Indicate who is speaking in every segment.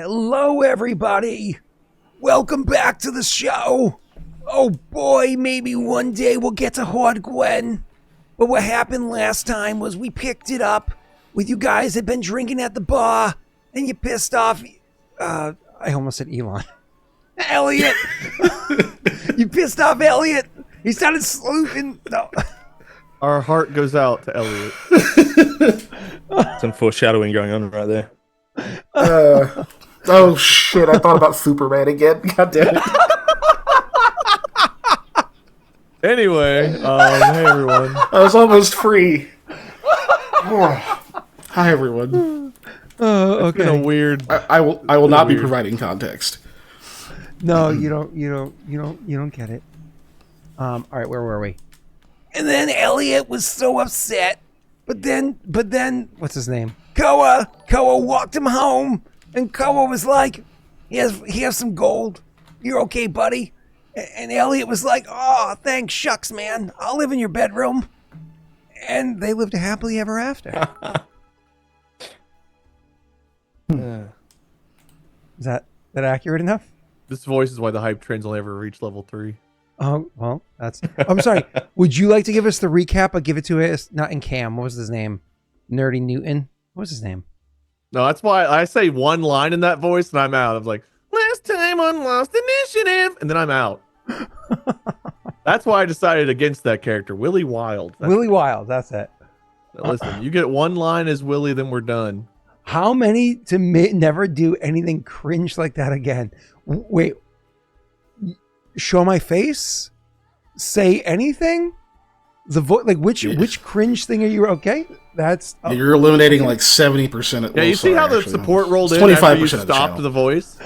Speaker 1: Hello, everybody. Welcome back to the show. Oh boy, maybe one day we'll get to Haudh-Gwenn. But what happened last time was we picked it up with you guys had been drinking at the bar, and you pissed off. I almost said Elon. Elliot. You pissed off Elliot. He started sleuthing. No.
Speaker 2: Our heart goes out to Elliot.
Speaker 3: Some foreshadowing going on right there.
Speaker 4: Oh shit, I thought about Superman again. God damn it.
Speaker 2: Anyway, hey everyone.
Speaker 4: I was almost free. Hi everyone.
Speaker 2: It's been a weird.
Speaker 4: I will not be providing context.
Speaker 1: No, you don't get it. All right, where were we? And then Elliot was so upset. But then, what's his name? Koa walked him home, and Koa was like, he has some gold. You're okay, buddy. And Elliot was like, oh, thanks, shucks, man. I'll live in your bedroom. And they lived happily ever after. Is that accurate enough?
Speaker 2: This voice is why the hype train's only ever reached level 3.
Speaker 1: Oh, well, that's... I'm sorry. Would you like to give us the recap, but give it to us? Not in Cam. What was his name? Nerdy Newton? What was his name?
Speaker 2: No, that's why I say one line in that voice and I'm out. I'm like, last time on Lost Initiative, and then I'm out. That's why I decided against that character, Willie Wild.
Speaker 1: Willie Wild, that's it.
Speaker 2: Listen, you get one line as Willie, then we're done.
Speaker 1: How many to never do anything cringe like that again? Wait, show my face? Say anything? The like which cringe thing are you? Okay, that's
Speaker 4: you're eliminating like 70%.
Speaker 2: Yeah, you see how the support rolled in
Speaker 4: 25%
Speaker 2: after you
Speaker 4: of the
Speaker 2: stopped the voice?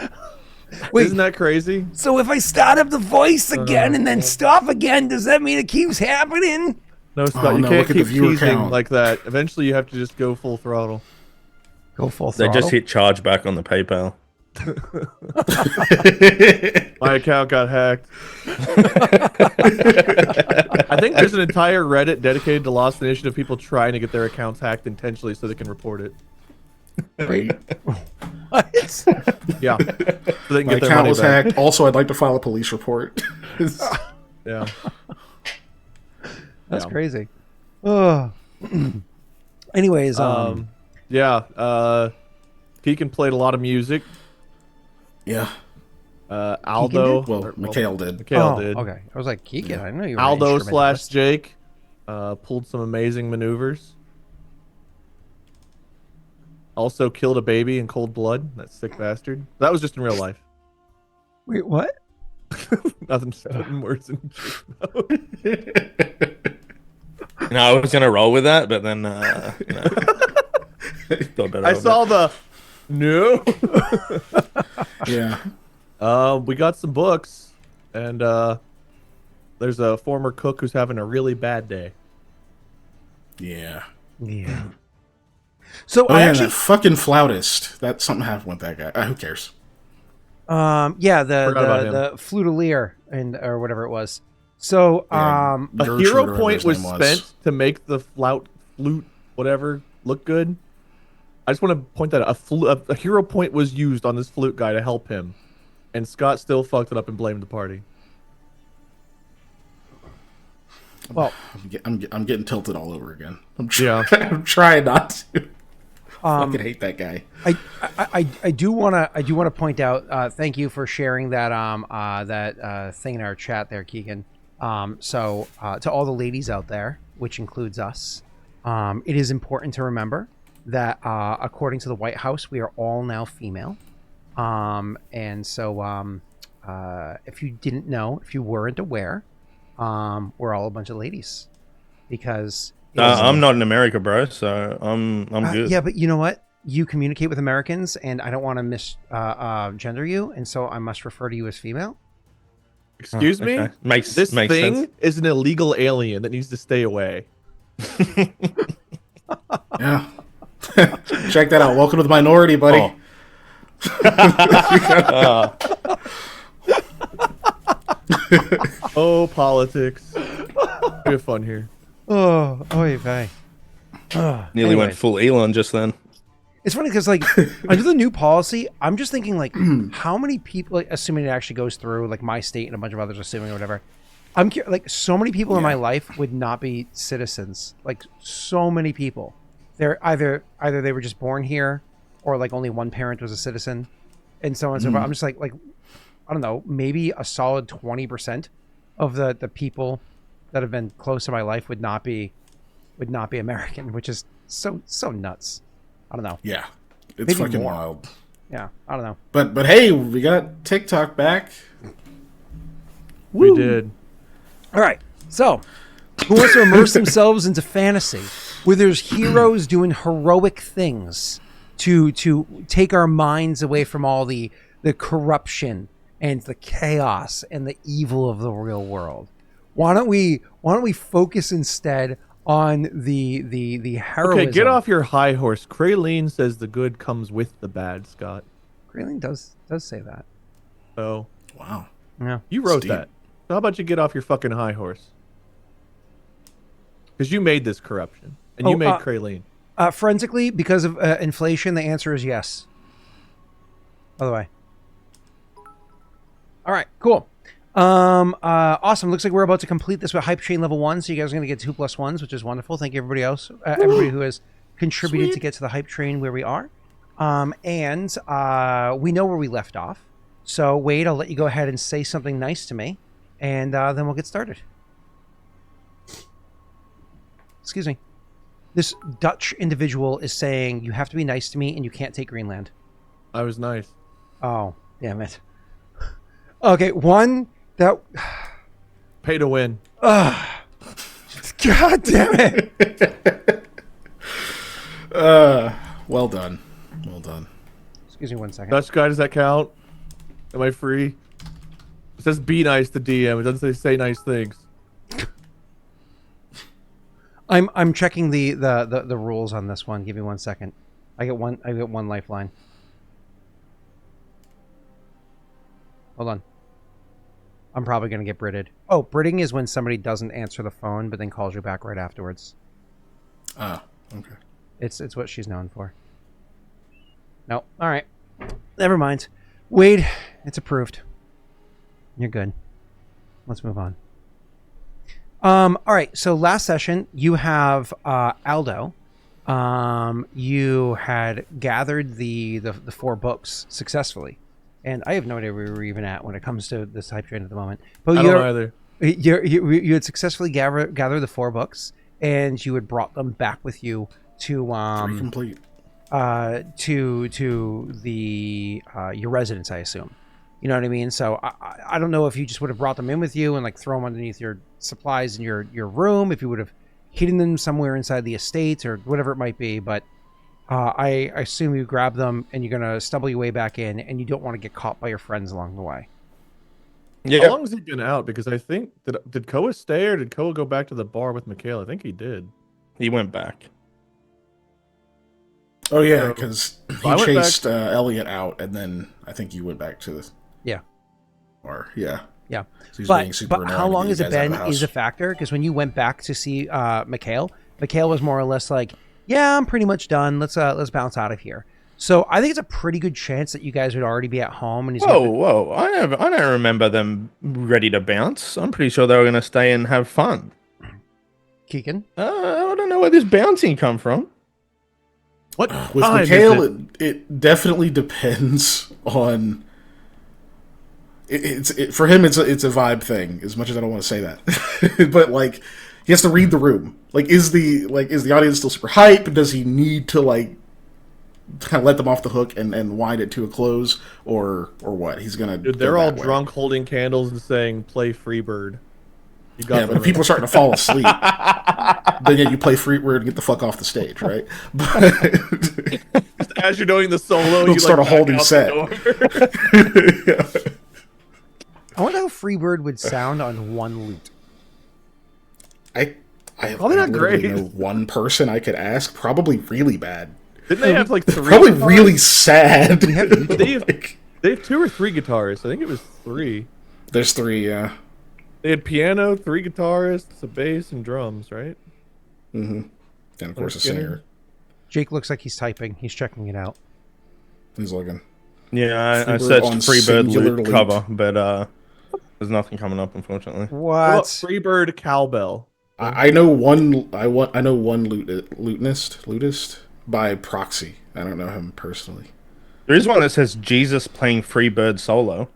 Speaker 1: Wait,
Speaker 2: isn't that crazy?
Speaker 1: So if I start up the voice again and then stop again, does that mean it keeps happening?
Speaker 2: No, Scott, you
Speaker 4: no,
Speaker 2: can't
Speaker 4: look at the
Speaker 2: keep
Speaker 4: viewer
Speaker 2: teasing
Speaker 4: count.
Speaker 2: like that. Eventually, you have to just go full throttle.
Speaker 1: Go full
Speaker 3: They
Speaker 1: throttle.
Speaker 3: just hit charge back on the PayPal.
Speaker 2: My account got hacked. I think there's an entire Reddit dedicated to Lost Initiative people trying to get their accounts hacked intentionally so they can report it.
Speaker 4: Right.
Speaker 1: What?
Speaker 2: Yeah. So they can
Speaker 4: My
Speaker 2: get their
Speaker 4: account
Speaker 2: money
Speaker 4: was
Speaker 2: back.
Speaker 4: hacked. Also, I'd like to file a police report.
Speaker 2: Yeah.
Speaker 1: That's crazy. Oh. Anyways,
Speaker 2: yeah. Keegan played a lot of music.
Speaker 4: Yeah.
Speaker 2: Aldo.
Speaker 4: Well, Mikhail did.
Speaker 2: Mikhail did.
Speaker 1: Okay. I was like, Keegan, I know you were
Speaker 2: Aldo
Speaker 1: an
Speaker 2: /
Speaker 1: instrumentalist.
Speaker 2: Jaaek pulled some amazing maneuvers. Also killed a baby in cold blood. That sick bastard. That was just in real life.
Speaker 1: Wait, what?
Speaker 2: Nothing worse than
Speaker 3: I was gonna roll with that, but then thought better
Speaker 2: I
Speaker 3: of
Speaker 2: saw
Speaker 3: it.
Speaker 2: the no.
Speaker 4: Yeah.
Speaker 2: We got some books, and there's a former cook who's having a really bad day.
Speaker 4: Yeah.
Speaker 1: Yeah. So
Speaker 4: Oh,
Speaker 1: I
Speaker 4: yeah,
Speaker 1: actually,
Speaker 4: that fucking flautist. That something happened with that guy. Who cares?
Speaker 1: yeah,
Speaker 2: Forgot about
Speaker 1: the flutelier and or whatever it was. So
Speaker 4: Yeah,
Speaker 2: A
Speaker 4: Gertrude,
Speaker 2: hero
Speaker 4: or whatever
Speaker 2: point
Speaker 4: his
Speaker 2: was
Speaker 4: name
Speaker 2: spent to make the flute, whatever, look good. I just want to point that out. A hero point was used on this flute guy to help him, and Scott still fucked it up and blamed the party.
Speaker 1: well,
Speaker 4: I'm getting tilted all over again. I'm
Speaker 2: Yeah.
Speaker 4: trying not to. I fucking hate that guy.
Speaker 1: I do want to point out. Thank you for sharing that that thing in our chat there, Keegan. So to all the ladies out there, which includes us, it is important to remember that according to the White House, we are all now female. And so if you didn't know, if you weren't aware, we're all a bunch of ladies because.
Speaker 3: I'm not in America, bro, so I'm good.
Speaker 1: Yeah, but you know what? You communicate with Americans, and I don't want to misgender you, and so I must refer to you as female.
Speaker 2: Excuse me?
Speaker 3: Okay. Makes
Speaker 2: This
Speaker 3: thing
Speaker 2: thing is an illegal alien that needs to stay away.
Speaker 4: Yeah. Check that out. Welcome to the minority, buddy.
Speaker 2: Oh, politics. We have fun here.
Speaker 1: Oh, oy vey.
Speaker 3: Nearly went full Elon just then.
Speaker 1: It's funny because like under the new policy, I'm just thinking like how many people, like, assuming it actually goes through, like my state and a bunch of others assuming or whatever. Like so many people in my life would not be citizens. Like so many people, they're either they were just born here, or like only one parent was a citizen, and so on and so forth. I'm just like I don't know, maybe a solid 20% of the people that have been close to my life would not be American, which is so nuts. I don't know.
Speaker 4: Yeah, it's
Speaker 1: Maybe
Speaker 4: fucking
Speaker 1: more.
Speaker 4: wild.
Speaker 1: Yeah, I don't know.
Speaker 4: But hey, we got TikTok back.
Speaker 2: We did.
Speaker 1: All right, so who wants to immerse themselves into fantasy where there's heroes doing heroic things to take our minds away from all the corruption and the chaos and the evil of the real world? Why don't we focus instead on the heroism?
Speaker 2: Okay, get off your high horse. Kraleen says the good comes with the bad, Scott.
Speaker 1: Kraleen does say that.
Speaker 2: So
Speaker 4: Wow.
Speaker 1: Yeah.
Speaker 2: you wrote
Speaker 4: Steep.
Speaker 2: that. So how about you get off your fucking high horse? Because you made this corruption, and you made Kraleen.
Speaker 1: Forensically, because of inflation, the answer is yes. By the way. All right, cool. Awesome. Looks like we're about to complete this with hype train level 1, so you guys are going to get 2+1s, which is wonderful. Thank you, everybody else, everybody who has contributed to get to the hype train where we are. And we know where we left off. So Wade, I'll let you go ahead and say something nice to me, and then we'll get started. Excuse me. This Dutch individual is saying you have to be nice to me and you can't take Greenland.
Speaker 2: I was nice.
Speaker 1: Oh, damn it. Okay, one that...
Speaker 2: Pay to win.
Speaker 1: God damn it.
Speaker 4: Well done. Well done.
Speaker 1: Excuse me 1 second.
Speaker 2: Dutch guy, does that count? Am I free? It says be nice to DM. It doesn't say nice things.
Speaker 1: I'm checking the rules on this one. Give me 1 second. I get one lifeline. Hold on. I'm probably gonna get Britted. Oh, Britting is when somebody doesn't answer the phone but then calls you back right afterwards.
Speaker 4: Ah, okay.
Speaker 1: It's what she's known for. No. All right. Never mind. Wade, it's approved. You're good. Let's move on. All right. So last session, you have Aldo. You had gathered the 4 books successfully, and I have no idea where we were even at when it comes to this hype train at the moment. But
Speaker 2: I don't know either.
Speaker 1: You had successfully gathered the 4 books, and you had brought them back with you to
Speaker 4: 3 complete.
Speaker 1: to the your residence, I assume. You know what I mean? So I don't know if you just would have brought them in with you and like throw them underneath your supplies in your room, if you would have hidden them somewhere inside the estate or whatever it might be. But I assume you grab them and you're gonna stumble your way back in, and you don't want to get caught by your friends along the way.
Speaker 3: Yeah.
Speaker 2: How long has he been out? Because I think did Koa stay or did Koa go back to the bar with Mikhail? I think he did.
Speaker 3: He went back.
Speaker 4: Oh yeah, because
Speaker 2: I
Speaker 4: he
Speaker 2: went
Speaker 4: chased Elliot out, and then I think you went back to the...
Speaker 1: Yeah.
Speaker 4: Or yeah.
Speaker 1: Yeah.
Speaker 4: So he's being super
Speaker 1: But
Speaker 4: annoying
Speaker 1: how
Speaker 4: to
Speaker 1: long
Speaker 4: get
Speaker 1: has
Speaker 4: you
Speaker 1: it
Speaker 4: guys out of
Speaker 1: been
Speaker 4: the house.
Speaker 1: is a factor, because when you went back to see Mikhail was more or less like, yeah, I'm pretty much done. Let's bounce out of here. So I think it's a pretty good chance that you guys would already be at home. And he's
Speaker 3: Whoa! I don't remember them ready to bounce. I'm pretty sure they were going to stay and have fun.
Speaker 1: Keegan.
Speaker 3: I don't know where this bouncing come from.
Speaker 2: What?
Speaker 4: With
Speaker 2: time is
Speaker 4: Mikhail, it definitely depends on. For him, it's a vibe thing. As much as I don't want to say that, but like he has to read the room. Like, is the audience still super hype? Does he need to like kind of let them off the hook and wind it to a close, or what? He's gonna.
Speaker 2: Dude,
Speaker 4: go
Speaker 2: they're all
Speaker 4: that way.
Speaker 2: drunk, holding candles and saying "Play Freebird." You got
Speaker 4: Yeah, but if people are starting to fall asleep, then yeah, you play Freebird and get the fuck off the stage, right? But
Speaker 2: as you're doing the solo,
Speaker 4: Don't
Speaker 2: you
Speaker 4: start
Speaker 2: like,
Speaker 4: a whole
Speaker 2: back
Speaker 4: new
Speaker 2: out
Speaker 4: set.
Speaker 2: the door.
Speaker 1: I wonder how Freebird would sound on one lute.
Speaker 4: I
Speaker 2: Probably not
Speaker 4: literally
Speaker 2: great.
Speaker 4: know one person I could ask. Probably really bad.
Speaker 2: Didn't they have like 3?
Speaker 4: Probably
Speaker 2: guitars?
Speaker 4: really sad.
Speaker 2: They have 2 or 3 guitarists. I think it was 3.
Speaker 4: There's 3, yeah.
Speaker 2: They had piano, 3 guitarists, a bass, and drums, right?
Speaker 4: Mm-hmm. And of course a
Speaker 2: Skinner?
Speaker 4: singer.
Speaker 1: Jake looks like he's typing. He's checking it out.
Speaker 4: He's looking.
Speaker 3: Yeah, I
Speaker 4: Freebird
Speaker 3: searched
Speaker 4: on
Speaker 3: Freebird
Speaker 4: singular
Speaker 3: loot
Speaker 4: loot.
Speaker 3: cover, but there's nothing coming up, unfortunately.
Speaker 2: What about
Speaker 1: What?
Speaker 2: Freebird Cowbell?
Speaker 4: I know one. I know one lootist by proxy. I don't know him personally.
Speaker 3: There is one that says Jesus playing Freebird solo.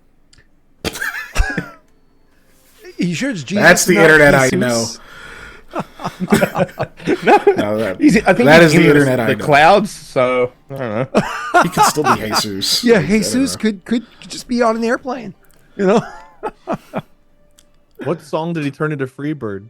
Speaker 1: You sure it's Jesus?
Speaker 4: That's the
Speaker 1: not
Speaker 4: internet I
Speaker 1: Jesus?
Speaker 4: know. No,
Speaker 3: I think
Speaker 4: that
Speaker 3: he's
Speaker 4: is the
Speaker 3: in
Speaker 4: internet I
Speaker 3: the
Speaker 4: know.
Speaker 3: clouds, so I don't know.
Speaker 4: He could still be Jesus.
Speaker 1: Yeah,
Speaker 4: I don't
Speaker 1: Jesus
Speaker 4: know.
Speaker 1: could just be on an airplane. You know?
Speaker 2: What song did he turn into Freebird?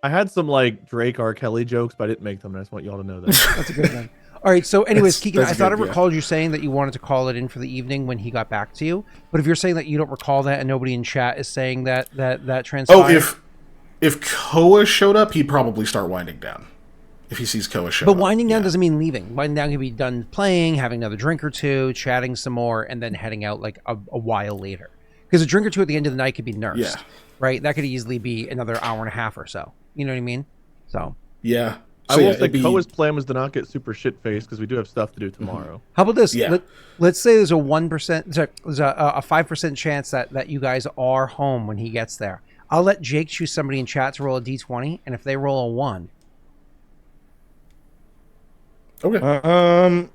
Speaker 2: I had some like Drake R. Kelly jokes, but I didn't make them. I just want y'all to know that.
Speaker 1: That's a good one. All right, so anyways, Keegan,
Speaker 4: that's
Speaker 1: I thought
Speaker 4: good,
Speaker 1: I
Speaker 4: yeah.
Speaker 1: recalled you saying that you wanted to call it in for the evening when he got back to you. But if you're saying that you don't recall that and nobody in chat is saying that transpired.
Speaker 4: Oh, if Koa showed up, he'd probably start winding down. If he sees Koa show up.
Speaker 1: But winding down
Speaker 4: yeah.
Speaker 1: doesn't mean leaving. Winding down can be done playing, having another drink or two, chatting some more, and then heading out like a while later. Because a drink or two at the end of the night could be nursed,
Speaker 4: Yeah.
Speaker 1: right? That could easily be another hour and a half or so. You know what I mean? So
Speaker 4: Yeah.
Speaker 2: I
Speaker 4: So,
Speaker 2: will
Speaker 4: yeah,
Speaker 2: say
Speaker 4: it'd be-
Speaker 2: Koa's plan was to not get super shit faced because we do have stuff to do tomorrow.
Speaker 1: how about this?
Speaker 4: Yeah.
Speaker 1: Let's say there's a 1%, there's a 5% chance that you guys are home when he gets there. I'll let Jake choose somebody in chat to roll a d20, and if they roll a 1,
Speaker 4: Okay.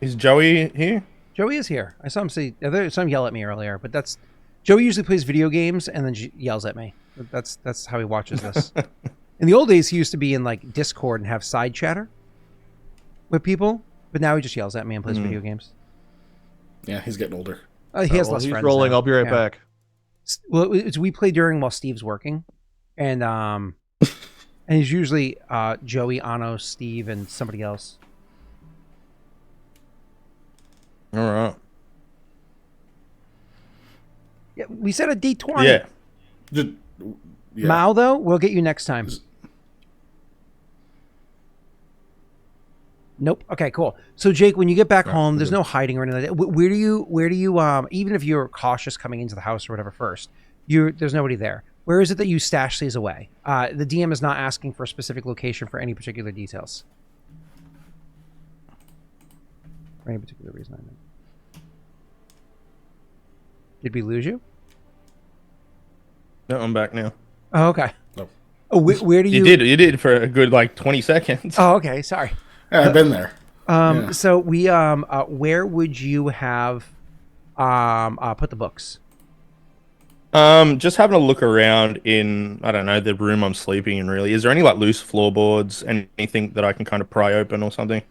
Speaker 3: Is Joey here?
Speaker 1: Joey is here. I saw him say, I saw him yell at me earlier, but that's Joey usually plays video games and then yells at me. That's how he watches this. In the old days, he used to be in like Discord and have side chatter with people, but now he just yells at me and plays video games.
Speaker 4: Yeah, he's getting older.
Speaker 1: He has
Speaker 2: Well,
Speaker 1: less
Speaker 2: he's
Speaker 1: friends
Speaker 2: rolling.
Speaker 1: now.
Speaker 2: I'll be right
Speaker 1: Yeah.
Speaker 2: back.
Speaker 1: Well, we play during while Steve's working, and and he's usually Joey, Ano, Steve, and somebody else.
Speaker 3: All right.
Speaker 1: Yeah, we said a D20.
Speaker 3: Yeah.
Speaker 4: Just, yeah.
Speaker 1: Mao, though, we'll get you next time. Nope. Okay, cool. So, Jake, when you get back home, there's no hiding or anything like that. Where do you, even if you're cautious coming into the house or whatever first, there's nobody there. Where is it that you stash these away? The DM is not asking for a specific location for any particular details. For any particular reason, I mean. Did we lose you?
Speaker 3: No, I'm back now.
Speaker 1: Oh, okay.
Speaker 4: No.
Speaker 1: Oh, where do you...
Speaker 3: You did for a good like 20 seconds.
Speaker 1: Oh, okay. Sorry.
Speaker 4: Yeah, I've been there. Yeah.
Speaker 1: So we where would you have put the books?
Speaker 3: Just having a look around in, I don't know, the room I'm sleeping in, really. Is there any like loose floorboards, anything that I can kind of pry open or something?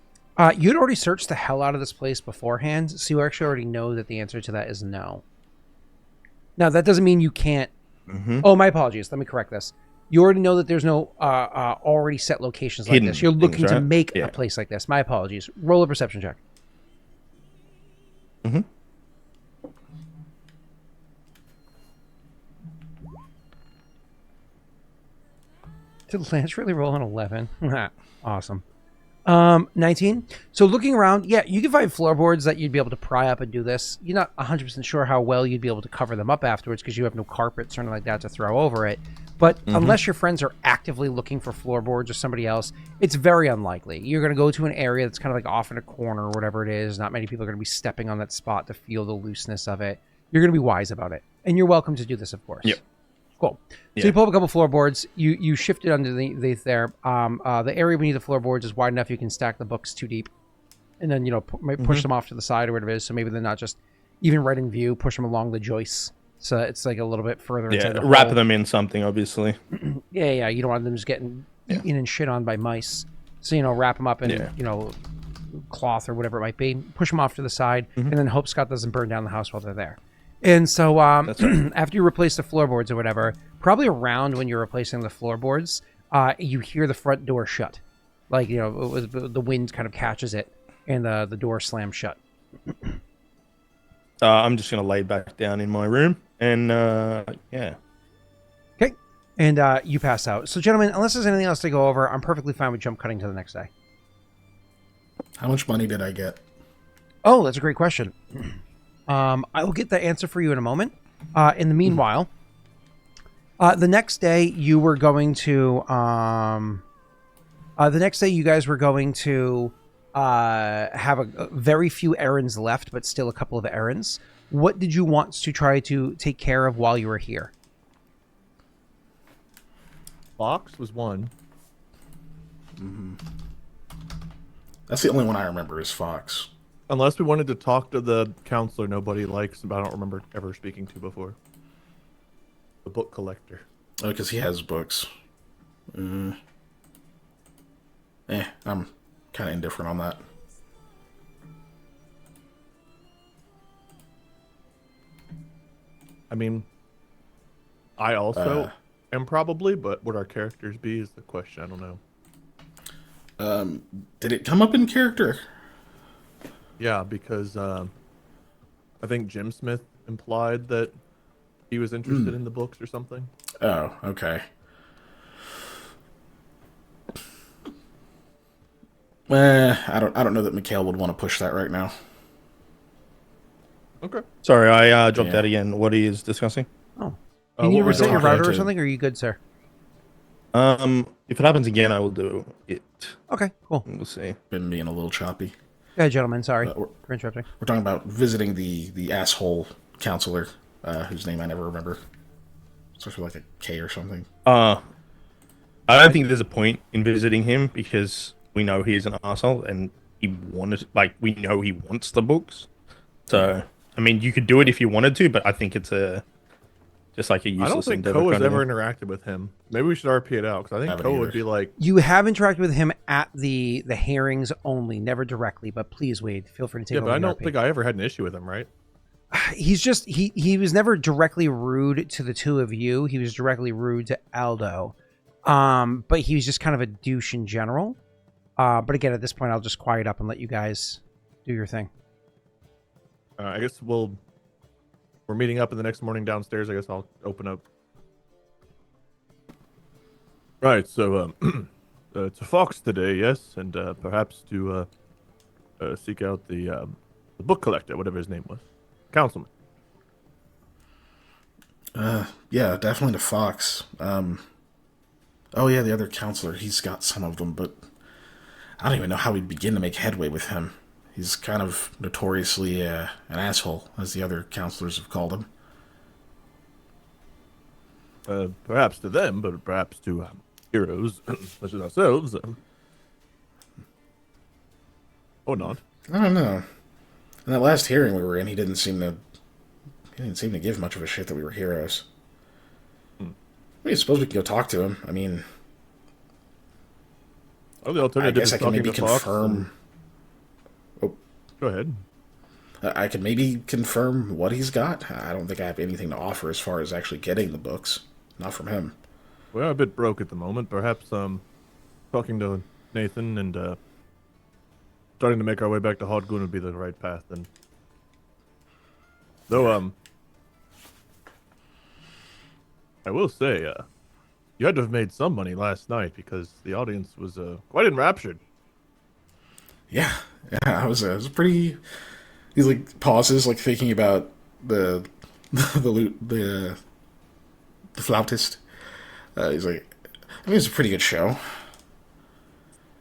Speaker 1: You'd already searched the hell out of this place beforehand, so you actually already know that the answer to that is no. Now, that doesn't mean you can't... Oh, my apologies. Let me correct this. You already know that there's no already set locations like
Speaker 3: Hidden
Speaker 1: this. You're looking
Speaker 3: things,
Speaker 1: to
Speaker 3: right?
Speaker 1: make
Speaker 3: Yeah.
Speaker 1: a place like this. My apologies. Roll a perception check. Did Lance really roll an 11? Awesome. 19. So looking around, yeah, you can find floorboards that you'd be able to pry up and do this. You're not 100% sure how well you'd be able to cover them up afterwards because you have no carpets or anything like that to throw over it. But unless your friends are actively looking for floorboards or somebody else, it's very unlikely. You're going to go to an area that's kind of like off in a corner or whatever it is. Not many people are going to be stepping on that spot to feel the looseness of it. You're going to be wise about it. And you're welcome to do this, of course.
Speaker 3: Yep.
Speaker 1: Cool. So
Speaker 3: Yeah.
Speaker 1: you pull up a couple floorboards. You shift it underneath there. The area beneath the floorboards is wide enough you can stack the books 2 deep, and then push them off to the side or whatever it is. So maybe they're not just even right in view. Push them along the joists, so it's like a little bit further
Speaker 3: Yeah,
Speaker 1: inside the
Speaker 3: wrap
Speaker 1: hole.
Speaker 3: them in something, obviously.
Speaker 1: Yeah. You don't want them just getting eaten and shit on by mice. So wrap them up in cloth or whatever it might be. Push them off to the side, and then hope Scott doesn't burn down the house while they're there. And so
Speaker 3: That's right.
Speaker 1: after you replace the floorboards or whatever, probably around when you're replacing the floorboards, you hear the front door shut. Like, the wind kind of catches it and the door slams shut.
Speaker 3: I'm just going to lay back down in my room and, yeah.
Speaker 1: Okay. And you pass out. So, gentlemen, unless there's anything else to go over, I'm perfectly fine with jump cutting to the next day.
Speaker 4: How much money did I get?
Speaker 1: Oh, that's a great question. I will get the answer for you in a moment. In the meanwhile, the next day you were going to The next day, you guys were going to have a very few errands left, but still a couple of errands. What did you want to try to take care of while you were here?
Speaker 2: Fox was one.
Speaker 4: That's the only one I remember is Fox.
Speaker 2: Unless we wanted to talk to the counselor nobody likes, but I don't remember ever speaking to before. The book collector.
Speaker 4: Oh, because he has books. I'm kind of indifferent on that.
Speaker 2: I mean, I also am probably, but would our characters be is the question. I don't know.
Speaker 4: Did it come up in character?
Speaker 2: Yeah, because I think Jim Smith implied that he was interested in the books or something.
Speaker 4: Oh, okay. I don't know that Mikhail would want to push that right now.
Speaker 2: Okay.
Speaker 3: Sorry, I dropped out again. What he is discussing?
Speaker 1: Oh. You need to reset your router or something, or are you good, sir?
Speaker 3: If it happens again, I will do it.
Speaker 1: Okay, cool.
Speaker 3: We'll see.
Speaker 4: Been being a little choppy.
Speaker 1: Go ahead, gentlemen. Sorry for interrupting.
Speaker 4: We're talking about visiting the asshole counselor, whose name I never remember. Starts with like a K or something.
Speaker 3: I don't think there's a point in visiting him because we know he's an asshole and we know he wants the books. So, I mean, you could do it if you wanted to, but I think it's just like a useless
Speaker 2: I don't think
Speaker 3: endeavor
Speaker 2: Koa's
Speaker 3: kind of
Speaker 2: ever
Speaker 3: thing.
Speaker 2: interacted with him. Maybe we should RP it out, because I think Koa would be like...
Speaker 1: You have interacted with him at the hearings only, never directly, but please, Wade, feel free to take over.
Speaker 2: Yeah, but I don't
Speaker 1: RP.
Speaker 2: think I ever had an issue with him, right?
Speaker 1: He's just, he was never directly rude to the two of you. He was directly rude to Aldo. But he was just kind of a douche in general. But again, at this point, I'll just quiet up and let you guys do your thing.
Speaker 2: I guess we're meeting up in the next morning downstairs. I guess I'll open up. Right, so it's a Fox today, yes, and perhaps to seek out the book collector, whatever his name was, councilman.
Speaker 4: Yeah, definitely to Fox. Oh yeah, the other counselor, he's got some of them, but I don't even know how we'd begin to make headway with him. He's kind of notoriously an asshole, as the other counselors have called him.
Speaker 2: Perhaps to them, but perhaps to heroes such as ourselves. Or not.
Speaker 4: I don't know. In that last hearing we were in, he didn't seem to give much of a shit that we were heroes. I suppose we can go talk to him. I mean,
Speaker 2: The
Speaker 4: I
Speaker 2: alternative
Speaker 4: guess
Speaker 2: is
Speaker 4: I can
Speaker 2: talking
Speaker 4: maybe
Speaker 2: to Fox
Speaker 4: confirm.
Speaker 2: and... Go ahead.
Speaker 4: I can maybe confirm what he's got. I don't think I have anything to offer as far as actually getting the books. Not from him.
Speaker 2: We're a bit broke at the moment. Perhaps talking to Nathan and starting to make our way back to Haudh-Gwenn would be the right path then. Though I will say you had to have made some money last night because the audience was quite enraptured.
Speaker 4: Yeah, I was pretty. He's like pauses, like thinking about the flautist. He's like, I mean, it's a pretty good show.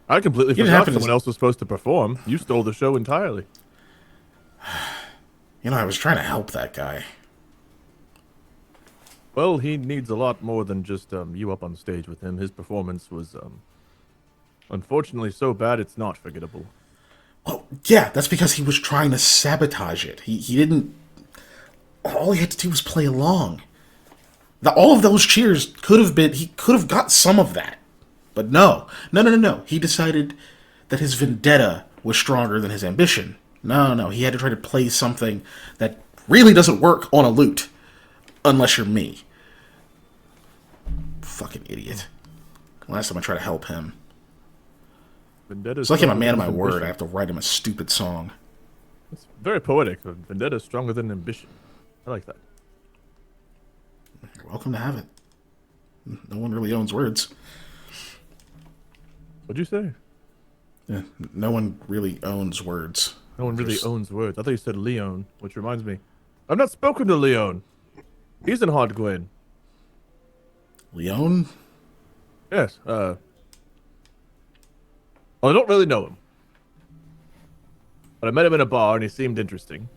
Speaker 2: I completely
Speaker 4: You didn't
Speaker 2: forgot
Speaker 4: happen to-
Speaker 2: someone else was supposed to perform. You stole the show entirely.
Speaker 4: You know, I was trying to help that guy.
Speaker 2: Well, he needs a lot more than just you up on stage with him. His performance was unfortunately so bad it's not forgettable.
Speaker 4: Well, yeah, that's because he was trying to sabotage it. He didn't. All he had to do was play along. All of those cheers could have been. He could have got some of that, but no. He decided that his vendetta was stronger than his ambition. No. He had to try to play something that really doesn't work on a lute, unless you're me. Fucking idiot. Last time I tried to help him.
Speaker 2: Vendetta's
Speaker 4: It's like I'm a
Speaker 2: stronger
Speaker 4: man of
Speaker 2: than
Speaker 4: my word.
Speaker 2: ambition.
Speaker 4: I have to write him a stupid song.
Speaker 2: It's very poetic. Vendetta is stronger than ambition. I like that.
Speaker 4: You're welcome to have it. No one really owns words.
Speaker 2: What'd you say?
Speaker 4: Yeah, no one really owns words.
Speaker 2: No one really
Speaker 4: Just-
Speaker 2: owns words. I thought you said Leon, which reminds me. I've not spoken to Leon. He's in Haudh-Gwenn.
Speaker 4: Leon?
Speaker 2: Yes, Well, I don't really know him. But I met him in a bar, and he seemed interesting.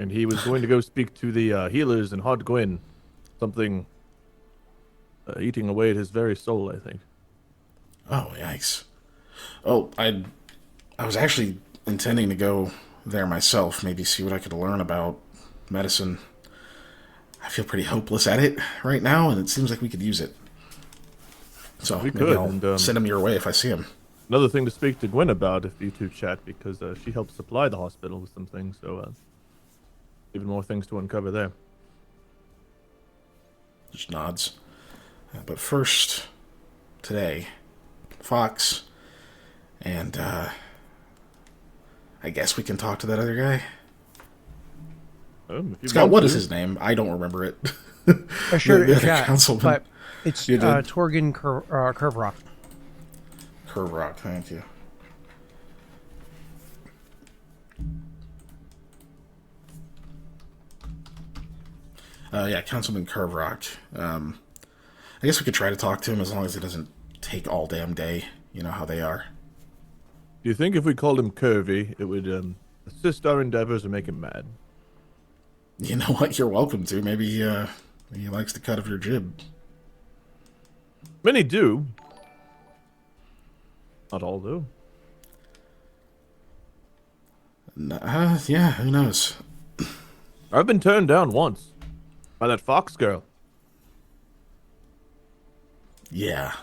Speaker 2: And he was going to go speak to the healers in Haudh-Gwenn. Something eating away at his very soul, I think.
Speaker 4: Oh, yikes. Oh, I was actually intending to go there myself, maybe see what I could learn about medicine. I feel pretty hopeless at it right now, and it seems like we could use it. So
Speaker 2: We
Speaker 4: maybe
Speaker 2: could,
Speaker 4: I'll
Speaker 2: and,
Speaker 4: send him your way if I see him.
Speaker 2: Another thing to speak to Gwen about if you two chat, because she helps supply the hospital with some things, so even more things to uncover there.
Speaker 4: Just nods. But first, today, Fox, and I guess we can talk to that other guy.
Speaker 2: If you
Speaker 4: Scott,
Speaker 2: want
Speaker 4: what
Speaker 2: to.
Speaker 4: is his name? I don't remember it.
Speaker 1: I shared it in
Speaker 4: other
Speaker 1: chat,
Speaker 4: councilman.
Speaker 1: but it's
Speaker 4: You did?
Speaker 1: Torgen Curve Rock.
Speaker 4: Curve Rock, thank you. Yeah, Councilman Curve Rock. I guess we could try to talk to him as long as it doesn't take all damn day. You know how they are.
Speaker 2: Do you think if we called him Curvy, it would assist our endeavors or make him mad?
Speaker 4: You know what? You're welcome to. Maybe he likes the cut of your jib.
Speaker 2: Many do. Not all, though.
Speaker 4: Yeah, who knows?
Speaker 2: I've been turned down once by that Fox girl.
Speaker 4: Yeah.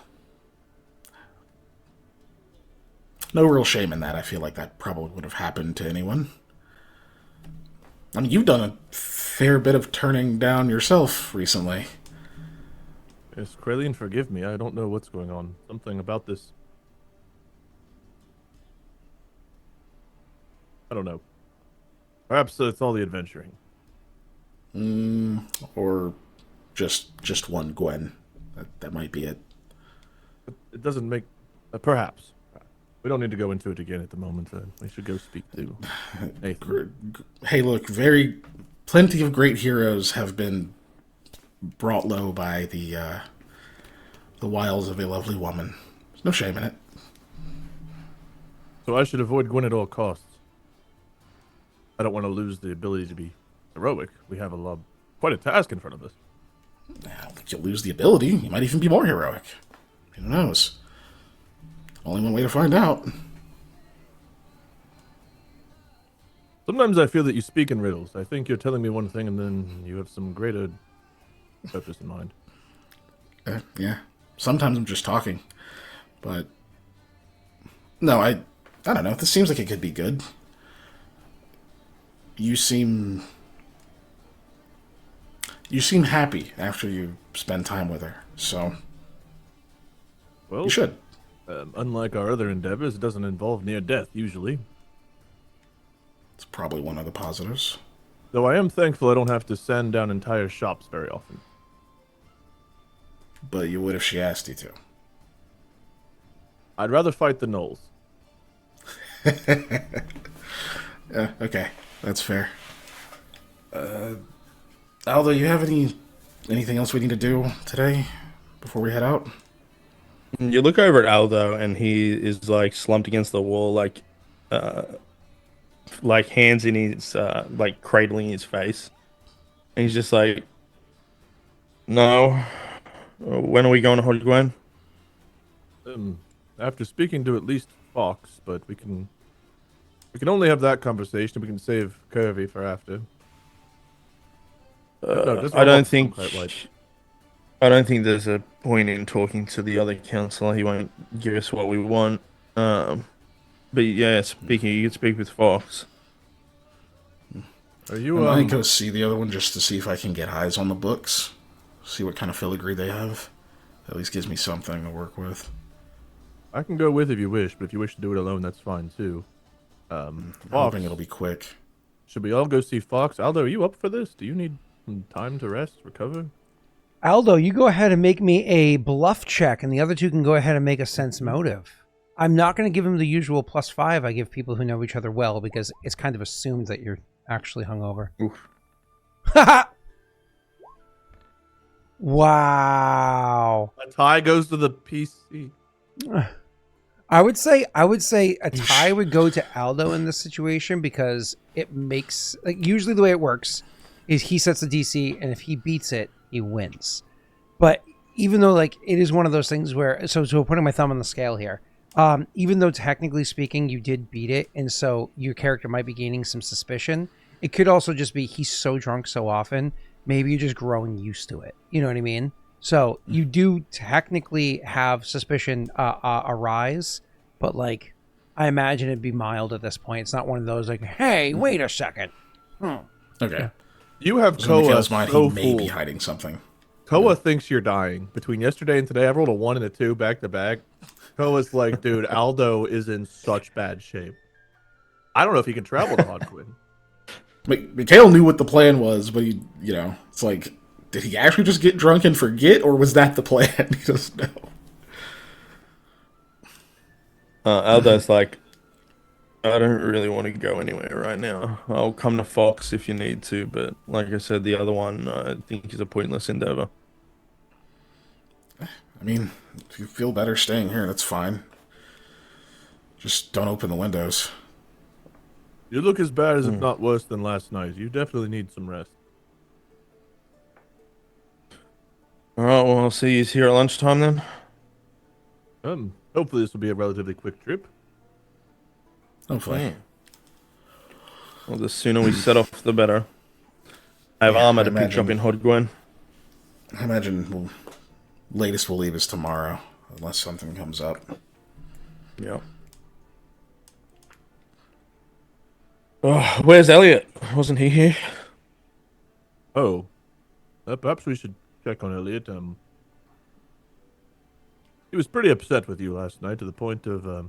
Speaker 4: No real shame in that. I feel like that probably would have happened to anyone. I mean, you've done a fair bit of turning down yourself recently.
Speaker 2: Yes, Krelian, forgive me. I don't know what's going on. Something about this. I don't know. Perhaps it's all the adventuring.
Speaker 4: Or just one Gwen. That might be it.
Speaker 2: It doesn't make... perhaps. We don't need to go into it again at the moment. We should go speak to Nathan.
Speaker 4: Hey, look, plenty of great heroes have been brought low by the wiles of a lovely woman. There's no shame in it.
Speaker 2: So I should avoid Gwen at all costs. I don't want to lose the ability to be heroic. We have quite a task in front of us.
Speaker 4: I don't think you'll lose the ability. You might even be more heroic. Who knows? Only one way to find out.
Speaker 2: Sometimes I feel that you speak in riddles. I think you're telling me one thing and then you have some greater purpose in mind.
Speaker 4: Yeah. Sometimes I'm just talking. But no, I don't know. This seems like it could be good. You seem happy after you spend time with her. So
Speaker 2: Well,
Speaker 4: you should.
Speaker 2: Unlike our other endeavors, it doesn't involve near death usually.
Speaker 4: It's probably one of the positives.
Speaker 2: Though I am thankful I don't have to sand down entire shops very often.
Speaker 4: But you would if she asked you to.
Speaker 2: I'd rather fight the gnolls.
Speaker 4: Yeah, okay. That's fair. Aldo, you have anything else we need to do today before we head out?
Speaker 3: You look over at Aldo, and he is like slumped against the wall, like hands in his like cradling his face. And he's just like, "No, when are we going to Haudh-Gwenn?"
Speaker 2: After speaking to at least Fox, but we can only have that conversation. We can save Curvy for after. No, just
Speaker 3: I don't
Speaker 2: quite
Speaker 3: think.
Speaker 2: right.
Speaker 3: I don't think there's a point in talking to the other counselor. He won't give us what we want. But yeah, you can speak with Fox.
Speaker 2: Are you?
Speaker 4: I might go see the other one just to see if I can get eyes on the books. See what kind of filigree they have. At least gives me something to work with.
Speaker 2: I can go with if you wish, but if you wish to do it alone, that's fine too.
Speaker 4: I'm
Speaker 2: Fox,
Speaker 4: hoping it'll be quick.
Speaker 2: should we all go see Fox? Aldo, are you up for this? Do you need some time to rest, recover?
Speaker 1: Aldo, you go ahead and make me a bluff check, and the other two can go ahead and make a sense motive. I'm not going to give him the usual +5 I give people who know each other well, because it's kind of assumed that you're actually hungover.
Speaker 3: Oof.
Speaker 1: Wow.
Speaker 2: A tie goes to the PC.
Speaker 1: I would say a tie would go to Aldo in this situation because it makes usually the way it works is he sets the DC and if he beats it, he wins. But even though it is one of those things where so putting my thumb on the scale here, even though technically speaking you did beat it and so your character might be gaining some suspicion, it could also just be he's so drunk so often, maybe you're just growing used to it. You know what I mean? So you do technically have suspicion arise, but I imagine it'd be mild at this point. It's not one of those hey, wait a second.
Speaker 4: Okay.
Speaker 2: You have
Speaker 4: So in
Speaker 2: Koa
Speaker 4: Mikhail's mind,
Speaker 2: so
Speaker 4: he may be
Speaker 2: fooled.
Speaker 4: hiding something.
Speaker 2: Koa thinks you're dying. Between yesterday and today, I rolled a 1 and a 2 back to back. Koa's like, dude, Aldo is in such bad shape. I don't know if he can travel to Haudh-Gwenn.
Speaker 4: Mikhail knew what the plan was, but he, it's did he actually just get drunk and forget, or was that the plan? He doesn't know.
Speaker 3: Aldo's like, I don't really want to go anywhere right now. I'll come to Fox if you need to, but like I said, the other one I think is a pointless endeavor.
Speaker 4: I mean, if you feel better staying here, that's fine. Just don't open the windows.
Speaker 2: You look as bad as if not worse than last night. You definitely need some rest.
Speaker 3: All right, well, I'll see you here at lunchtime then.
Speaker 2: Hopefully this will be a relatively quick trip.
Speaker 4: Hopefully.
Speaker 3: Well, the sooner we set off, the better. I have armor to pick up in Haudh-Gwenn.
Speaker 4: I imagine latest we'll leave is tomorrow, unless something comes up.
Speaker 3: Yeah. Oh, where's Elliot? Wasn't he here?
Speaker 2: Oh. Perhaps we should check on Elliot. He was pretty upset with you last night to the point of,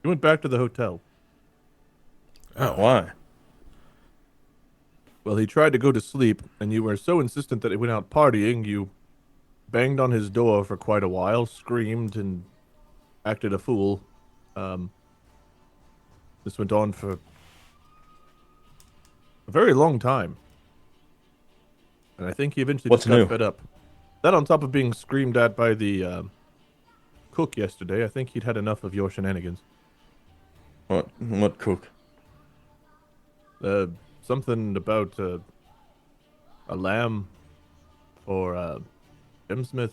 Speaker 2: he went back to the hotel.
Speaker 3: Oh, why?
Speaker 2: Well, he tried to go to sleep, and you were so insistent that he went out partying, you banged on his door for quite a while, screamed, and acted a fool. This went on for a very long time. And I think he eventually just got fed up. That on top of being screamed at by the cook yesterday, I think he'd had enough of your shenanigans.
Speaker 3: What cook?
Speaker 2: Something about a lamb or gemsmith.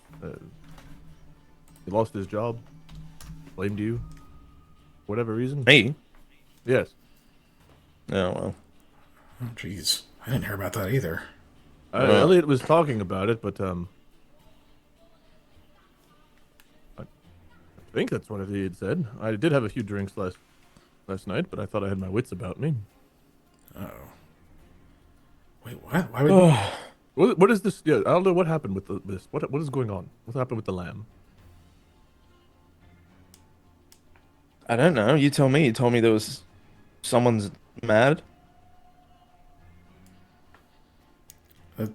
Speaker 2: He lost his job. Blamed you. Whatever reason.
Speaker 3: Me?
Speaker 2: Yes.
Speaker 3: Oh, well.
Speaker 4: Oh, jeez. I didn't hear about that either.
Speaker 2: Elliot was talking about it, but I think that's what he had said. I did have a few drinks last night, but I thought I had my wits about me.
Speaker 4: Uh-oh. Wait, what? Why would...
Speaker 2: What is this? Yeah, Aldo, what happened with this? What is going on? What happened with the lamb?
Speaker 3: I don't know. You tell me. You told me there was someone's mad.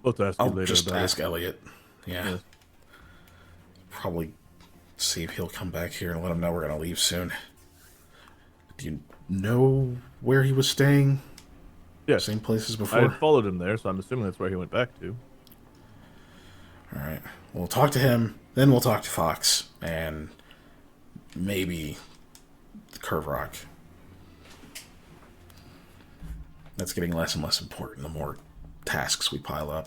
Speaker 4: I'll just ask Elliot. Yeah. Yes. Probably see if he'll come back here and let him know we're going to leave soon. Do you know where he was staying?
Speaker 2: Yeah.
Speaker 4: Same place as before?
Speaker 2: I had followed him there, so I'm assuming that's where he went back to.
Speaker 4: Alright. We'll talk to him, then we'll talk to Fox, and maybe the Curve Rock. That's getting less and less important the more tasks we pile up.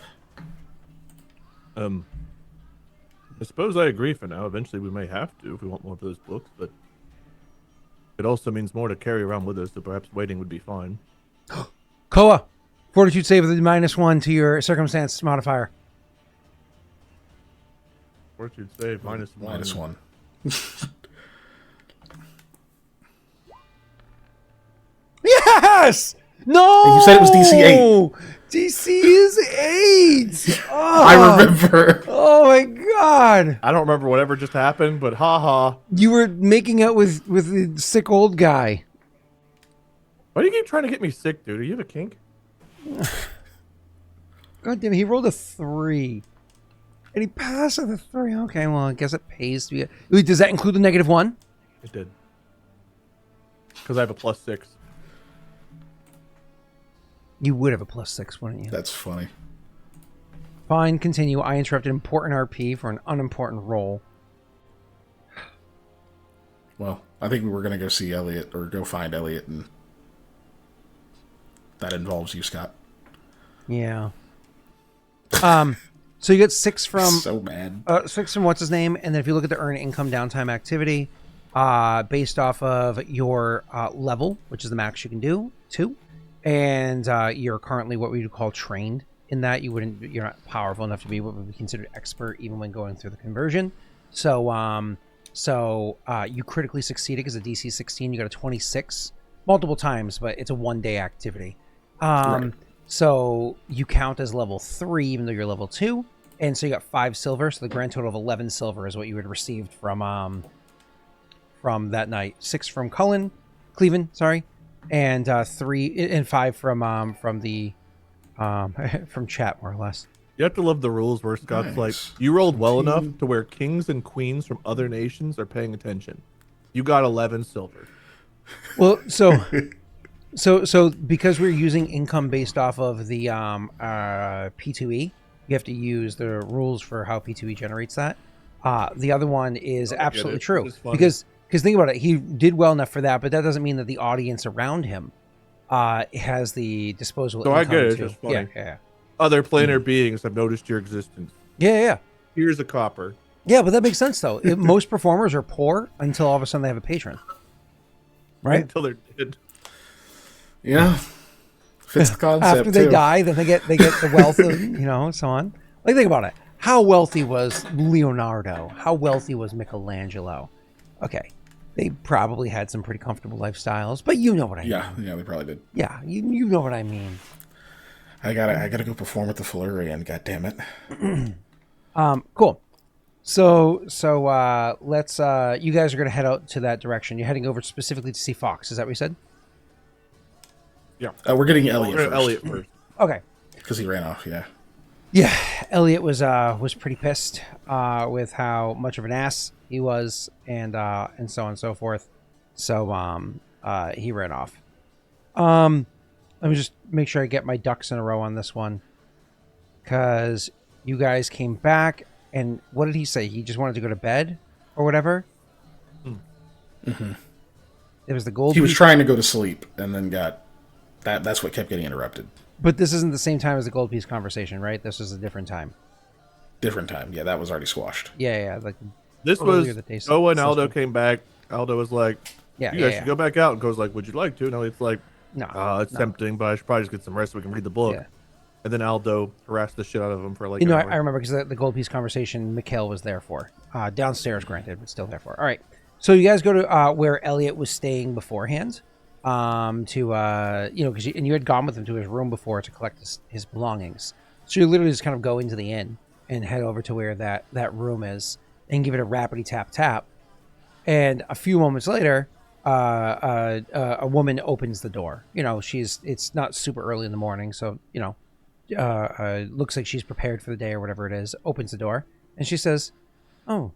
Speaker 2: I suppose I agree for now. Eventually we may have to if we want more of those books, but it also means more to carry around with us, so perhaps waiting would be fine.
Speaker 1: Koa, fortitude save with -1 to your circumstance modifier.
Speaker 2: Fortitude save -1.
Speaker 1: Yes! No!
Speaker 4: You said it was DC 8.
Speaker 1: DC is 8! Oh.
Speaker 4: I remember.
Speaker 1: Oh my god!
Speaker 2: I don't remember whatever just happened, but haha.
Speaker 1: You were making out with the sick old guy.
Speaker 2: Why do you keep trying to get me sick, dude? Do you have a kink?
Speaker 1: God damn it, he rolled a 3. And he passed with a 3. Okay, well, I guess it pays to be... Wait, does that include the -1?
Speaker 2: It did. Because I have a +6.
Speaker 1: You would have a +6, wouldn't you?
Speaker 4: That's funny.
Speaker 1: Fine, continue. I interrupted important RP for an unimportant roll.
Speaker 4: Well, I think we were going to go see Elliot, or go find Elliot, and that involves you, Scott.
Speaker 1: Yeah. So you get 6 from...
Speaker 4: So mad.
Speaker 1: 6 from what's his name, and then if you look at the earn income downtime activity, based off of your level, which is the max you can do, 2, and you're currently what we would call trained in that. You're not powerful enough to be what would be considered expert even when going through the conversion. So you critically succeeded because the DC 16, you got a 26 multiple times, but it's a 1-day activity.
Speaker 4: Right.
Speaker 1: So you count as level 3, even though you're level 2. And so you got 5 silver. So the grand total of 11 silver is what you had received from that night. 6 from Cleveland, sorry. And 3 and 5 from the from chat, more or less.
Speaker 2: You have to love the rules where Scott's like, you rolled well enough to where kings and queens from other nations are paying attention. You got 11 silver.
Speaker 1: Well, so because we're using income based off of the P2E, you have to use the rules for how P2E generates that. The other one is absolutely true because think about it, he did well enough for that, but that doesn't mean that the audience around him has the disposable income.
Speaker 2: I get it. It's
Speaker 1: too.
Speaker 2: just funny.
Speaker 1: Yeah.
Speaker 2: Other planar beings have noticed your existence.
Speaker 1: Yeah.
Speaker 2: Here's a copper.
Speaker 1: Yeah, but that makes sense though. Most performers are poor until all of a sudden they have a patron, right?
Speaker 2: Until they're dead.
Speaker 4: Yeah. Fits the concept.
Speaker 1: After they
Speaker 4: too.
Speaker 1: die, then they get the wealth of, so on. Like, think about it. How wealthy was Leonardo? How wealthy was Michelangelo? Okay, they probably had some pretty comfortable lifestyles, but you know what I mean.
Speaker 4: Yeah, they probably did.
Speaker 1: Yeah, you know what I mean.
Speaker 4: I gotta go perform at the Flurrian, god damn it.
Speaker 1: Cool. So let's you guys are gonna head out to that direction. You're heading over specifically to see Fox. Is that what you said?
Speaker 2: Yeah.
Speaker 4: We're getting Elliot first.
Speaker 2: Elliot first.
Speaker 1: Okay.
Speaker 4: Because he ran off, yeah.
Speaker 1: Yeah, Elliot was pretty pissed with how much of an ass he was, and so on and so forth. So he ran off. Let me just make sure I get my ducks in a row on this one, because you guys came back, and what did he say? He just wanted to go to bed or whatever.
Speaker 4: Mm-hmm.
Speaker 1: It was the gold.
Speaker 4: He was trying to go to sleep, and then got that. That's what kept getting interrupted.
Speaker 1: But this isn't the same time as the gold piece conversation, right? This was a different time.
Speaker 4: Different time. Yeah, that was already squashed.
Speaker 1: Yeah. Like
Speaker 2: this was Koa and Aldo came back. Aldo was like, you guys should go back out. And Koa's like, would you like to? And Elliot's like, it's tempting, but I should probably just get some rest so we can read the book. Yeah. And then Aldo harassed the shit out of him for like an hour.
Speaker 1: I remember because the gold piece conversation Mikhail was there for. Downstairs, granted, but still there for. All right. So you guys go to where Elliot was staying beforehand. Because you had gone with him to his room before to collect his belongings. So you literally just kind of go into the inn and head over to where that room is and give it a rapidy tap. And a few moments later, a woman opens the door. It's not super early in the morning, so looks like she's prepared for the day or whatever it is. Opens the door and she says, "Oh,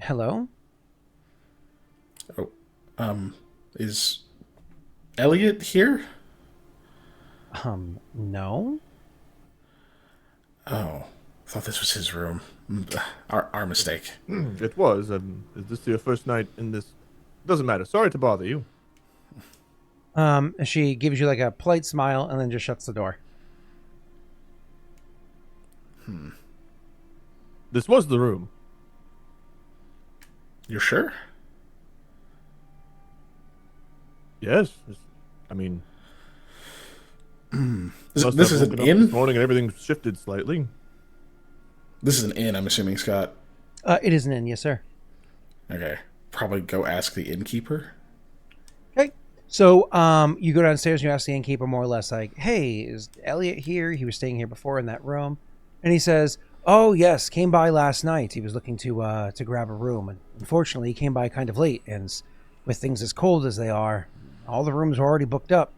Speaker 1: hello."
Speaker 4: Oh, is Elliot here?
Speaker 1: No.
Speaker 4: Oh, thought this was his room. Our mistake.
Speaker 2: It was. Is this your first night in this? Doesn't matter. Sorry to bother you.
Speaker 1: She gives you like a polite smile and then just shuts the door.
Speaker 2: This was the room.
Speaker 4: You're sure?
Speaker 2: Yes. I mean,
Speaker 4: this is an inn?
Speaker 2: This morning and everything shifted slightly.
Speaker 4: This is an inn, I'm assuming, Scott.
Speaker 1: It is an inn, yes, sir.
Speaker 4: Okay. Probably go ask the innkeeper.
Speaker 1: Okay. So you go downstairs and you ask the innkeeper more or less like, "Hey, is Elliot here? He was staying here before in that room." And he says, "Oh, yes, came by last night. He was looking to grab a room. And unfortunately, he came by kind of late. And with things as cold as they are, all the rooms are already booked up.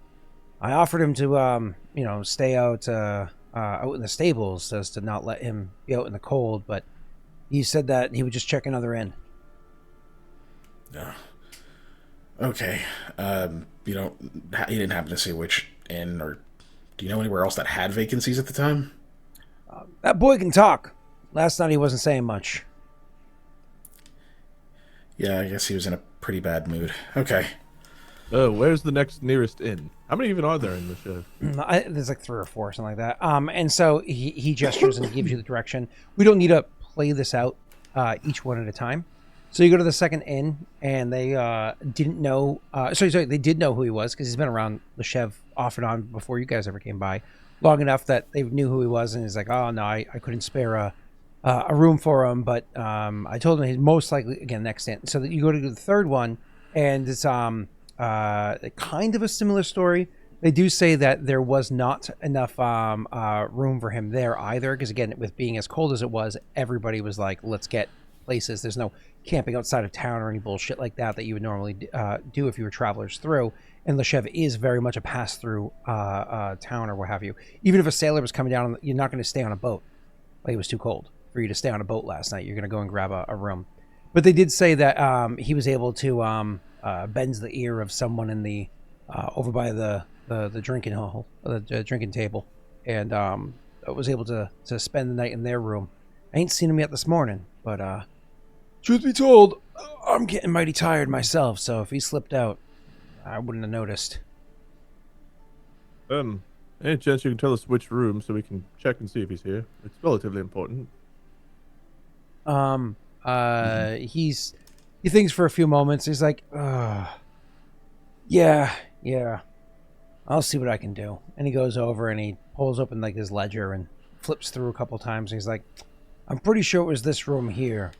Speaker 1: I offered him to, stay out in the stables as to not let him be out in the cold, but he said that he would just check another inn."
Speaker 4: No. Okay. You didn't happen to see which inn, or do you know anywhere else that had vacancies at the time?
Speaker 1: That boy can talk. Last night he wasn't saying much.
Speaker 4: Yeah, I guess he was in a pretty bad mood. Okay.
Speaker 2: Where's the nearest inn? How many even are there in the show?
Speaker 1: There's like 3 or 4, something like that. And so he gestures and gives you the direction. We don't need to play this out each one at a time. So you go to the second inn, and they didn't know. Sorry, they did know who he was because he's been around Leshev off and on before you guys ever came by, long enough that they knew who he was. And he's like, "Oh no, I couldn't spare a room for him, but I told him he's most likely again next inn." So that you go to the third one, and it's kind of a similar story. They do say that there was not enough room for him there either, because again, with being as cold as it was, everybody was like, "Let's get places." There's no camping outside of town or any bullshit like that you would normally do if you were travelers through. And Leshev is very much a pass-through town or what have you. Even if a sailor was coming down, you're not going to stay on a boat. Like, it was too cold for you to stay on a boat last night. You're going to go and grab a room. But they did say that he was able to bend the ear of someone in the over by the drinking hall, the drinking table, and was able to spend the night in their room. I ain't seen him yet this morning, but truth be told, I'm getting mighty tired myself, so if he slipped out, I wouldn't have noticed.
Speaker 2: Any chance you can tell us which room so we can check and see if he's here? It's relatively important.
Speaker 1: He thinks for a few moments. He's like, yeah, I'll see what I can do. And he goes over and he pulls open like his ledger and flips through a couple times. And he's like, I'm pretty sure it was this room here.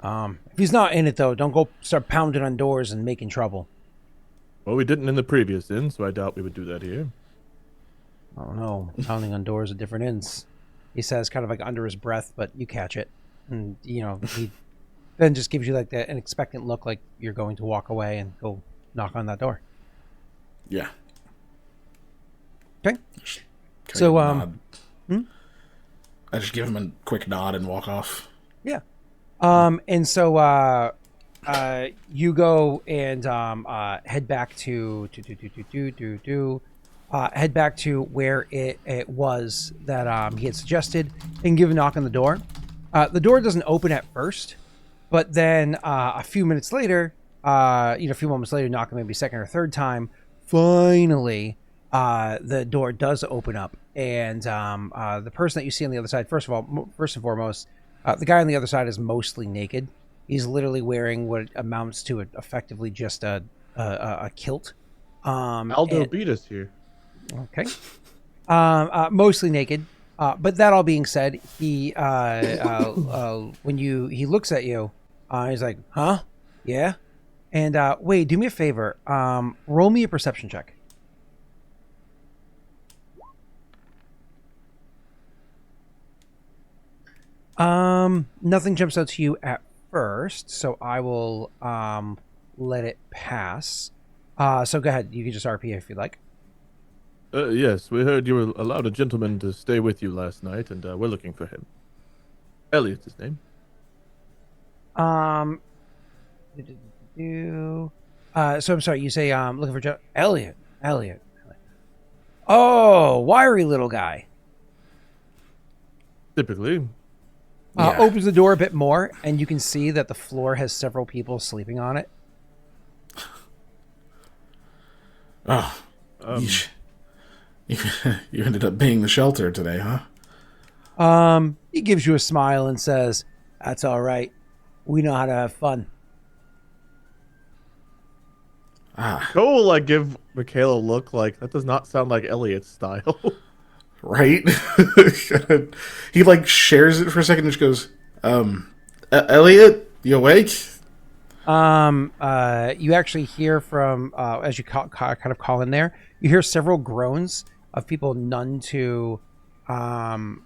Speaker 1: If he's not in it though, don't go start pounding on doors and making trouble.
Speaker 2: Well, we didn't in the previous inn, so I doubt we would do that here.
Speaker 1: I don't know, pounding on doors at different inns. He says kind of like under his breath, but you catch it. And, he then just gives you like an expectant look like you're going to walk away and go knock on that door.
Speaker 4: Yeah.
Speaker 1: Okay. So,
Speaker 4: I just give him a quick nod and walk off.
Speaker 1: Yeah. And so, you go and, head back to head back to where it was that, he had suggested and give a knock on the door. The door doesn't open at first, but then, a few minutes later, a few moments later, knocking maybe second or third time, finally, the door does open up, and the person that you see on the other side, first and foremost, the guy on the other side is mostly naked. He's literally wearing what amounts to effectively just a kilt.
Speaker 2: Aldo beat us here.
Speaker 1: Okay. Mostly naked. But that all being said, he when he looks at you, he's like, "Huh? Yeah." And wait, do me a favor. Roll me a perception check. Nothing jumps out to you at first, so I will let it pass. So go ahead. You can just RP if you like.
Speaker 2: Yes, we heard you allowed a gentleman to stay with you last night, and we're looking for him. Elliot's his name.
Speaker 1: So I'm sorry. You say looking for Elliot. Oh, wiry little guy.
Speaker 2: Typically.
Speaker 4: Yeah.
Speaker 1: Opens the door a bit more, and you can see that the floor has several people sleeping on it.
Speaker 4: Oh, you ended up being the shelter today, huh?
Speaker 1: He gives you a smile and says, "That's all right. We know how to have fun."
Speaker 2: Cool. I give Mikhail a look like that does not sound like Elliot's style.
Speaker 4: Right? He shares it for a second and just goes, Elliot, you awake?
Speaker 1: You actually hear from, as you kind of call in there, you hear several groans of people none too happy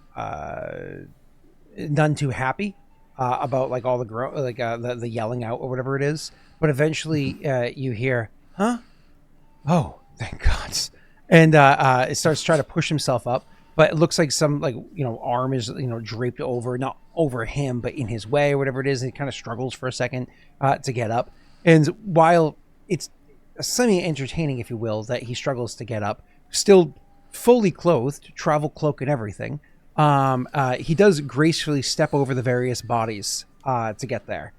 Speaker 1: about all the the yelling out or whatever it is. But eventually you hear, "Huh? Oh, thank God." And it starts trying to push himself up, but it looks like some arm is draped over, not over him, but in his way or whatever it is. And he kind of struggles for a second to get up. And while it's semi-entertaining, if you will, that he struggles to get up, still fully clothed, travel cloak and everything, he does gracefully step over the various bodies to get there.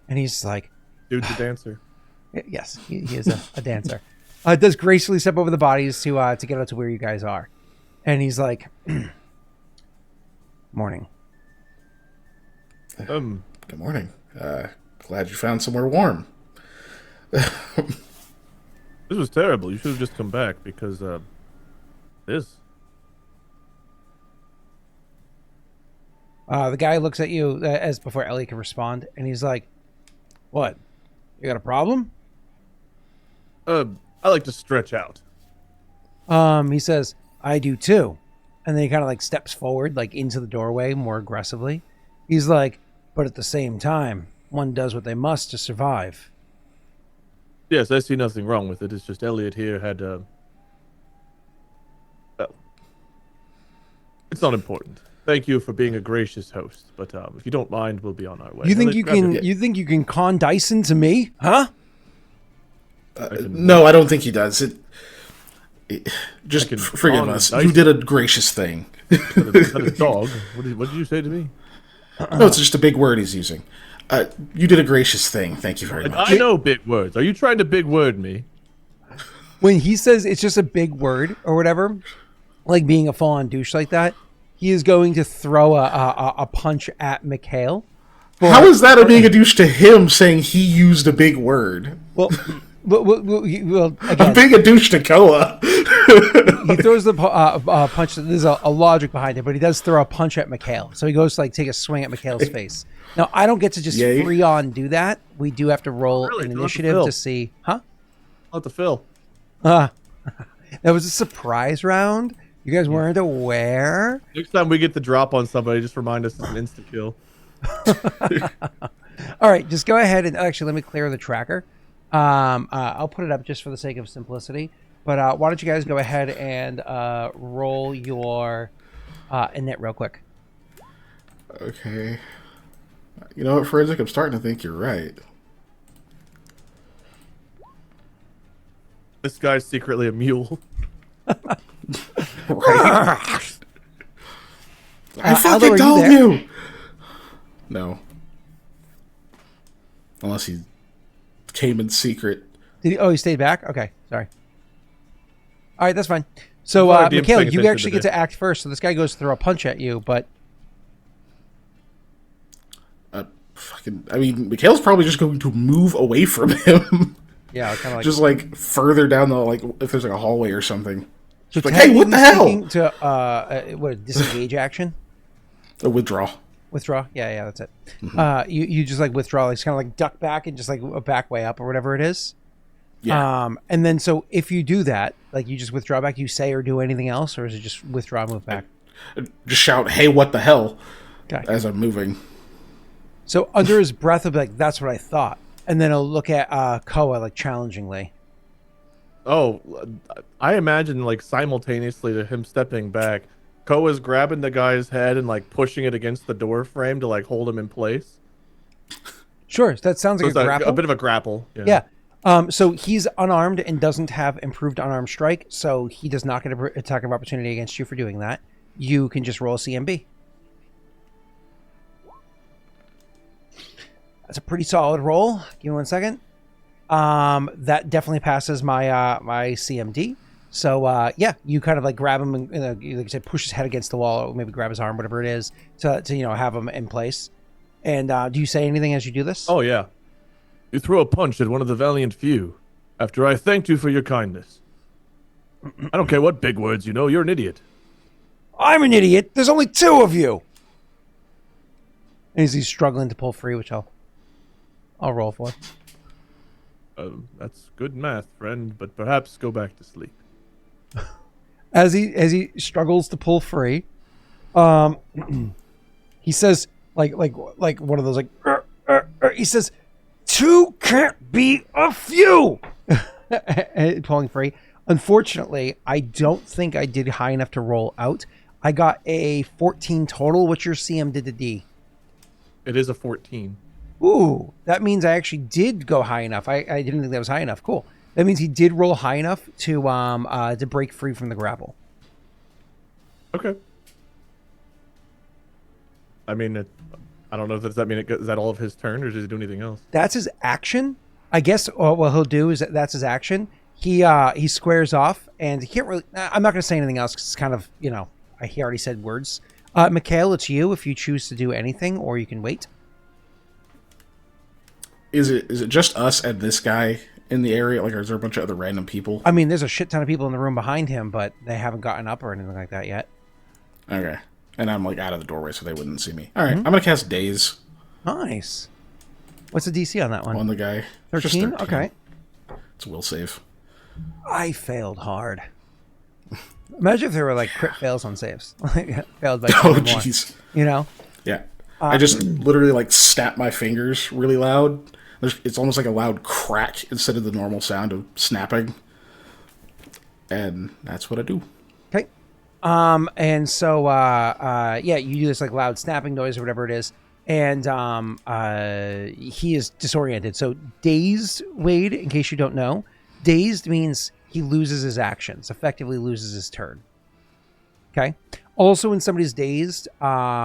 Speaker 1: And he's like,
Speaker 2: Dude's a dancer.
Speaker 1: Yes, he is a dancer. Does gracefully step over the bodies to get out to where you guys are, and he's like, "Morning."
Speaker 4: Good morning. Glad you found somewhere warm.
Speaker 2: This was terrible. You should have just come back because this.
Speaker 1: The guy looks at you as before Ellie can respond, and he's like, "What? You got a problem?"
Speaker 2: I like to stretch out.
Speaker 1: He says, "I do too," and then he kind of like steps forward, like into the doorway more aggressively. He's like, "But at the same time, one does what they must to survive."
Speaker 2: Yes, I see nothing wrong with it. It's just Elliot here had well, it's not important. Thank you for being a gracious host, but if you don't mind, we'll be on our way.
Speaker 1: You think
Speaker 2: Elliot,
Speaker 1: you
Speaker 2: grab
Speaker 1: can?
Speaker 2: your-
Speaker 1: You think you can con Dyson to me, huh?
Speaker 4: No, I don't think he does. Just
Speaker 2: can
Speaker 4: forgive
Speaker 2: on
Speaker 4: us.
Speaker 2: dice.
Speaker 4: You did a gracious thing.
Speaker 2: Is that a dog? What did you say to me?
Speaker 4: No, it's just a big word he's using. You did a gracious thing. Thank you very much.
Speaker 2: I know big words. Are you trying to big word me?
Speaker 1: When he says it's just a big word or whatever, like being a full-on douche like that, he is going to throw a punch at Mikhail.
Speaker 4: How is that being a douche to him saying he used a big word?
Speaker 1: Well,
Speaker 4: I'm
Speaker 1: again,
Speaker 4: being a douche to Koa.
Speaker 1: he throws the punch. There's a logic behind it, but he does throw a punch at Mikhail. So he goes to like take a swing at Mikhail's face. Now, I don't get to just
Speaker 4: Yay.
Speaker 1: free on do that. We do have to roll
Speaker 2: Really?
Speaker 1: an
Speaker 2: Do you want to
Speaker 1: initiative
Speaker 2: fill?
Speaker 1: to see. Huh?
Speaker 2: Let the fill.
Speaker 1: That was a surprise round. You guys weren't aware.
Speaker 2: Next time we get the drop on somebody, just remind us it's an insta kill.
Speaker 1: All right, just go ahead and actually let me clear the tracker. I'll put it up just for the sake of simplicity. But why don't you guys go ahead and roll your init real quick.
Speaker 4: Okay. You know what, Forensic? I'm starting to think you're right.
Speaker 2: This guy's secretly a mule.
Speaker 4: Right? I
Speaker 1: Aldo,
Speaker 4: fucking
Speaker 1: are you
Speaker 4: told
Speaker 1: there?
Speaker 4: you! No. Unless he came in secret.
Speaker 1: Did he, oh, he stayed back? Okay, sorry. All right, that's fine. So,
Speaker 2: Sorry, DM,
Speaker 1: Mikhail,
Speaker 2: paying
Speaker 1: you
Speaker 2: attention
Speaker 1: actually get to act first. So this guy goes to throw a punch at you, but
Speaker 4: I mean, Mikhail's probably just going to move away from him.
Speaker 1: yeah, kind of like
Speaker 4: just like further down the, like, if there's like a hallway or something.
Speaker 1: so
Speaker 4: like, hey, what the hell?
Speaker 1: technically speaking, to what disengage action,
Speaker 4: A withdraw.
Speaker 1: withdraw. Yeah, that's it. You just like withdraw, like kind of like duck back and just like a back way up or whatever it is.
Speaker 4: Yeah.
Speaker 1: And then so if you do that, like you just withdraw back, you say or do anything else, or is it just withdraw, move back?
Speaker 4: Just shout, hey, what the hell?
Speaker 1: Okay.
Speaker 4: As I'm moving.
Speaker 1: So under his breath, he'll be like, "That's what I thought," and then he'll look at Koa like challengingly.
Speaker 2: Oh, I imagine like simultaneously to him stepping back, Koa's grabbing the guy's head and like pushing it against the door frame to like hold him in place.
Speaker 1: Sure, that sounds
Speaker 2: So
Speaker 1: like
Speaker 2: it's
Speaker 1: a
Speaker 2: like
Speaker 1: grapple.
Speaker 2: a bit of a grapple.
Speaker 1: Yeah. So he's unarmed and doesn't have improved unarmed strike, so he does not get an attack of opportunity against you for doing that. You can just roll a CMB. That's a pretty solid roll. Give me 1 second. That definitely passes my my CMD. So yeah, you kind of like grab him and like you said, push his head against the wall, or maybe grab his arm, whatever it is, to have him in place. And do you say anything as you do this?
Speaker 2: Oh yeah. You throw a punch at one of the Valiant Few after I thanked you for your kindness. I don't care what big words you know, you're an idiot.
Speaker 1: I'm an idiot. There's only two of you. And he's struggling to pull free, which I'll roll for.
Speaker 2: That's good math, friend, but perhaps go back to sleep.
Speaker 1: As he struggles to pull free, he says like one of those like he says, "Two can't be a few." Pulling free. Unfortunately, I don't think I did high enough to roll out. I got a 14 total. What's your CM to the D?
Speaker 2: It is a 14.
Speaker 1: Ooh, that means I actually did go high enough. I didn't think that was high enough. Cool. That means he did roll high enough to break free from the grapple.
Speaker 2: Okay. I mean, I don't know if does that mean is that all of his turn, or does he do anything else?
Speaker 1: That's his action. I guess what he'll do is that's his action. He squares off, and he can't really. I'm not going to say anything else because it's kind of he already said words. Mikhail, it's you if you choose to do anything, or you can wait.
Speaker 4: Is it just us and this guy in the area? Like, or is there a bunch of other random people?
Speaker 1: I mean, there's a shit ton of people in the room behind him, but they haven't gotten up or anything like that yet.
Speaker 4: Okay. And I'm, like, out of the doorway so they wouldn't see me. All right, I'm going to cast Daze.
Speaker 1: Nice. What's the DC on that one?
Speaker 4: On the guy.
Speaker 1: 13? Okay.
Speaker 4: It's a will save.
Speaker 1: I failed hard. Imagine if there were, like, crit fails on saves. Failed by
Speaker 4: Oh,
Speaker 1: 21.
Speaker 4: jeez. Yeah. I just literally, like, snapped my fingers really loud. It's almost like a loud crack instead of the normal sound of snapping. And that's what I do.
Speaker 1: Okay. And so, you do this, like, loud snapping noise or whatever it is. And he is disoriented. So dazed, Wade, in case you don't know, dazed means he loses his actions, effectively loses his turn. Okay. Also, when somebody's dazed,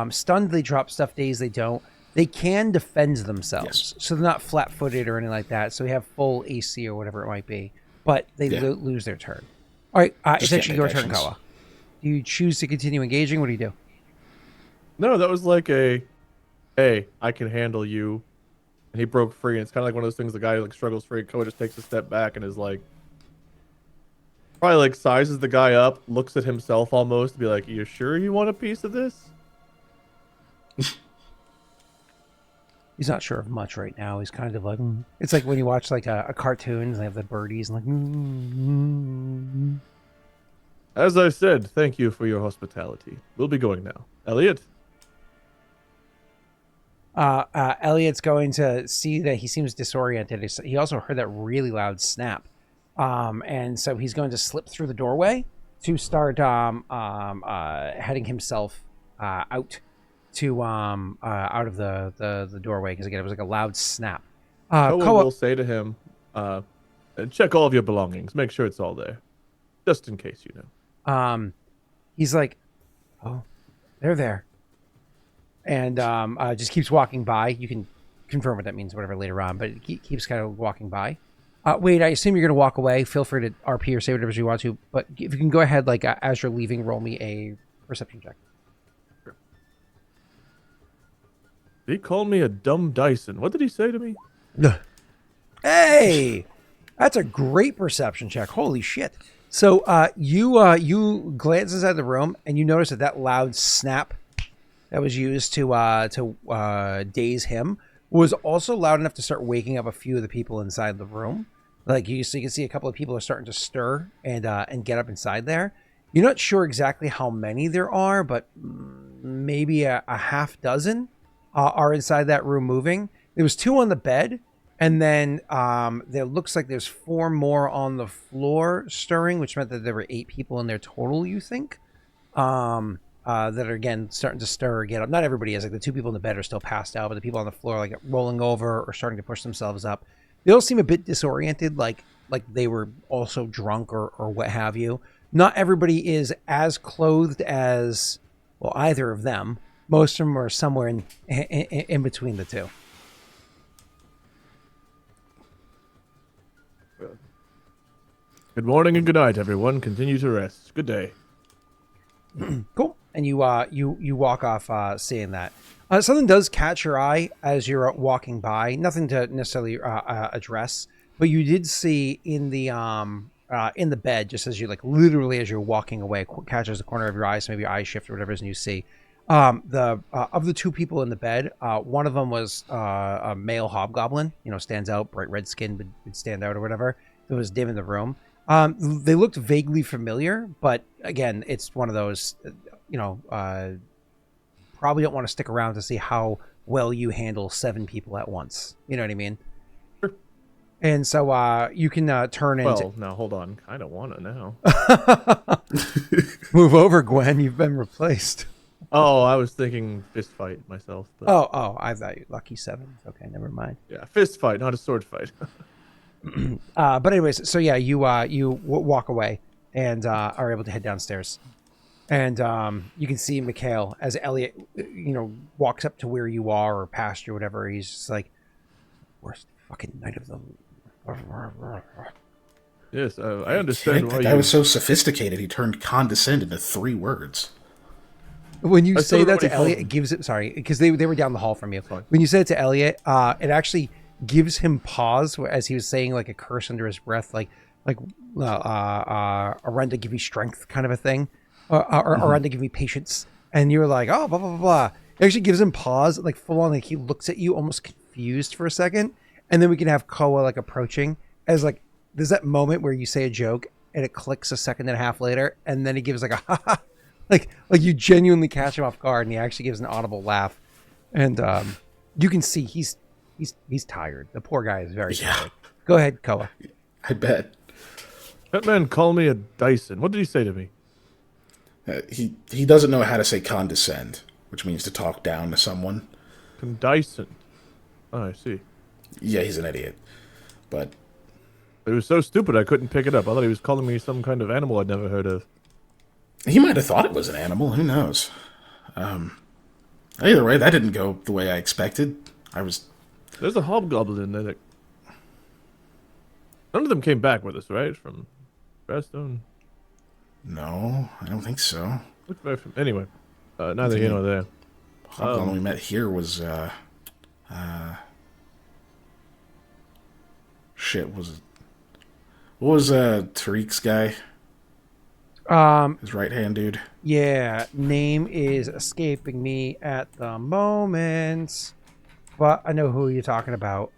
Speaker 1: stunned, they drop stuff. Dazed, they don't. They can defend themselves.
Speaker 4: Yes.
Speaker 1: So they're not flat-footed or anything like that. So they have full AC or whatever it might be. But they lose their turn. All right. It's actually your turn, Koa. Do you choose to continue engaging? What do you do?
Speaker 2: No, that was like hey, I can handle you. And he broke free. And it's kind of like one of those things the guy like struggles free. Koa just takes a step back and is like, probably like sizes the guy up, looks at himself almost, to be like, you sure you want a piece of this?
Speaker 1: He's not sure of much right now. He's kind of like, it's like when you watch like a cartoon and they have the birdies and like,
Speaker 2: As I said, thank you for your hospitality. We'll be going now. Elliot?
Speaker 1: Elliot's going to see that he seems disoriented. He also heard that really loud snap. And so he's going to slip through the doorway to start heading himself out to out of the doorway, because again it was like a loud snap.
Speaker 2: Koa will say to him, check all of your belongings. Make sure it's all there, just in case,
Speaker 1: He's like, oh, they're there, and just keeps walking by. You can confirm what that means, whatever, later on, but he keeps kind of walking by. Wait, I assume you're going to walk away. Feel free to RP or say whatever you want to, but if you can go ahead, like, as you're leaving, roll me a perception check.
Speaker 2: He called me a dumb Dyson. What did he say to me?
Speaker 1: Hey, that's a great perception check. Holy shit. So you glance inside the room and you notice that loud snap that was used to daze him was also loud enough to start waking up a few of the people inside the room. Like, you can see a couple of people are starting to stir and get up inside there. You're not sure exactly how many there are, but maybe a half dozen are inside that room moving. There was 2 on the bed, and then there looks like there's 4 more on the floor stirring, which meant that there were 8 people in there total, you think, that are, again, starting to stir or get up. Not everybody is. Like, the 2 people in the bed are still passed out, but the people on the floor, like, rolling over or starting to push themselves up. They all seem a bit disoriented, like they were also drunk or what have you. Not everybody is as clothed as, well, either of them. Most of them are somewhere in between the 2.
Speaker 2: Good morning and good night, everyone. Continue to rest. Good day.
Speaker 1: Cool. And you walk off seeing that. Something does catch your eye as you're walking by. Nothing to necessarily address, but you did see in the bed, just as you, like, literally as you're walking away, catches the corner of your eye, so maybe your eyes shift or whatever it is, and you see of the 2 people in the bed, one of them was a male hobgoblin, stands out, bright red skin would stand out or whatever. It was dim in the room. They looked vaguely familiar, but again, it's one of those, probably don't want to stick around to see how well you handle 7 people at once. You know what I mean?
Speaker 2: Sure.
Speaker 1: And so you can turn into...
Speaker 2: Well, now, hold on. I don't want to now.
Speaker 1: Move over, Gwen. You've been replaced.
Speaker 2: Oh, I was thinking fist fight myself. But...
Speaker 1: Oh, I thought you lucky 7. Okay, never mind.
Speaker 2: Yeah, fist fight, not a sword fight.
Speaker 1: But anyways, so yeah, you walk away and are able to head downstairs. And you can see Mikhail as Elliot, walks up to where you are or past you or whatever. He's just like, worst fucking night of
Speaker 2: Yes, I understand why
Speaker 4: That guy
Speaker 2: you...
Speaker 4: was so sophisticated, he turned condescend into 3 words.
Speaker 1: When you
Speaker 2: I
Speaker 1: say
Speaker 2: still
Speaker 1: that
Speaker 2: don't know
Speaker 1: to
Speaker 2: what he called
Speaker 1: Elliot,
Speaker 2: him.
Speaker 1: it gives it. Sorry, because they were down the hall from you.
Speaker 2: Fine.
Speaker 1: When you said it to Elliot, it actually gives him pause as he was saying like a curse under his breath, like Arenda give me strength kind of a thing, or Arenda give me patience, and you were like, oh, blah blah blah blah. It actually gives him pause, like full on, like he looks at you almost confused for a second, and then we can have Koa like approaching as like there's that moment where you say a joke and it clicks a second and a half later, and then he gives like a ha ha. Like you genuinely catch him off guard, and he actually gives an audible laugh, and you can see he's tired. The poor guy is very tired. Go ahead, Koa.
Speaker 4: I bet.
Speaker 2: That man called me a Dyson. What did he say to me?
Speaker 4: He doesn't know how to say condescend, which means to talk down to someone.
Speaker 2: Dyson. Oh, I see.
Speaker 4: Yeah, he's an idiot. But
Speaker 2: It was so stupid I couldn't pick it up. I thought he was calling me some kind of animal I'd never heard of.
Speaker 4: he might have thought it was an animal. Who knows? Either way, that didn't go the way I expected.
Speaker 2: There's a hobgoblin in there that... None of them came back with us, right? From Redstone?
Speaker 4: No, I don't think so.
Speaker 2: Looked very anyway, neither here nor there.
Speaker 4: Hobgoblin we met here was shit. What was Tariq's guy? His right hand dude.
Speaker 1: Yeah, name is escaping me at the moment, but I know who you're talking about.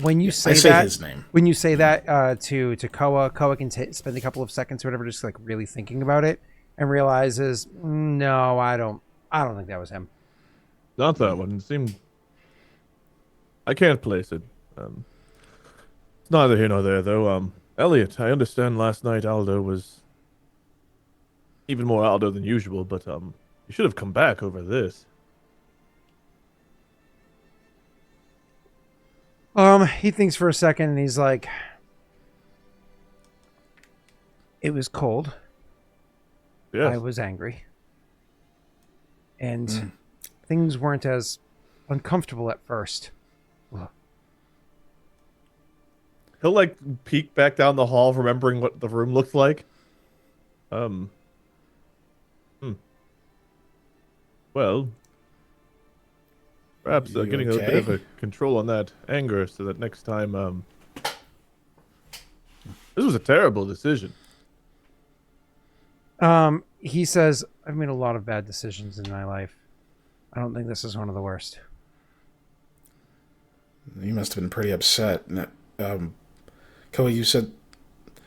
Speaker 1: When you say
Speaker 4: I say
Speaker 1: that,
Speaker 4: his name.
Speaker 1: when you say that to Koa can spend a couple of seconds or whatever, just like really thinking about it, and realizes, no, I don't think that was him.
Speaker 2: Not that one. It seemed... I can't place it. It's neither here nor there, though. Elliot, I understand last night Aldo was even more Aldo than usual, but you should have come back over this.
Speaker 1: He thinks for a second and he's like, it was cold.
Speaker 2: Yes.
Speaker 1: I was angry. And things weren't as uncomfortable at first.
Speaker 2: He'll like peek back down the hall, remembering what the room looked like. Well, perhaps
Speaker 4: You
Speaker 2: getting a
Speaker 4: okay?
Speaker 2: bit of a control on that anger, so that next time, this was a terrible decision.
Speaker 1: He says, I've made a lot of bad decisions in my life. I don't think this is one of the worst.
Speaker 4: You must have been pretty upset. Koa, you said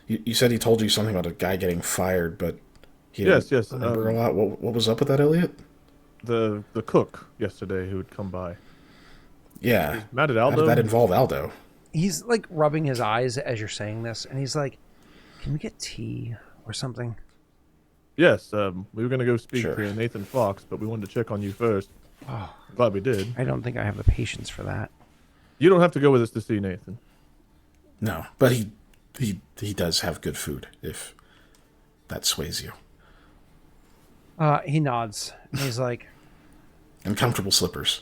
Speaker 4: he told you something about a guy getting fired, but he didn't
Speaker 2: Yes.
Speaker 4: remember a lot. What was up with that, Elliot?
Speaker 2: The cook yesterday who had come by.
Speaker 4: Yeah.
Speaker 2: Mad at
Speaker 4: How
Speaker 2: Aldo?
Speaker 4: did that involve Aldo?
Speaker 1: He's like rubbing his eyes as you're saying this, and he's like, can we get tea or something?
Speaker 2: Yes, we were going to go speak
Speaker 4: Sure.
Speaker 2: to Nathan Fox, but we wanted to check on you first.
Speaker 1: Oh,
Speaker 2: Glad we did.
Speaker 1: I don't think I have the patience for that.
Speaker 2: You don't have to go with us to see Nathan.
Speaker 4: No, but he does have good food, if that sways you.
Speaker 1: He nods. And he's like,
Speaker 4: And comfortable slippers.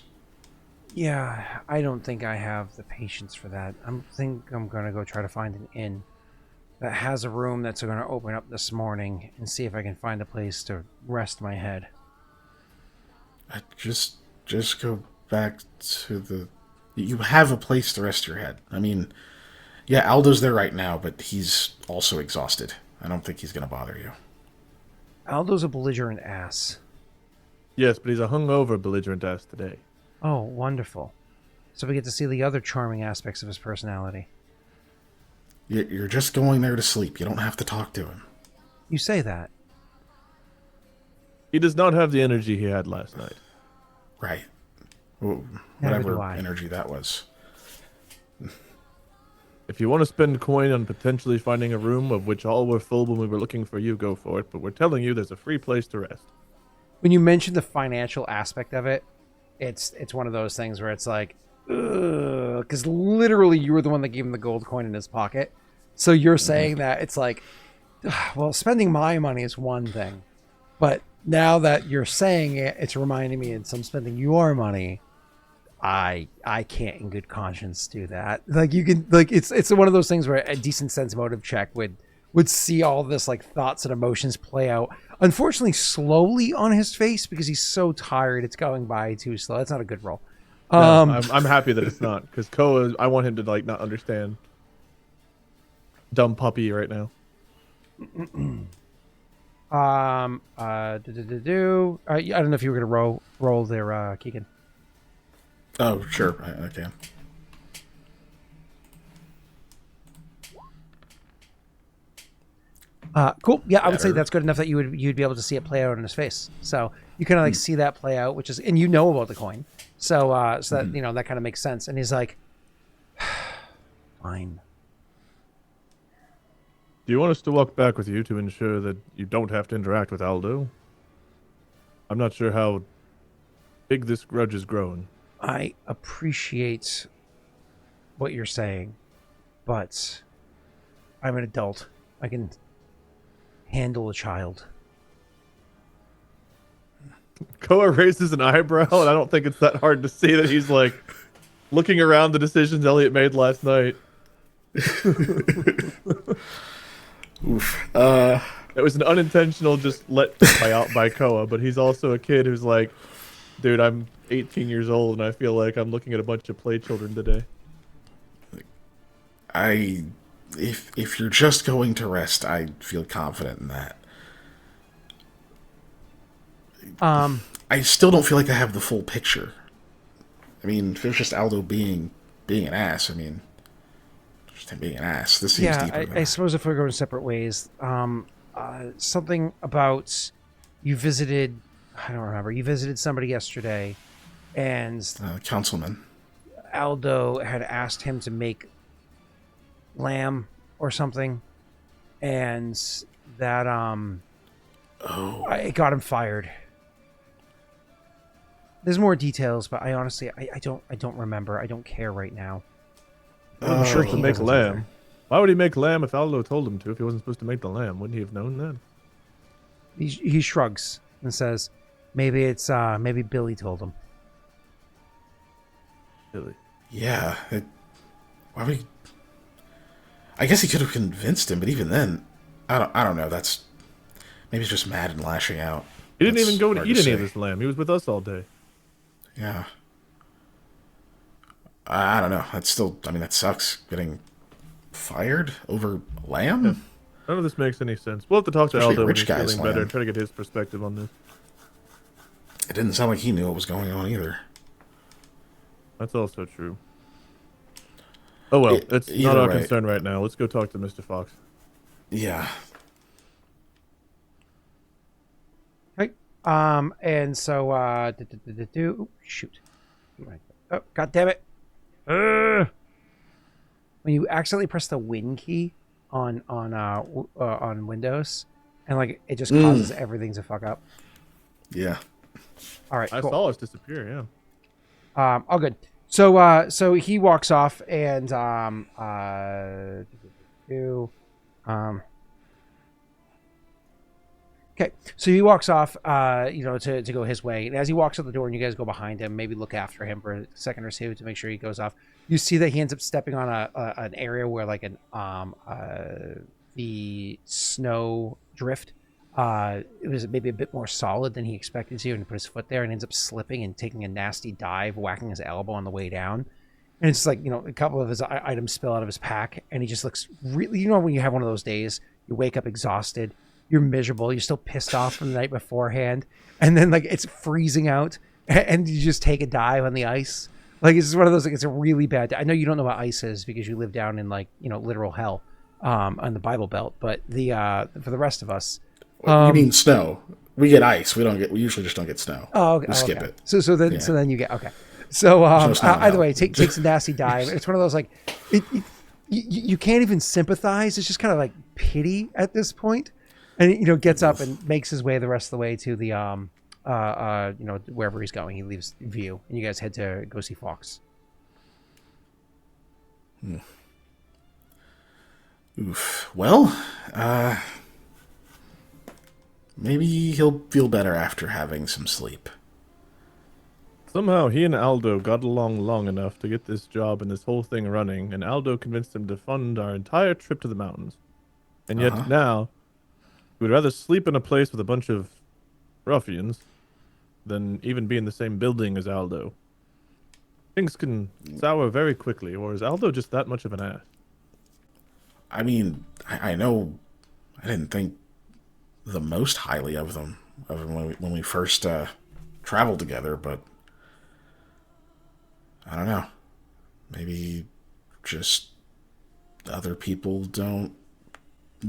Speaker 1: yeah, I don't think I have the patience for that. I think I'm going to go try to find an inn that has a room that's going to open up this morning and see if I can find a place to rest my head.
Speaker 4: Just go back to the... You have a place to rest your head. I mean, yeah, Aldo's there right now, but he's also exhausted. I don't think he's going to bother you.
Speaker 1: Aldo's a belligerent ass.
Speaker 2: Yes, but he's a hungover belligerent ass today.
Speaker 1: Oh, wonderful. So we get to see the other charming aspects of his personality.
Speaker 4: You're just going there to sleep. You don't have to talk to him.
Speaker 1: You say that.
Speaker 2: He does not have the energy he had last night.
Speaker 4: Right. Well,
Speaker 1: Never do
Speaker 4: whatever
Speaker 1: I.
Speaker 4: energy that was.
Speaker 2: If you want to spend coin on potentially finding a room of which all were full when we were looking for you, go for it. But we're telling you there's a free place to rest.
Speaker 1: When you mention the financial aspect of it, it's one of those things where it's like, ugh, because literally you were the one that gave him the gold coin in his pocket. So you're saying that it's like, well, spending my money is one thing, but now that you're saying it, it's reminding me it's I'm spending your money. I can't in good conscience do that. Like you can like it's one of those things where a decent sense motive check would see all this like thoughts and emotions play out. Unfortunately, slowly on his face because he's so tired. It's going by too slow. That's not a good roll.
Speaker 2: I'm happy that it's not because Koa. I want him to like not understand. Dumb puppy right now.
Speaker 1: I don't know if you were gonna roll there, Keegan.
Speaker 4: Oh, sure, I can.
Speaker 1: Cool. Yeah, I would say that's good enough that you'd be able to see it play out in his face. So you kind of like see that play out, which is, and you know about the coin, so that you know that kind of makes sense. And he's like, fine.
Speaker 2: Do you want us to walk back with you to ensure that you don't have to interact with Aldo? I'm not sure how big this grudge is growing.
Speaker 1: I appreciate what you're saying, but I'm an adult. I can handle a child.
Speaker 2: Koa raises an eyebrow, and I don't think it's that hard to see that he's like looking around the decisions Elliot made last night.
Speaker 4: Oof.
Speaker 2: It was an unintentional just let out by Koa, but he's also a kid who's like, dude, I'm 18 years old, and I feel like I'm looking at a bunch of play children today.
Speaker 4: If you're just going to rest, I feel confident in that. I still don't feel like I have the full picture. I mean, if it was just Aldo being an ass, I mean, just him being an ass. This seems deeper.
Speaker 1: I suppose if we're going separate ways, something about you visited. I don't remember. You visited somebody yesterday, and
Speaker 4: councilman
Speaker 1: Aldo had asked him to make lamb or something, and that it got him fired. There's more details, but I honestly I don't remember. I don't care right now.
Speaker 2: I'm sure to make lamb. Why would he make lamb if Aldo told him to? If he wasn't supposed to make the lamb, wouldn't he have known that?
Speaker 1: He shrugs and says, "Maybe it's maybe Billy told him."
Speaker 2: Billy.
Speaker 4: Yeah. Why would he? I guess he could have convinced him, but even then, I don't know. That's maybe he's just mad and lashing out.
Speaker 2: He didn't
Speaker 4: That's
Speaker 2: even go to
Speaker 4: hard
Speaker 2: eat
Speaker 4: to
Speaker 2: any of
Speaker 4: say.
Speaker 2: this lamb. He was with us all day.
Speaker 4: Yeah. I don't know. That's still. I mean, that sucks. Getting fired over lamb.
Speaker 2: Yeah. None of this makes any sense. We'll have to talk to
Speaker 4: Especially
Speaker 2: Aldo when
Speaker 4: rich
Speaker 2: he's
Speaker 4: guy's
Speaker 2: feeling better.
Speaker 4: lamb.
Speaker 2: Try to get his perspective on this.
Speaker 4: It didn't sound like he knew what was going on either.
Speaker 2: That's also true. Oh well, it's not
Speaker 4: either
Speaker 2: our
Speaker 4: way.
Speaker 2: concern right now. Let's go talk to Mr. Fox.
Speaker 4: Yeah.
Speaker 1: Okay. And so shoot. Oh, god damn it. When you accidentally press the win key on Windows, and like it just causes everything to fuck up.
Speaker 4: Yeah.
Speaker 1: All right,
Speaker 2: I
Speaker 1: cool.
Speaker 2: saw us disappear. Yeah.
Speaker 1: All good. So he walks off and okay, so he walks off, to go his way. And as he walks out the door and you guys go behind him, maybe look after him for a second or two to make sure he goes off. You see that he ends up stepping on an area where like the snow drift. It was maybe a bit more solid than he expected to, and he put his foot there and ends up slipping and taking a nasty dive, whacking his elbow on the way down. And it's like, a couple of his items spill out of his pack, and he just looks really, when you have one of those days, you wake up exhausted, you're miserable, you're still pissed off from the night beforehand, and then like it's freezing out, and you just take a dive on the ice. Like it's just one of those, like it's a really bad day. I know you don't know what ice is because you live down in like, literal hell on the Bible Belt, but for the rest of us,
Speaker 4: You mean snow? We get ice. We usually just don't get snow.
Speaker 1: Oh, okay.
Speaker 4: We skip
Speaker 1: okay.
Speaker 4: it.
Speaker 1: So then you get okay. So
Speaker 4: no snow in
Speaker 1: either
Speaker 4: hell.
Speaker 1: way, takes a nasty dive. It's one of those like you can't even sympathize. It's just kind of like pity at this point, and gets up and makes his way the rest of the way to the wherever he's going. He leaves view, and you guys head to go see Fox.
Speaker 4: Oof. Well, maybe he'll feel better after having some sleep.
Speaker 2: Somehow he and Aldo got along long enough to get this job and this whole thing running, and Aldo convinced him to fund our entire trip to the mountains. And yet now, he would rather sleep in a place with a bunch of ruffians than even be in the same building as Aldo. Things can sour very quickly, or is Aldo just that much of an ass?
Speaker 4: I mean, I know I didn't think the most highly of them when we first traveled together, but I don't know. Maybe just other people don't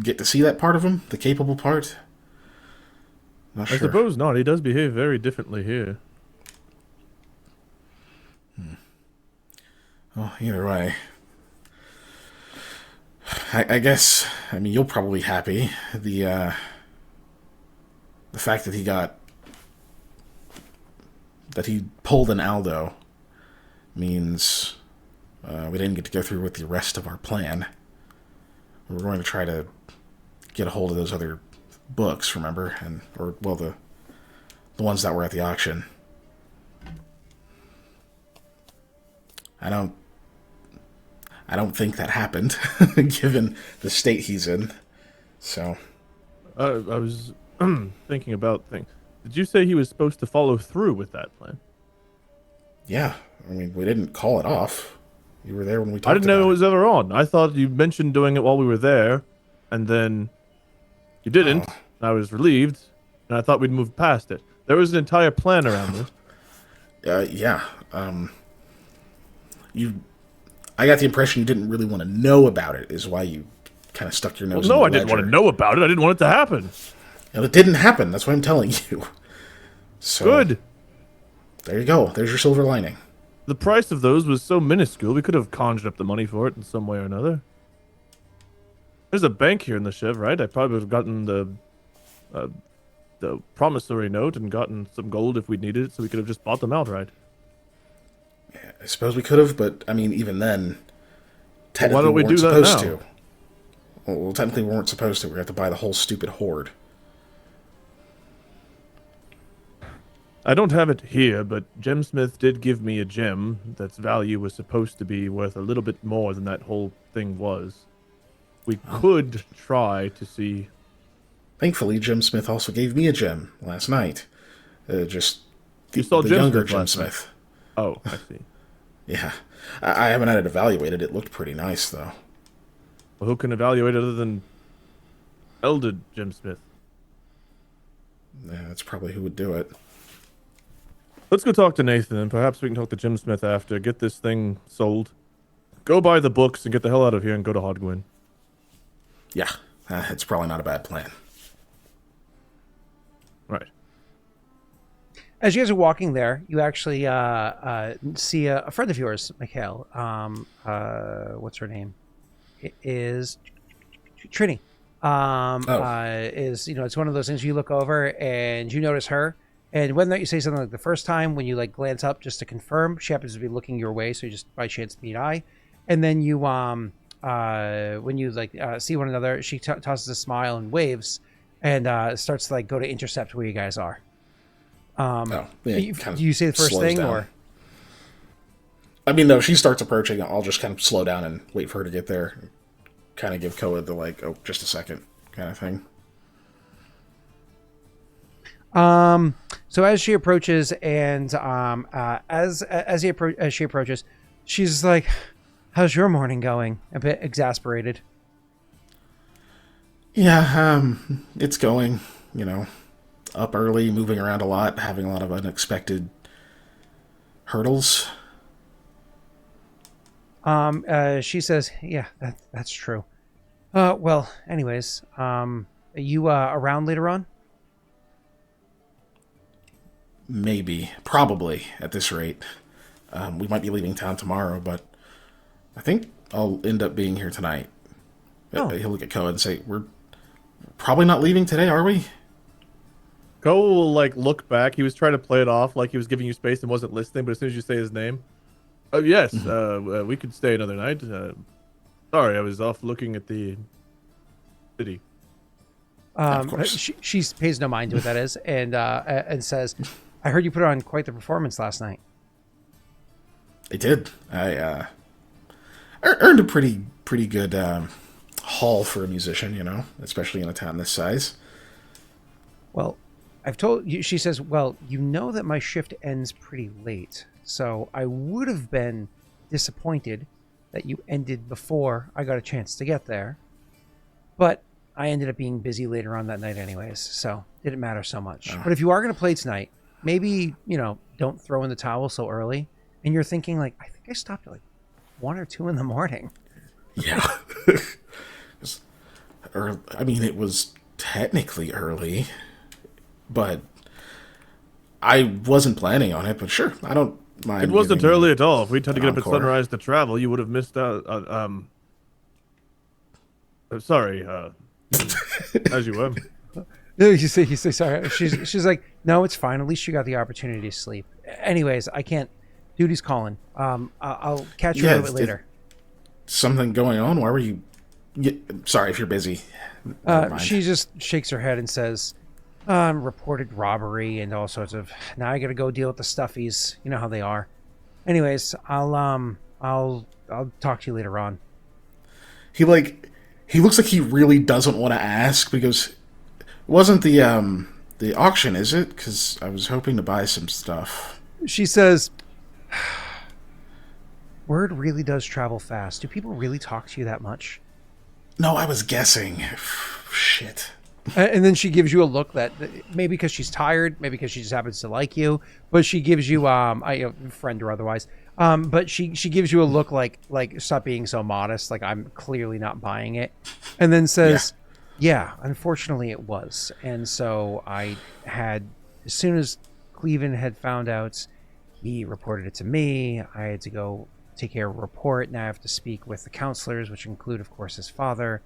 Speaker 4: get to see that part of him, the capable part. Not sure.
Speaker 2: I suppose not. He does behave very differently here.
Speaker 4: Well, either way, I guess. I mean, you'll probably be happy. The fact that he pulled an Aldo means we didn't get to go through with the rest of our plan. We were going to try to get a hold of those other books, remember, the ones that were at the auction. I don't think that happened, given the state he's in. So,
Speaker 2: I was thinking about things. Did you say he was supposed to follow through with that plan?
Speaker 4: yeah, I mean, we didn't call it off. You were there when we talked.
Speaker 2: I didn't know
Speaker 4: about
Speaker 2: it was ever on. I thought you mentioned doing it while we were there, and then you didn't.
Speaker 4: Oh.
Speaker 2: I was relieved, and I thought we'd move past it. There was an entire plan around this.
Speaker 4: Yeah. I got the impression you didn't really want to know about it, is why you kind of stuck your nose in the
Speaker 2: No, I
Speaker 4: ledger.
Speaker 2: didn't want to know about it. I didn't want it to happen.
Speaker 4: And it didn't happen. That's what I'm telling you. So,
Speaker 2: Good.
Speaker 4: There you go. There's your silver lining.
Speaker 2: The price of those was so minuscule, we could have conjured up the money for it in some way or another. There's a bank here in the Chev, right? I probably would have gotten the promissory note and gotten some gold if we needed it, so we could have just bought them outright.
Speaker 4: Yeah, I suppose we could have, but I mean, even then, technically
Speaker 2: Why don't we
Speaker 4: weren't
Speaker 2: do that
Speaker 4: supposed
Speaker 2: now?
Speaker 4: to. Well, technically we weren't supposed to. We have to buy the whole stupid hoard.
Speaker 2: I don't have it here, but Gemsmith did give me a gem that's value was supposed to be worth a little bit more than that whole thing was. We could try to see.
Speaker 4: Thankfully, Jim Smith also gave me a gem last night. Just
Speaker 2: You saw
Speaker 4: the
Speaker 2: Jim
Speaker 4: younger
Speaker 2: Smith
Speaker 4: Jim
Speaker 2: last night.
Speaker 4: Smith.
Speaker 2: Oh, I see.
Speaker 4: Yeah. I haven't had it evaluated. It looked pretty nice, though.
Speaker 2: Well, who can evaluate other than Elder Jim Smith?
Speaker 4: Yeah, that's probably who would do it.
Speaker 2: Let's go talk to Nathan, and perhaps we can talk to Jim Smith after. Get this thing sold. Go buy the books and get the hell out of here and go to Haudh-Gwenn.
Speaker 4: Yeah, it's probably not a bad plan.
Speaker 2: Right.
Speaker 1: As you guys are walking there, you actually see a friend of yours, Mikhail. What's her name? It is Trini. It's one of those things you look over and you notice her. And whether or not you say something like the first time, when you like glance up just to confirm, she happens to be looking your way, so you just by chance meet eye. And then you, when you see one another, she tosses a smile and waves, and starts to like go to intercept where you guys are. Do you say the first thing,
Speaker 4: down.
Speaker 1: or?
Speaker 4: I mean, no, she starts approaching. I'll just kind of slow down and wait for her to get there. Kind of give Koa the like, oh, just a second kind of thing.
Speaker 1: So as she approaches, and as she approaches, she's like, "How's your morning going?" A bit exasperated.
Speaker 4: Yeah, it's going. Up early, moving around a lot, having a lot of unexpected hurdles.
Speaker 1: She says, "Yeah, that's true." Well, anyways, are you around later on?
Speaker 4: Maybe. Probably, at this rate. We might be leaving town tomorrow, but I think I'll end up being here tonight.
Speaker 1: Oh.
Speaker 4: He'll look at Koa and say, we're probably not leaving today, are we?
Speaker 2: Koa will look back. He was trying to play it off like he was giving you space and wasn't listening, but as soon as you say his name, oh yes, we could stay another night. Sorry, I was off looking at the city.
Speaker 4: Of course.
Speaker 1: She pays no mind to what that is, and says, "I heard you put on quite the performance last night."
Speaker 4: I did. I earned a pretty good haul for a musician, you know, especially in a town this size.
Speaker 1: Well, I've told you, she says, well, you know that my shift ends pretty late, so I would have been disappointed that you ended before I got a chance to get there. But I ended up being busy later on that night anyways, so it didn't matter so much. But if you are going to play tonight, maybe, don't throw in the towel so early. And you're thinking, like, I think I stopped at, like, 1 or 2 in the morning.
Speaker 4: Yeah. I mean, it was technically early, but I wasn't planning on it, but sure, I don't mind.
Speaker 2: It wasn't
Speaker 4: giving
Speaker 2: early at all. If we'd had to get up at
Speaker 4: encore.
Speaker 2: sunrise to travel, you would have missed out. Sorry, as you were.
Speaker 1: No, you say sorry. She's like, no, it's fine. At least you got the opportunity to sleep. Anyways, I can't. Duty's calling. I'll catch you a little bit later.
Speaker 4: Something going on? Why were you? Sorry if you're busy. Never mind.
Speaker 1: She just shakes her head and says, reported robbery and all sorts of. Now I got to go deal with the stuffies. You know how they are. Anyways, I'll talk to you later on.
Speaker 4: He looks like he really doesn't want to ask because it wasn't the auction, is it? Because I was hoping to buy some stuff.
Speaker 1: She says, word really does travel fast. Do people really talk to you that much?
Speaker 4: No, I was guessing. Shit.
Speaker 1: And then she gives you a look that maybe because she's tired, maybe because she just happens to like you, but she gives you friend or otherwise. But she gives you a look like stop being so modest, like I'm clearly not buying it, and then says, yeah, unfortunately it was. And so I had, as soon as Cleven had found out, he reported it to me. I had to go take care of a report. Now I have to speak with the counselors, which include, of course, his father.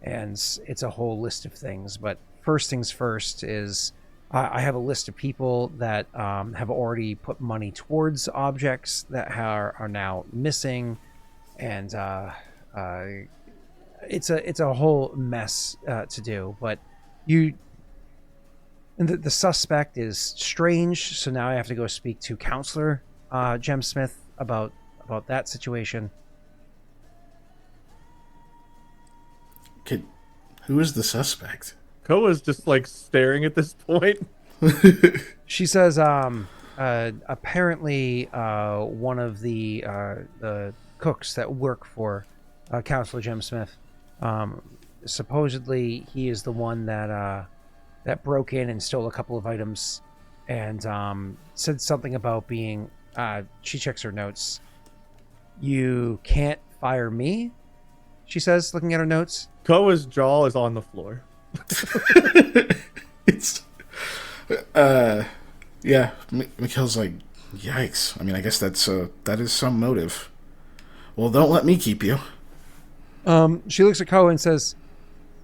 Speaker 1: And it's a whole list of things. But first things first is I have a list of people that have already put money towards objects that are now missing. And it's a whole mess to do. But the suspect is strange. So now I have to go speak to Counselor Gemsmith about that situation.
Speaker 4: Who is the suspect?
Speaker 2: Koa's just like staring at this point.
Speaker 1: She says, apparently, one of the cooks that work for Counselor Gemsmith, supposedly he is the one that broke in and stole a couple of items, and said something about being. She checks her notes. You can't fire me, she says, looking at her notes.
Speaker 2: Koa's jaw is on the floor.
Speaker 4: It's yeah. Mikhail's like, yikes. I mean, I guess that is some motive. Well, don't let me keep you.
Speaker 1: She looks at Koa and says,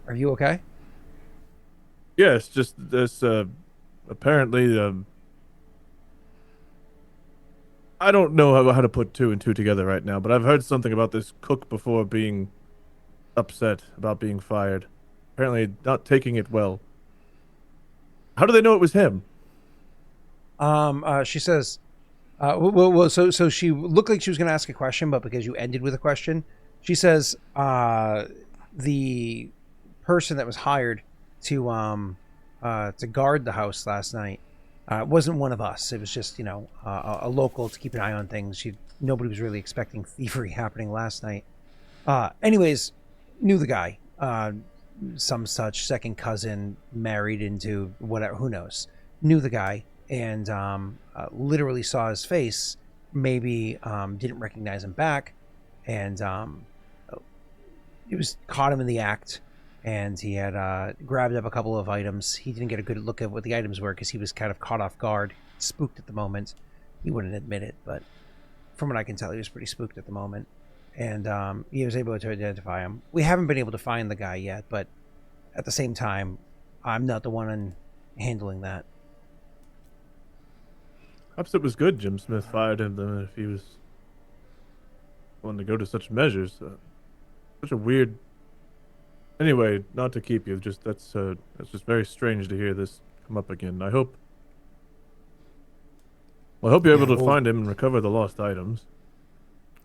Speaker 1: are you okay?
Speaker 2: Yes, just this apparently I don't know how to put 2 and 2 together right now, but I've heard something about this cook before being upset about being fired. Apparently not taking it well. How do they know it was him?
Speaker 1: She says, so she looked like she was going to ask a question, but because you ended with a question, she says, the person that was hired to guard the house last night wasn't one of us. It was just, a local to keep an eye on things. Nobody was really expecting thievery happening last night. Anyways, knew the guy. Some such second cousin married into whatever, who knows. Knew the guy and literally saw his face, maybe didn't recognize him back, and it was caught him in the act, and he had grabbed up a couple of items. He didn't get a good look at what the items were because he was kind of caught off guard, spooked at the moment. He wouldn't admit it, but from what I can tell, he was pretty spooked at the moment. And he was able to identify him. We haven't been able to find the guy yet, but at the same time, I'm not the one handling that.
Speaker 2: Perhaps it was good Jim Smith fired him then if he was willing to go to such measures. Such a weird... Anyway, not to keep you, that's just very strange to hear this come up again. I hope you're able to find him and recover the lost items.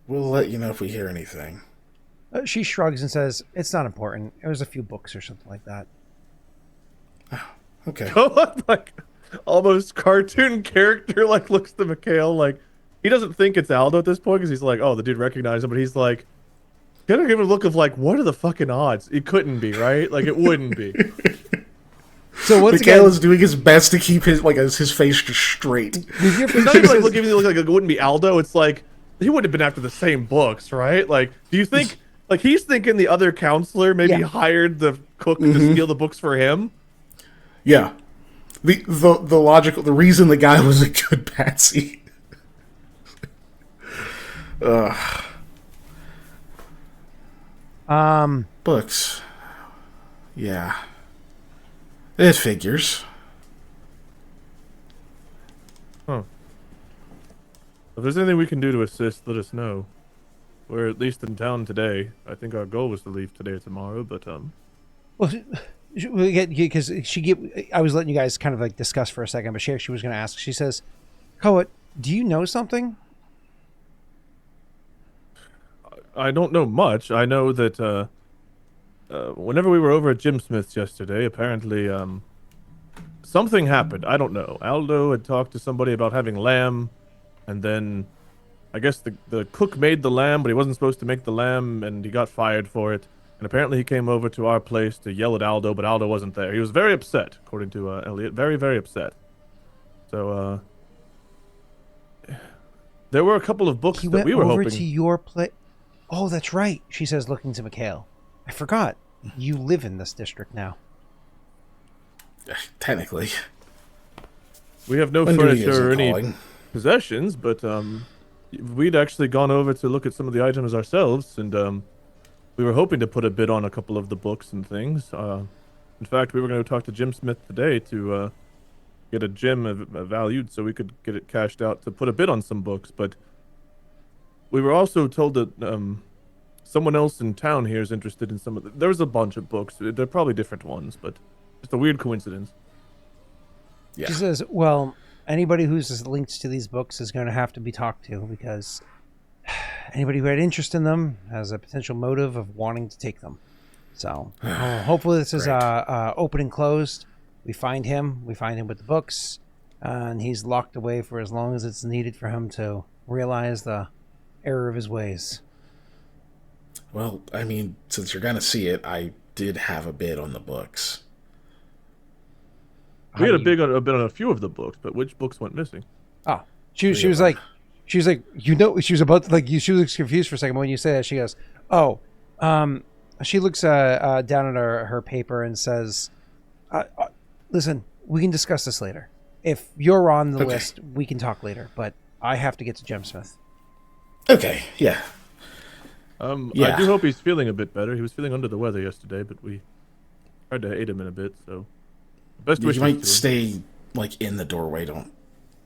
Speaker 4: We'll let you know if we hear anything.
Speaker 1: She shrugs and says, "It's not important. It was a few books or something like that."
Speaker 4: Okay.
Speaker 2: Like almost cartoon character like looks to Mikhail like he doesn't think it's Aldo at this point because he's like, oh, the dude recognized him, but he's like gonna give him a look of like, what are the fucking odds? It couldn't be, right? Like it wouldn't be.
Speaker 1: So once
Speaker 4: Mikhail
Speaker 1: again,
Speaker 4: is doing his best to keep his face just straight.
Speaker 2: It's not even like giving you look like it wouldn't be Aldo. It's like he wouldn't have been after the same books, right? Like, do you think like he's thinking the other counselor maybe hired the cook to steal the books for him?
Speaker 4: Yeah. The reason the guy was a good patsy. Books. Yeah. It figures.
Speaker 2: Huh. If there's anything we can do to assist, let us know. We're at least in town today. I think our goal was to leave today or tomorrow, but
Speaker 1: well, because I was letting you guys kind of like discuss for a second, but she was going to ask. She says, "Koa, do you know something?"
Speaker 2: I don't know much. I know that whenever we were over at Jim Smith's yesterday, apparently something happened. I don't know. Aldo had talked to somebody about having lamb, and then I guess the cook made the lamb, but he wasn't supposed to make the lamb, and he got fired for it. And apparently he came over to our place to yell at Aldo, but Aldo wasn't there. He was very upset, according to Elliot. Very, very upset. So, there were a couple of books that we were hoping...
Speaker 1: He went over to your place. Oh, that's right, she says, looking to Mikhail. I forgot. You live in this district now.
Speaker 4: Technically.
Speaker 2: We have no furniture or any possessions, but we'd actually gone over to look at some of the items ourselves, and we were hoping to put a bid on a couple of the books and things. In fact, we were going to talk to Jim Smith today to get a gem valued so we could get it cashed out to put a bid on some books, but we were also told that someone else in town here is interested in some of there's a bunch of books. They're probably different ones, but just a weird coincidence.
Speaker 4: Yeah.
Speaker 1: She says, well, anybody who's linked to these books is going to have to be talked to, because anybody who had interest in them has a potential motive of wanting to take them. So hopefully this is open and closed. We find him with the books, and he's locked away for as long as it's needed for him to realize the error of his ways.
Speaker 4: Well, I mean, since you're going to see it, I did have a bid on the books.
Speaker 2: We had a bid on a few of the books, but which books went missing?
Speaker 1: Oh, she was like, she was about to, like, she was confused for a second. But when you say that, she goes, oh, she looks down at her paper and says, listen, we can discuss this later. If you're on the list, we can talk later, but I have to get to Gemsmith.
Speaker 4: Okay, yeah.
Speaker 2: I do hope he's feeling a bit better. He was feeling under the weather yesterday, but we tried to aid him in a bit, so best wishes.
Speaker 4: You might stay like in the doorway.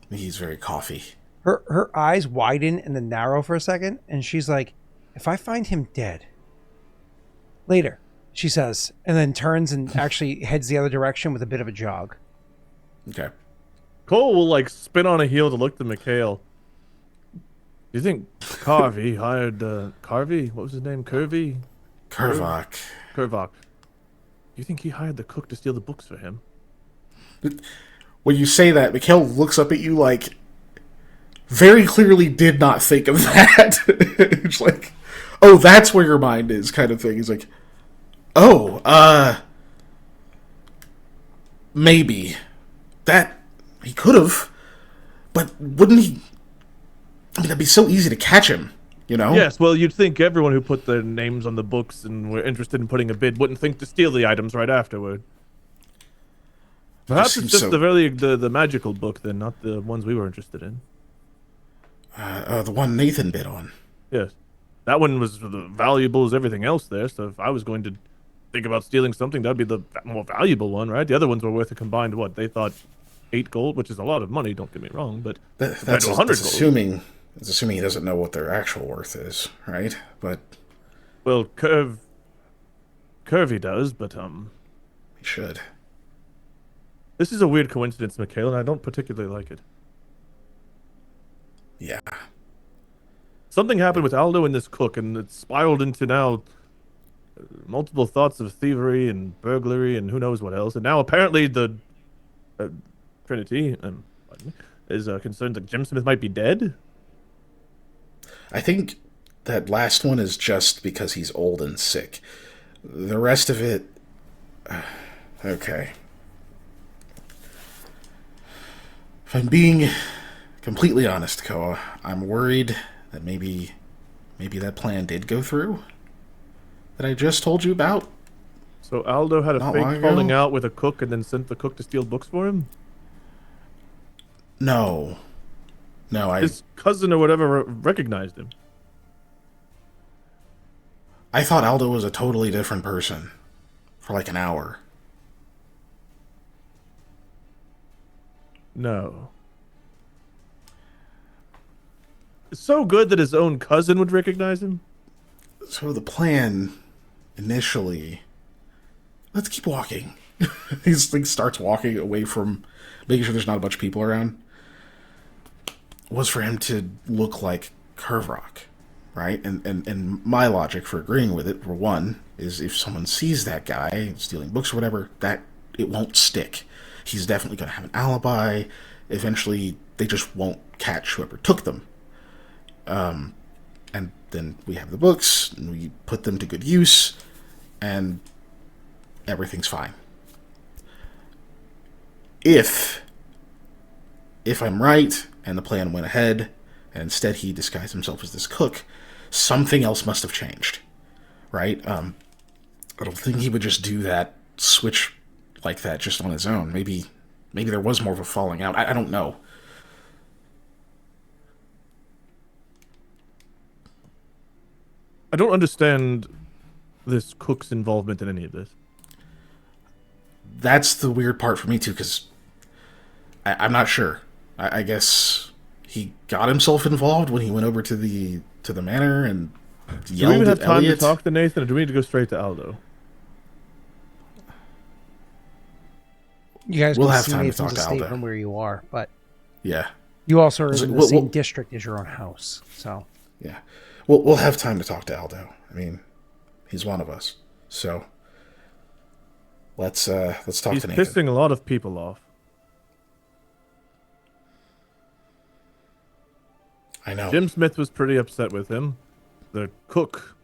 Speaker 4: He's very coffee.
Speaker 1: Her eyes widen and then narrow for a second, and she's like, if I find him dead later, she says, and then turns and actually heads the other direction with a bit of a jog.
Speaker 4: Okay.
Speaker 2: Cole will like spin on a heel to look to Mikhail. Do you think Carvey hired Carvey? What was his name? Curvy?
Speaker 4: Kurvok.
Speaker 2: Kurvok. Do you think he hired the cook to steal the books for him?
Speaker 4: When you say that, Mikhail looks up at you like very clearly did not think of that. It's like, oh, that's where your mind is, kind of thing. He's like, oh, maybe. That, he could have, but wouldn't he? I mean, that'd be so easy to catch him, you know?
Speaker 2: Yes, well, you'd think everyone who put their names on the books and were interested in putting a bid wouldn't think to steal the items right afterward. Perhaps it's just the magical book, then, not the ones we were interested in.
Speaker 4: The one Nathan bid on.
Speaker 2: Yes. That one was as valuable as everything else there, so if I was going to think about stealing something, that'd be the more valuable one, right? The other ones were worth a combined, what, they thought 8 gold, which is a lot of money, don't get me wrong, but
Speaker 4: that's 100 gold. It's assuming he doesn't know what their actual worth is, right? But
Speaker 2: well, Curvy does, but
Speaker 4: he should.
Speaker 2: This is a weird coincidence, Mikhail, and I don't particularly like it.
Speaker 4: Yeah.
Speaker 2: something happened with Aldo and this cook, and it spiraled into now multiple thoughts of thievery and burglary and who knows what else. And now apparently the Trinity pardon me, is concerned that Jim Smith might be dead.
Speaker 4: I think that last one is just because he's old and sick. The rest of it... Okay. If I'm being completely honest, Koa, I'm worried that maybe that plan did go through that I just told you about.
Speaker 2: So Aldo had a
Speaker 4: Not long
Speaker 2: fake
Speaker 4: ago?
Speaker 2: falling out with a cook and then sent the cook to steal books for him?
Speaker 4: No,
Speaker 2: His cousin or whatever recognized him.
Speaker 4: I thought Aldo was a totally different person for like an hour.
Speaker 2: No. It's so good that his own cousin would recognize him?
Speaker 4: So the plan initially... Let's keep walking. He starts walking away from making sure there's not a bunch of people around. Was for him to look like Curve Rock, right? And my logic for agreeing with it, for one, is if someone sees that guy stealing books or whatever, that it won't stick. He's definitely going to have an alibi. Eventually, they just won't catch whoever took them. And then we have the books, and we put them to good use, and everything's fine. If I'm right, and the plan went ahead, and instead he disguised himself as this cook, something else must have changed, right? I don't think he would just do that switch like that just on his own. Maybe there was more of a falling out. I don't know.
Speaker 2: I don't understand this cook's involvement in any of this.
Speaker 4: That's the weird part for me too, because I'm not sure. I guess he got himself involved when he went over to the manor and
Speaker 2: Do we
Speaker 4: yelled
Speaker 2: even have
Speaker 4: at
Speaker 2: time
Speaker 4: Elliot.
Speaker 2: to talk to Nathan, or do we need to go straight to Aldo?
Speaker 1: You guys
Speaker 4: We'll
Speaker 1: can
Speaker 4: have
Speaker 1: see
Speaker 4: time to
Speaker 1: Nathan's
Speaker 4: talk to
Speaker 1: estate
Speaker 4: Aldo.
Speaker 1: from where you are, but
Speaker 4: Yeah,
Speaker 1: you also are
Speaker 4: So
Speaker 1: in the
Speaker 4: we'll-
Speaker 1: same
Speaker 4: we'll-
Speaker 1: district as your own house. So
Speaker 4: yeah. We'll have time to talk to Aldo. I mean, he's one of us. So let's talk
Speaker 2: He's
Speaker 4: to Nathan.
Speaker 2: pissing a lot of people off.
Speaker 4: I know.
Speaker 2: Jim Smith was pretty upset with him. The cook,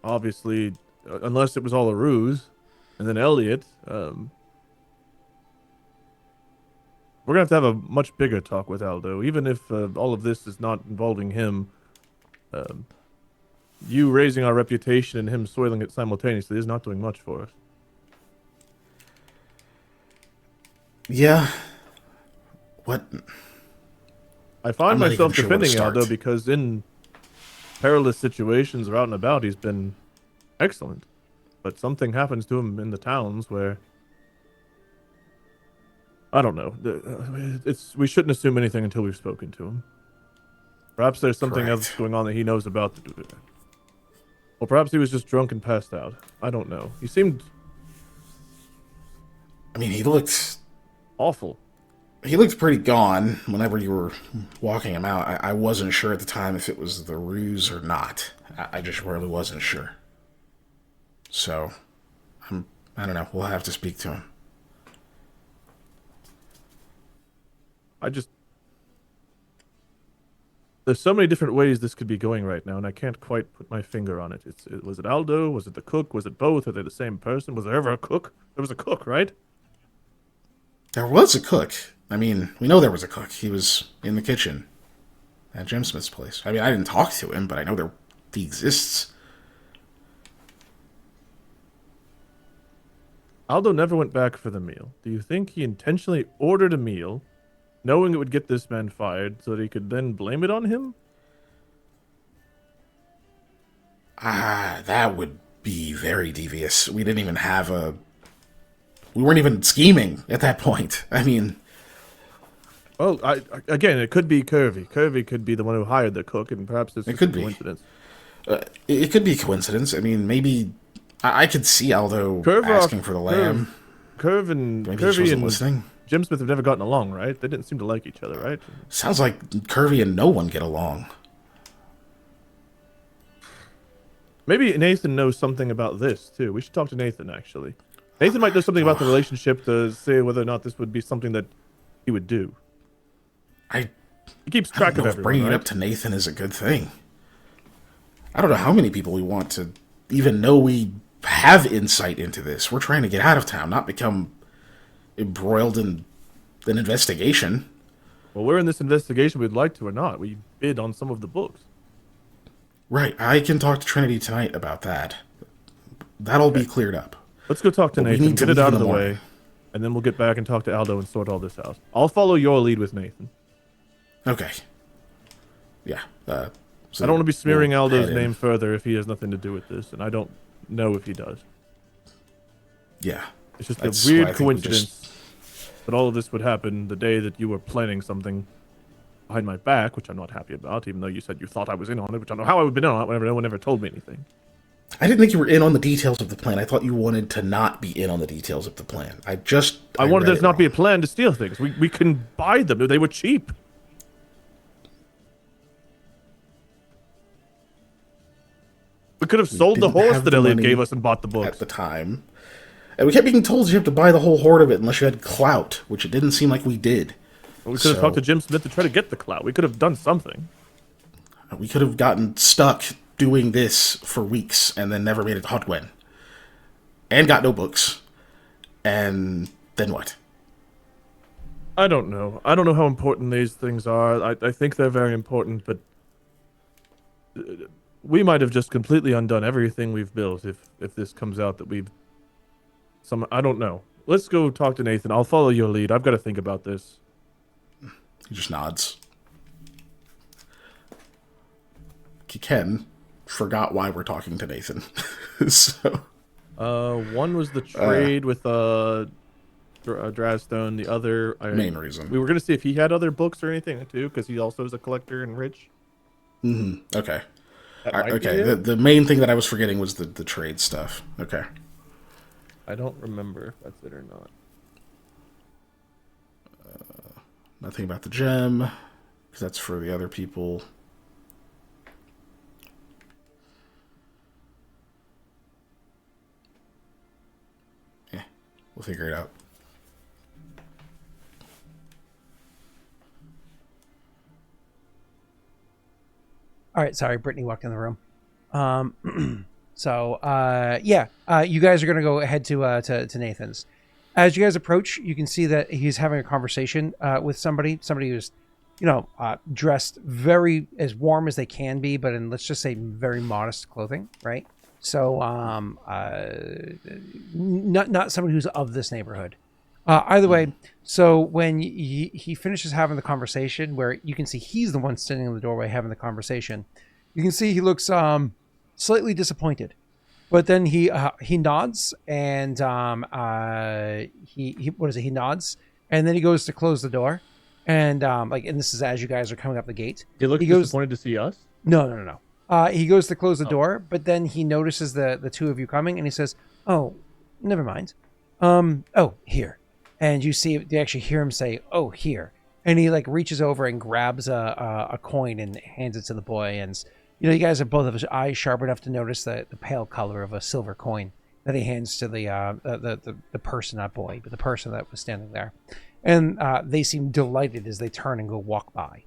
Speaker 2: obviously, unless it was all a ruse, and then Elliot. We're gonna have a much bigger talk with Aldo, even if all of this is not involving him. You raising our reputation and him soiling it simultaneously is not doing much for us.
Speaker 4: Yeah. What?
Speaker 2: I find
Speaker 4: I'm not
Speaker 2: myself
Speaker 4: even sure where to
Speaker 2: defending Aldo
Speaker 4: start.
Speaker 2: because in perilous situations or out and about, he's been excellent. But something happens to him in the towns where I don't know. We shouldn't assume anything until we've spoken to him. Perhaps there's something
Speaker 4: Correct.
Speaker 2: else going on that he knows about. Or perhaps he was just drunk and passed out. I don't know. He seemed
Speaker 4: I mean, he looked
Speaker 2: awful.
Speaker 4: pretty gone whenever you were walking him out. I wasn't sure at the time if it was the ruse or not. I just really wasn't sure. So, I don't know. We'll have to speak to him.
Speaker 2: There's so many different ways this could be going right now, and I can't quite put my finger on it. Was it Aldo? Was it the cook? Was it both? Are they the same person? Was there ever a cook? There was a cook, right?
Speaker 4: There was a cook. I mean, we know there was a cook. He was in the kitchen at Jim Smith's place. I mean, I didn't talk to him, but I know he exists.
Speaker 2: Aldo never went back for the meal. Do you think he intentionally ordered a meal, knowing it would get this man fired, so that he could then blame it on him?
Speaker 4: That would be very devious. We didn't even have we weren't even scheming at that point. I mean,
Speaker 2: Well, again, it could be Curvy. Curvy could be the one who hired the cook, and perhaps this is
Speaker 4: could
Speaker 2: a
Speaker 4: be.
Speaker 2: coincidence.
Speaker 4: it could be coincidence. I mean, maybe I could see Aldo
Speaker 2: Curve
Speaker 4: asking for the lamb.
Speaker 2: Curve and
Speaker 4: Maybe he just
Speaker 2: Curvy
Speaker 4: wasn't
Speaker 2: and
Speaker 4: listening.
Speaker 2: Jim Smith have never gotten along, right? They didn't seem to like each other, right?
Speaker 4: Sounds like Curvy and no one get along.
Speaker 2: Maybe Nathan knows something about this too. We should talk to Nathan actually. Nathan might know something about the relationship to say whether or not this would be something that he would do. He keeps track of everyone.
Speaker 4: Bringing it up to Nathan is a good thing. I don't know how many people we want to even know we have insight into this. We're trying to get out of town, not become embroiled in an investigation.
Speaker 2: Well, we're in this investigation, we'd like to or not. We bid on some of the books.
Speaker 4: Right. I can talk to Trinity tonight about that. That'll be cleared up.
Speaker 2: Let's go talk to Nathan, get it out of the way, and then we'll get back and talk to Aldo and sort all this out. I'll follow your lead with Nathan.
Speaker 4: Okay. Yeah. So
Speaker 2: I don't want to be smearing Aldo's name further if he has nothing to do with this, and I don't know if he does.
Speaker 4: Yeah.
Speaker 2: It's just a weird coincidence that all of this would happen the day that you were planning something behind my back, which I'm not happy about, even though you said you thought I was in on it, which I don't know how I would have been in on it whenever no one ever told me anything.
Speaker 4: I didn't think you were in on the details of the plan. I thought you wanted to not be in on the details of the plan. I
Speaker 2: wanted there to not be a plan to steal things. We can buy them. They were cheap. We could have sold the horse that Elliot gave us and bought the books.
Speaker 4: At the time. And we kept being told you have to buy the whole horde of it unless you had clout, which it didn't seem like we did.
Speaker 2: Well, we could have talked to Jim Smith to try to get the clout. We could have done something.
Speaker 4: We could have gotten stuck doing this for weeks and then never made it to Haudh-Gwenn. And got no books. And then what?
Speaker 2: I don't know. I don't know how important these things are. I think they're very important, but we might have just completely undone everything we've built if this comes out that we've... I don't know. Let's go talk to Nathan. I'll follow your lead. I've got to think about this.
Speaker 4: He just nods. Ken forgot why we're talking to Nathan. So,
Speaker 2: one was the trade with Dravstone. The other
Speaker 4: main reason
Speaker 2: we were going to see if he had other books or anything too, because he also is a collector and rich.
Speaker 4: Okay. Okay. The main thing that I was forgetting was the trade stuff. Okay.
Speaker 2: I don't remember if that's it or not.
Speaker 4: Nothing about the gem, because that's for the other people. Yeah, we'll figure it out.
Speaker 1: All right, sorry, Brittany walked in the room. You guys are gonna go ahead to Nathan's. As you guys approach, you can see that he's having a conversation with somebody who's, dressed very as warm as they can be, but in, let's just say, very modest clothing, right? So, not somebody who's of this neighborhood. Either way, so when he finishes having the conversation, where you can see he's the one standing in the doorway having the conversation, you can see he looks slightly disappointed. But then he nods and he nods and then he goes to close the door and and this is as you guys are coming up the gate.
Speaker 2: He goes disappointed to see us?
Speaker 1: No. He goes to close the door, but then he notices the two of you coming and he says, "Oh, never mind. Here." And you actually hear him say, "Oh, here." And he reaches over and grabs a coin and hands it to the boy, and you guys have both of his eyes sharp enough to notice the pale color of a silver coin that he hands to the person, not boy, but the person that was standing there. And they seem delighted as they turn and go walk by.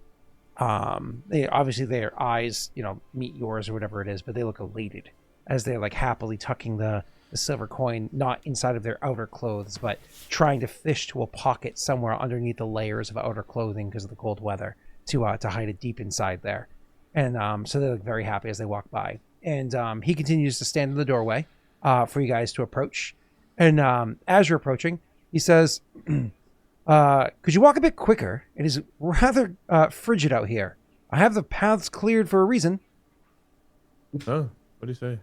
Speaker 1: Obviously their eyes, meet yours or whatever it is, but they look elated as they're happily tucking the silver coin, not inside of their outer clothes, but trying to fish to a pocket somewhere underneath the layers of outer clothing because of the cold weather to hide it deep inside there. And so they look very happy as they walk by. And he continues to stand in the doorway for you guys to approach. And as you're approaching, he says, could you walk a bit quicker? It is rather frigid out here. I have the paths cleared for a reason.
Speaker 2: Oh, what do you say?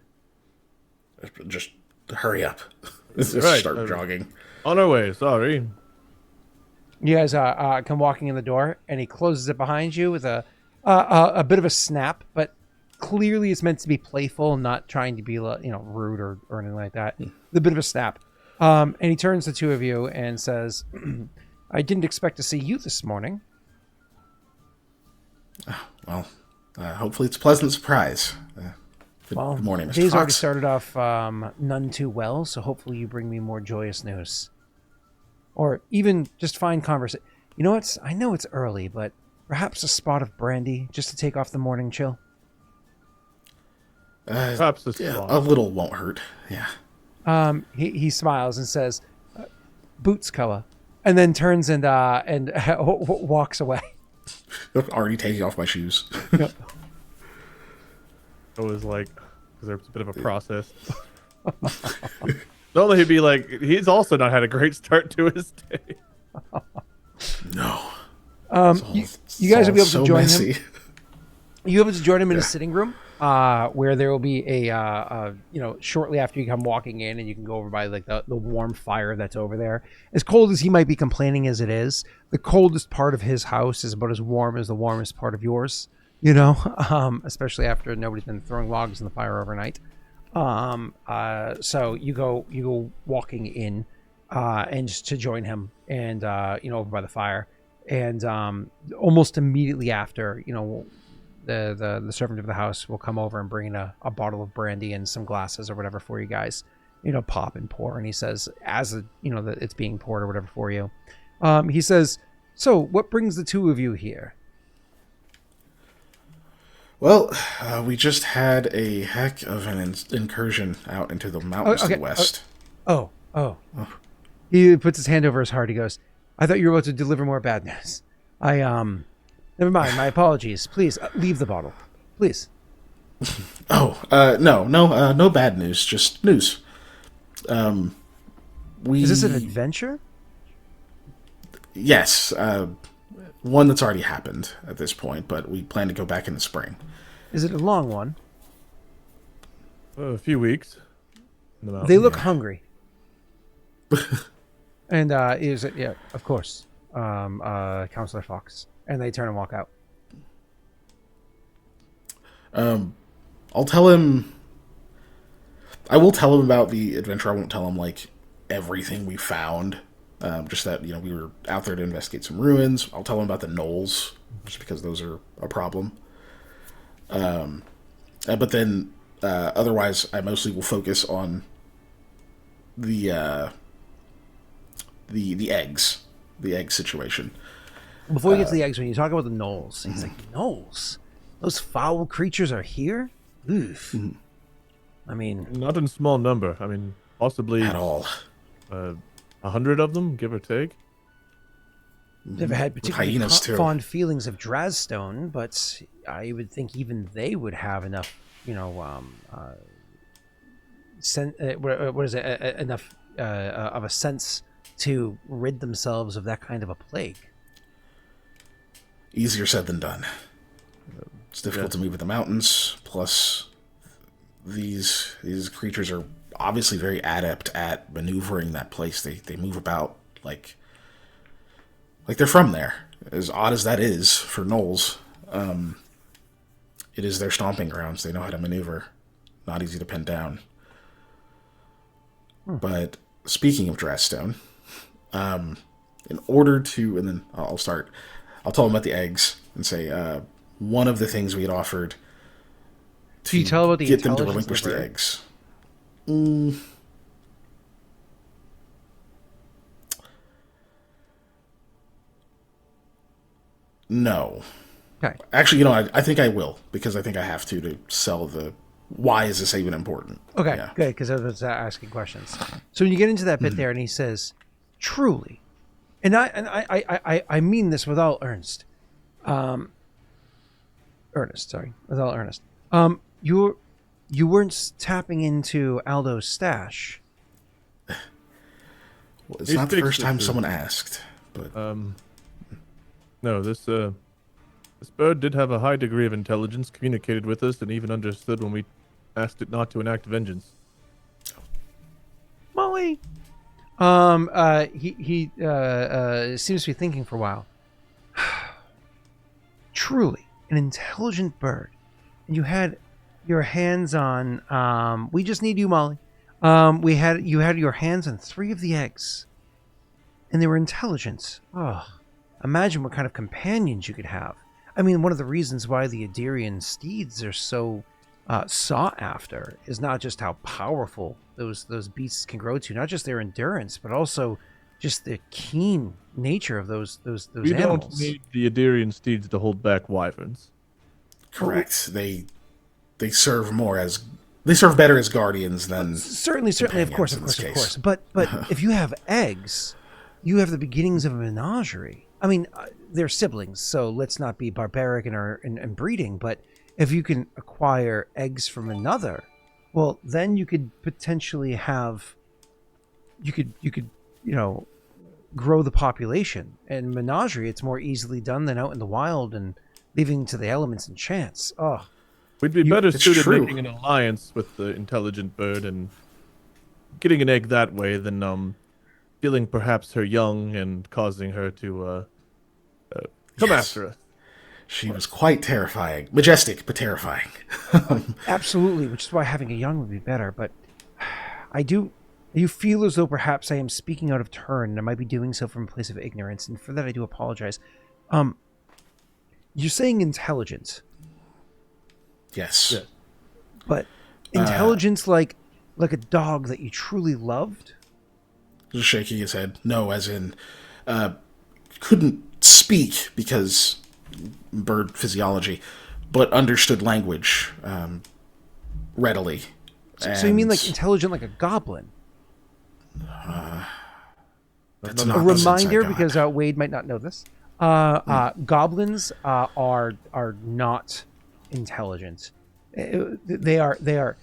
Speaker 4: Just hurry up. Let's
Speaker 2: right.
Speaker 4: Start jogging.
Speaker 2: On our way, sorry.
Speaker 1: You guys come walking in the door, and he closes it behind you with a bit of a snap, but clearly it's meant to be playful, not trying to be rude or anything like that. A bit of a snap. And he turns to two of you and says, "I didn't expect to see you this morning."
Speaker 4: Well, hopefully it's a pleasant surprise.
Speaker 1: Well,
Speaker 4: Good morning, Mr.
Speaker 1: day's already
Speaker 4: Fox.
Speaker 1: started off none too well, so hopefully you bring me more joyous news. Or even just fine conversation. You know what? I know it's early, but perhaps a spot of brandy just to take off the morning chill.
Speaker 2: Perhaps this
Speaker 4: Yeah,
Speaker 2: spot.
Speaker 4: a little won't hurt. Yeah.
Speaker 1: He smiles and says, "Boots, Koa," and then turns and walks away.
Speaker 4: Already taking off my shoes.
Speaker 1: Yep.
Speaker 2: I was like, because there's a bit of a process. Normally he'd be like, he's also not had a great start to his day.
Speaker 4: No.
Speaker 1: You guys will be able to join
Speaker 4: messy.
Speaker 1: him. You'll be able to join him in a sitting room, where there will be a shortly after you come walking in, and you can go over by like the warm fire that's over there. As cold as he might be complaining as it is, the coldest part of his house is about as warm as the warmest part of yours. You know, especially after nobody's been throwing logs in the fire overnight. So you go walking in, and just to join him, and over by the fire, and almost immediately after, the servant of the house will come over and bring in a bottle of brandy and some glasses or whatever for you guys, pop and pour. And he says, as it's being poured or whatever for you, he says, "So what brings the two of you here?"
Speaker 4: Well, we just had a heck of an incursion out into the mountains to the west.
Speaker 1: Oh. He puts his hand over his heart. He goes, "I thought you were about to deliver more bad news. Never mind. My apologies. Please leave the bottle, please."
Speaker 4: No bad news, just news.
Speaker 1: Is this an adventure?
Speaker 4: Yes, one that's already happened at this point, but we plan to go back in the spring.
Speaker 1: Is it a long one?
Speaker 2: A few weeks.
Speaker 1: They look hungry. And is it? Yeah, of course. Counselor Fox, and they turn and walk out.
Speaker 4: I'll tell him. I will tell him about the adventure. I won't tell him like everything we found. Just that we were out there to investigate some ruins. I'll tell him about the gnolls, just because those are a problem. But then otherwise, I mostly will focus on the eggs, the egg situation.
Speaker 1: Before we get to the eggs, when you talk about the gnolls, he's like, "Gnolls? Those foul creatures are here? Oof." I mean,
Speaker 2: not in small number. I mean, possibly
Speaker 4: at all.
Speaker 2: 100 of them, give or take.
Speaker 1: Never had particularly
Speaker 4: hyenas, too.
Speaker 1: fond feelings of Drazstone, but I would think even they would have enough, what is it? Enough of a sense to rid themselves of that kind of a plague.
Speaker 4: Easier said than done. It's difficult to move in the mountains. Plus, these creatures are obviously very adept at maneuvering that place. They move about like they're from there. As odd as that is for gnolls, it is their stomping grounds. They know how to maneuver. Not easy to pin down. But speaking of Drazstone, in order to, and then I'll tell them about the eggs and say one of the things we had offered to
Speaker 1: tell about the
Speaker 4: get them to
Speaker 1: intelligence
Speaker 4: relinquish
Speaker 1: of the
Speaker 4: the
Speaker 1: bird?
Speaker 4: eggs. No.
Speaker 1: Okay.
Speaker 4: Actually, I think I will, because I think I have to sell the. Why is this even important?
Speaker 1: Okay,
Speaker 4: Yeah.
Speaker 1: good, because I was asking questions. So when you get into that bit there, and he says, "Truly," and I mean this with all earnest. With all earnest. You weren't tapping into Aldo's stash.
Speaker 4: Well, it's
Speaker 2: He
Speaker 4: not the
Speaker 2: speaks
Speaker 4: first
Speaker 2: the
Speaker 4: time
Speaker 2: truth.
Speaker 4: someone asked, but
Speaker 2: No, this bird did have a high degree of intelligence, communicated with us, and even understood when we asked it not to enact vengeance.
Speaker 1: Molly. He seems to be thinking for a while. Truly, an intelligent bird. And you had your hands on. We just need you, Molly. You had your hands on 3 of the eggs, and they were intelligent. Oh, imagine what kind of companions you could have. I mean, one of the reasons why the Adirian steeds are so sought after is not just how powerful those beasts can grow to, not just their endurance, but also just the keen nature of those
Speaker 2: We
Speaker 1: animals.
Speaker 2: don't need the Adirian steeds to hold back wyverns.
Speaker 4: Correct. They serve better as guardians than
Speaker 1: Certainly, of course. But if you have eggs, you have the beginnings of a menagerie. I mean, they're siblings, so let's not be barbaric in breeding. But if you can acquire eggs from another, well, then you could potentially have, you could grow the population. And menagerie, it's more easily done than out in the wild and leaving to the elements and chance. Oh.
Speaker 2: We'd be better
Speaker 4: it's
Speaker 2: suited
Speaker 4: true.
Speaker 2: making an alliance with the intelligent bird and getting an egg that way than stealing perhaps her young and causing her to come
Speaker 4: Yes.
Speaker 2: after us.
Speaker 4: She was quite terrifying. Majestic, but terrifying.
Speaker 1: Absolutely, which is why having a young would be better. But I do feel as though perhaps I am speaking out of turn, and I might be doing so from a place of ignorance, and for that I do apologize. You're saying intelligent,
Speaker 4: Yes.
Speaker 2: Yeah.
Speaker 1: but intelligence like a dog that you truly loved?
Speaker 4: Just shaking his head. No, as in, couldn't speak because bird physiology, but understood language readily.
Speaker 1: So you mean like
Speaker 4: And
Speaker 1: intelligent like a goblin?
Speaker 4: that's
Speaker 1: A
Speaker 4: not the sense I
Speaker 1: reminder,
Speaker 4: got.
Speaker 1: because Wade might not know this. Goblins are not intelligent. They are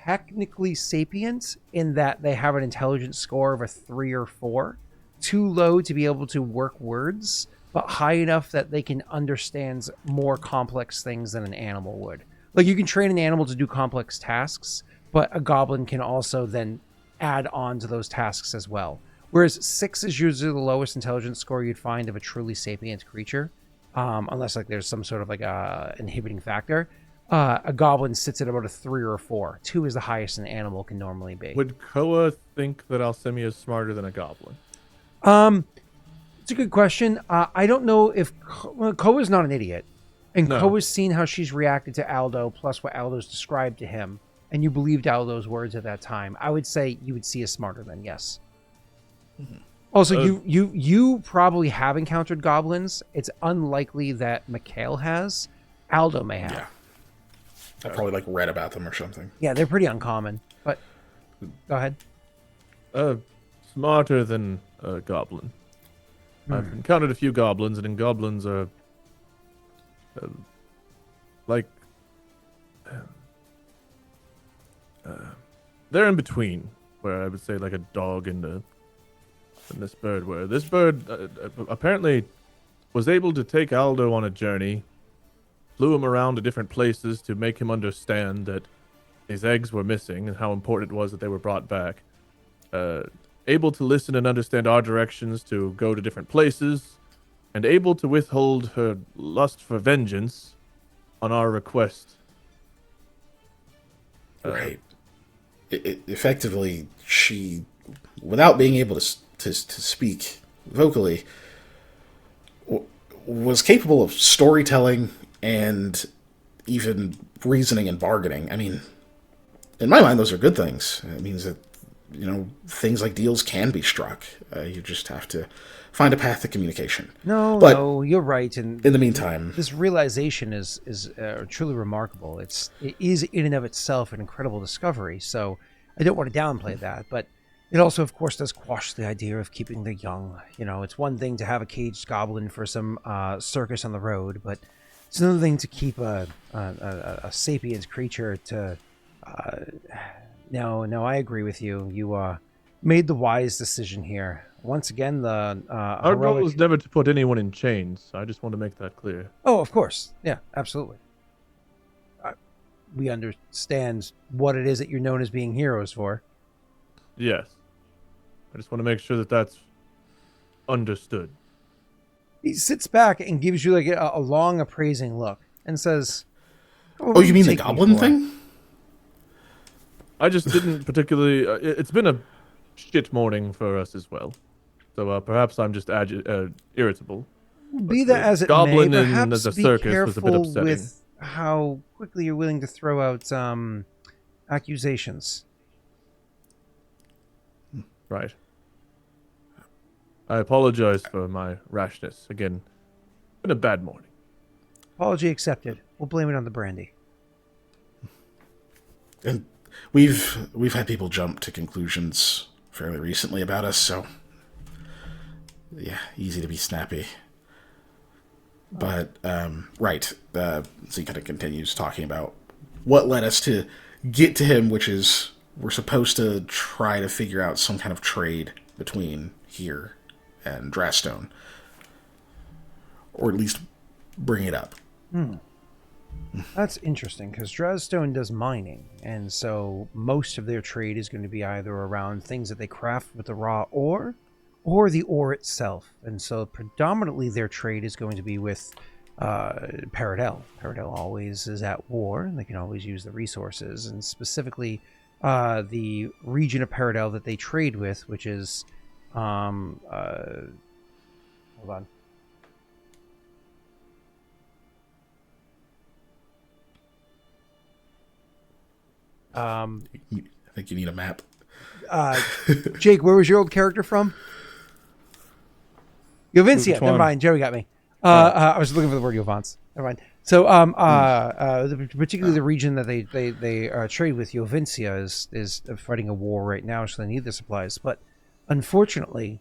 Speaker 1: technically sapient in that they have an intelligence score of a 3 or 4, too low to be able to work words, but high enough that they can understand more complex things than an animal would. Like, you can train an animal to do complex tasks, but a goblin can also then add on to those tasks as well. Whereas 6 is usually the lowest intelligence score you'd find of a truly sapient creature, unless like there's some sort of like inhibiting factor. A goblin sits at about a 3 or a 4. 2 is the highest an animal can normally be.
Speaker 2: Would Koa think that Alcemia is smarter than a goblin?
Speaker 1: It's a good question. I don't know if Koa's not an idiot, and
Speaker 2: No.
Speaker 1: Koa's seen how she's reacted to Aldo, plus what Aldo's described to him, and you believed Aldo's words at that time. I would say you would see a smarter than, yes. Also, you probably have encountered goblins. It's unlikely that Mikhail has. Aldo may have.
Speaker 4: Yeah. I probably like read about them or something.
Speaker 1: Yeah, they're pretty uncommon. But go ahead.
Speaker 2: Smarter than a goblin. I've encountered a few goblins, and goblins are like they're in between, where I would say like a dog and this bird were. This bird apparently was able to take Aldo on a journey, flew him around to different places to make him understand that his eggs were missing and how important it was that they were brought back. Able to listen and understand our directions to go to different places, and able to withhold her lust for vengeance on our request.
Speaker 4: Right. Effectively, she, without being able to speak vocally, was capable of storytelling and even reasoning and bargaining. I mean, in my mind, those are good things. It means that, things like deals can be struck. You just have to find a path to communication.
Speaker 1: No, you're right. And
Speaker 4: in the meantime,
Speaker 1: this realization is truly remarkable. It is in and of itself an incredible discovery. So I don't want to downplay that, but it also, of course, does quash the idea of keeping the young. It's one thing to have a caged goblin for some circus on the road, but it's another thing to keep a sapient creature to. No, I agree with you. You made the wise decision here. Once again, the
Speaker 2: Our goal is never to put anyone in chains. I just want to make that clear.
Speaker 1: Oh, of course. Yeah, absolutely. We understand what it is that you're known as being heroes for.
Speaker 2: Yes. I just want to make sure that that's understood.
Speaker 1: He sits back and gives you like a long appraising look and says,
Speaker 4: "Oh, you mean the goblin thing?"
Speaker 2: I just didn't particularly... it's been a shit morning for us as well. So perhaps I'm just irritable.
Speaker 1: Be that as it
Speaker 2: goblin
Speaker 1: may,
Speaker 2: in
Speaker 1: perhaps
Speaker 2: the
Speaker 1: be
Speaker 2: circus was a bit
Speaker 1: careful
Speaker 2: upsetting.
Speaker 1: with how quickly you're willing to throw out accusations.
Speaker 2: Right. I apologize for my rashness. Again, been a bad morning.
Speaker 1: Apology accepted. We'll blame it on the brandy.
Speaker 4: And we've had people jump to conclusions fairly recently about us, so yeah, easy to be snappy. But right, so he kind of continues talking about what led us to get to him, which is we're supposed to try to figure out some kind of trade between here and Drastone, or at least bring it up.
Speaker 1: That's interesting, because Drastone does mining, and so most of their trade is going to be either around things that they craft with the raw ore, or the ore itself. And so predominantly their trade is going to be with Paradel. Paradel always is at war, and they can always use the resources, and specifically the region of Paradel that they trade with, which is hold on.
Speaker 4: I think you need a map.
Speaker 1: Jake, where was your old character from? Jovincia.
Speaker 3: Which
Speaker 1: Never
Speaker 3: one?
Speaker 1: mind. Joey got me. I was looking for the word Jovance. Never mind. So, particularly the region that they trade with, Jovincia is fighting a war right now, so they need the supplies. But unfortunately,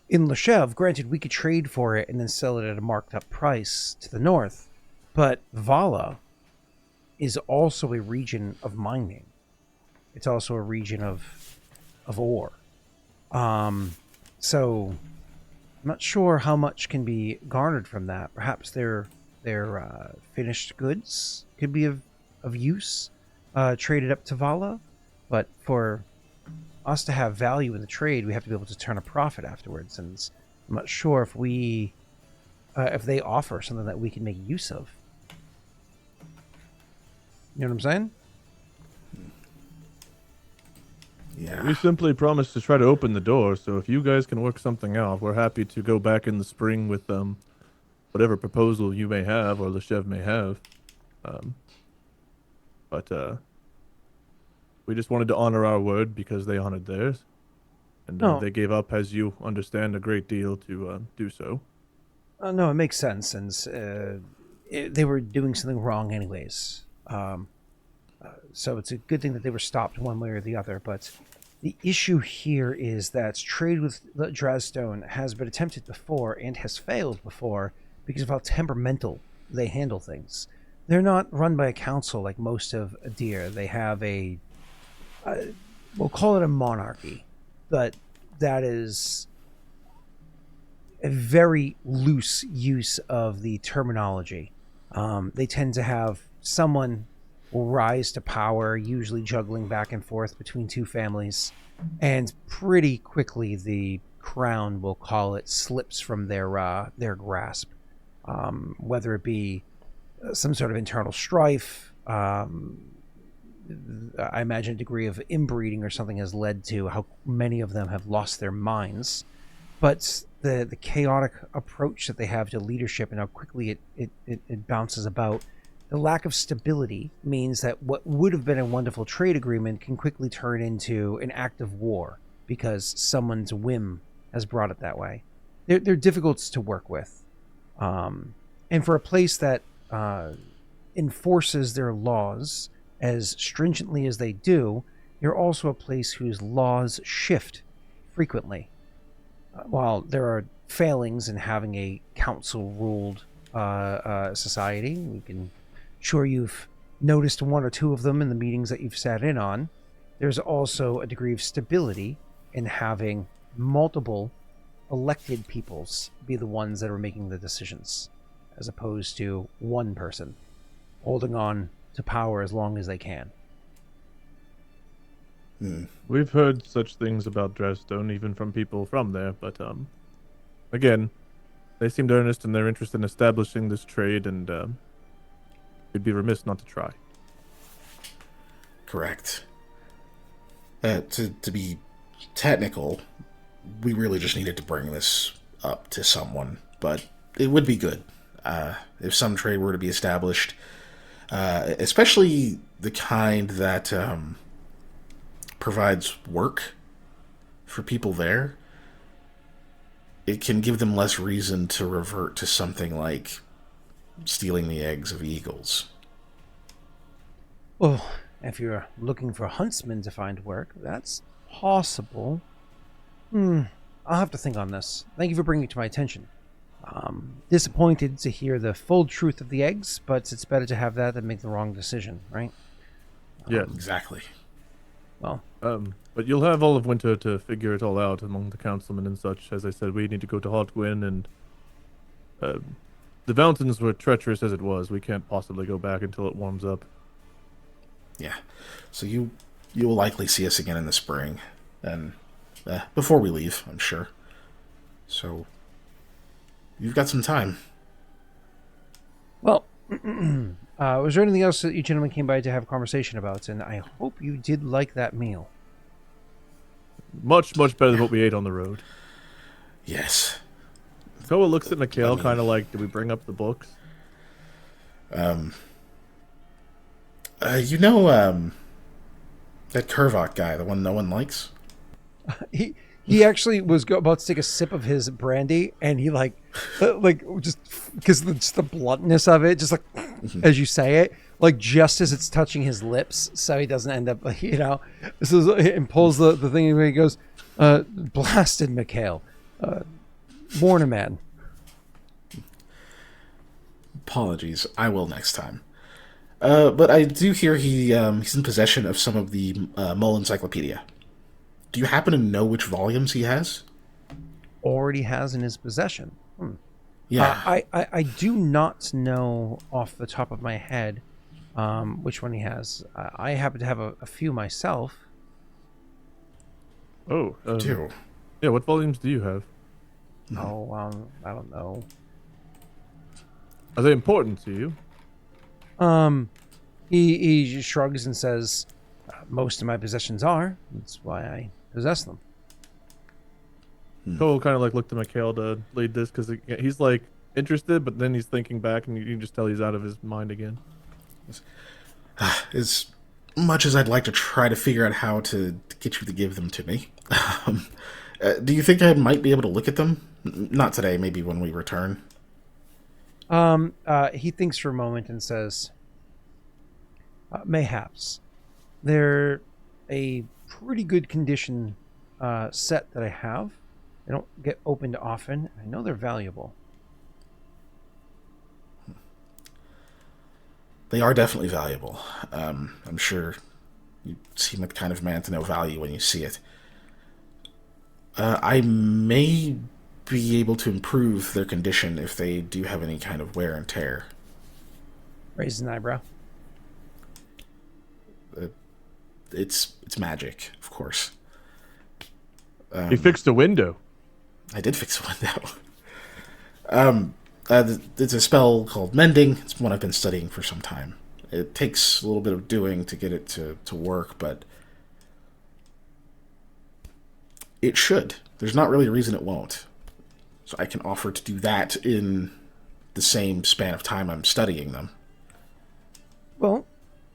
Speaker 1: in Leshev, granted, we could trade for it and then sell it at a marked up price to the north, but Vala is also a region of mining. It's also a region of ore. So I'm not sure how much can be garnered from that. Perhaps their finished goods could be of use, traded up to Vala. But for us to have value in the trade, we have to be able to turn a profit afterwards. And I'm not sure if they offer something that we can make use of. You know what I'm saying?
Speaker 4: Yeah.
Speaker 2: We simply promised to try to open the door, so if you guys can work something out, we're happy to go back in the spring with whatever proposal you may have or Leshev may have. But we just wanted to honor our word because they honored theirs. And
Speaker 1: No.
Speaker 2: they gave up, as you understand, a great deal to do so.
Speaker 1: No, it makes sense, and they were doing something wrong anyways. So it's a good thing that they were stopped one way or the other. But the issue here is that trade with Drastone has been attempted before and has failed before because of how temperamental they handle things. They're not run by a council like most of Adir. They have we'll call it a monarchy, but that is a very loose use of the terminology. They tend to have someone will rise to power, usually juggling back and forth between two families, and pretty quickly the crown, we'll call it, slips from their grasp. Whether it be some sort of internal strife, I imagine a degree of inbreeding or something has led to how many of them have lost their minds. But the chaotic approach that they have to leadership and how quickly it bounces about, the lack of stability means that what would have been a wonderful trade agreement can quickly turn into an act of war because someone's whim has brought it that way. They're difficult to work with. And for a place that enforces their laws as stringently as they do, you're also a place whose laws shift frequently. While there are failings in having a council-ruled society, we can sure you've noticed one or two of them in the meetings that you've sat in on. There's also a degree of stability in having multiple elected peoples be the ones that are making the decisions, as opposed to one person holding on to power as long as they can.
Speaker 2: We've heard such things about Drastone, even from people from there, but again, they seemed earnest in their interest in establishing this trade, and we'd be remiss not to try.
Speaker 4: Correct. To be technical, we really just needed to bring this up to someone, but it would be good if some trade were to be established. especially the kind that provides work for people there. It can give them less reason to revert to something like stealing the eggs of eagles.
Speaker 1: Well, if you're looking for huntsmen to find work, that's possible. I'll have to think on this. Thank you for bringing it to my attention. Disappointed to hear the full truth of the eggs, but it's better to have that than make the wrong decision, right?
Speaker 2: Yeah,
Speaker 4: Exactly.
Speaker 1: Well,
Speaker 2: but you'll have all of winter to figure it all out among the councilmen and such. As I said, we need to go to Haudh-Gwenn, and the mountains were treacherous as it was. We can't possibly go back until it warms up.
Speaker 4: Yeah. So you will likely see us again in the spring, and before we leave, I'm sure. So you've got some time.
Speaker 1: well, was there anything else that you gentlemen came by to have a conversation about? And I hope you did like that meal.
Speaker 2: Much, much better than what we ate on the road.
Speaker 4: Yes.
Speaker 2: Koa looks at Mikhail kind of like, did we bring up the books?
Speaker 4: That Kurvok guy, the one no one likes?
Speaker 1: He actually was about to take a sip of his brandy, and he just because the bluntness of it, just like as you say it, like just as it's touching his lips, so he doesn't end up, this is, and pulls the thing, and he goes, "Blasted Mikhail, born a man."
Speaker 4: Apologies, I will next time. But I do hear he's in possession of some of the Mull Encyclopedia. Do you happen to know which volumes he has?
Speaker 1: Already has in his possession.
Speaker 4: Yeah.
Speaker 1: I do not know off the top of my head which one he has. I happen to have a few myself.
Speaker 2: Oh,
Speaker 4: do.
Speaker 2: Yeah, what volumes do you have?
Speaker 1: Oh, I don't know.
Speaker 2: Are they important to you?
Speaker 1: He just shrugs and says, "Most of my possessions are. That's why I possess them."
Speaker 2: Koa kind of like looked at Mikhail to lead this because he's like interested, but then he's thinking back, and you can just tell he's out of his mind again.
Speaker 4: As much as I'd like to try to figure out how to get you to give them to me, do you think I might be able to look at them? Not today, maybe when we return.
Speaker 1: He thinks for a moment and says, "Mayhaps. They're a pretty good condition set that I have. They don't get opened often. I know they're valuable."
Speaker 4: They are definitely valuable. I'm sure you seem the kind of man to know value when you see it. I may be able to improve their condition if they do have any kind of wear and tear.
Speaker 1: Raises an eyebrow.
Speaker 4: It's magic, of course.
Speaker 2: He fixed a window.
Speaker 4: I did fix a window. It's a spell called Mending. It's one I've been studying for some time. It takes a little bit of doing to get it to work, but it should. There's not really a reason it won't. So I can offer to do that in the same span of time I'm studying them.
Speaker 1: Well,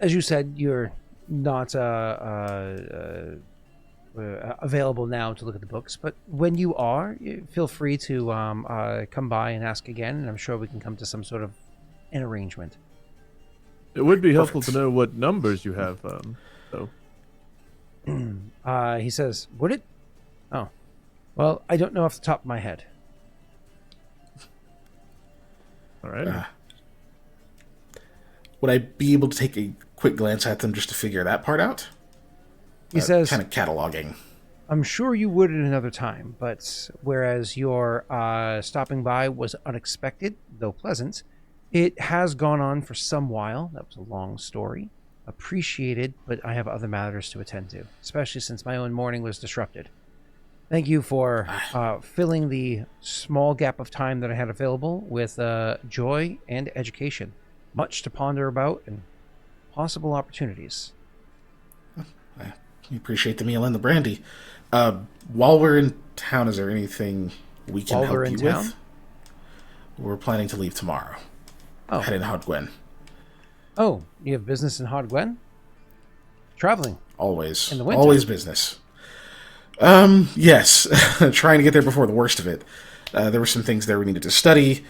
Speaker 1: as you said, you're not available now to look at the books, but when you are, feel free to come by and ask again, and I'm sure we can come to some sort of an arrangement.
Speaker 2: It would be helpful to know what numbers you have, though.
Speaker 1: He says, "Would it? Oh, well, I don't know off the top of my head."
Speaker 2: All right.
Speaker 4: Would I be able to take a quick glance at them just to figure that part out?
Speaker 1: He says,
Speaker 4: kind of cataloging.
Speaker 1: "I'm sure you would at another time, but whereas your stopping by was unexpected, though pleasant, it has gone on for some while. That was a long story. Appreciated, but I have other matters to attend to, especially since my own morning was disrupted. Thank you for filling the small gap of time that I had available with joy and education. Much to ponder about and possible opportunities."
Speaker 4: I appreciate the meal and the brandy. While we're in town, is there anything we can help you with? We're planning to leave tomorrow. Heading to Haudh-Gwenn.
Speaker 1: Oh, you have business in Haudh-Gwenn? Traveling.
Speaker 4: Always.
Speaker 1: In the winter.
Speaker 4: Always business. Yes. Trying to get there before the worst of it. There were some things there we needed to study,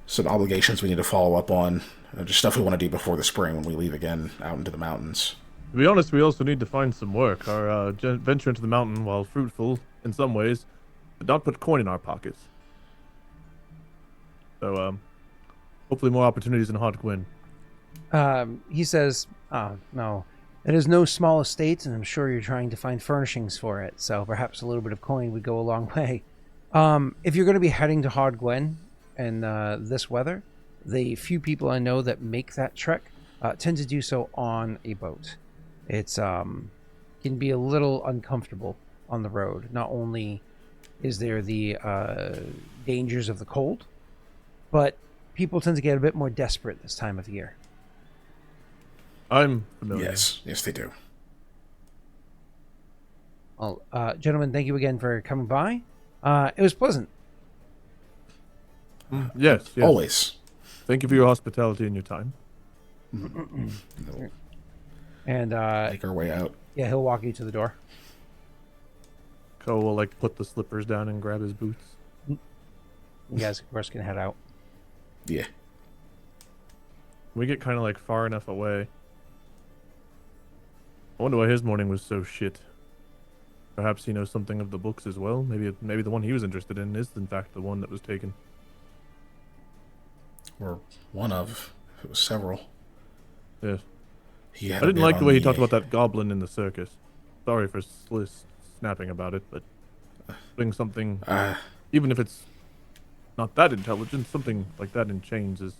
Speaker 4: some obligations we need to follow up on, just stuff we want to do before the spring when we leave again out into the mountains.
Speaker 2: To be honest, we also need to find some work. Our venture into the mountain, while fruitful in some ways, did not put coin in our pockets. So, hopefully more opportunities in Haudh-Gwenn.
Speaker 1: He says, no, it is no small estate, and I'm sure you're trying to find furnishings for it, so perhaps a little bit of coin would go a long way. If you're going to be heading to Haudh-Gwenn in this weather, the few people I know that make that trek tend to do so on a boat. It's can be a little uncomfortable on the road. Not only is there the dangers of the cold, but people tend to get a bit more desperate this time of year.
Speaker 2: I'm familiar.
Speaker 4: Yes, they do.
Speaker 1: Well, gentlemen, thank you again for coming by. It was pleasant.
Speaker 2: Yes.
Speaker 4: Always.
Speaker 2: Thank you for your hospitality and your time.
Speaker 4: No.
Speaker 1: And
Speaker 4: Make our way out.
Speaker 1: yeah, he'll walk you to the door.
Speaker 2: Ko will put the slippers down and grab his boots.
Speaker 1: You guys, of course, can head out.
Speaker 4: Yeah.
Speaker 2: We get kind of far enough away. I wonder why his morning was so shit. Perhaps he knows something of the books as well. Maybe the one he was interested in is in fact the one that was taken.
Speaker 4: Or one of. It was several.
Speaker 2: Yes.
Speaker 4: He
Speaker 2: I
Speaker 4: had a
Speaker 2: didn't
Speaker 4: bit
Speaker 2: like the
Speaker 4: on
Speaker 2: way he talked about that goblin in the circus. Sorry for snapping about it, but putting something, even if it's not that intelligent, something like that in chains is...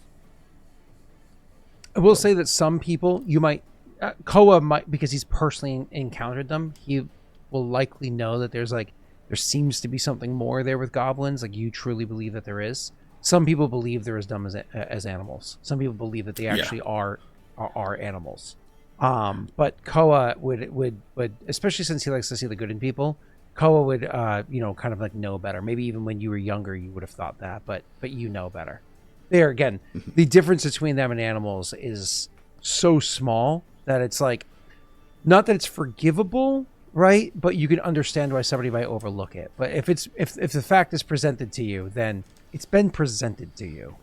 Speaker 1: I will say that some people, you might... Koa might, because he's personally encountered them, he will likely know that there seems to be something more there with goblins. You truly believe that there is. Some people believe they're as dumb as animals. Some people believe that they actually are animals. But Koa would, especially since he likes to see the good in people, Koa would, kind of know better. Maybe even when you were younger, you would have thought that, but you know better. There again, the difference between them and animals is so small that it's not that it's forgivable, right? But you can understand why somebody might overlook it. But if the fact is presented to you, then it's been presented to you.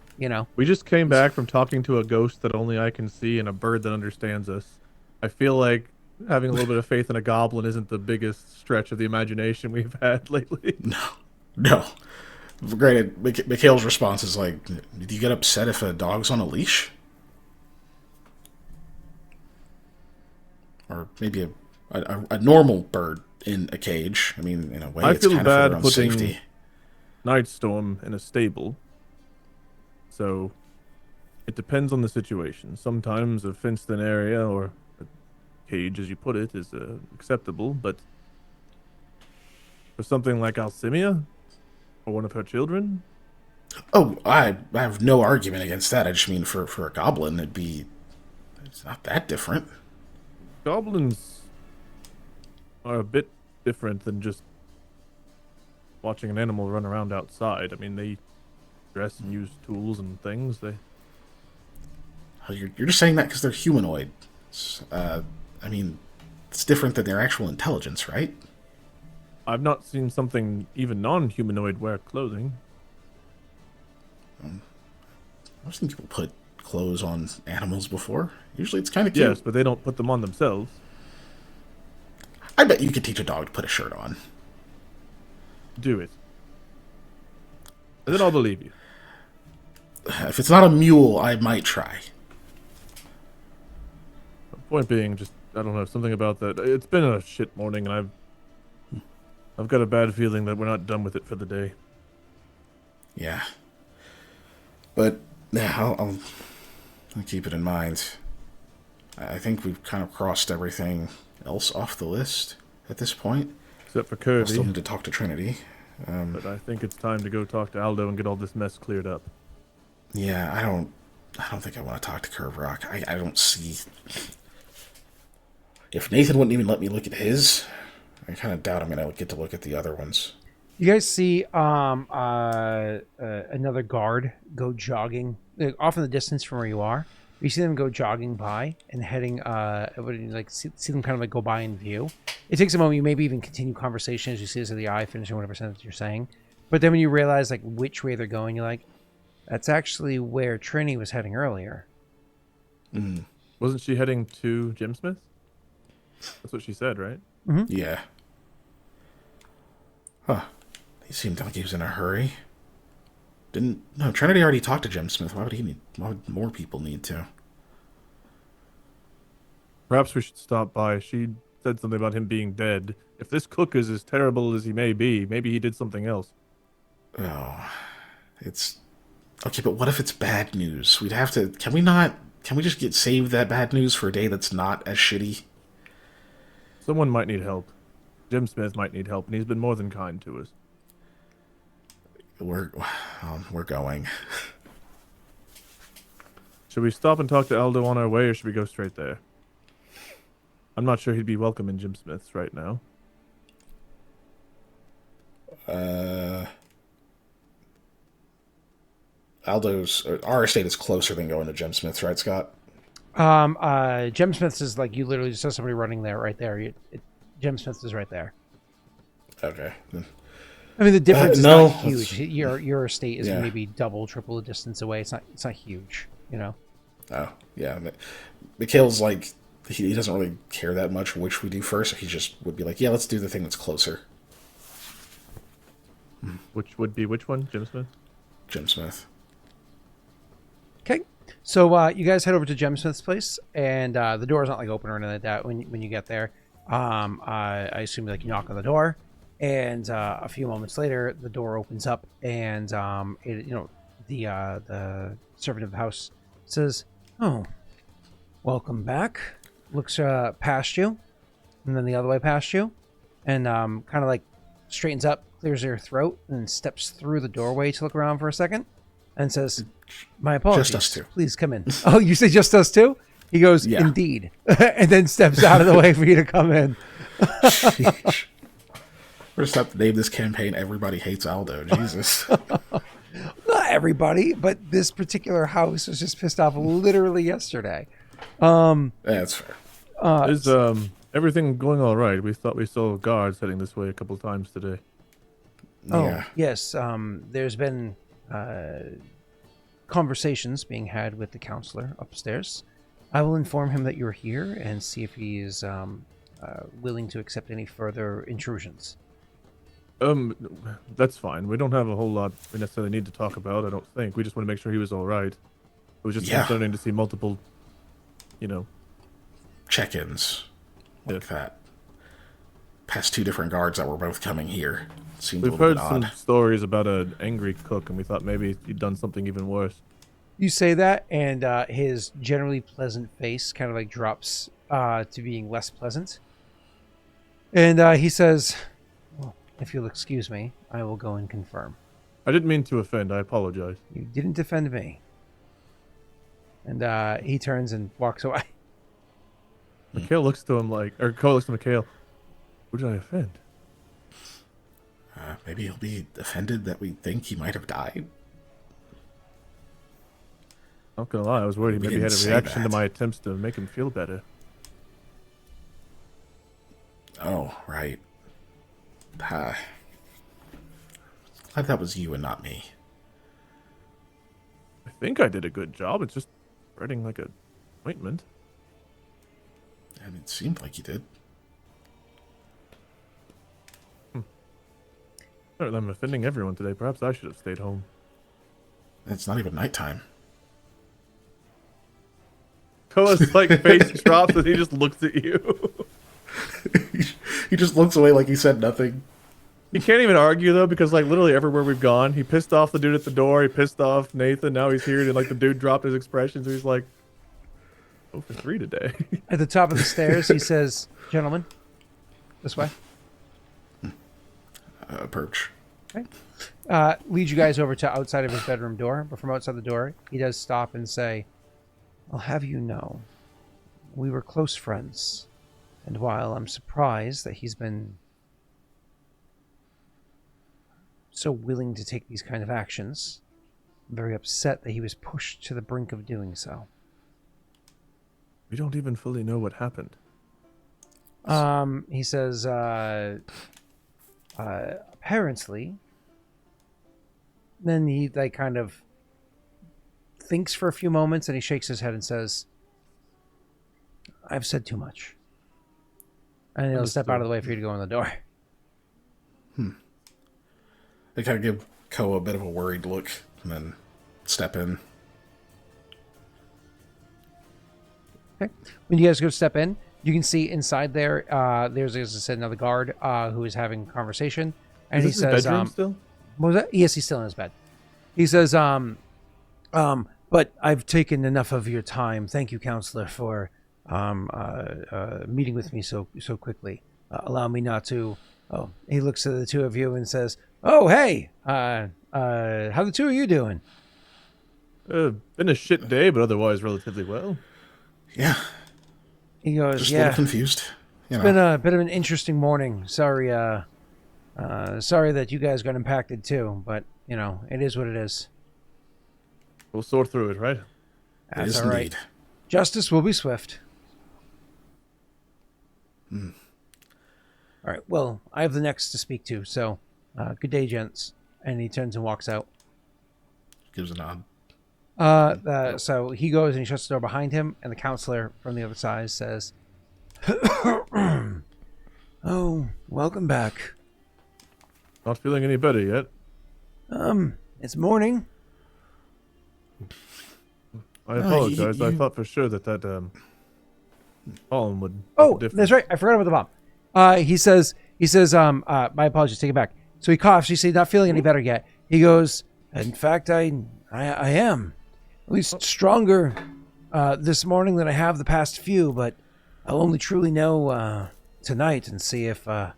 Speaker 2: We just came back from talking to a ghost that only I can see and a bird that understands us. I feel like having a little bit of faith in a goblin isn't the biggest stretch of the imagination we've had lately.
Speaker 4: No. Granted, Mikhail's response is did you get upset if a dog's on a leash? Or maybe a normal bird in a cage. I mean, in a way, it's
Speaker 2: feel
Speaker 4: kind of
Speaker 2: bad
Speaker 4: for their own
Speaker 2: putting
Speaker 4: safety.
Speaker 2: Nightstorm in a stable. So it depends on the situation. Sometimes a fenced-in area or a cage, as you put it, is acceptable. But for something like Alcimia or one of her children,
Speaker 4: Oh, I have no argument against that. I just mean for a goblin, it's not that different.
Speaker 2: goblins are a bit different than just watching an animal run around outside. I mean, they dress and use tools and things.
Speaker 4: You're just saying that because they're humanoid. I mean, it's different than their actual intelligence, right?
Speaker 2: I've not seen something even non-humanoid wear clothing.
Speaker 4: I've seen people put clothes on animals before. Usually it's kind of cute.
Speaker 2: Yes, but they don't put them on themselves.
Speaker 4: I bet you could teach a dog to put a shirt on.
Speaker 2: Do it. And then I'll believe you.
Speaker 4: If it's not a mule, I might try.
Speaker 2: Point being, just, I don't know, something about that. It's been a shit morning, and I've got a bad feeling that we're not done with it for the day.
Speaker 4: Yeah. But, yeah, I'll keep it in mind. I think we've kind of crossed everything else off the list at this point.
Speaker 2: Except for
Speaker 4: I
Speaker 2: Kirby.
Speaker 4: still need to talk to Trinity.
Speaker 2: But I think it's time to go talk to Aldo and get all this mess cleared up.
Speaker 4: Yeah, I don't think I want to talk to Curve Rock. I don't see... If Nathan wouldn't even let me look at his, I kind of doubt I'm going to get to look at the other ones.
Speaker 1: You guys see another guard go jogging off in the distance from where you are. You see them go jogging by and heading, like see them kind of like go by in view. It takes a moment. You maybe even continue conversation as you see this of the eye, finishing whatever sentence you're saying. But then when you realize like which way they're going, you're like, that's actually where Trini was heading earlier.
Speaker 4: Mm.
Speaker 2: Wasn't she heading to Gemsmith? That's what she said, right?
Speaker 1: Mm-hmm.
Speaker 4: Yeah. Huh. He seemed like he was in a hurry. No, Trinity already talked to Gemsmith. Why would more people need to?
Speaker 2: Perhaps we should stop by. She said something about him being dead. If this cook is as terrible as he may be, maybe he did something else.
Speaker 4: Oh, it's... Okay, but what if it's bad news? We'd have to... Can we just save that bad news for a day that's not as shitty?
Speaker 2: Someone might need help. Gemsmith might need help, and he's been more than kind to us.
Speaker 4: We're going.
Speaker 2: Should we stop and talk to Aldo on our way, or should we go straight there? I'm not sure he'd be welcome in Gemsmith's right now.
Speaker 4: Our estate is closer than going to Gemsmith's, right, Scott?
Speaker 1: Gemsmith's is like you literally just saw somebody running there right there. Gemsmith's is right there.
Speaker 4: Okay.
Speaker 1: I mean, the difference is
Speaker 4: no,
Speaker 1: not huge. Your estate is
Speaker 4: Yeah.
Speaker 1: maybe double, triple the distance away. It's not huge, you know.
Speaker 4: Oh, yeah. Mikhail's like, he doesn't really care that much which we do first. He just would be like, yeah, let's do the thing that's closer.
Speaker 2: Which would be which one? Gemsmith?
Speaker 4: Gemsmith.
Speaker 1: Okay, so you guys head over to Gemsmith's place, and the door's not like open or anything like that when you get there. I assume like you knock on the door, and a few moments later the door opens up, and the servant of the house says, "Oh, welcome back." Looks past you, and then the other way past you, and kind of like straightens up, clears her throat, and steps through the doorway to look around for a second, and says, "My apologies.
Speaker 4: Just us two.
Speaker 1: Please come in." Oh, you say just us two? He goes,
Speaker 4: Yeah.
Speaker 1: "Indeed," and then steps out of the way for you to come in.
Speaker 4: Sheesh. We're just have to name this campaign "Everybody Hates Aldo." Jesus.
Speaker 1: Not everybody, but this particular house was just pissed off literally yesterday.
Speaker 4: That's fair.
Speaker 2: Is everything going all right? We thought we saw guards heading this way a couple times today.
Speaker 1: Oh,
Speaker 4: Yeah.
Speaker 1: yes. There's been conversations being had with the counselor upstairs. I will inform him that you're here and see if he is willing to accept any further intrusions.
Speaker 2: That's fine. We don't have a whole lot we necessarily need to talk about, I don't think. We just want to make sure he was all right. It was just concerning to see multiple,
Speaker 4: Check-ins. Like that. Past two different guards that were both coming here. Seemed
Speaker 2: We've
Speaker 4: a little
Speaker 2: heard
Speaker 4: bit
Speaker 2: some
Speaker 4: odd.
Speaker 2: stories about an angry cook, and we thought maybe he'd done something even worse.
Speaker 1: You say that, and his generally pleasant face kind of like drops to being less pleasant. And he says, "Well, if you'll excuse me, I will go and confirm."
Speaker 2: I didn't mean to offend. I apologize.
Speaker 1: You didn't defend me. And he turns and walks away.
Speaker 2: Mikhail looks to him or Koa looks to Mikhail. Who did I offend?
Speaker 4: Maybe he'll be offended that we think he might have died.
Speaker 2: Not gonna lie, I was worried he
Speaker 4: We
Speaker 2: maybe had
Speaker 4: didn't
Speaker 2: a
Speaker 4: say
Speaker 2: reaction to
Speaker 4: that.
Speaker 2: my attempts to make him feel better.
Speaker 4: Oh, right. Glad that was you and not me.
Speaker 2: I think I did a good job. It's just spreading like a ointment.
Speaker 4: And it seemed like you did.
Speaker 2: Apparently I'm offending everyone today. Perhaps I should have stayed home.
Speaker 4: It's not even nighttime.
Speaker 2: Koa's face drops and he just looks at you.
Speaker 4: He just looks away like he said nothing.
Speaker 2: He can't even argue though, because literally everywhere we've gone, he pissed off the dude at the door, he pissed off Nathan, now he's here, and the dude dropped his expression, so he's like, 0 for 3 today.
Speaker 1: At the top of the stairs, he says, "Gentlemen, this way."
Speaker 4: Approach.
Speaker 1: Okay. Leads you guys over to outside of his bedroom door, but from outside the door, he does stop and say, "I'll have you know, we were close friends, and while I'm surprised that he's been so willing to take these kind of actions, I'm very upset that he was pushed to the brink of doing so."
Speaker 2: We don't even fully know what happened.
Speaker 1: He says, apparently. Then he like kind of thinks for a few moments, and he shakes his head and says, "I've said too much." And he'll step out of the way for you to go in the door.
Speaker 4: They kind of give Koa a bit of a worried look and then step in.
Speaker 1: Okay. When you guys go step in, you can see inside there, there's, as I said, another guard who is having a conversation. And
Speaker 2: Is
Speaker 1: he
Speaker 2: this
Speaker 1: says,
Speaker 2: his bedroom still?
Speaker 1: What was that? Yes, he's still in his bed. He says, but I've taken enough of your time. Thank you, counselor, for meeting with me so quickly. Allow me not to... Oh, he looks at the two of you and says, "Oh, hey, how the two of you doing?"
Speaker 2: Been a shit day, but otherwise relatively well.
Speaker 4: Yeah.
Speaker 1: He goes,
Speaker 4: Just a
Speaker 1: "Yeah,
Speaker 4: little confused.
Speaker 1: it's been a bit of an interesting morning. Sorry, sorry that you guys got impacted too, but, you know, it is what it is."
Speaker 2: We'll sort through it, right?
Speaker 1: That's
Speaker 4: Yes,
Speaker 1: all right.
Speaker 4: indeed.
Speaker 1: Justice will be swift. All right, well, I have the next to speak to, so good day, gents. And he turns and walks out.
Speaker 4: Gives a nod.
Speaker 1: So he goes and he shuts the door behind him, and the counselor from the other side says, "Oh, welcome back.
Speaker 2: Not feeling any better yet.
Speaker 1: It's morning."
Speaker 2: I apologize. I thought for sure that bomb would.
Speaker 1: Oh,
Speaker 2: different.
Speaker 1: that's right. I forgot about the bomb. He says, my apologies, take it back. So he coughs. You say, not feeling any better yet. He goes, "In fact, I am. At least stronger this morning than I have the past few, but I'll only truly know tonight and see if my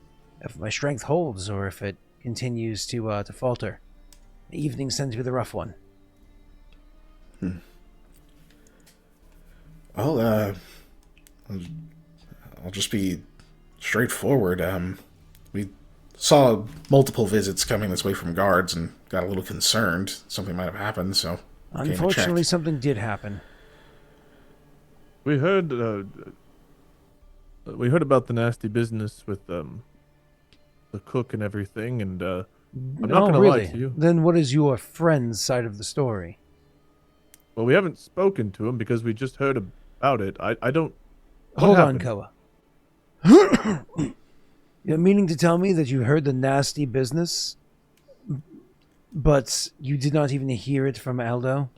Speaker 1: strength holds or if it continues to falter. The evenings tend to be the rough one."
Speaker 4: Well, I'll just be straightforward. We saw multiple visits coming this way from guards and got a little concerned. Something might have happened, so came to
Speaker 1: Unfortunately,
Speaker 4: check.
Speaker 1: something did happen.
Speaker 2: We heard about the nasty business with the cook and everything, and I'm not gonna lie to you.
Speaker 1: Then what is your friend's side of the story?
Speaker 2: Well, we haven't spoken to him because we just heard about it. I don't. What
Speaker 1: Hold
Speaker 2: happened?
Speaker 1: on, Koa. You're meaning to tell me that you heard the nasty business, but you did not even hear it from Aldo?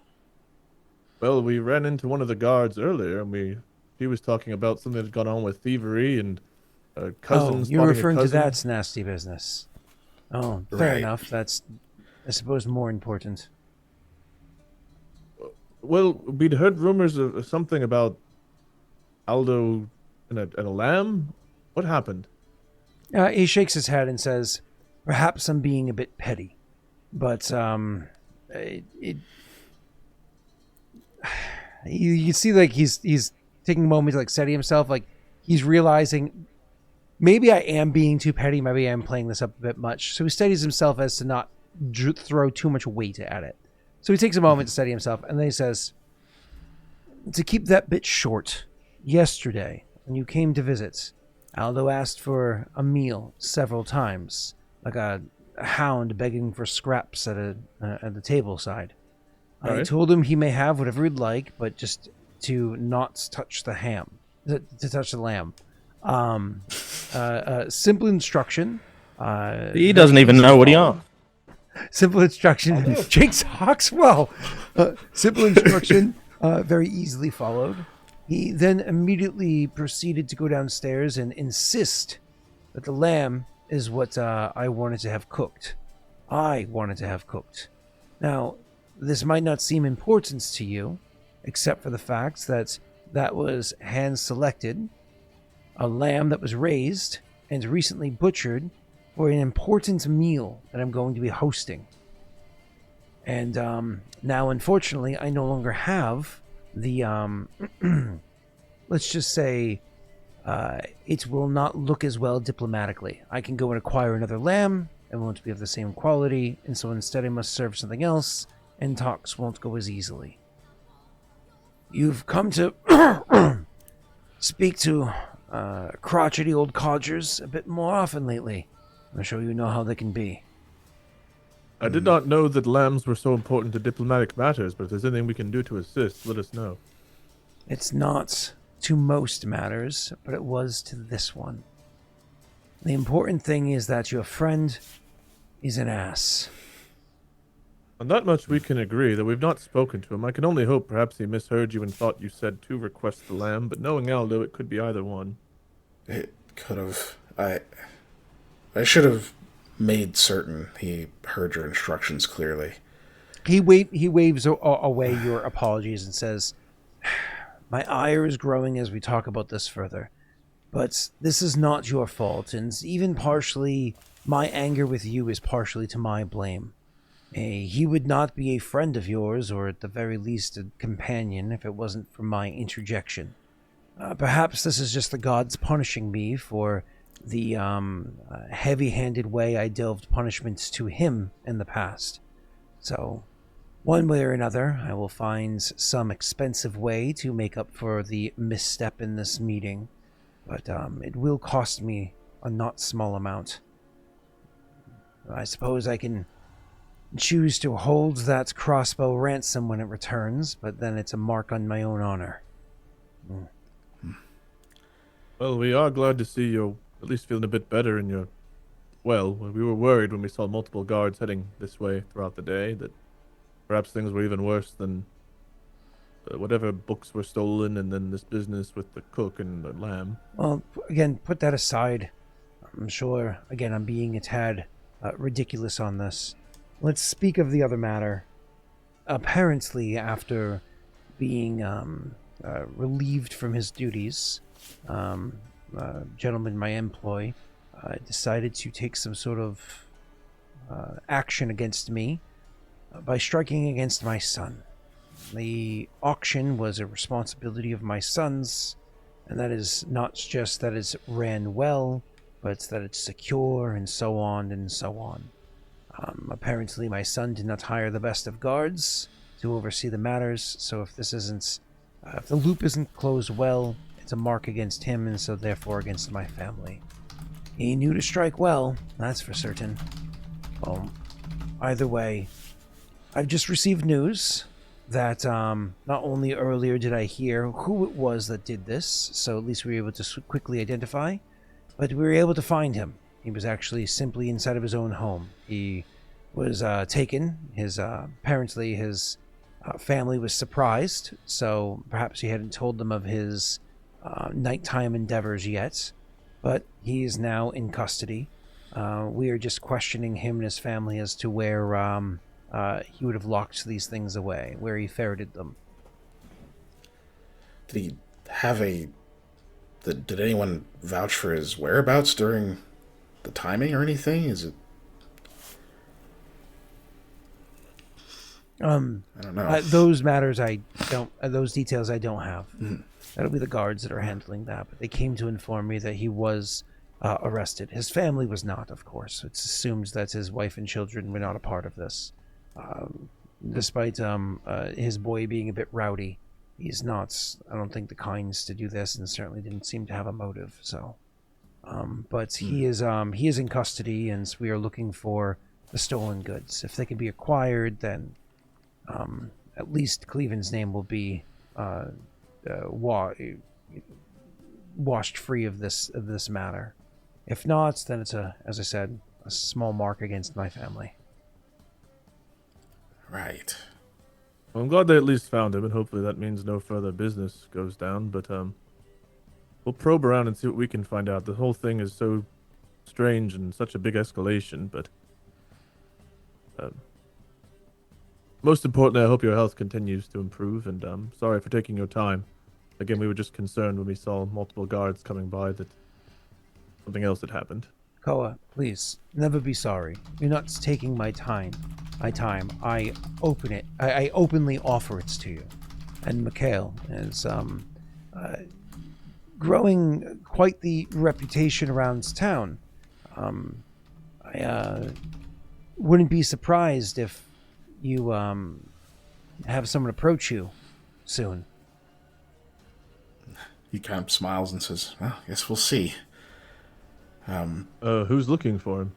Speaker 2: Well, we ran into one of the guards earlier, and he was talking about something that had gone on with thievery and cousins.
Speaker 1: Oh, you're
Speaker 2: spotting a
Speaker 1: referring to
Speaker 2: cousin.
Speaker 1: that's nasty business. Oh, fair
Speaker 4: Right.
Speaker 1: enough. That's, I suppose, more important.
Speaker 2: Well, we'd heard rumors of something about Aldo and a lamb. What happened?
Speaker 1: He shakes his head and says, "Perhaps I'm being a bit petty, but you see, like he's taking a moment to like steady himself. Like he's realizing maybe I am being too petty. Maybe I am playing this up a bit much. So he steadies himself as to not throw too much weight at it. So he takes a moment to steady himself, and then he says, to keep that bit short, yesterday when you came to visit, Aldo asked for a meal several times, like a hound begging for scraps at the table side. I
Speaker 2: Right.
Speaker 1: told him he may have whatever he'd like, but just to not touch the to touch the lamb. Simple instruction.
Speaker 3: He doesn't even know what he asked.
Speaker 1: Simple instruction. Jake talks well. Simple instruction, very easily followed. He then immediately proceeded to go downstairs and insist that the lamb is what I wanted to have cooked. I wanted to have cooked. Now, this might not seem important to you, except for the fact that that was hand-selected, a lamb that was raised and recently butchered for an important meal that I'm going to be hosting. And now, unfortunately, I no longer have the, let's just say, it will not look as well diplomatically. I can go and acquire another lamb, it won't be of the same quality, and so instead I must serve something else, and talks won't go as easily. You've come to speak to crotchety old codgers a bit more often lately. I'm sure you know how they can be.
Speaker 2: I did not know that lambs were so important to diplomatic matters, but if there's anything we can do to assist, let us know.
Speaker 1: It's not to most matters, but it was to this one. The important thing is that your friend is an ass.
Speaker 2: On that much we can agree, though we've not spoken to him. I can only hope perhaps he misheard you and thought you said to request the lamb, but knowing Aldo, it could be either one.
Speaker 4: It could have. I should have made certain he heard your instructions clearly.
Speaker 1: He waves away your apologies and says, "My ire is growing as we talk about this further, but this is not your fault, and even partially, my anger with you is partially to my blame. He would not be a friend of yours, or at the very least a companion, if it wasn't for my interjection. Perhaps this is just the gods punishing me for the heavy-handed way I delved punishments to him in the past. So, one way or another, I will find some expensive way to make up for the misstep in this meeting, but it will cost me a not small amount. I suppose I can choose to hold that crossbow ransom when it returns, but then it's a mark on my own honor."
Speaker 2: Well, we are glad to see you're at least feeling a bit better and you're well. We were worried when we saw multiple guards heading this way throughout the day that perhaps things were even worse than whatever books were stolen and then this business with the cook and the lamb.
Speaker 1: Well, again, put that aside. I'm sure, again, I'm being a tad ridiculous on this. Let's speak of the other matter. Apparently, after being relieved from his duties, gentleman, my employee, decided to take some sort of action against me by striking against my son. The auction was a responsibility of my son's, and that is not just that it's ran well, but that it's secure, and so on and so on. Apparently my son did not hire the best of guards to oversee the matters, so if the loop isn't closed well, it's a mark against him, and so therefore against my family. He knew to strike well, that's for certain. Well, either way, I've just received news that not only earlier did I hear who it was that did this, so at least we were able to quickly identify, but we were able to find him. He was actually simply inside of his own home. He was taken. Apparently his family was surprised, so perhaps he hadn't told them of his nighttime endeavors yet, but he is now in custody. We are just questioning him and his family as to where he would have locked these things away, where he ferreted them.
Speaker 4: Did he have Did anyone vouch for his whereabouts during the timing or anything? Is it? I don't know.
Speaker 1: Those matters I don't. Those details I don't have. That'll be the guards that are handling that. But they came to inform me that he was arrested. His family was not, of course. It's assumed that his wife and children were not a part of this. Despite his boy being a bit rowdy, he's not. I don't think the kinds to do this, and certainly didn't seem to have a motive. So. But he is in custody, and we are looking for the stolen goods. If they can be acquired, then at least Cleven's name will be washed free of this matter. If not, then it's as I said, a small mark against my family.
Speaker 4: Right.
Speaker 2: Well, I'm glad they at least found him, and hopefully that means no further business goes down, but we'll probe around and see what we can find out. The whole thing is so strange and such a big escalation, but most importantly, I hope your health continues to improve, and sorry for taking your time. Again, we were just concerned when we saw multiple guards coming by that something else had happened.
Speaker 1: Koa, please, never be sorry. You're not taking my time. I openly offer it to you. And Mikhail is growing quite the reputation around town. I wouldn't be surprised if you have someone approach you soon.
Speaker 4: He kind of smiles and says, well, I guess we'll see.
Speaker 2: Who's looking for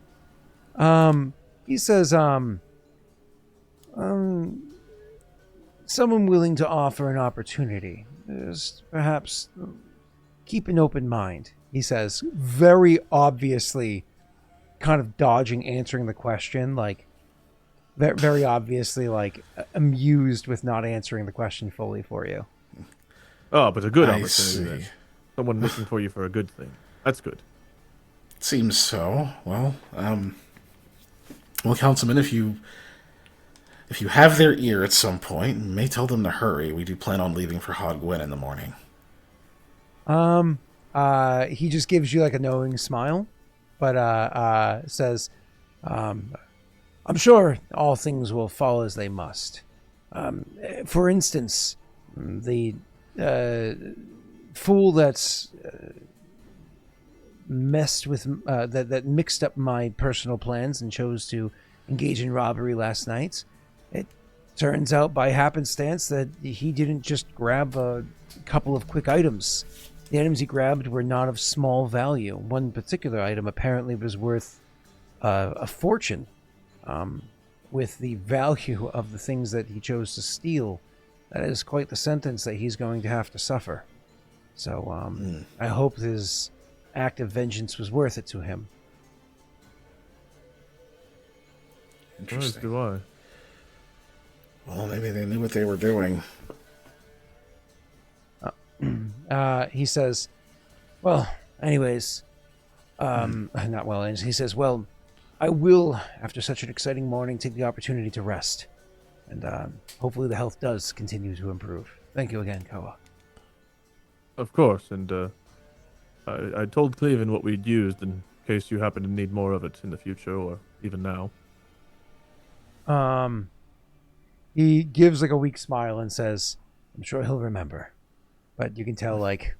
Speaker 2: him?
Speaker 1: He says, someone willing to offer an opportunity. Just perhaps keep an open mind, he says, very obviously kind of dodging answering the question, like, very obviously, like, amused with not answering the question fully for you.
Speaker 2: Oh, but a good
Speaker 4: I
Speaker 2: opportunity then.
Speaker 4: see.
Speaker 2: Someone looking for you for a good thing. That's good.
Speaker 4: Seems so. Well, Councilman, if you have their ear at some point, you may tell them to hurry. We do plan on leaving for Haudh-Gwenn in the morning.
Speaker 1: He just gives you like a knowing smile, but says, I'm sure all things will fall as they must. For instance, the fool that's messed with that mixed up my personal plans and chose to engage in robbery last night. It turns out by happenstance that he didn't just grab a couple of quick items. The items he grabbed were not of small value. One particular item apparently was worth a fortune. With the value of the things that he chose to steal, that is quite the sentence that he's going to have to suffer. So I hope his act of vengeance was worth it to him.
Speaker 4: Interesting.
Speaker 2: As do I.
Speaker 4: Well, maybe they knew what they were doing.
Speaker 1: He says, well, anyways, not well, he says, well, I will, after such an exciting morning, take the opportunity to rest. And hopefully the health does continue to improve. Thank you again, Koa.
Speaker 2: Of course, and I told Cleven what we'd used in case you happen to need more of it in the future or even now.
Speaker 1: He gives like a weak smile and says, I'm sure he'll remember. But you can tell, like,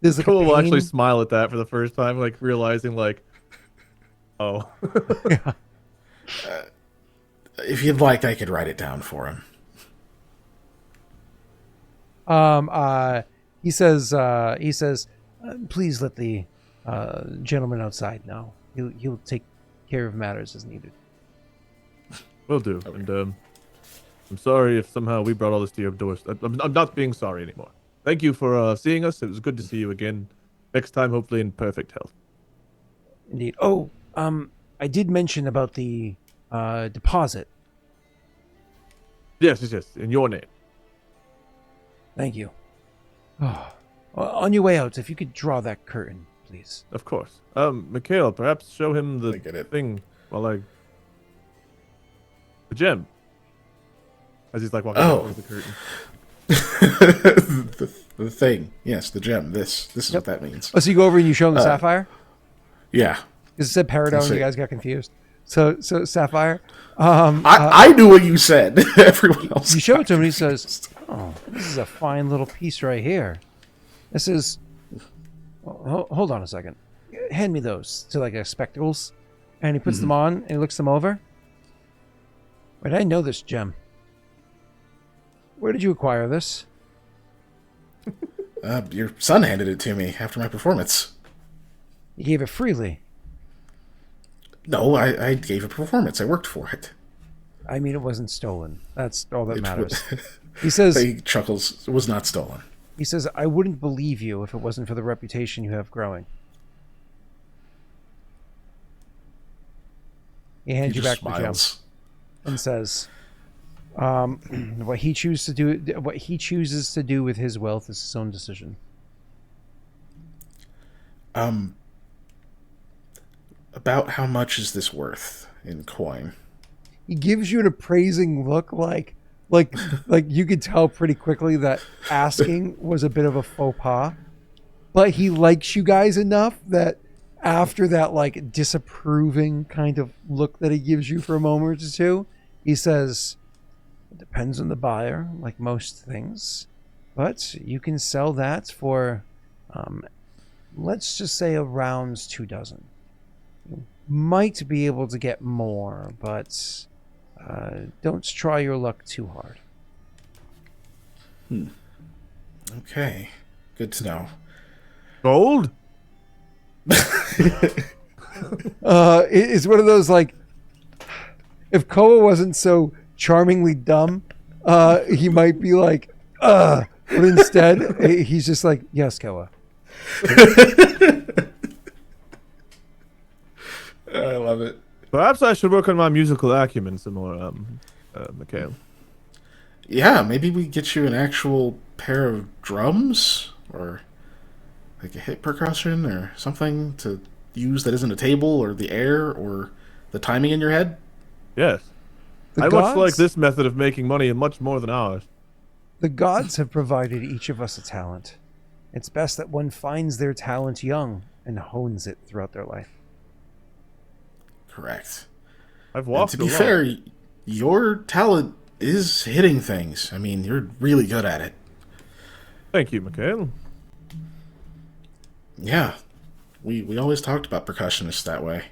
Speaker 1: there's like
Speaker 2: Koa
Speaker 1: a
Speaker 2: will actually
Speaker 1: pain.
Speaker 2: smile at that for the first time, like realizing, like, oh.
Speaker 1: Yeah.
Speaker 4: If you'd like, I could write it down for him.
Speaker 1: He says, please let the gentleman outside know. He'll take care of matters as needed.
Speaker 2: Will do.
Speaker 4: Okay.
Speaker 2: And I'm sorry if somehow we brought all this to your doorstep. I'm not being sorry anymore. Thank you for seeing us. It was good to see you again. Next time, hopefully in perfect health.
Speaker 1: Indeed. Oh, I did mention about the deposit.
Speaker 2: Yes, in your name.
Speaker 1: Thank you. Oh. On your way out, if you could draw that curtain, please.
Speaker 2: Of course. Mikhail, perhaps show him the
Speaker 4: I get it.
Speaker 2: thing while the gem. As he's like walking towards the curtain.
Speaker 4: the thing. Yes, the gem. This is what that means.
Speaker 1: Oh, so you go over and you show him the sapphire?
Speaker 4: Yeah.
Speaker 1: Because it said Peridot and you guys got confused. So sapphire.
Speaker 4: I knew what you said. Everyone else.
Speaker 1: You show it to him and he says, oh, this is a fine little piece right here. This is... Hold on a second. Hand me those to like spectacles. And he puts them on and he looks them over. Wait, I know this gem. Where did you acquire this?
Speaker 4: Your son handed it to me after my performance.
Speaker 1: You gave it freely.
Speaker 4: No, I gave a performance. I worked for it.
Speaker 1: I mean, it wasn't stolen. That's all that
Speaker 4: It
Speaker 1: matters.
Speaker 4: wa-
Speaker 1: He says,
Speaker 4: He chuckles. It was not stolen.
Speaker 1: I wouldn't believe you if it wasn't for the reputation you have growing. He hands
Speaker 4: He
Speaker 1: you
Speaker 4: just
Speaker 1: back the gem
Speaker 4: smiles.
Speaker 1: and says, what he chooses to do with his wealth is his own decision.
Speaker 4: About how much is this worth in coin?
Speaker 1: He gives you an appraising look, like you could tell pretty quickly that asking was a bit of a faux pas, but he likes you guys enough that after that like disapproving kind of look that he gives you for a moment or two, he says, it depends on the buyer, like most things, but you can sell that for, let's just say around 24. Might be able to get more, but don't try your luck too hard.
Speaker 4: Okay. Good to know.
Speaker 2: Gold?
Speaker 1: It's one of those like, if Koa wasn't so charmingly dumb, he might be like, but instead he's just like, yes, Koa.
Speaker 4: I love it.
Speaker 2: Perhaps I should work on my musical acumen some more, Mikhail.
Speaker 4: Yeah, maybe we get you an actual pair of drums or like a hip percussion or something to use that isn't a table or the air or the timing in your head.
Speaker 2: Yes. I much like this method of making money much more than ours.
Speaker 1: The gods have provided each of us a talent. It's best that one finds their talent young and hones it throughout their life.
Speaker 4: Correct.
Speaker 2: I've
Speaker 4: And
Speaker 2: walked
Speaker 4: to be
Speaker 2: a lot.
Speaker 4: fair, your talent is hitting things. I mean, you're really good at it.
Speaker 2: Thank you, Mikhail.
Speaker 4: Yeah. We always talked about percussionists that way.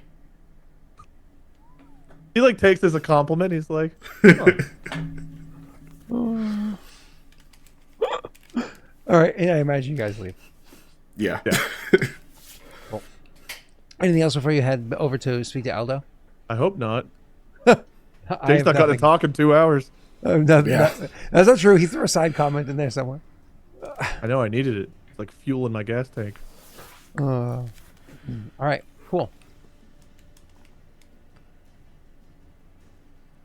Speaker 2: He like takes this as a compliment. He's like,
Speaker 1: All right, and I imagine you guys leave.
Speaker 4: Yeah.
Speaker 1: Anything else before you head over to speak to Aldo?
Speaker 2: I hope not.
Speaker 1: I
Speaker 2: Jake's
Speaker 1: have
Speaker 2: not got to
Speaker 1: nothing.
Speaker 2: talk in 2 hours.
Speaker 1: That's not true. He threw a side comment in there somewhere.
Speaker 2: I know I needed it. It's like fuel in my gas tank.
Speaker 1: All right, cool.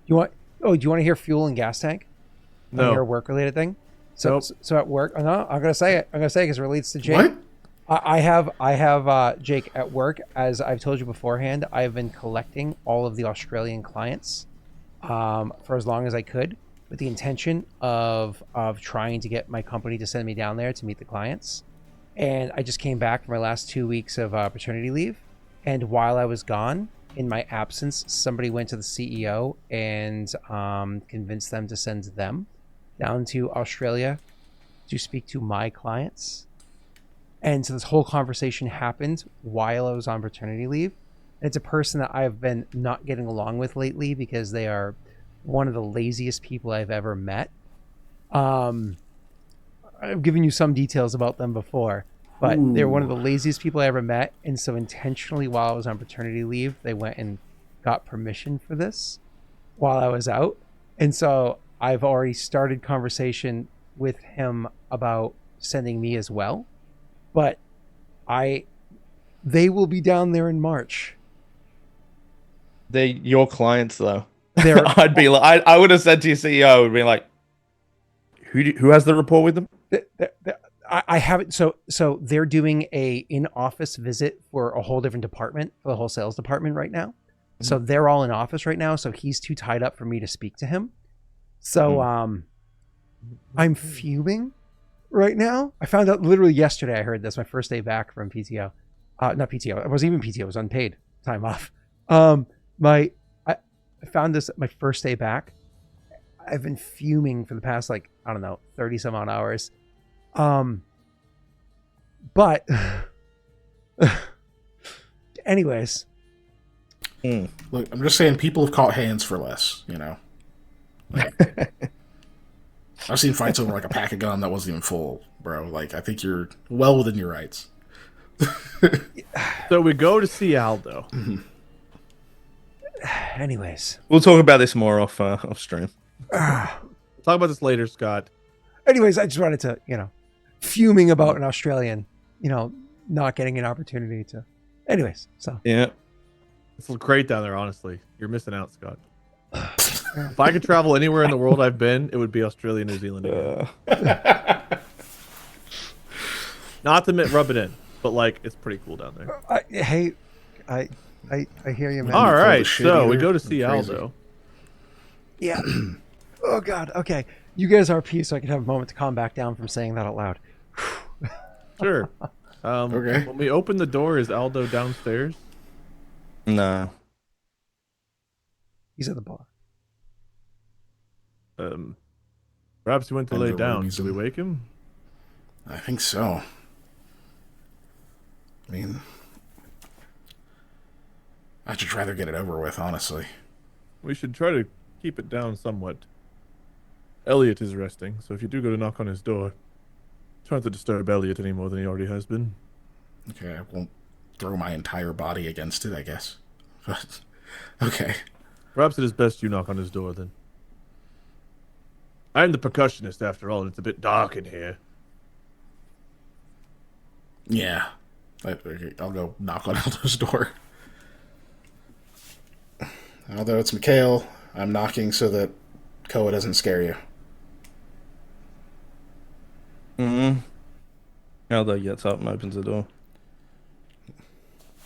Speaker 1: You want? Oh, do you want to hear fuel and gas tank?
Speaker 2: No.
Speaker 1: Your work related thing. So,
Speaker 2: Nope.
Speaker 1: so at work. Oh, no, I'm gonna say it. I'm gonna say it because it relates to Jake.
Speaker 4: What?
Speaker 1: I have Jake at work. As I've told you beforehand, I've been collecting all of the Australian clients for as long as I could, with the intention of trying to get my company to send me down there to meet the clients. And I just came back from my last 2 weeks of paternity leave, and while I was gone, in my absence, somebody went to the CEO and convinced them to send them down to Australia to speak to my clients. And so this whole conversation happened while I was on paternity leave. And it's a person that I've been not getting along with lately because they are one of the laziest people I've ever met. I've given you some details about them before, but they're one of the laziest people I ever met. And so intentionally, while I was on paternity leave, they went and got permission for this while I was out. And so I've already started conversation with him about sending me as well. But they will be down there in March.
Speaker 3: They're your clients, though.
Speaker 1: They're
Speaker 3: I'd be like, I would have said to your CEO, would be like, who has the rapport with them?
Speaker 1: I haven't. So they're doing a in-office visit for a whole different department, for the whole sales department right now. Mm-hmm. So they're all in office right now. So he's too tied up for me to speak to him. So I'm fuming right now. I found out literally yesterday. I heard this. My first day back from PTO. Not PTO. It wasn't even PTO. It was unpaid time off. I found this my first day back. I've been fuming for the past 30 some odd hours. But anyways,
Speaker 4: Look, I'm just saying people have caught hands for less, Like, I've seen fights over like a pack of gum that wasn't even full, bro. Like, I think you're well within your rights.
Speaker 2: So we go to see Aldo.
Speaker 1: anyways,
Speaker 3: We'll talk about this more off stream.
Speaker 2: Talk about this later, Scott.
Speaker 1: Anyways, I just wanted to, fuming about an Australian, not getting an opportunity to. Anyways, so
Speaker 3: Yeah.
Speaker 2: It's great down there, honestly. You're missing out, Scott. If I could travel anywhere in the world I've been, it would be Australia, New Zealand again. Not to rub it in, but it's pretty cool down there.
Speaker 1: I hear you, man.
Speaker 2: All right,
Speaker 4: shit
Speaker 2: so we
Speaker 4: either.
Speaker 2: go to see
Speaker 4: Crazy.
Speaker 2: Aldo.
Speaker 1: Yeah. Oh God. Okay. You guys are peace, so I can have a moment to calm back down from saying that out loud.
Speaker 2: Sure.
Speaker 4: Okay.
Speaker 2: When we open the door, is Aldo downstairs?
Speaker 3: No.
Speaker 1: He's at the bar.
Speaker 2: Perhaps he went to
Speaker 4: And
Speaker 2: lay
Speaker 4: the
Speaker 2: down.
Speaker 4: roomie's
Speaker 2: Did we
Speaker 4: in.
Speaker 2: wake him?
Speaker 4: I think so. I mean, I'd just rather get it over with, honestly.
Speaker 2: We should try to keep it down somewhat. Elliot is resting, so if you do go to knock on his door, trying to disturb Elliot any more than he already has been.
Speaker 4: Okay, I won't throw my entire body against it, I guess. But, okay.
Speaker 2: Perhaps it is best you knock on his door, then. I am the percussionist, after all, and it's a bit dark in here.
Speaker 4: Yeah. I'll go knock on Aldo's door. Although it's Mikhail, I'm knocking so that Koa doesn't scare you.
Speaker 3: Mm-hmm. Aldo gets up and opens the door.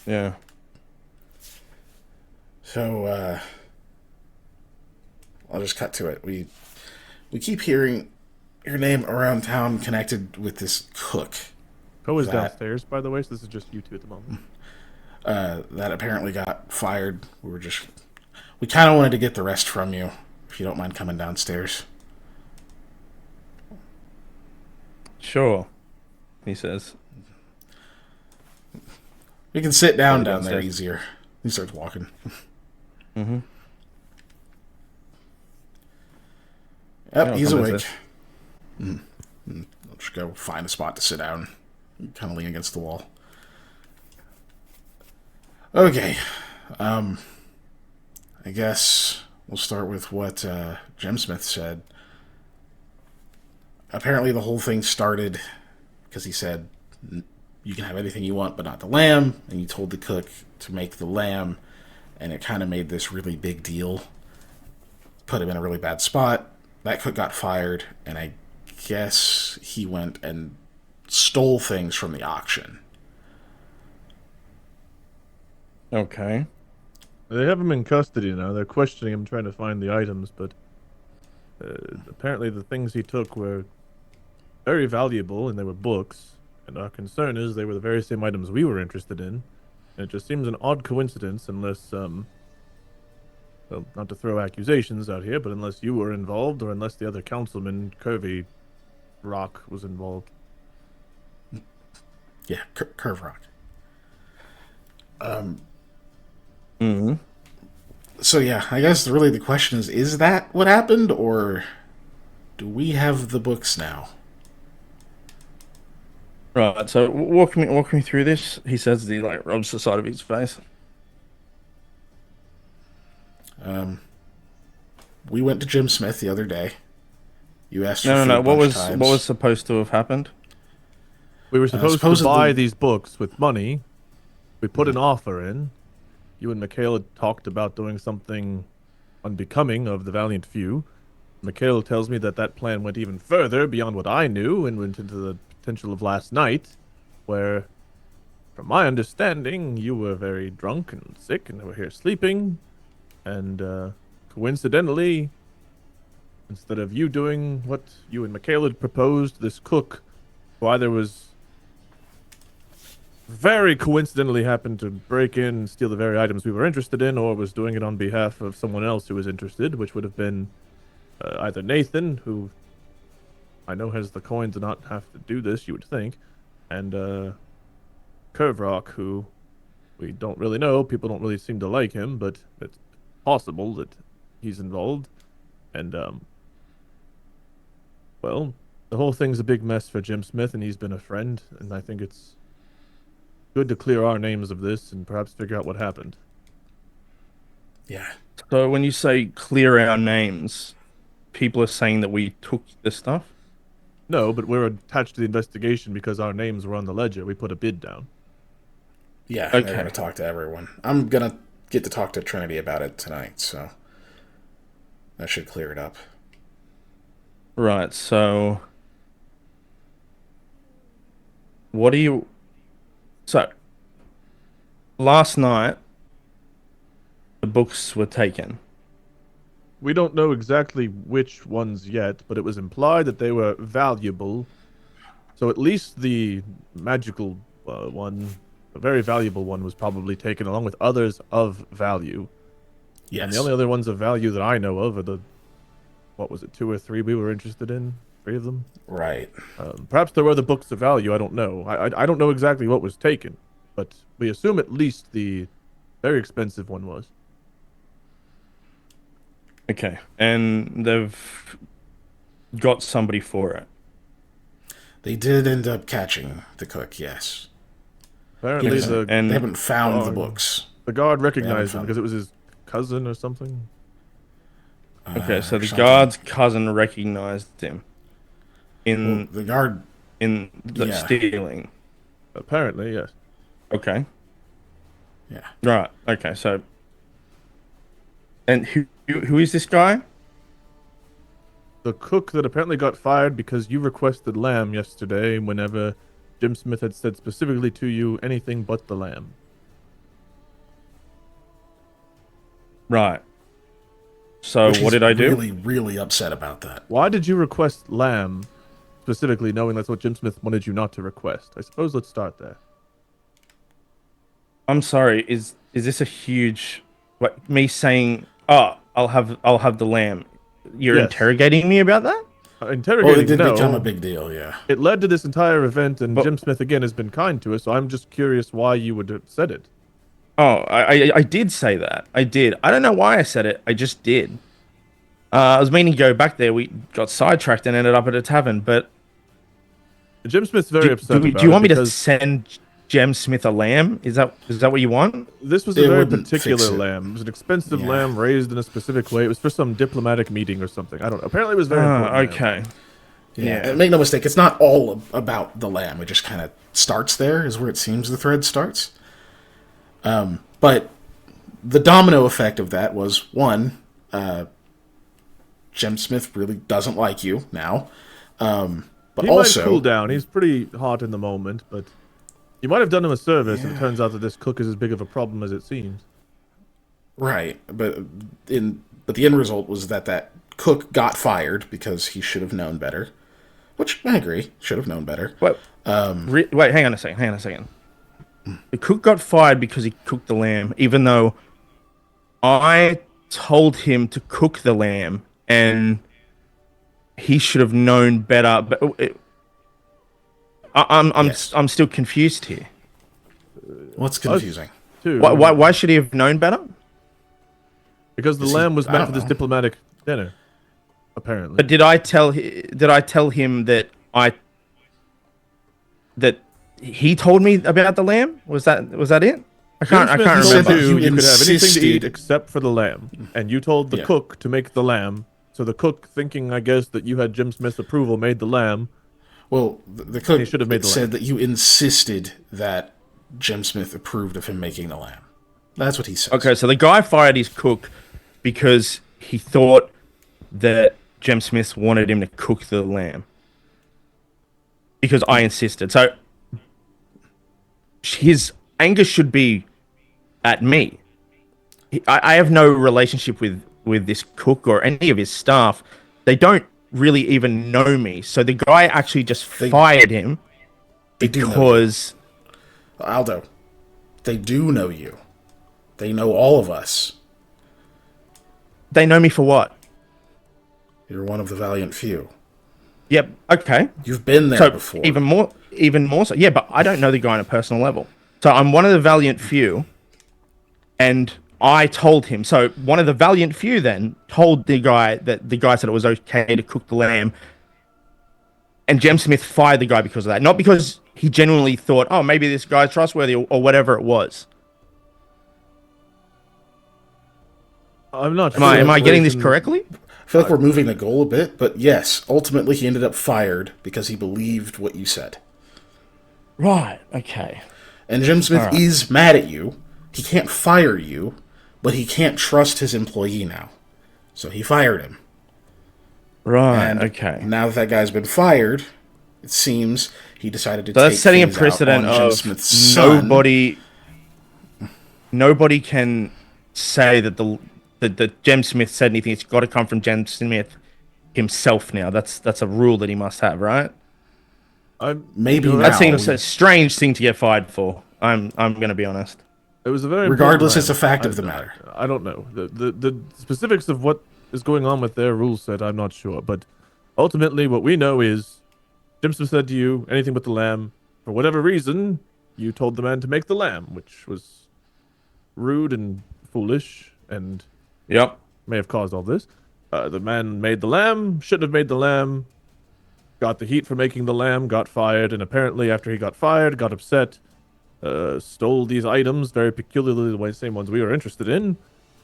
Speaker 3: Yeah.
Speaker 4: So, I'll just cut to it. We keep hearing your name around town connected with this cook.
Speaker 2: Koa's downstairs, by the way, so this is just you two at the moment.
Speaker 4: That apparently got fired. We kind of wanted to get the rest from you, if you don't mind coming downstairs.
Speaker 3: Sure, he says.
Speaker 4: We can sit down
Speaker 3: Downstairs.
Speaker 4: there easier. He starts walking.
Speaker 3: Mm-hmm.
Speaker 4: Yep, he's
Speaker 3: come
Speaker 4: awake.
Speaker 3: downstairs.
Speaker 4: I'll just go find a spot to sit down. Kind of lean against the wall. Okay. I guess we'll start with what Gemsmith said. Apparently the whole thing started because he said, you can have anything you want but not the lamb, and you told the cook to make the lamb, and it kind of made this really big deal. Put him in a really bad spot. That cook got fired, and I guess he went and stole things from the auction.
Speaker 3: Okay.
Speaker 2: They have him in custody now. They're questioning him, trying to find the items, but apparently the things he took were very valuable, and they were books. And our concern is they were the very same items we were interested in. And it just seems an odd coincidence, unless, well, not to throw accusations out here, but unless you were involved, or unless the other councilman, Curvy Rock, was involved.
Speaker 4: Yeah, Curve Rock.
Speaker 3: Mm-hmm.
Speaker 4: So yeah, I guess really the question is that what happened, or do we have the books now?
Speaker 3: Right, so walk me through this. He says he like rubs the side of his face.
Speaker 4: We went to Jim Smith the other day. You asked for
Speaker 3: No.
Speaker 4: food a
Speaker 3: What
Speaker 4: bunch
Speaker 3: was
Speaker 4: of times.
Speaker 3: what was supposed to have happened?
Speaker 2: We were supposed to
Speaker 4: supposedly-
Speaker 2: buy these books with money. We put an offer in. You and Mikhail had talked about doing something unbecoming of the Valiant Few. Mikhail tells me that that plan went even further beyond what I knew and went into the potential of last night, where, from my understanding, you were very drunk and sick and were here sleeping, and coincidentally, instead of you doing what you and Mikhail had proposed, this cook, who either was very coincidentally happened to break in and steal the very items we were interested in, or was doing it on behalf of someone else who was interested, which would have been either Nathan, who I know has the coin to not have to do this, you would think, and Curve Rock, who we don't really know. People don't really seem to like him, but it's possible that he's involved. And, well, the whole thing's a big mess for Jim Smith, and he's been a friend, and I think it's good to clear our names of this and perhaps figure out what happened.
Speaker 4: Yeah.
Speaker 3: So when you say clear our names, people are saying that we took the stuff?
Speaker 2: No, but we're attached to the investigation because our names were on the ledger. We put a bid down.
Speaker 4: Yeah,
Speaker 3: Okay.
Speaker 4: they're going to talk to everyone. I'm going to get to talk to Trinity about it tonight, so that should clear it up.
Speaker 3: Right, so what do you... So, last night, the books were taken.
Speaker 2: We don't know exactly which ones yet, but it was implied that they were valuable. So at least the magical one, a very valuable one, was probably taken along with others of value.
Speaker 4: Yes.
Speaker 2: And the only other ones of value that I know of are the, what was it, 2 or 3 we were interested in? 3 of them?
Speaker 4: Right.
Speaker 2: Perhaps there were other books of value, I don't know. I don't know exactly what was taken, but we assume at least the very expensive one was.
Speaker 3: Okay, and they've got somebody for it.
Speaker 4: They did end up catching the cook, yes.
Speaker 2: Apparently,
Speaker 4: They haven't found the books.
Speaker 2: the guard recognized him
Speaker 4: found
Speaker 2: because it was his cousin or something.
Speaker 3: Okay, so the
Speaker 4: something.
Speaker 3: guard's cousin recognized him in
Speaker 4: The guard.
Speaker 3: in the
Speaker 4: Yeah.
Speaker 3: stealing.
Speaker 2: Apparently, yes.
Speaker 3: Okay.
Speaker 4: Yeah.
Speaker 3: Right. Okay. So, and who is this guy?
Speaker 2: The cook that apparently got fired because you requested lamb yesterday whenever Jim Smith had said specifically to you anything but the lamb.
Speaker 3: Right. So
Speaker 4: Which
Speaker 3: what
Speaker 4: he's
Speaker 3: did I do?
Speaker 4: Really, really upset about that.
Speaker 2: Why did you request lamb specifically, knowing that's what Jim Smith wanted you not to request? I suppose let's start there.
Speaker 3: I'm sorry. Is this a huge, like me saying, "Oh, I'll have the lamb"? You're
Speaker 2: Yes.
Speaker 3: interrogating me about that?
Speaker 4: Well,
Speaker 2: Interrogating,
Speaker 4: it did
Speaker 2: no.
Speaker 4: become a big deal, yeah.
Speaker 2: It led to this entire event, and
Speaker 3: But-
Speaker 2: Jim Smith again has been kind to us. So I'm just curious why you would have said it.
Speaker 3: Oh, I did say that. I did. I don't know why I said it. I just did. I was meaning to go back there. We got sidetracked and ended up at a tavern. But
Speaker 2: Jim Smith's very upset.
Speaker 3: do
Speaker 2: about
Speaker 3: you
Speaker 2: it
Speaker 3: want me to
Speaker 2: because
Speaker 3: send Jem Smith a lamb? Is that what you want?
Speaker 2: This was
Speaker 4: It
Speaker 2: a very
Speaker 4: wouldn't
Speaker 2: particular
Speaker 4: fix it.
Speaker 2: lamb. It was an expensive
Speaker 4: Yeah.
Speaker 2: lamb raised in a specific way. It was for some diplomatic meeting or something. I don't know. Apparently, it was very important. lamb.
Speaker 3: Okay.
Speaker 4: Yeah. And make no mistake, it's not all about the lamb. It just kind of starts there, is where it seems the thread starts. But the domino effect of that was, one, Jem Smith really doesn't like you now. But
Speaker 2: He
Speaker 4: also,
Speaker 2: might cool down. He's pretty hot in the moment, but you might have done him a service, and it turns out that this cook is as big of a problem as it seems.
Speaker 4: right, but the end result was that cook got fired because he should have known better. Which I agree, should have known better.
Speaker 3: Wait, wait, hang on a second. The cook got fired because he cooked the lamb, even though I told him to cook the lamb, and he should have known better. But I'm still confused here.
Speaker 4: What's confusing?
Speaker 2: Too.
Speaker 3: Why should he have known better?
Speaker 2: Because the
Speaker 4: Is he-
Speaker 2: lamb was
Speaker 4: I
Speaker 2: meant
Speaker 4: don't
Speaker 2: for this
Speaker 4: know.
Speaker 2: diplomatic dinner, apparently.
Speaker 3: But did I tell him that that he told me about the lamb? Was that it? I can't
Speaker 2: Jim Smith told
Speaker 3: remember.
Speaker 2: you
Speaker 4: You
Speaker 2: could have anything to eat
Speaker 4: insisted-
Speaker 2: except for the lamb, and you told the
Speaker 4: Yeah.
Speaker 2: cook to make the lamb. So the cook, thinking, I guess, that you had Jim Smith's approval, made the lamb.
Speaker 4: Well, the cook
Speaker 2: He should have made the
Speaker 4: said
Speaker 2: lamb.
Speaker 4: that you insisted that Jem Smith approved of him making the lamb. That's what he said.
Speaker 3: Okay, so the guy fired his cook because he thought that Jem Smith wanted him to cook the lamb. Because I insisted. So his anger should be at me. I have no relationship with this cook or any of his staff. They don't really even know me. So the guy actually just fired him
Speaker 4: They do know you.
Speaker 3: because
Speaker 4: Aldo, they do know you. They know all of us.
Speaker 3: they know me for what?
Speaker 4: You're one of the Valiant Few.
Speaker 3: Yep, okay.
Speaker 4: You've been there
Speaker 3: So
Speaker 4: before.
Speaker 3: even more so. Yeah, but I don't know the guy on a personal level. So I'm one of the Valiant Few, and I told him. So one of the Valiant Few then told the guy that the guy said it was okay to cook the lamb, and Jem Smith fired the guy because of that. Not because he genuinely thought, oh, maybe this guy's trustworthy or whatever it was.
Speaker 2: I'm not.
Speaker 3: Am I getting this correctly?
Speaker 4: I feel like we're moving the goal a bit, but yes, ultimately he ended up fired because he believed what you said.
Speaker 3: Right. Okay.
Speaker 4: And Jem Smith
Speaker 3: All right.
Speaker 4: is mad at you. He can't fire you, but he can't trust his employee now. So he fired him.
Speaker 3: Right.
Speaker 4: And
Speaker 3: okay.
Speaker 4: now that guy's been fired, it seems he decided to
Speaker 3: So that's
Speaker 4: take
Speaker 3: setting a
Speaker 4: things out
Speaker 3: precedent
Speaker 4: on Jem
Speaker 3: of
Speaker 4: Smith's son.
Speaker 3: nobody can say that that Jem Smith said anything. It's got to come from Jem Smith himself now. That's a rule that he must have, right?
Speaker 4: Maybe
Speaker 2: You're
Speaker 4: now.
Speaker 2: right.
Speaker 3: That seems a strange thing to get fired for. I'm going to be honest.
Speaker 2: It was a very
Speaker 4: Regardless,
Speaker 2: important
Speaker 4: it's a
Speaker 2: lamb.
Speaker 4: fact of the matter.
Speaker 2: I don't know the specifics of what is going on with their rule set. I'm not sure, but ultimately, what we know is Jim Smith said to you anything but the lamb. For whatever reason, you told the man to make the lamb, which was rude and foolish, and
Speaker 3: Yep.
Speaker 2: may have caused all this. The man made the lamb. Shouldn't have made the lamb. got the heat for making the lamb, got fired, and apparently after he got fired, got upset, stole these items, very peculiarly the same ones we were interested in,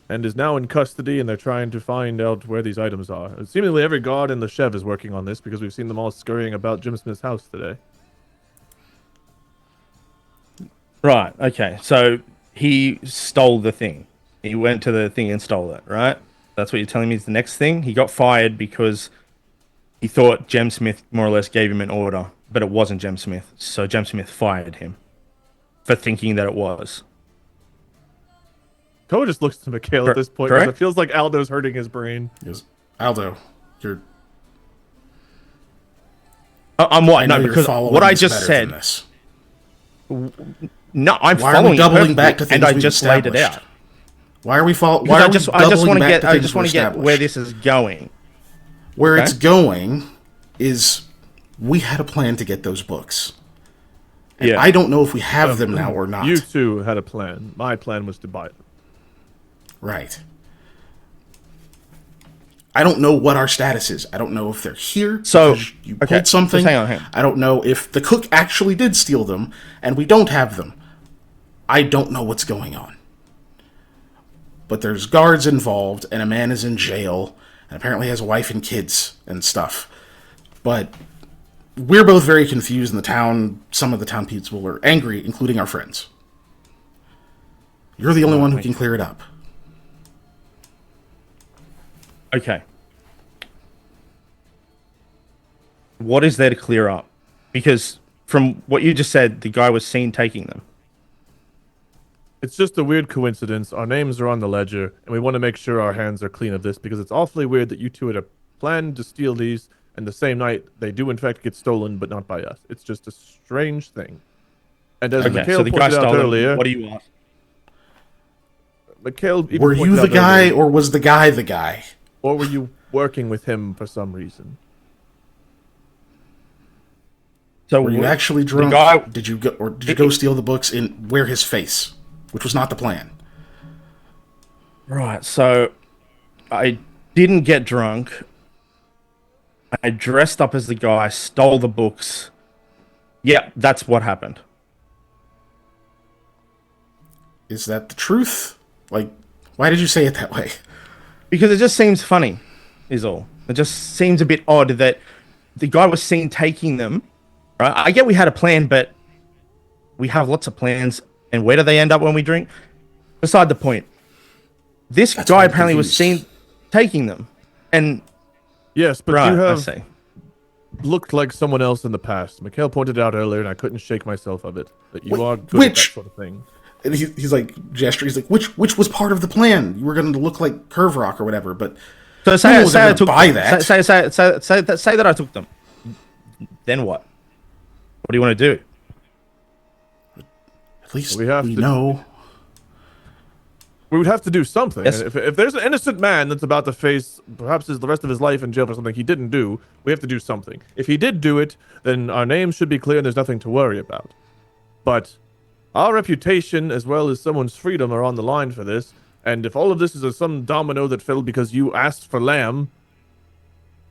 Speaker 2: and is now in custody, and they're trying to find out where these items are. Seemingly every guard in the Chev is working on this because we've seen them all scurrying about Jim Smith's house today.
Speaker 3: Right, okay. So he stole the thing. He went to the thing and stole it, right? That's what you're telling me is the next thing? He got fired because he thought Jem Smith more or less gave him an order, but it wasn't Jem Smith. So Jem Smith fired him for thinking that it was.
Speaker 2: Koa just looks to Mikhail at this point because
Speaker 3: Correct?
Speaker 2: it feels like Aldo's hurting his brain.
Speaker 4: He goes, Aldo, you're.
Speaker 3: I'm what?
Speaker 4: I know
Speaker 3: No,
Speaker 4: you're
Speaker 3: because
Speaker 4: following
Speaker 3: what I
Speaker 4: this
Speaker 3: just
Speaker 4: better than
Speaker 3: said.
Speaker 4: this.
Speaker 3: No, I'm
Speaker 4: Why are
Speaker 3: following
Speaker 4: we doubling
Speaker 3: it
Speaker 4: back to
Speaker 3: perfectly,
Speaker 4: things
Speaker 3: and I
Speaker 4: we've
Speaker 3: just laid it
Speaker 4: established?
Speaker 3: out.
Speaker 4: Why are we following?
Speaker 3: Because I just want to get where this is going.
Speaker 4: Where
Speaker 3: Okay.
Speaker 4: it's going is we had a plan to get those books. And
Speaker 3: Yeah.
Speaker 4: I don't know if we have them now or not.
Speaker 2: You two had a plan. My plan was to buy them.
Speaker 4: Right. I don't know what our status is. I don't know if they're here.
Speaker 3: So,
Speaker 4: because you
Speaker 3: okay,
Speaker 4: pulled something.
Speaker 3: just hang on.
Speaker 4: I don't know if the cook actually did steal them and we don't have them. I don't know what's going on. But there's guards involved and a man is in jail and apparently has a wife and kids and stuff. But we're both very confused in the town. Some of the town people are angry, including our friends. You're the only one who can clear it up.
Speaker 3: Okay. What is there to clear up? Because from what you just said, the guy was seen taking them.
Speaker 2: It's just a weird coincidence. Our names are on the ledger, and we want to make sure our hands are clean of this because it's awfully weird that you two had a plan to steal these, and the same night they do in fact get stolen, but not by us. It's just a strange thing. And as
Speaker 3: Okay,
Speaker 2: Mikhail
Speaker 3: so the guy
Speaker 2: pointed out
Speaker 3: stole them.
Speaker 2: earlier,
Speaker 3: What do you want?
Speaker 2: Mikhail even
Speaker 4: Were you
Speaker 2: pointed
Speaker 4: the
Speaker 2: out
Speaker 4: guy
Speaker 2: earlier,
Speaker 4: or was the guy the guy?
Speaker 2: or were you working with him for some reason?
Speaker 3: So
Speaker 4: Were you actually drunk?
Speaker 3: guy-
Speaker 4: Did you go steal the books and wear his face, which was not the plan?
Speaker 3: Right, so I didn't get drunk. I dressed up as the guy, stole the books. Yeah, that's what happened.
Speaker 4: Is that the truth? Like, why did you say it that way?
Speaker 3: Because it just seems funny, is all. It just seems a bit odd that the guy was seen taking them. Right? I get we had a plan, but we have lots of plans. And where do they end up when we drink? Beside the point. This
Speaker 4: That's why
Speaker 3: guy
Speaker 4: I'm
Speaker 3: apparently was
Speaker 4: confused.
Speaker 3: seen taking them. And
Speaker 2: Yes, but
Speaker 3: right,
Speaker 2: you
Speaker 3: I
Speaker 2: have
Speaker 3: see.
Speaker 2: looked like someone else in the past. Mikhail pointed out earlier, and I couldn't shake myself of it, that you are good at that
Speaker 4: which-
Speaker 2: sort of thing.
Speaker 4: And he's like gesturing. He's like, which was part of the plan? You were going to look like Curve Rock or whatever, but
Speaker 3: So
Speaker 4: no
Speaker 3: say,
Speaker 4: one was
Speaker 3: say
Speaker 4: ever
Speaker 3: I took
Speaker 4: buy
Speaker 3: them.
Speaker 4: that.
Speaker 3: Say that I took them. Then what? What do you want to do?
Speaker 4: At least
Speaker 2: We have to-
Speaker 4: know.
Speaker 2: We would have to do something.
Speaker 3: Yes.
Speaker 2: And if there's an innocent man that's about to face perhaps the rest of his life in jail for something he didn't do, we have to do something. If he did do it, then our names should be clear and there's nothing to worry about. But our reputation as well as someone's freedom are on the line for this. And if all of this is some domino that fell because you asked for lamb,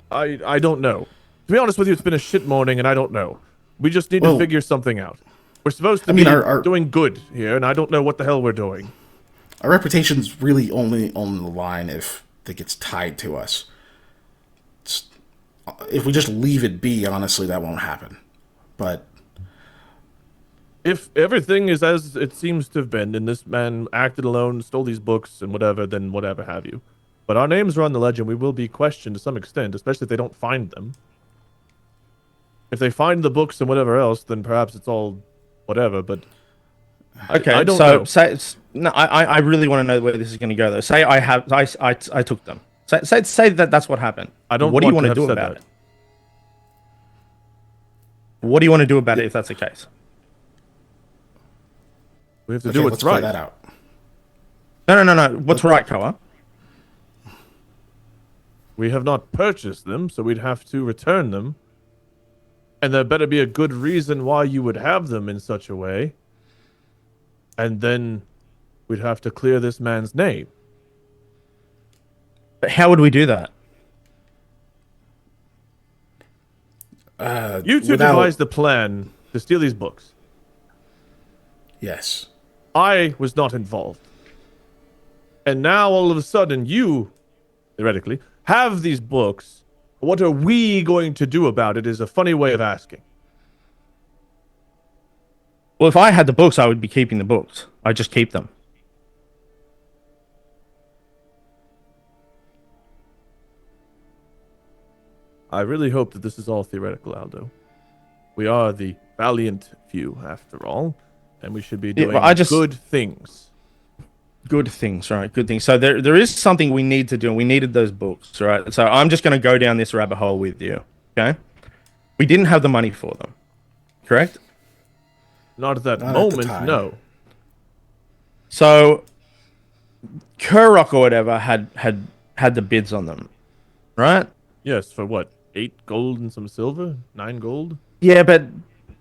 Speaker 2: I don't know. To be honest with you, it's been a shit morning and I don't know. We just need to
Speaker 4: Well,
Speaker 2: figure something out. We're supposed to
Speaker 4: I mean,
Speaker 2: be
Speaker 4: our-
Speaker 2: doing good here, and I don't know what the hell we're doing.
Speaker 4: Our reputation's really only on the line if it gets tied to us. If we just leave it be, honestly, that won't happen. But
Speaker 2: If everything is as it seems to have been, and this man acted alone, stole these books, and whatever, then whatever have you. But our names are on the ledger, and we will be questioned to some extent, especially if they don't find them. If they find the books and whatever else, then perhaps it's all whatever, but...
Speaker 3: Okay,
Speaker 2: I don't
Speaker 3: so
Speaker 2: know.
Speaker 3: say no. I really want to know where this is going to go though. Say I took them. Say that that's what happened.
Speaker 2: I don't
Speaker 3: What do you
Speaker 2: want
Speaker 3: want
Speaker 2: to
Speaker 3: to
Speaker 2: have
Speaker 3: do
Speaker 2: said
Speaker 3: about
Speaker 2: that.
Speaker 3: it? What do you want to do about it if that's the case?
Speaker 2: We have to
Speaker 4: okay,
Speaker 2: do
Speaker 4: let's
Speaker 2: what's
Speaker 4: play
Speaker 2: right.
Speaker 4: that out.
Speaker 3: No. What's right, Koa?
Speaker 2: We have not purchased them, so we'd have to return them. And there better be a good reason why you would have them in such a way. And then we'd have to clear this man's name.
Speaker 3: But how would we do that?
Speaker 2: You two devised the plan to steal these books.
Speaker 4: Yes.
Speaker 2: I was not involved. And now, all of a sudden, you, theoretically, have these books. What are we going to do about it is a funny way of asking.
Speaker 3: Well, if I had the books, I would be keeping the books. I'd just keep them.
Speaker 2: I really hope that this is all theoretical, Aldo. We are the Valiant Few, after all, and we should be doing good things.
Speaker 3: Good things, right? Good things. So there is something we need to do, and we needed those books, right? So I'm just going to go down this rabbit hole with you, okay? We didn't have the money for them, correct?
Speaker 2: Not at that moment, no.
Speaker 3: So Kurok or whatever had the bids on them, right?
Speaker 2: Yes, for what? 8 gold and some silver? 9 gold?
Speaker 3: Yeah, but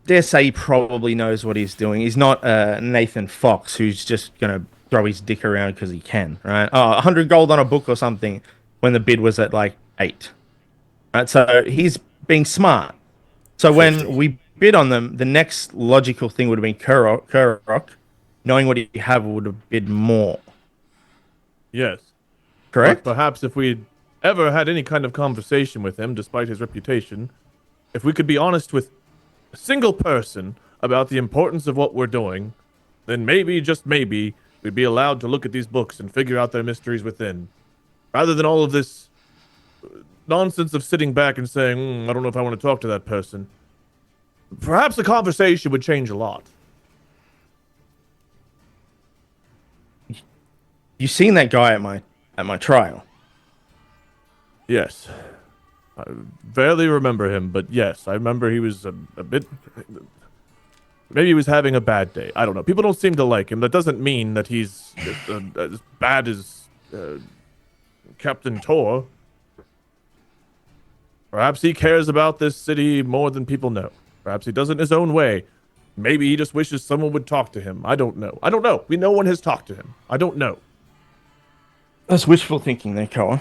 Speaker 3: dare say he probably knows what he's doing. He's not Nathan Fox, who's just going to throw his dick around because he can, right? 100 gold on a book or something when the bid was at like 8. Right? So he's being smart. So
Speaker 4: 50.
Speaker 3: when we bid on them, the next logical thing would have been Kurok, knowing what he have, would have bid more.
Speaker 2: Yes.
Speaker 3: Correct?
Speaker 2: But perhaps if we'd ever had any kind of conversation with him, despite his reputation, if we could be honest with a single person about the importance of what we're doing, then maybe, just maybe, we'd be allowed to look at these books and figure out their mysteries within. Rather than all of this nonsense of sitting back and saying, I don't know if I want to talk to that person. Perhaps the conversation would change a lot.
Speaker 3: You seen that guy at my trial?
Speaker 2: Yes. I barely remember him, but yes, I remember he was a bit... Maybe he was having a bad day. I don't know. People don't seem to like him. That doesn't mean that he's as bad as Captain Tor. Perhaps he cares about this city more than people know. Perhaps he does it in his own way. Maybe he just wishes someone would talk to him. I don't know. I don't know. No one has talked to him. I don't know.
Speaker 3: That's wishful thinking there, Koa.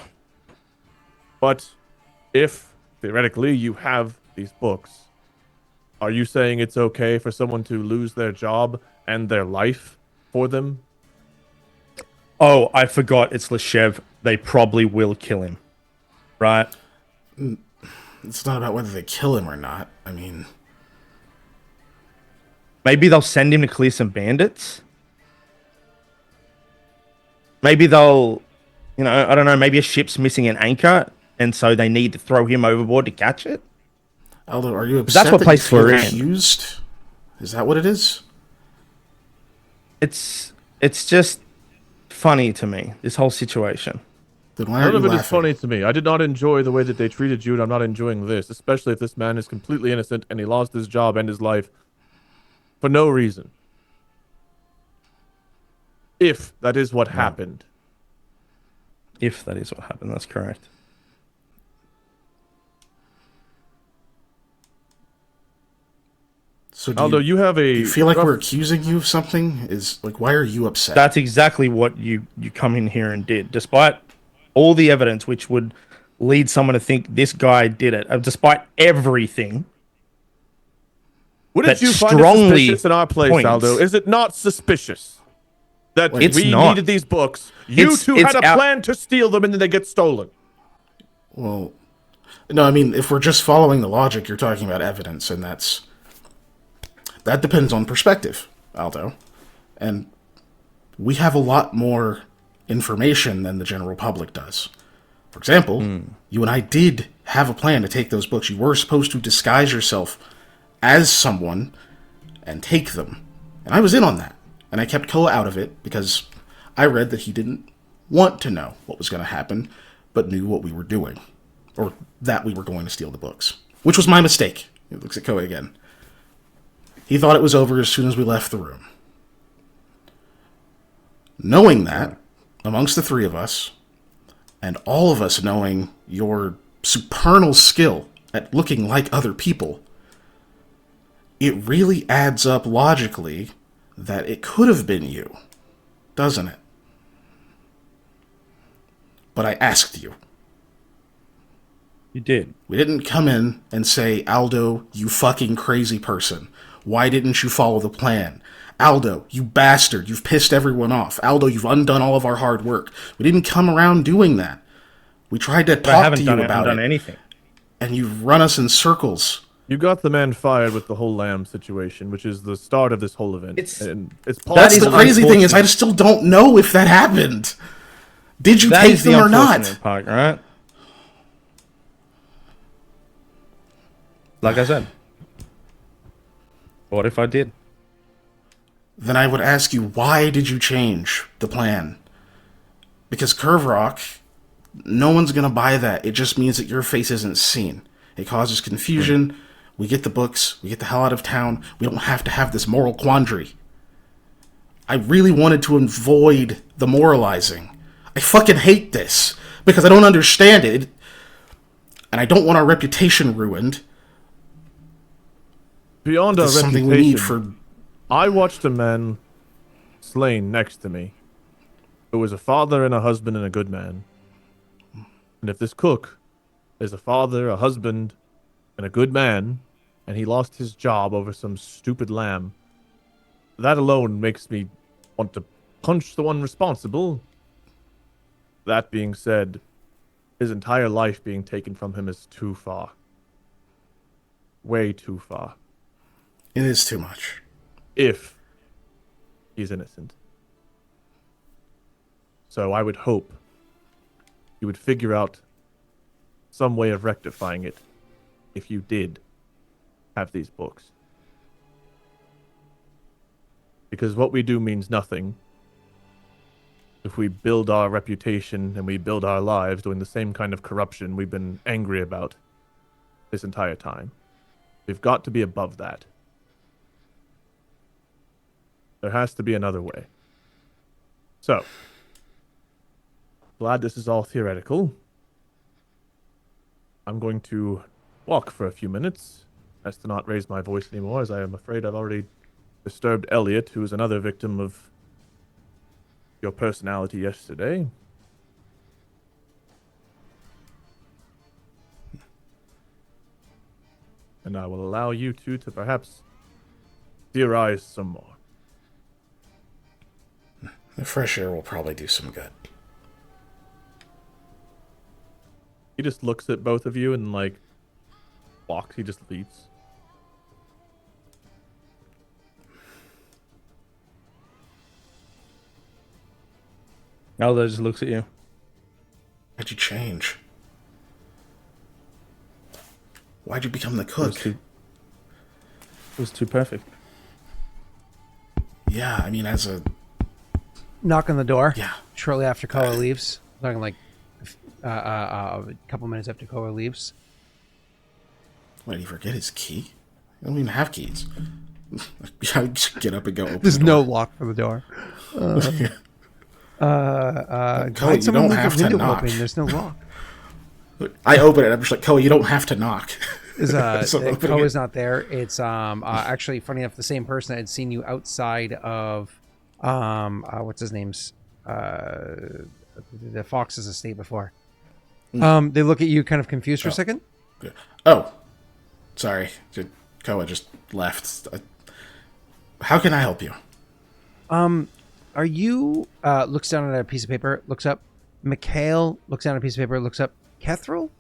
Speaker 2: But if, theoretically, you have these books, are you saying it's okay for someone to lose their job and their life for them?
Speaker 3: Oh, I forgot. It's Leshev. They probably will kill him. Right?
Speaker 4: It's not about whether they kill him or not. I mean...
Speaker 3: Maybe they'll send him to clear some bandits? Maybe they'll... You know, I don't know. Maybe a ship's missing an anchor, and so they need to throw him overboard to catch it?
Speaker 4: Aldo, are you upset
Speaker 3: That's what place we're in.
Speaker 4: Accused? Is that what it is?
Speaker 3: It's just funny to me, this whole situation.
Speaker 4: Then why are you
Speaker 2: None of it
Speaker 4: laughing?
Speaker 2: is funny to me. I did not enjoy the way that they treated you, and I'm not enjoying this, especially if this man is completely innocent and he lost his job and his life for no reason. If that is what happened.
Speaker 3: If that is what happened, that's correct.
Speaker 4: So
Speaker 2: Aldo, you have a...
Speaker 4: Do you feel like we're accusing you of something? Is like, why are you upset?
Speaker 3: That's exactly what you come in here and did, despite all the evidence which would lead someone to think this guy did it. Despite everything.
Speaker 2: Wouldn't you find it suspicious in our place, Aldo? Is it not suspicious that we needed these books? You two had a plan to steal them and then they get stolen.
Speaker 4: Well, no, I mean, if we're just following the logic, you're talking about evidence, and that depends on perspective, Aldo. And we have a lot more information than the general public does. For example, you and I did have a plan to take those books. You were supposed to disguise yourself as someone and take them. And I was in on that. And I kept Koa out of it because I read that he didn't want to know what was going to happen, but knew what we were doing. Or that we were going to steal the books. Which was my mistake. He looks at Koa again. He thought it was over as soon as we left the room. Knowing that, amongst the three of us, and all of us knowing your supernal skill at looking like other people, it really adds up logically that it could have been you, doesn't it? But I asked you.
Speaker 3: You did.
Speaker 4: We didn't come in and say, Aldo, you fucking crazy person. Why didn't you follow the plan? Aldo, you bastard, you've pissed everyone off. Aldo, you've undone all of our hard work. We didn't come around doing that. We tried to talk to you about it.
Speaker 3: Anything.
Speaker 4: And you've run us in circles.
Speaker 2: You got the man fired with the whole lamb situation, which is the start of this whole event.
Speaker 3: It's
Speaker 2: possible.
Speaker 4: That's the crazy thing is I just still don't know if that happened. Did you take them or not?
Speaker 3: Part, right? Like I said. What if I did?
Speaker 4: Then I would ask you, why did you change the plan? Because Curve Rock, no one's going to buy that. It just means that your face isn't seen. It causes confusion. We get the books. We get the hell out of town. We don't have to have this moral quandary. I really wanted to avoid the moralizing. I fucking hate this because I don't understand it. And I don't want our reputation ruined.
Speaker 2: Beyond our
Speaker 4: There's
Speaker 2: reputation,
Speaker 4: something we need for...
Speaker 2: I watched a man slain next to me who was a father and a husband and a good man. And if this cook is a father, a husband, and a good man, and he lost his job over some stupid lamb, that alone makes me want to punch the one responsible. That being said, his entire life being taken from him is too far. Way too far.
Speaker 4: It is too much.
Speaker 2: If he's innocent. So I would hope you would figure out some way of rectifying it if you did have these books. Because what we do means nothing if we build our reputation and we build our lives doing the same kind of corruption we've been angry about this entire time. We've got to be above that. There has to be another way. So, glad this is all theoretical. I'm going to walk for a few minutes, as to not raise my voice anymore, as I am afraid I've already disturbed Elliot, who is another victim of your personality yesterday. And I will allow you two to perhaps theorize some more.
Speaker 4: The fresh air will probably do some good.
Speaker 2: He just looks at both of you and, like, walks. He just leaves.
Speaker 3: Aldo just looks at you.
Speaker 4: Why'd you change? Why'd you become the cook?
Speaker 3: It was too perfect.
Speaker 4: Yeah, I mean, as a...
Speaker 1: Knock on the door.
Speaker 4: Yeah.
Speaker 1: Shortly after Koa leaves. Talking like a couple minutes after Koa leaves.
Speaker 4: What, did he forget his key? I don't even have keys. I just get up and go open
Speaker 1: There's
Speaker 4: the door.
Speaker 1: no lock for the door.
Speaker 4: Koa, you don't have to knock.
Speaker 1: Open. There's no lock.
Speaker 4: I open it. I'm just like, Koa, you don't have to knock.
Speaker 1: So Koa's not there. It's actually funny enough, the same person that had seen you outside of what's his name's the Fox's estate before. They look at you kind of confused for a second.
Speaker 4: Oh, sorry. Koa just left. How can I help you?
Speaker 1: Are you looks down at a piece of paper, looks up. Mikhail looks down at a piece of paper, looks up. Kethrel?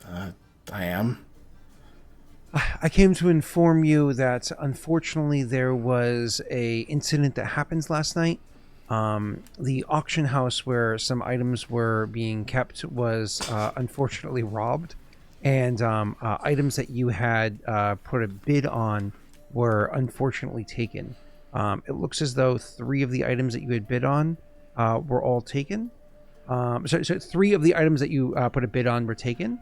Speaker 4: I am.
Speaker 1: I came to inform you that unfortunately there was a incident that happened last night. The auction house where some items were being kept was unfortunately robbed, and items that you had put a bid on were unfortunately taken. It looks as though 3 of the items that you had bid on were all taken. So 3 of the items that you put a bid on were taken.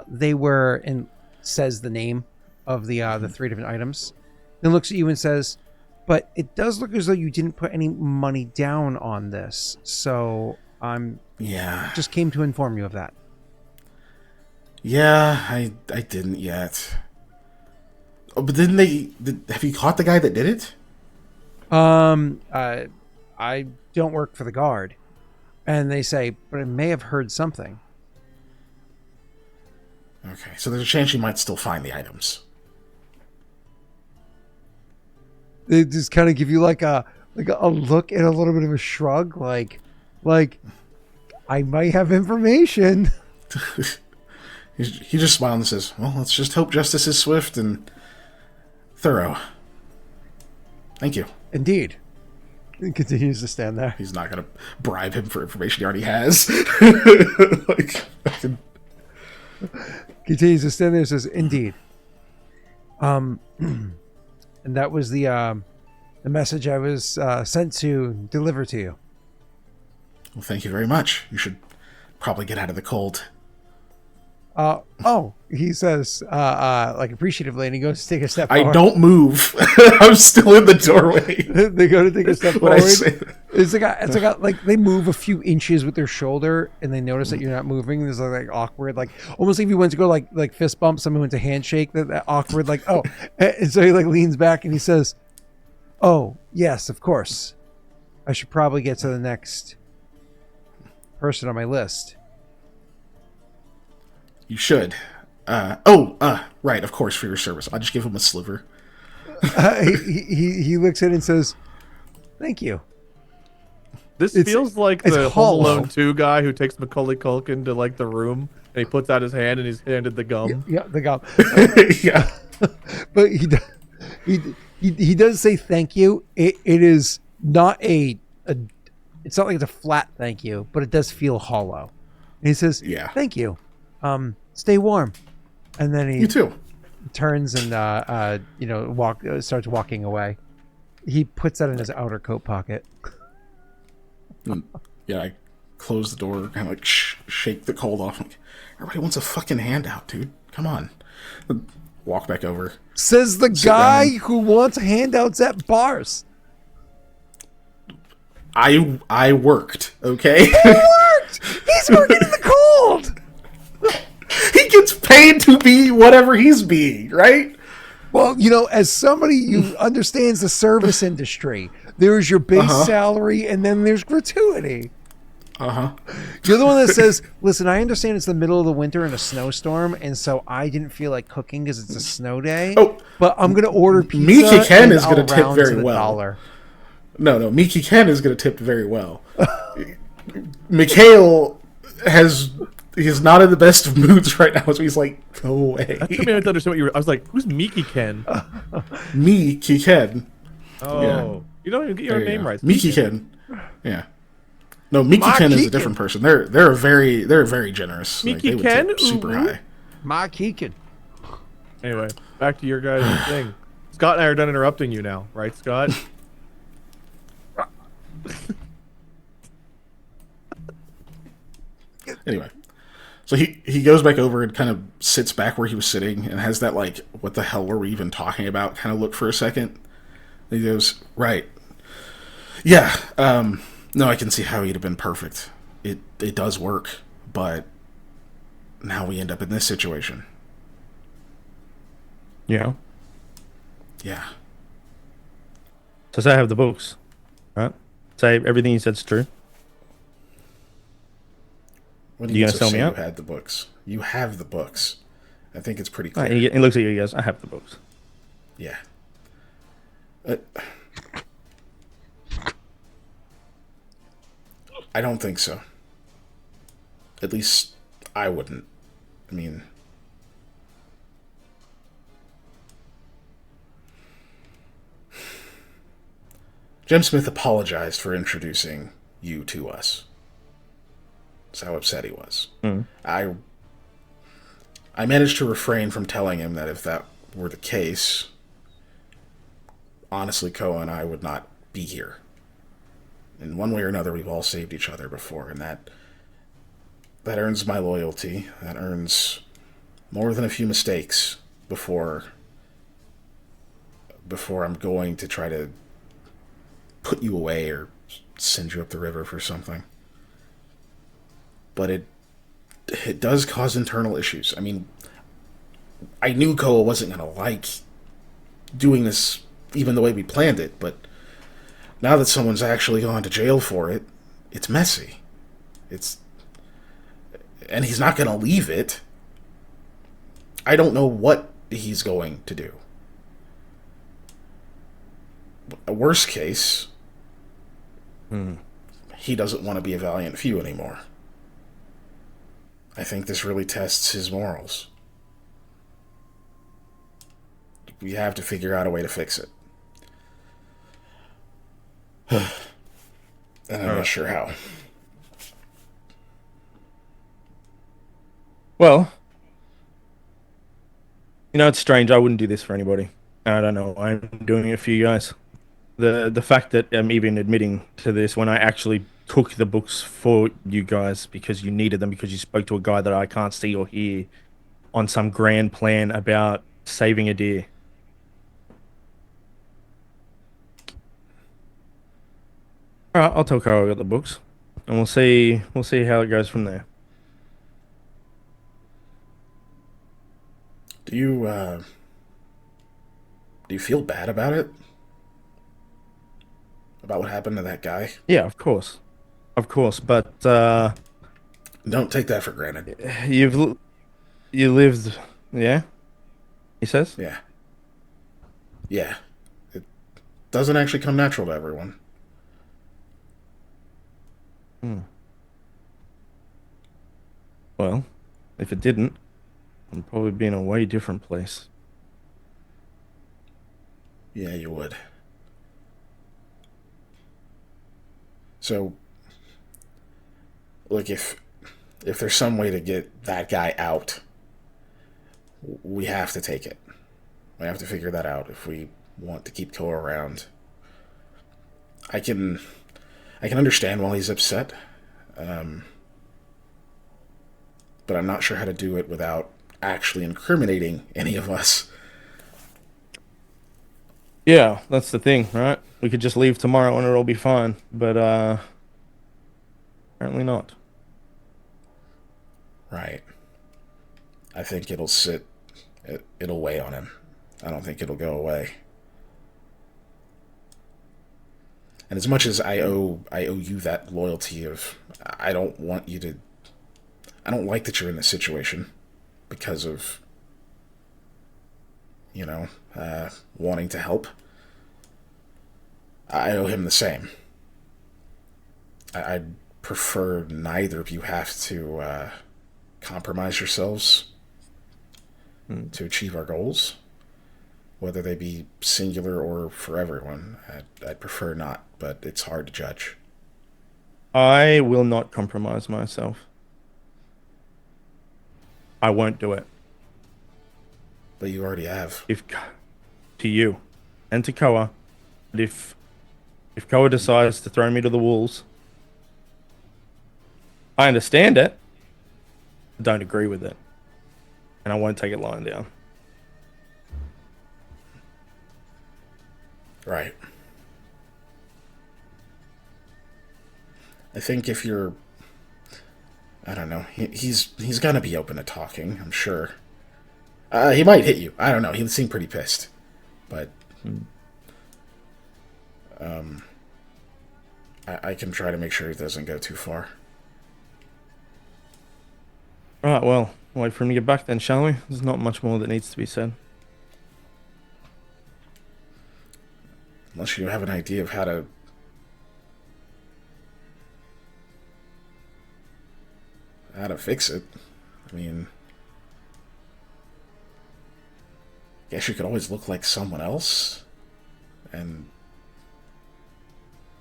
Speaker 1: They were, and says the name of the 3 different items. Then looks at you and says, but it does look as though you didn't put any money down on this. So I'm just came to inform you of that.
Speaker 4: Yeah, I didn't yet. Oh, but didn't have you caught the guy that did it?
Speaker 1: I don't work for the guard. And they say, but I may have heard something.
Speaker 4: Okay, so there's a chance you might still find the items.
Speaker 1: They just kind of give you like a look and a little bit of a shrug, like I might have information.
Speaker 4: He just smiles and says, "Well, let's just hope justice is swift and thorough." Thank you.
Speaker 1: Indeed. He continues to stand there.
Speaker 4: He's not going to bribe him for information he already has.
Speaker 1: Continues to stand there and says, "Indeed." And that was the message I was sent to deliver to you.
Speaker 4: Well, thank you very much. You should probably get out of the cold.
Speaker 1: He says, like appreciatively, and he goes to take a step forward.
Speaker 4: I don't move. I'm still in the doorway.
Speaker 1: They go to take a step
Speaker 4: When I
Speaker 1: forward.
Speaker 4: say that.
Speaker 1: Like they move a few inches with their shoulder, and they notice that you're not moving. There's like awkward, like almost like if you went to go like fist bump, someone went to handshake. That awkward, like oh, and so he like leans back and he says, "Oh yes, of course. I should probably get to the next person on my list."
Speaker 4: You should. Right, of course, for your service. I'll just give him a sliver.
Speaker 1: He looks at it and says, "Thank you."
Speaker 2: This feels like
Speaker 1: it's
Speaker 2: the
Speaker 1: hollow.
Speaker 2: Home Alone 2 guy who takes Macaulay Culkin to like the room and he puts out his hand and he's handed the gum.
Speaker 1: Yeah, the gum.
Speaker 4: Yeah.
Speaker 1: But he does say thank you. It is not it's not like it's a flat thank you, but it does feel hollow. And he says,
Speaker 4: Yeah.
Speaker 1: "Thank you. Stay warm." And then he
Speaker 4: You too.
Speaker 1: turns and starts walking away. He puts that in his outer coat pocket.
Speaker 4: Yeah, I close the door, kind of like shake the cold off. Like, everybody wants a fucking handout, dude. Come on. Walk back over.
Speaker 1: Says the guy who wants handouts at bars.
Speaker 4: I worked, okay?
Speaker 1: He worked! He's working in the cold!
Speaker 4: He gets paid to be whatever he's being, right?
Speaker 1: Well, as somebody who understands the service industry, there's your base salary and then there's gratuity. You're the one that says, "Listen, I understand it's the middle of the winter and a snowstorm, and so I didn't feel like cooking because it's a snow day. But I'm going to order pizza.
Speaker 4: Mikhail is
Speaker 1: going
Speaker 4: gonna
Speaker 1: to
Speaker 4: tip very well.
Speaker 1: Dollar."
Speaker 4: No, Mikhail is going to tip very well. Mikhail he's not in the best of moods right now, so he's like, "Go away."
Speaker 2: That took me a minute to understand what you were. I was like, "Who's Miki Ken?"
Speaker 4: Mikhail.
Speaker 2: Oh,
Speaker 4: Yeah.
Speaker 2: you don't even get your name right.
Speaker 4: Mikhail. Yeah. No, Mikhail is a different person. They're very generous. Like, they would
Speaker 2: Mikhail?
Speaker 4: tip super high.
Speaker 1: SirKiken.
Speaker 2: Anyway, back to your guys' thing. Scott and I are done interrupting you now, right, Scott?
Speaker 4: Anyway, so he goes back over and kind of sits back where he was sitting and has that like, "What the hell were we even talking about?" kind of look for a second. And he goes, "Right, yeah, no, I can see how he'd have been perfect. It does work, but now we end up in this situation."
Speaker 3: Yeah.
Speaker 4: Yeah.
Speaker 3: So say I have the books, right? Say everything you said's true.
Speaker 4: What do
Speaker 3: You
Speaker 4: you
Speaker 3: gonna sell me
Speaker 4: say
Speaker 3: out?
Speaker 4: You had the books. You have the books. I think it's pretty clear.
Speaker 3: Right, he looks at you. He goes, "I have the books."
Speaker 4: Yeah. I don't think so. At least I wouldn't. I mean, Jem Smith apologized for introducing you to us. That's how upset he was. I managed to refrain from telling him that if that were the case, honestly, Koa and I would not be here. In one way or another, we've all saved each other before, and that earns my loyalty. That earns more than a few mistakes before I'm going to try to put you away or send you up the river for something. But it does cause internal issues. I mean, I knew Koa wasn't going to like doing this even the way we planned it, but now that someone's actually gone to jail for it, it's messy. And he's not going to leave it. I don't know what he's going to do. Worst case, he doesn't want to be a Valiant Few anymore. I think this really tests his morals. We have to figure out a way to fix it. And I'm not sure how.
Speaker 3: Well, it's strange. I wouldn't do this for anybody. I don't know. I'm doing it for you guys. The fact that I'm even admitting to this when I actually took the books for you guys because you needed them, because you spoke to a guy that I can't see or hear on some grand plan about saving a deer. All right, I'll tell Koa I got the books, and we'll see how it goes from there.
Speaker 4: Do you feel bad about it? About what happened to that guy?
Speaker 3: Yeah, of course, but
Speaker 4: Don't take that for granted.
Speaker 3: you lived, yeah. He says,
Speaker 4: Yeah. It doesn't actually come natural to everyone.
Speaker 3: Well, if it didn't, I'd probably be in a way different place.
Speaker 4: Yeah, you would. So, look, if there's some way to get that guy out, we have to take it. We have to figure that out if we want to keep Koa around. I can understand why he's upset, but I'm not sure how to do it without actually incriminating any of us.
Speaker 3: Yeah, that's the thing, right? We could just leave tomorrow and it'll be fine, but apparently not.
Speaker 4: Right. I think it'll weigh on him. I don't think it'll go away. And as much as I owe you that loyalty of, I don't like that you're in this situation because of, wanting to help. I owe him the same. I'd prefer neither of you have to compromise yourselves to achieve our goals, whether they be singular or for everyone. I'd prefer not, but it's hard to judge.
Speaker 3: I will not compromise myself. I won't do it.
Speaker 4: But you already have.
Speaker 3: To you and to Koa, but if Koa decides to throw me to the wolves, I understand it. I don't agree with it, and I won't take it lying down.
Speaker 4: Right. I think if you're, I don't know, he's gonna be open to talking, I'm sure. He might hit you. I don't know. He seemed pretty pissed, but I can try to make sure it doesn't go too far.
Speaker 3: All right, well, wait for him to get back then, shall we? There's not much more that needs to be said.
Speaker 4: Unless you have an idea of how to fix it. I mean, guess you could always look like someone else and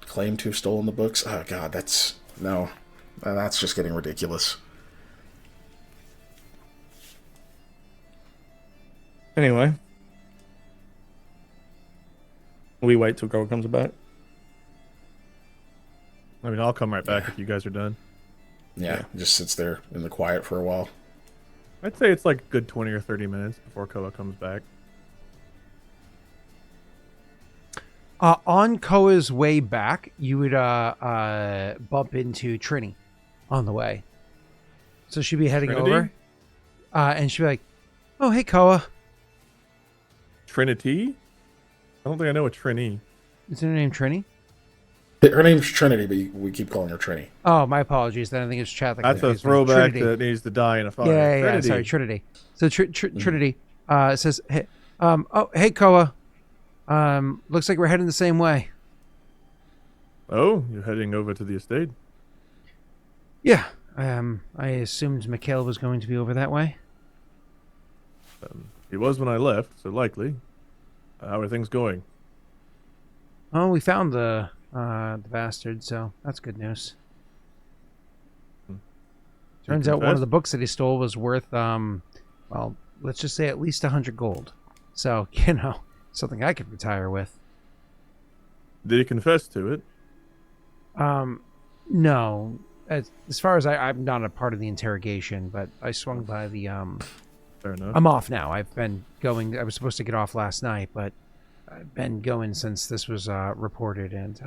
Speaker 4: claim to have stolen the books. Oh god, that's just getting ridiculous.
Speaker 3: Anyway, we wait till Koa comes back.
Speaker 2: I mean, I'll come right back if you guys are done.
Speaker 4: Yeah, just sits there in the quiet for a while.
Speaker 2: I'd say it's like a good 20 or 30 minutes before Koa comes back.
Speaker 1: On Koa's way back, you would bump into Trini on the way. So she'd be heading
Speaker 2: Trinity?
Speaker 1: over, and she'd be like, "Oh, hey, Koa."
Speaker 2: Trinity? I don't think I know a Trini.
Speaker 1: Is her name Trini?
Speaker 4: Her name's Trinity, but we keep calling her Trini.
Speaker 1: Oh, my apologies. Then I think it's chat that
Speaker 2: That's a
Speaker 1: confused me.
Speaker 2: throwback
Speaker 1: Trinity.
Speaker 2: that needs to die in a fire.
Speaker 1: Yeah,
Speaker 2: Trinity.
Speaker 1: sorry, Trinity. So Trinity says, hey, hey, Koa. Looks like we're heading the same way.
Speaker 2: Oh, you're heading over to the estate?
Speaker 1: Yeah. I assumed Mikhail was going to be over that way.
Speaker 2: He was when I left, so likely. How are things going?
Speaker 1: Oh, we found the bastard, so that's good news. Turns out one of the books that he stole was worth, well, let's just say at least 100 gold. So, something I could retire with.
Speaker 2: Did he confess to it?
Speaker 1: No. As far as I'm not a part of the interrogation, but I swung by the,
Speaker 2: Fair enough.
Speaker 1: I'm off now. I've been going, I was supposed to get off last night, but I've been going since this was, reported, and,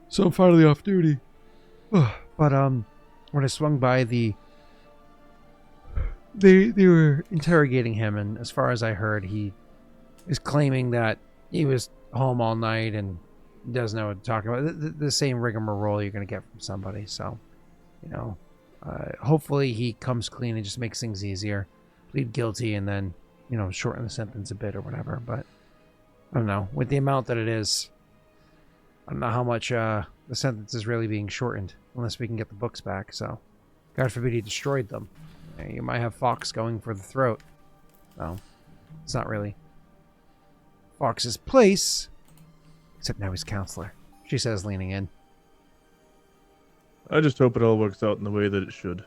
Speaker 1: so I'm finally off duty. But, when I swung by they were interrogating him, and as far as I heard, he is claiming that he was home all night and doesn't know what to talk about. The same rigmarole you're going to get from somebody. So, hopefully he comes clean and just makes things easier. Plead guilty and then, shorten the sentence a bit or whatever. But I don't know. With the amount that it is, I don't know how much the sentence is really being shortened unless we can get the books back. So, God forbid he destroyed them. You might have Fox going for the throat. So, it's not really Fox's place. Except now he's counselor, she says, leaning in.
Speaker 2: I just hope it all works out in the way that it should.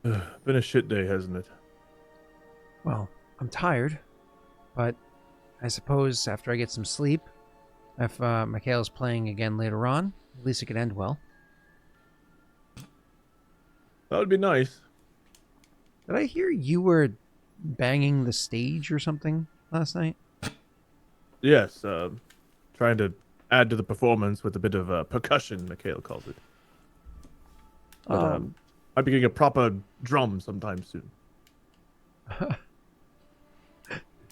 Speaker 2: Been a shit day, hasn't it?
Speaker 1: Well, I'm tired, but I suppose after I get some sleep, if Mikhail's playing again later on, at least it could end well.
Speaker 2: That would be nice.
Speaker 1: Did I hear you were banging the stage or something last night?
Speaker 2: Yes, trying to add to the performance with a bit of percussion, Mikhail calls it. But, I'll be getting a proper drum sometime soon.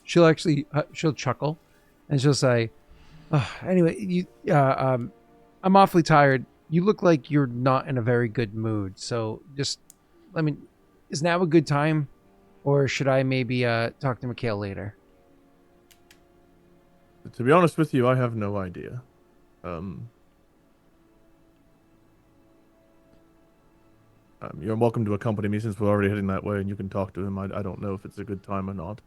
Speaker 1: She'll chuckle, and she'll say, anyway, I'm awfully tired. You look like you're not in a very good mood, so just, is now a good time, or should I maybe talk to Mikhail later?
Speaker 2: To be honest with you, I have no idea. You're welcome to accompany me since we're already heading that way, and you can talk to him. I don't know if it's a good time or not.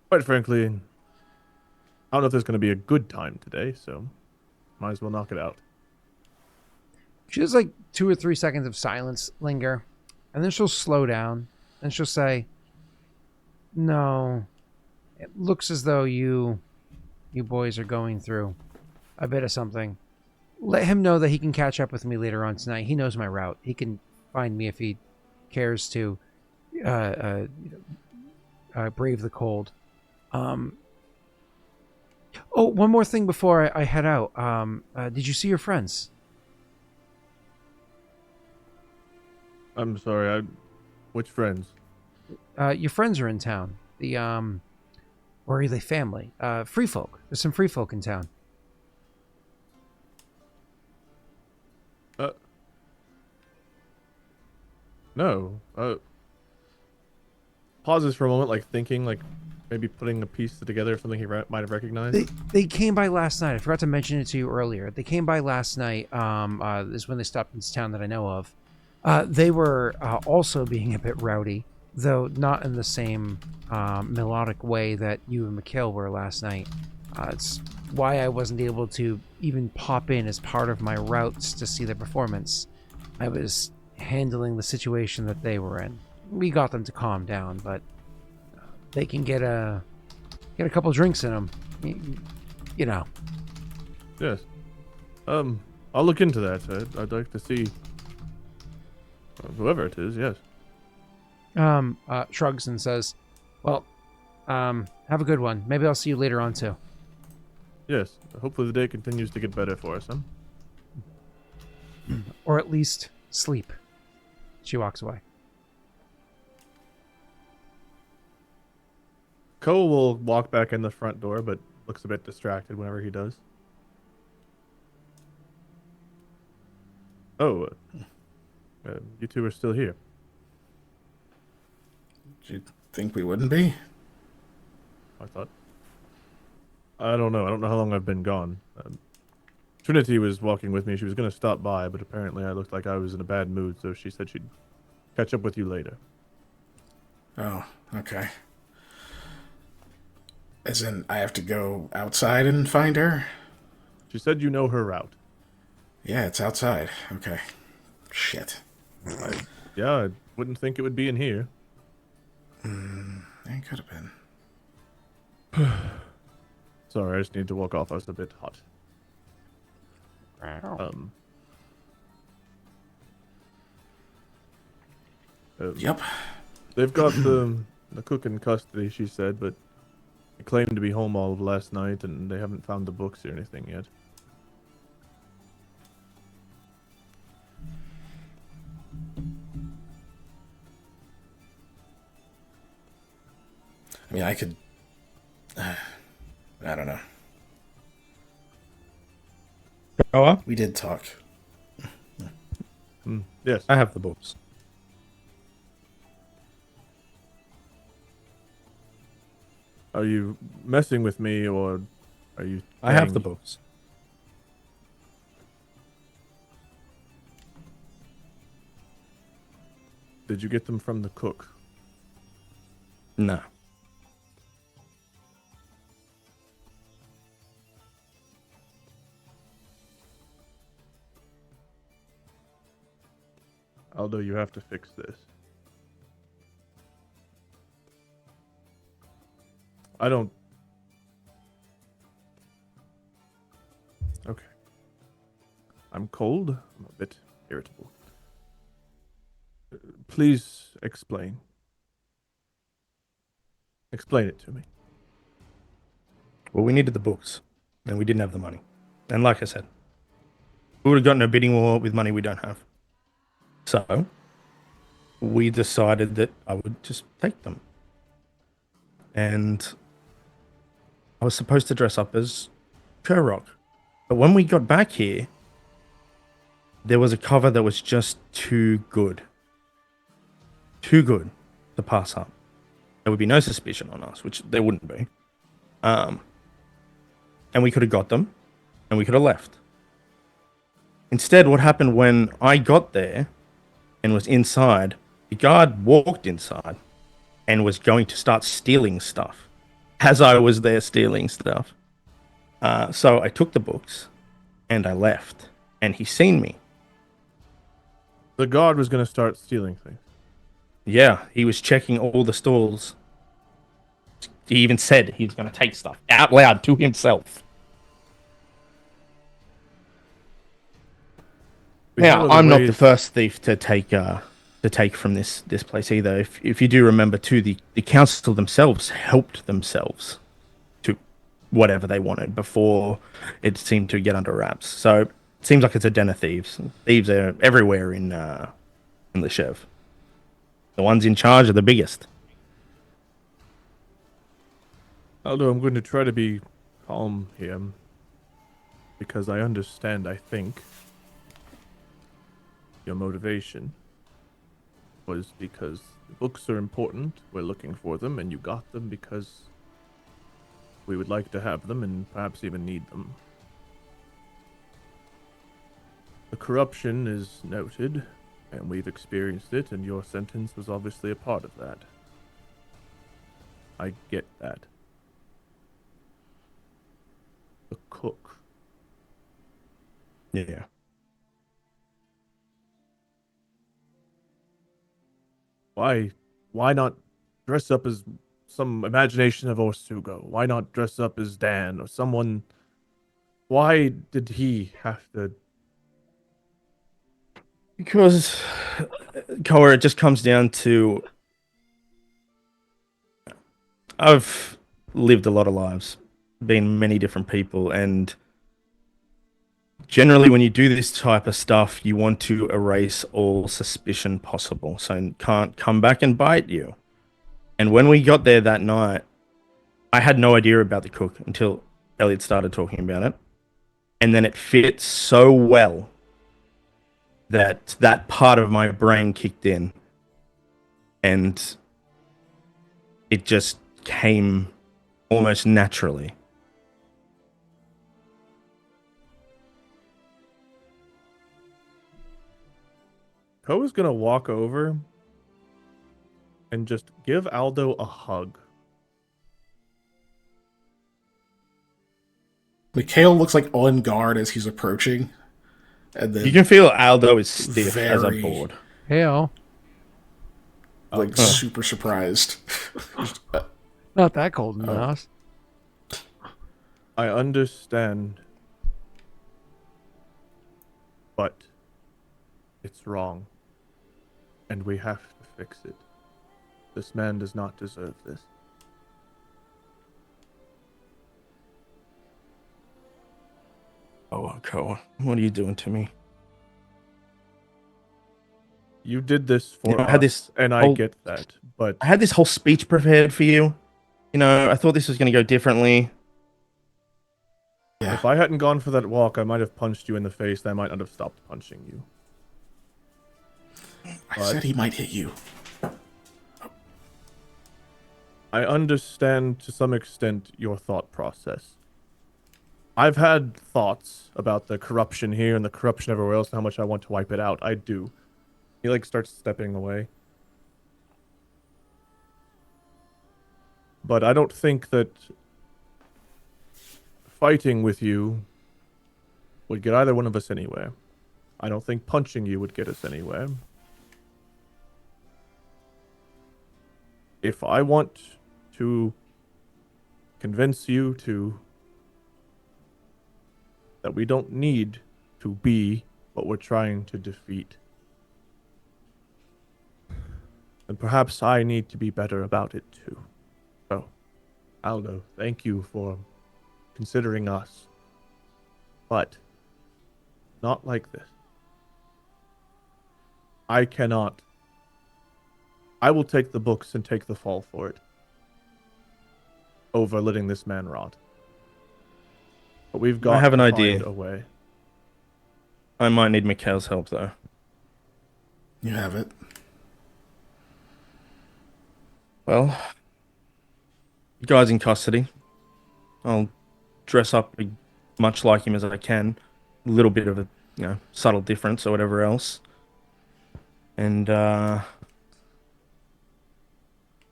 Speaker 2: Quite frankly, I don't know if there's going to be a good time today, so might as well knock it out.
Speaker 1: She has like 2 or 3 seconds of silence linger, and then she'll slow down, and she'll say, no, it looks as though you boys are going through a bit of something. Let him know that he can catch up with me later on tonight. He knows my route. He can find me if he cares to brave the cold. Oh, one more thing before I head out. Did you see your friends?
Speaker 2: I'm sorry, which friends?
Speaker 1: Your friends are in town. Or are they family? Free folk. There's some free folk in town.
Speaker 2: No. Pauses for a moment, like thinking, like maybe putting a piece together of something he might have recognized.
Speaker 1: They came by last night. I forgot to mention it to you earlier. They came by last night. Is when they stopped in this town that I know of. They were also being a bit rowdy, though not in the same melodic way that you and Mikhail were last night. It's why I wasn't able to even pop in as part of my routes to see their performance. I was handling the situation that they were in. We got them to calm down, but they can get a couple drinks in them. You know.
Speaker 2: Yes. I'll look into that. I'd like to see whoever it is. Yes.
Speaker 1: Shrugs and says, "Well, have a good one. Maybe I'll see you later on too."
Speaker 2: Yes. Hopefully the day continues to get better for us, huh?
Speaker 1: Or at least sleep. She walks away.
Speaker 2: Koa will walk back in the front door, but looks a bit distracted whenever he does. Oh, you two are still here.
Speaker 4: Do you think we wouldn't be?
Speaker 2: I thought. I don't know. I don't know how long I've been gone. Trinity was walking with me. She was going to stop by, but apparently I looked like I was in a bad mood, so she said she'd catch up with you later.
Speaker 4: Oh, okay. As in, I have to go outside and find her?
Speaker 2: She said you know her route.
Speaker 4: Yeah, it's outside. Okay. Shit.
Speaker 2: I wouldn't think it would be in here.
Speaker 4: It could have been.
Speaker 2: Sorry, I just need to walk off. I was a bit hot.
Speaker 4: Yep.
Speaker 2: They've got the cook in custody, she said, but he claimed to be home all of last night, and they haven't found the books or anything yet.
Speaker 4: I mean, I could... I don't know.
Speaker 3: Koa,
Speaker 4: We did talk.
Speaker 2: Yes.
Speaker 3: I have the books.
Speaker 2: Are you messing with me, or are you...
Speaker 3: I have the
Speaker 2: saying-
Speaker 3: books.
Speaker 2: Did you get them from the cook?
Speaker 3: No.
Speaker 2: Aldo, you have to fix this. I don't... Okay. I'm cold. I'm a bit irritable. Please explain. Explain it to me.
Speaker 3: Well, we needed the books, and we didn't have the money. And like I said, we would have gotten a bidding war with money we don't have. So, we decided that I would just take them. And I was supposed to dress up as Kerrock. But when we got back here, there was a cover that was just too good. Too good to pass up. There would be no suspicion on us, which there wouldn't be. And we could have got them, and we could have left. Instead, what happened when I got there and was inside, the guard walked inside and was going to start stealing stuff as I was there stealing stuff. So I took the books and I left, and he seen me.
Speaker 2: The guard was going to start stealing things.
Speaker 3: Yeah, he was checking all the stalls. He even said he was going to take stuff out loud to himself. Now, I'm not the first thief to take from this place either. If you do remember too, the council themselves helped themselves to whatever they wanted before it seemed to get under wraps. So it seems like it's a den of thieves. Thieves are everywhere in Lishev. The ones in charge are the biggest.
Speaker 2: Aldo, I'm going to try to be calm here, because I understand, I think, your motivation was because the books are important, we're looking for them, and you got them because we would like to have them and perhaps even need them. The corruption is noted, and we've experienced it, and your sentence was obviously a part of that. I get that. The cook.
Speaker 3: Yeah.
Speaker 2: Why not dress up as some imagination of Orsugo? Why not dress up as Dan or someone? Why did he have to?
Speaker 3: Because, Koa, it just comes down to... I've lived a lot of lives, been many different people, and generally when you do this type of stuff, you want to erase all suspicion possible, so it can't come back and bite you. And when we got there that night, I had no idea about the cook until Elliot started talking about it, and then it fit so well that that part of my brain kicked in, and it just came almost naturally.
Speaker 2: Koa's gonna walk over and just give Aldo a hug.
Speaker 4: Mikhail looks like on guard as he's approaching, and then
Speaker 3: You can feel Aldo is stiff as a
Speaker 4: Very-
Speaker 3: board.
Speaker 1: Hell,
Speaker 4: like super surprised.
Speaker 1: not that cold in the house.
Speaker 2: I understand, but it's wrong, and we have to fix it. This man does not deserve this.
Speaker 3: Oh, Koa, what are you doing to me?
Speaker 2: You did this for
Speaker 3: You know,
Speaker 2: us,
Speaker 3: I had this
Speaker 2: and I
Speaker 3: whole-
Speaker 2: get that, but
Speaker 3: I had this whole speech prepared for you. You know, I thought this was going to go differently.
Speaker 4: Yeah,
Speaker 2: if I hadn't gone for that walk, I might have punched you in the face, and I might not have stopped punching you.
Speaker 4: I said he might hit you.
Speaker 2: I understand to some extent your thought process. I've had thoughts about the corruption here and the corruption everywhere else and how much I want to wipe it out. I do. He like starts stepping away. But I don't think that fighting with you would get either one of us anywhere. I don't think punching you would get us anywhere. If I want to convince you that we don't need to be what we're trying to defeat, then perhaps I need to be better about it too. So, Aldo, thank you for considering us. But not like this. I cannot. I will take the books and take the fall for it over letting this man rot. But we've got
Speaker 3: have an
Speaker 2: to
Speaker 3: idea.
Speaker 2: find a way.
Speaker 3: I might need Mikhail's help, though.
Speaker 4: You have it.
Speaker 3: Well, you guys in custody. I'll dress up much like him as I can. A little bit of a, subtle difference or whatever else. And,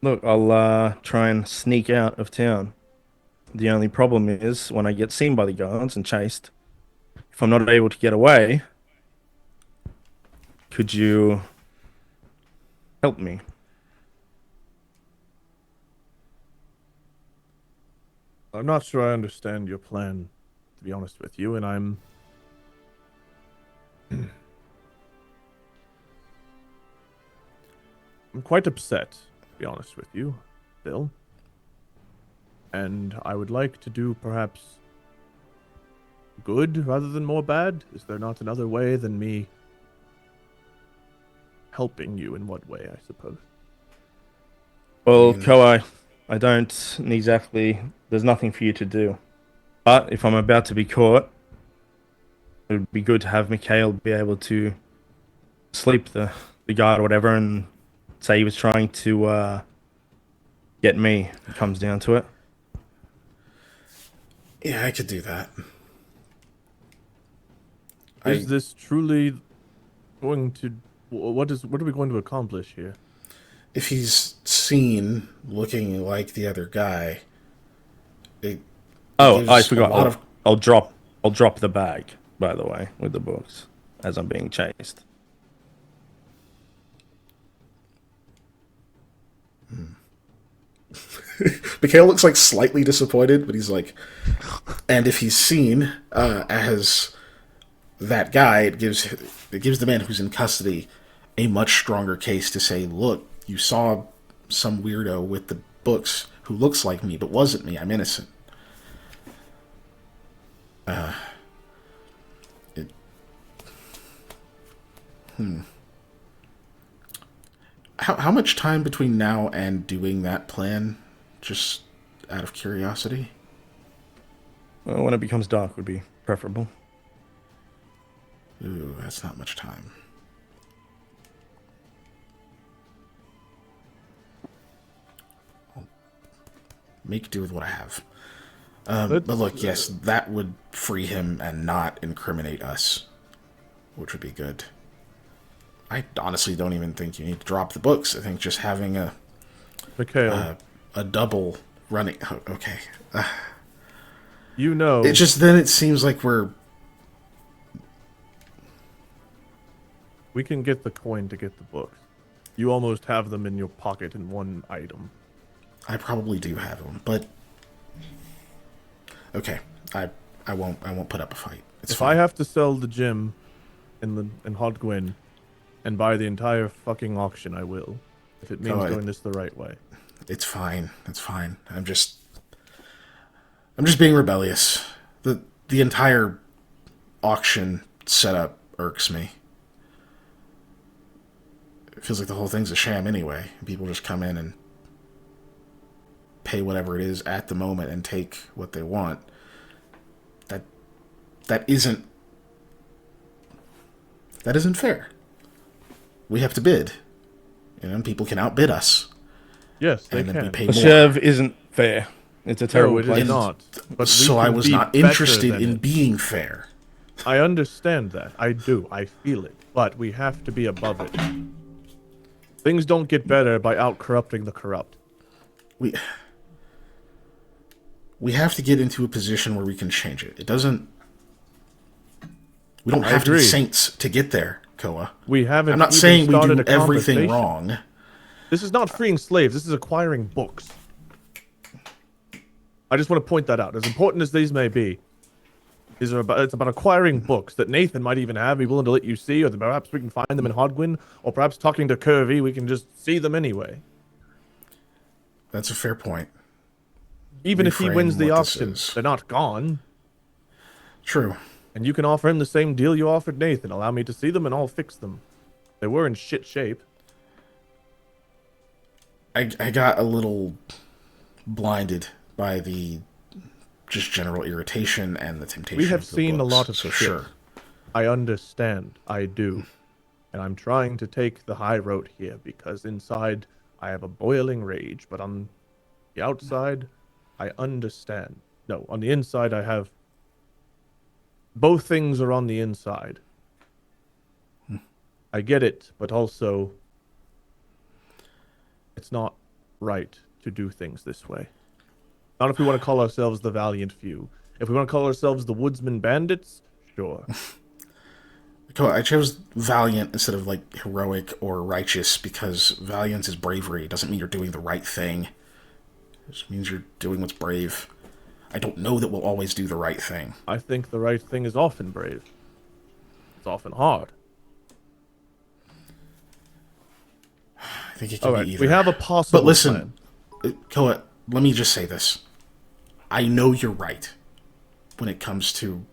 Speaker 3: look, I'll try and sneak out of town. The only problem is when I get seen by the guards and chased, if I'm not able to get away, could you help me?
Speaker 2: I'm not sure I understand your plan, to be honest with you, and I'm quite upset, to be honest with you, Bill. And I would like to do perhaps good rather than more bad. Is there not another way than me helping you? In what way, I suppose?
Speaker 3: Well, Koa, I don't exactly... There's nothing for you to do. But if I'm about to be caught, it would be good to have Mikhail be able to sleep the guard or whatever and say he was trying to get me. It comes down to it.
Speaker 4: Yeah, I could do that.
Speaker 2: Is this truly going to... What are we going to accomplish here?
Speaker 4: If he's seen looking like the other guy,
Speaker 3: Oh,
Speaker 4: gives
Speaker 3: I
Speaker 4: a
Speaker 3: forgot.
Speaker 4: lot of-
Speaker 3: I'll drop the bag, by the way, with the books as I'm being chased.
Speaker 4: Mikhail looks like slightly disappointed, but he's like, and if he's seen as that guy, it gives the man who's in custody a much stronger case to say, look, you saw some weirdo with the books who looks like me, but wasn't me. I'm innocent. How much time between now and doing that plan? Just out of curiosity.
Speaker 3: Well, when it becomes dark would be preferable.
Speaker 4: Ooh, that's not much time. I'll make do with what I have. But look, yes, that would free him and not incriminate us, which would be good. I honestly don't even think you need to drop the books. I think just having
Speaker 2: Mikhail,
Speaker 4: a double running... Oh, okay.
Speaker 2: you know...
Speaker 4: It just, then it seems like
Speaker 2: we can get the coin to get the books. You almost have them in your pocket in one item.
Speaker 4: I probably do have them, but... Okay, I won't put up a fight. It's
Speaker 2: if
Speaker 4: fine.
Speaker 2: I have to sell the gem in Haudh-Gwenn and buy the entire fucking auction, I will. If it means doing this the right way.
Speaker 4: It's fine. It's fine. I'm just being rebellious. The entire auction setup irks me. It feels like the whole thing's a sham anyway. People just come in and pay whatever it is at the moment and take what they want. That isn't fair. We have to bid. And people can outbid us.
Speaker 2: Yes, they
Speaker 4: and then
Speaker 2: can.
Speaker 4: we pay
Speaker 3: The
Speaker 4: more.
Speaker 3: serve isn't fair. It's a terrible
Speaker 2: it
Speaker 3: place.
Speaker 2: is not. But
Speaker 4: So I was not interested in
Speaker 2: it.
Speaker 4: being fair.
Speaker 2: I understand that. I do. I feel it. But we have to be above it. Things don't get better by out-corrupting the corrupt.
Speaker 4: We have to get into a position where we can change it. It doesn't... We don't have to be saints to get there, Koa.
Speaker 2: We haven't.
Speaker 4: I'm not
Speaker 2: even
Speaker 4: saying we
Speaker 2: started
Speaker 4: do
Speaker 2: a
Speaker 4: everything
Speaker 2: conversation.
Speaker 4: wrong.
Speaker 2: This is not freeing slaves. This is acquiring books. I just want to point that out. As important as these may be, it's about acquiring books that Nathan might even have, be willing to let you see, or that perhaps we can find them in Haudh-Gwenn, or perhaps talking to Curvy, we can just see them anyway.
Speaker 4: That's a fair point.
Speaker 2: Even if he
Speaker 4: Reframe
Speaker 2: wins the
Speaker 4: what this
Speaker 2: auction,
Speaker 4: is.
Speaker 2: they're not gone.
Speaker 4: True.
Speaker 2: And you can offer him the same deal you offered Nathan. Allow me to see them and I'll fix them. They were in shit shape.
Speaker 4: I got a little blinded by the just general irritation and the temptation.
Speaker 2: We have
Speaker 4: of the
Speaker 2: seen a
Speaker 4: books,
Speaker 2: lot of
Speaker 4: so
Speaker 2: shit.
Speaker 4: sure.
Speaker 2: I understand. I do. And I'm trying to take the high road here because inside I have a boiling rage, but on the outside, I understand. No, on the inside I have... Both things are on the inside. I get it, but also it's not right to do things this way. Not if we want to call ourselves the Valiant Few. If we want to call ourselves the Woodsman Bandits, sure.
Speaker 4: Cool. I chose valiant instead of like heroic or righteous because valiance is bravery. It doesn't mean you're doing the right thing. It just means you're doing what's brave. I don't know that we'll always do the right thing.
Speaker 2: I think the right thing is often brave. It's often hard.
Speaker 4: I think it can
Speaker 2: All right,
Speaker 4: be either.
Speaker 2: we have a possible
Speaker 4: But listen,
Speaker 2: plan.
Speaker 4: Koa, let me just say this. I know you're right when it comes to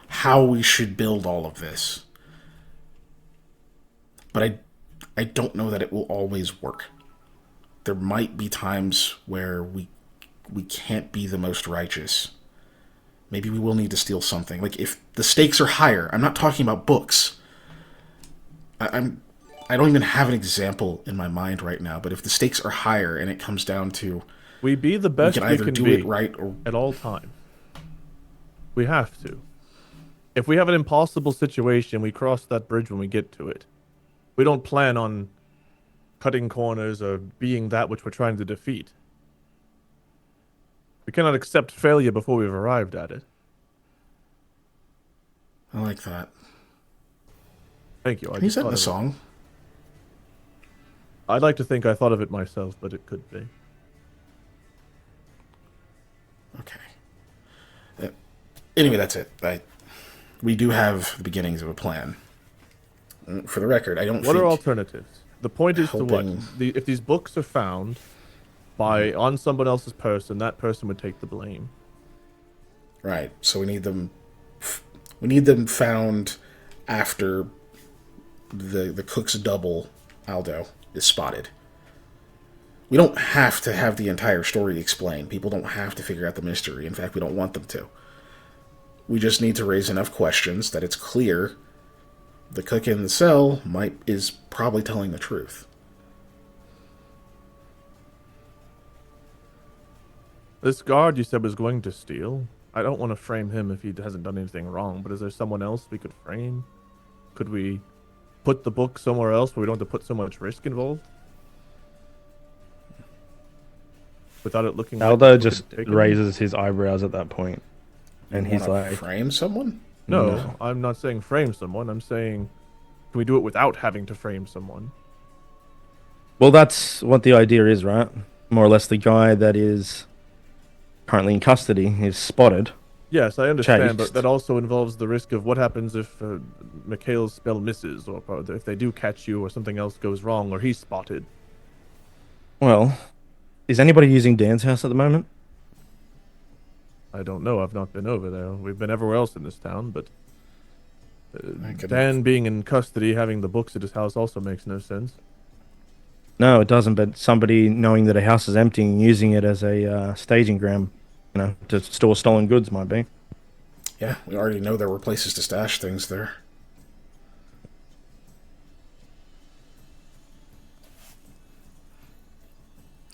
Speaker 4: how we should build all of this. But I don't know that it will always work. There might be times where we can't be the most righteous. Maybe we will need to steal something. Like, if the stakes are higher, I'm not talking about books. I don't even have an example in my mind right now, but if the stakes are higher and it comes down to...
Speaker 2: We be the best
Speaker 4: we can either do
Speaker 2: be
Speaker 4: it right or...
Speaker 2: at all times. We have to. If we have an impossible situation, we cross that bridge when we get to it. We don't plan on cutting corners or being that which we're trying to defeat. We cannot accept failure before we've arrived at it.
Speaker 4: I like that.
Speaker 2: Thank you.
Speaker 4: He said in the song.
Speaker 2: I'd like to think I thought of it myself, but it could be.
Speaker 4: Okay. Anyway, that's it. We do have the beginnings of a plan. For the record, I don't
Speaker 2: What
Speaker 4: think...
Speaker 2: are alternatives? The point is to what?
Speaker 4: helping-
Speaker 2: If these books are found on someone else's person, that person would take the blame.
Speaker 4: Right. So we need them... We need them found after the cook's double, Aldo, is spotted. We don't have to have the entire story explained. People don't have to figure out the mystery. In fact, we don't want them to. We just need to raise enough questions that it's clear the cook in the cell is probably telling the truth.
Speaker 2: This guard you said was going to steal. I don't want to frame him if he hasn't done anything wrong, but is there someone else we could frame? Could we put the book somewhere else where we don't have to put so much risk involved? Without it looking
Speaker 3: Aldo
Speaker 2: like
Speaker 3: just raises his eyebrows at that point, and he's like,
Speaker 4: frame someone?
Speaker 2: No, I'm not saying frame someone. I'm saying, can we do it without having to frame someone?
Speaker 3: well, that's what the idea is, right? More or less, the guy that is currently in custody is spotted.
Speaker 2: Yes, I understand,
Speaker 3: Chased.
Speaker 2: but that also involves the risk of what happens if Mikhail's spell misses, or if they do catch you, or something else goes wrong, or he's spotted.
Speaker 3: Well, is anybody using Dan's house at the moment?
Speaker 2: I don't know. I've not been over there. We've been everywhere else in this town, but
Speaker 4: I could-
Speaker 2: Dan being in custody, having the books at his house also makes no sense.
Speaker 3: No, it doesn't. But somebody knowing that a house is empty and using it as a staging ground, to store stolen goods might be.
Speaker 4: Yeah, we already know there were places to stash things there.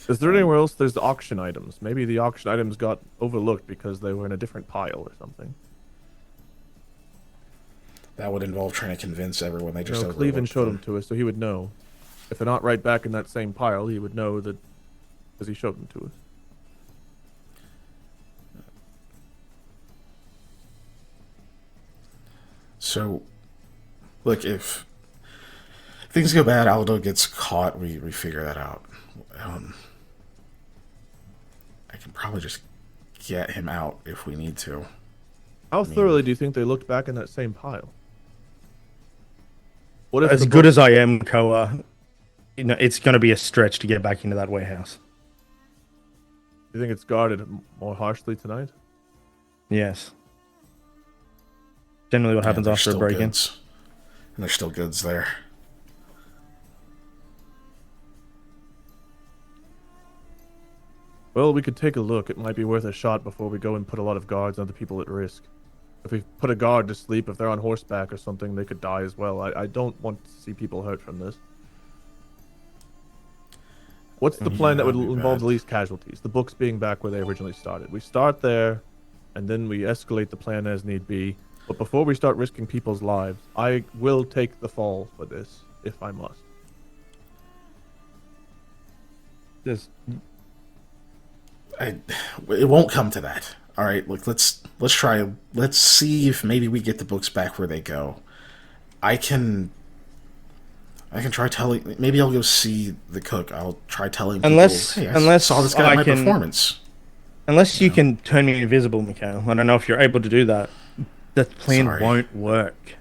Speaker 2: Is there anywhere else there's the auction items? Maybe the auction items got overlooked because they were in a different pile or something.
Speaker 4: That would involve trying to convince everyone they just overlooked
Speaker 2: Cleveland showed them
Speaker 4: them.
Speaker 2: to us, so he would know. If they're not right back in that same pile, he would know that because he showed them to us.
Speaker 4: So, look, if things go bad, Aldo gets caught, we figure that out. I can probably just get him out if we need to.
Speaker 2: How thoroughly do you think they looked back in that same pile? What if
Speaker 3: As good as I am, Koa, it's going to be a stretch to get back into that warehouse.
Speaker 2: Do you think it's guarded more harshly tonight?
Speaker 3: Yes. Generally what happens
Speaker 4: there's
Speaker 3: after a
Speaker 4: still
Speaker 3: break-in.
Speaker 4: goods. And there's still goods there.
Speaker 2: Well, we could take a look. It might be worth a shot before we go and put a lot of guards and other people at risk. If we put a guard to sleep, if they're on horseback or something, they could die as well. I don't want to see people hurt from this. What's the plan that would
Speaker 4: that'd be
Speaker 2: involve
Speaker 4: bad.
Speaker 2: the least casualties? The books being back where they originally started. We start there, and then we escalate the plan as need be. But before we start risking people's lives, I will take the fall for this, if I must.
Speaker 4: It won't come to that. All right, look, let's try. Let's see if maybe we get the books back where they go. I can try telling. Maybe I'll go see the cook. I'll try telling people.
Speaker 3: Unless
Speaker 4: I saw this guy at my performance.
Speaker 3: Unless you can turn me invisible, Mikhail. I don't know if you're able to do that. The plan
Speaker 4: Sorry.
Speaker 3: won't work.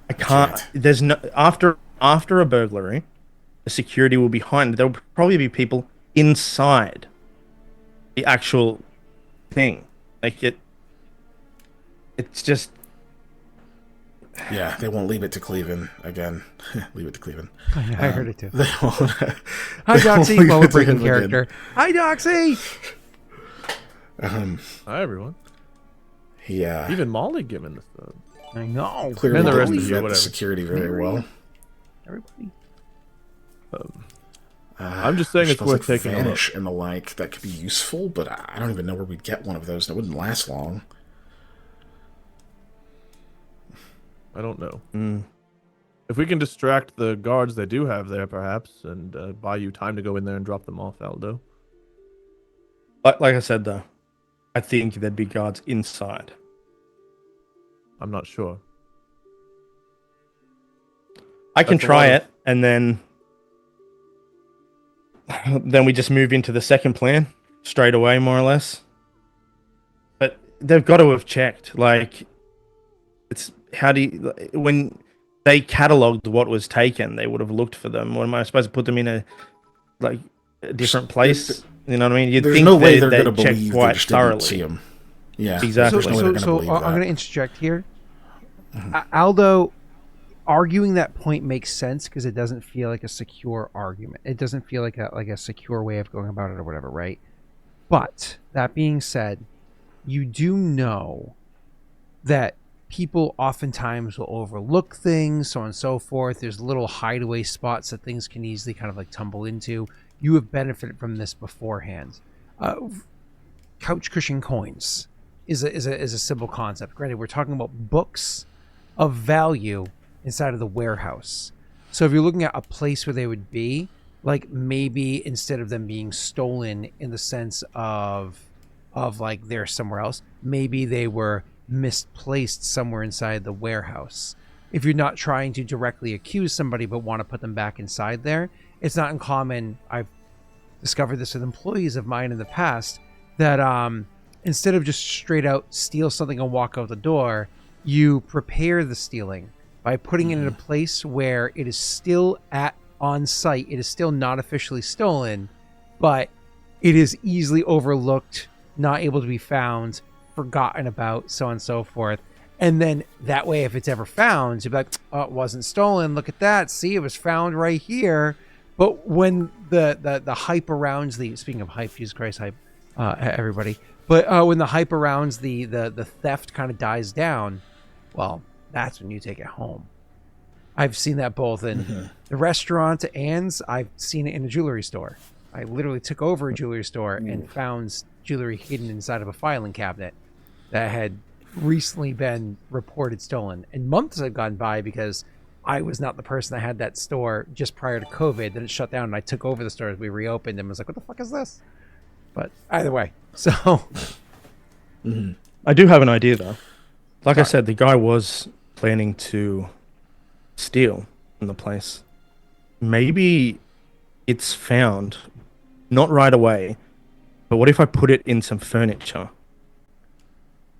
Speaker 3: I can't. There's no after a burglary, the security will be heightened. There will probably be people inside the actual thing. Like it's just.
Speaker 4: Yeah, they won't leave it to Cleveland again. Leave it to Cleveland.
Speaker 1: I heard it too.
Speaker 4: They won't.
Speaker 1: Hi,
Speaker 4: they won't
Speaker 1: Doxy.
Speaker 4: leave
Speaker 1: While
Speaker 4: it
Speaker 1: we're
Speaker 4: to
Speaker 1: breaking
Speaker 4: him again.
Speaker 1: character. Hi, Doxy.
Speaker 2: Hi, everyone.
Speaker 4: Yeah.
Speaker 2: Even Molly giving this.
Speaker 1: I know.
Speaker 4: Clearly,
Speaker 2: And the
Speaker 4: didn't
Speaker 2: rest of you,
Speaker 4: vet the
Speaker 2: whatever.
Speaker 4: security very well.
Speaker 1: Everybody.
Speaker 2: I'm just saying
Speaker 4: There's
Speaker 2: it's
Speaker 4: spells
Speaker 2: worth
Speaker 4: like
Speaker 2: taking a look.
Speaker 4: Vanish and the like that could be useful, but I don't even know where we'd get one of those. That wouldn't last long.
Speaker 2: I don't know. If we can distract the guards they do have there, perhaps, and buy you time to go in there and drop them off, Aldo.
Speaker 3: Like I said, though, I think there'd be guards inside.
Speaker 2: I'm not sure.
Speaker 3: I can
Speaker 2: That's a
Speaker 3: try
Speaker 2: lot
Speaker 3: it, and then we just move into the second plan straight away, more or less. But they've got to have checked. Like, it's when they catalogued what was taken, they would have looked for them. What am I supposed to put them in a different place? You know what I mean? You'd
Speaker 4: There's
Speaker 3: think
Speaker 4: no way
Speaker 3: they
Speaker 4: they're going to
Speaker 3: checked
Speaker 4: believe they
Speaker 3: quite
Speaker 4: just didn't
Speaker 3: thoroughly.
Speaker 4: see him. Yeah,
Speaker 3: Exactly.
Speaker 4: There's no way they're
Speaker 1: So
Speaker 4: gonna believe
Speaker 1: I'm
Speaker 4: that.
Speaker 1: going to interject here. Aldo, arguing that point makes sense because it doesn't feel like a secure argument. It doesn't feel like a secure way of going about it or whatever, right? But that being said, you do know that people oftentimes will overlook things, so on and so forth. There's little hideaway spots that things can easily kind of like tumble into. You have benefited from this beforehand. Couch cushion coins is a simple concept. Granted, we're talking about books of value inside of the warehouse. So if you're looking at a place where they would be, like maybe instead of them being stolen in the sense of like they're somewhere else, maybe they were misplaced somewhere inside the warehouse. If you're not trying to directly accuse somebody but want to put them back inside there, it's not uncommon. I've discovered this with employees of mine in the past that instead of just straight out steal something and walk out the door, you prepare the stealing by putting it in a place where it is still on site. It is still not officially stolen, but it is easily overlooked, not able to be found, forgotten about, so on and so forth. And then that way, if it's ever found, you'll be like, oh, it wasn't stolen. Look at that. See, it was found right here. But when the hype around speaking of hype, Jesus Christ, hype, everybody. But when the hype around the theft kind of dies down, well, that's when you take it home. I've seen that both in the restaurant and I've seen it in a jewelry store. I literally took over a jewelry store and found jewelry hidden inside of a filing cabinet that had recently been reported stolen. And months had gone by because I was not the person that had that store just prior to COVID. Then it shut down and I took over the store as we reopened and was like, what the fuck is this? But either way, so...
Speaker 3: I do have an idea, though. Like I said, the guy was planning to steal from the place. Maybe it's found, not right away, but what if I put it in some furniture?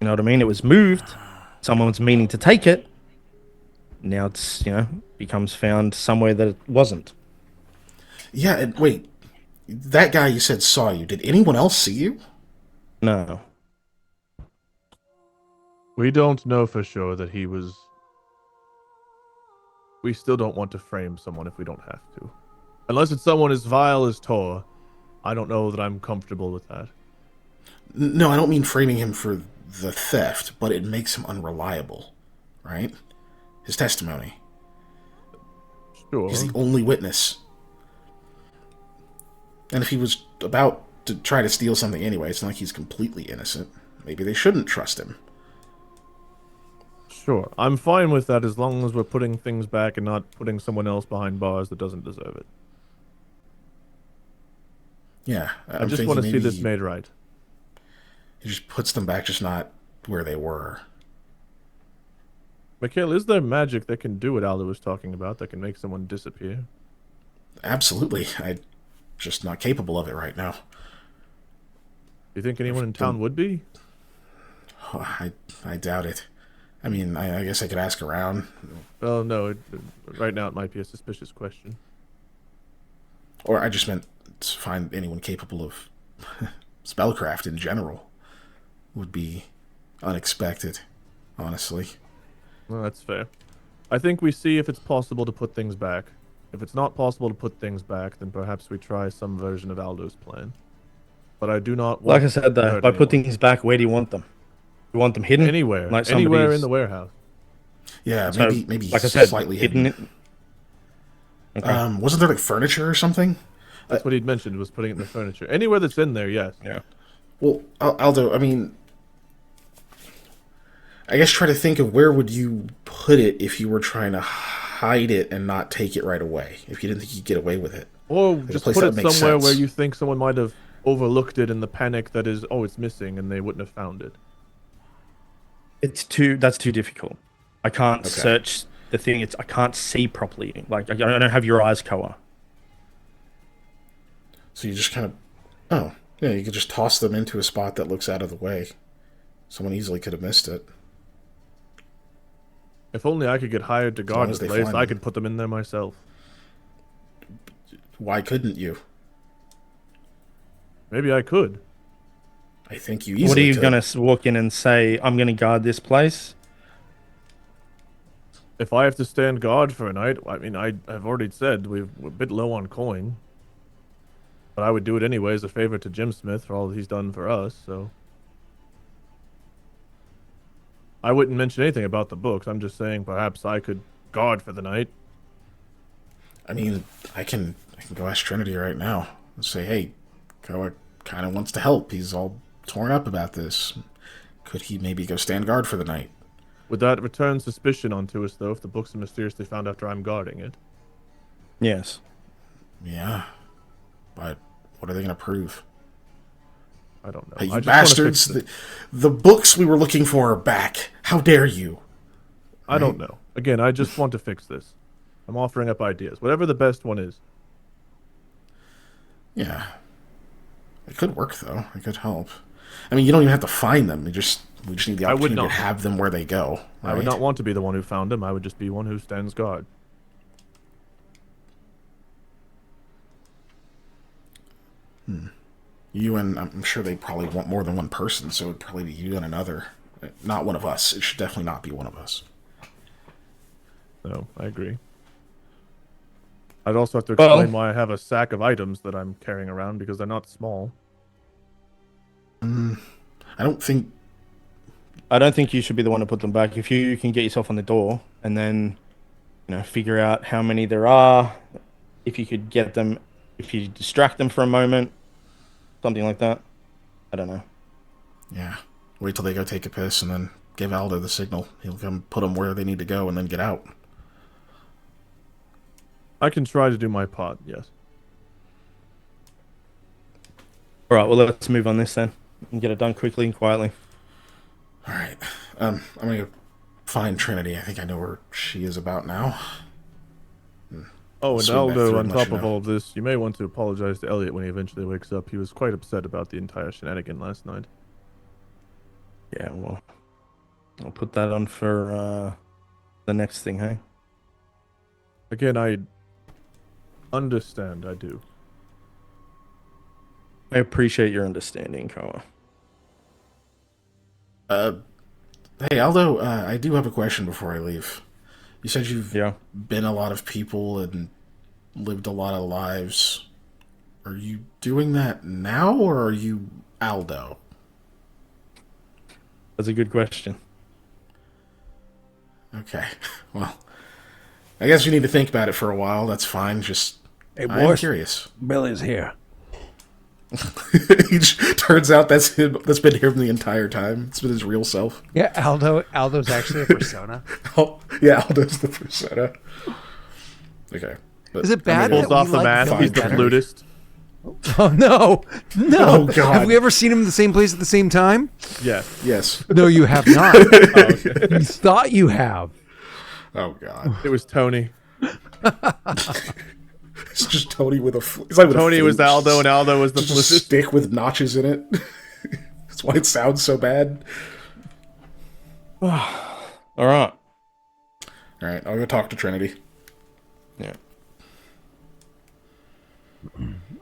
Speaker 3: You know what I mean? It was moved, someone's meaning to take it, now it's, becomes found somewhere that it wasn't.
Speaker 4: Yeah, and wait, that guy you said saw you. Did anyone else see you?
Speaker 3: No.
Speaker 2: We don't know for sure that he was... We still don't want to frame someone if we don't have to. Unless it's someone as vile as Tor, I don't know that I'm comfortable with that.
Speaker 4: No, I don't mean framing him for the theft, but it makes him unreliable, right? His testimony.
Speaker 2: Sure.
Speaker 4: He's the only witness. And if he was about to try to steal something anyway, it's not like he's completely innocent. Maybe they shouldn't trust him.
Speaker 2: Sure. I'm fine with that as long as we're putting things back and not putting someone else behind bars that doesn't deserve it.
Speaker 4: Yeah.
Speaker 2: I just want to see this made right.
Speaker 4: He just puts them back, just not where they were.
Speaker 2: Mikhail, is there magic that can do what Aldo was talking about, that can make someone disappear?
Speaker 4: Absolutely. I'm just not capable of it right now.
Speaker 2: Do you think anyone in town would be?
Speaker 4: Oh, I doubt it. I mean, I guess I could ask around.
Speaker 2: Well, no. Right now it might be a suspicious question.
Speaker 4: Or I just meant to find anyone capable of spellcraft in general would be unexpected, honestly.
Speaker 2: Well, that's fair. I think we see if it's possible to put things back. If it's not possible to put things back, then perhaps we try some version of Aldo's plan. But I do not want...
Speaker 3: Like I said, though, by putting things back, where do you want them? You want them hidden?
Speaker 2: Anywhere.
Speaker 3: Like
Speaker 2: Anywhere in the warehouse.
Speaker 4: Yeah,
Speaker 3: So,
Speaker 4: maybe
Speaker 3: like I said,
Speaker 4: slightly hidden.
Speaker 3: Okay.
Speaker 4: Wasn't there like furniture or something?
Speaker 2: That's what he'd mentioned, was putting it in the furniture. Anywhere that's in there, yes.
Speaker 3: Yeah.
Speaker 4: Well, Aldo, I mean, I guess try to think of where would you put it if you were trying to hide it and not take it right away, if you didn't think you'd get away with it.
Speaker 2: Or
Speaker 4: like
Speaker 2: just
Speaker 4: put
Speaker 2: it
Speaker 4: makes
Speaker 2: somewhere
Speaker 4: sense.
Speaker 2: where you think someone might have overlooked it in the panic that is, oh, it's missing, and they wouldn't have found it.
Speaker 3: That's too difficult. I can't search the thing. I can't see properly. Like, I don't have your eyes, Koa.
Speaker 4: So you just kind of, you could just toss them into a spot that looks out of the way. Someone easily could have missed it.
Speaker 2: If only I could get hired to guard
Speaker 4: as
Speaker 2: the
Speaker 4: they
Speaker 2: place,
Speaker 4: find
Speaker 2: I
Speaker 4: them.
Speaker 2: could put them in there myself.
Speaker 4: Why couldn't you?
Speaker 2: Maybe I could.
Speaker 4: I think you easily
Speaker 3: What are you
Speaker 4: could.
Speaker 3: going to walk in and say, I'm going to guard this place?
Speaker 2: If I have to stand guard for a night, I mean, I've already said we're a bit low on coin. But I would do it anyway as a favor to Jim Smith for all he's done for us, so... I wouldn't mention anything about the books. I'm just saying perhaps I could guard for the night.
Speaker 4: I mean, I can go ask Trinity right now and say, hey, Koa kind of wants to help. He's all torn up about this. Could he maybe go stand guard for the night?
Speaker 2: Would that return suspicion onto us, though, if the books are mysteriously found after I'm guarding it?
Speaker 3: Yes.
Speaker 4: Yeah. But what are they going to prove?
Speaker 2: I don't know.
Speaker 4: Hey,
Speaker 2: I
Speaker 4: you
Speaker 2: just wanna
Speaker 4: bastards.
Speaker 2: fix it.
Speaker 4: The books we were looking for are back. How dare you?
Speaker 2: I don't know. Again, I just want to fix this. I'm offering up ideas. Whatever the best one is.
Speaker 4: Yeah. It could work, though. It could help. I mean, you don't even have to find them. We just need the opportunity to have them where they go. Right?
Speaker 2: I would not want to be the one who found them. I would just be one who stands guard.
Speaker 4: You and I'm sure they probably want more than one person, so it would probably be you and another. Not one of us. It should definitely not be one of us.
Speaker 2: No, I agree. I'd also have to explain why I have a sack of items that I'm carrying around, because they're not small.
Speaker 4: I don't think
Speaker 3: you should be the one to put them back. If you can get yourself on the door and then, figure out how many there are, if you could get them, if you distract them for a moment, something like that. I don't know.
Speaker 4: Yeah. Wait till they go take a piss and then give Aldo the signal. He'll come put them where they need to go and then get out.
Speaker 2: I can try to do my part, yes.
Speaker 3: All right, well, let's move on this then and get it done quickly and quietly.
Speaker 4: All right. I'm going to find Trinity. I think I know where she is about now.
Speaker 2: Oh, and
Speaker 4: Swing back through
Speaker 2: Aldo, on
Speaker 4: and let
Speaker 2: top
Speaker 4: you
Speaker 2: of
Speaker 4: know.
Speaker 2: all of this, you may want to apologize to Elliot when he eventually wakes up. He was quite upset about the entire shenanigan last night.
Speaker 3: Yeah, well, I'll put that on for the next thing, hey?
Speaker 2: Again, I understand, I do.
Speaker 3: I appreciate your understanding, Koa.
Speaker 4: Hey, Aldo, I do have a question before I leave. You said you've
Speaker 3: Yeah.
Speaker 4: been a lot of people and lived a lot of lives. Are you doing that now, or are you Aldo?
Speaker 3: That's a good question.
Speaker 4: Okay. Well, I guess you need to think about it for a while. That's fine. Just,
Speaker 1: Hey,
Speaker 4: I'm
Speaker 1: boys.
Speaker 4: curious.
Speaker 1: Billy's here.
Speaker 4: Turns out that's him. That's been him the entire time. It's been his real self.
Speaker 1: Yeah, Aldo's actually a persona.
Speaker 4: Oh, yeah, Aldo's the persona. Okay. But
Speaker 1: Is it bad
Speaker 4: I'm
Speaker 2: Pulls
Speaker 1: that
Speaker 2: off
Speaker 1: we
Speaker 2: the
Speaker 1: like
Speaker 2: mask,
Speaker 1: Billy
Speaker 2: he's the
Speaker 1: better?
Speaker 2: flutist.
Speaker 1: Oh no.
Speaker 4: Oh, God.
Speaker 1: Have we ever seen him in the same place at the same time?
Speaker 2: Yes.
Speaker 4: Yes.
Speaker 1: No, you have not. You thought you have.
Speaker 4: Oh, God.
Speaker 2: It was Tony.
Speaker 4: It's just Tony with a. It's like with
Speaker 2: Tony
Speaker 4: a
Speaker 2: was
Speaker 4: flute.
Speaker 2: Aldo, and Aldo was the
Speaker 4: Just a
Speaker 2: flutist.
Speaker 4: stick with notches in it. That's why it sounds so bad.
Speaker 3: All right.
Speaker 4: All right, I'll go talk to Trinity.
Speaker 3: Yeah.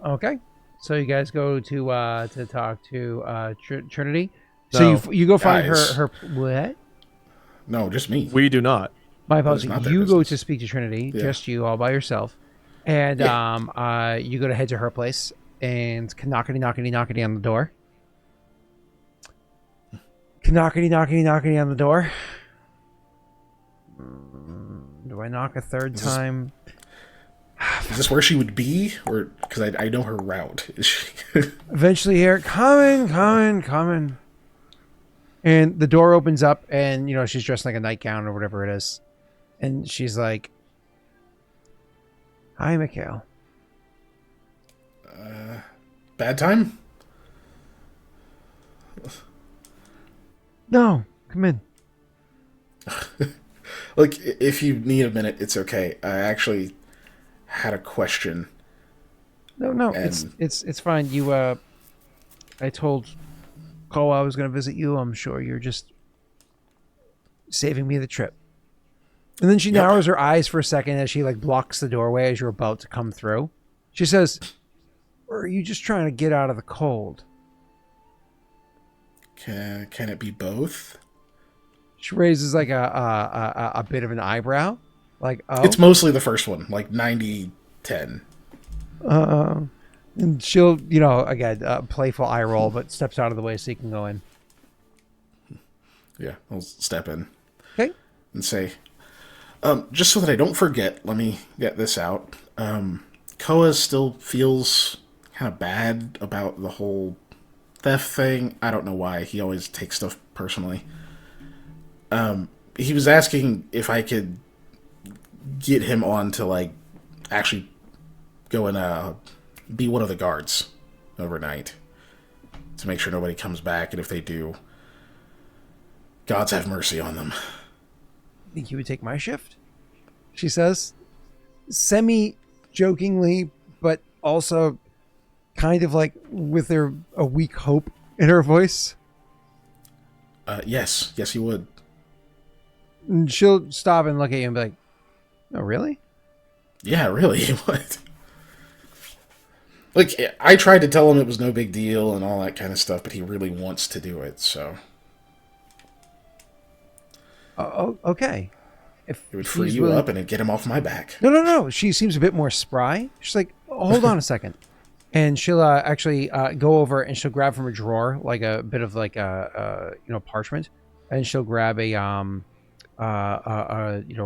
Speaker 1: Okay. So you guys go to talk to Trinity. So
Speaker 2: No.
Speaker 1: you go find
Speaker 4: Guys.
Speaker 1: her what?
Speaker 4: No, just me.
Speaker 2: We do not.
Speaker 1: My
Speaker 4: It's
Speaker 1: apologies.
Speaker 4: not their
Speaker 1: You go
Speaker 4: business.
Speaker 1: to speak to Trinity,
Speaker 4: Yeah.
Speaker 1: just you all by yourself, and
Speaker 4: Yeah.
Speaker 1: you go to head to her place and knockety on the door. Knockety on the door. Do I knock a third time?
Speaker 4: Is this where she would be, or because I know her route? Is she?
Speaker 1: Eventually, here, coming. And the door opens up, and she's dressed like a nightgown or whatever it is, and she's like, "Hi, Mikhail."
Speaker 4: Bad time?
Speaker 1: No, come in.
Speaker 4: Like, if you need a minute, it's okay. I actually had a question.
Speaker 1: No,
Speaker 4: And-
Speaker 1: it's fine. I told Koa I was going to visit you. I'm sure you're just saving me the trip. And then she narrows her eyes for a second as she blocks the doorway as you're about to come through. She says, "Or are you just trying to get out of the cold?"
Speaker 4: Can it be both?
Speaker 1: She raises a bit of an eyebrow, like, "Oh."
Speaker 4: It's mostly the first one, like 90-10.
Speaker 1: And she'll, again, playful eye roll, but steps out of the way so you can go in.
Speaker 4: Yeah, I'll step in
Speaker 1: Okay.
Speaker 4: and say, just so that I don't forget, let me get this out. Koa still feels kind of bad about the whole theft thing. I don't know why. He always takes stuff personally. He was asking if I could get him on to, like, actually go and be one of the guards overnight to make sure nobody comes back, and if they do, gods have mercy on them.
Speaker 1: Think you would take my shift? She says, semi-jokingly, but also kind of like with a weak hope in her voice.
Speaker 4: Yes, he would.
Speaker 1: And she'll stop and look at you and be like, "Oh, really?"
Speaker 4: Yeah, really, he would. Like, I tried to tell him it was no big deal and all that kind of stuff, but he really wants to do it, so...
Speaker 1: Oh, okay. If
Speaker 4: It would free
Speaker 1: he's
Speaker 4: you
Speaker 1: willing-
Speaker 4: up and it'd get him off my back.
Speaker 1: No. She seems a bit more spry. She's like, hold on a second. And she'll actually go over and she'll grab from a drawer like a bit of like a parchment, and she'll grab a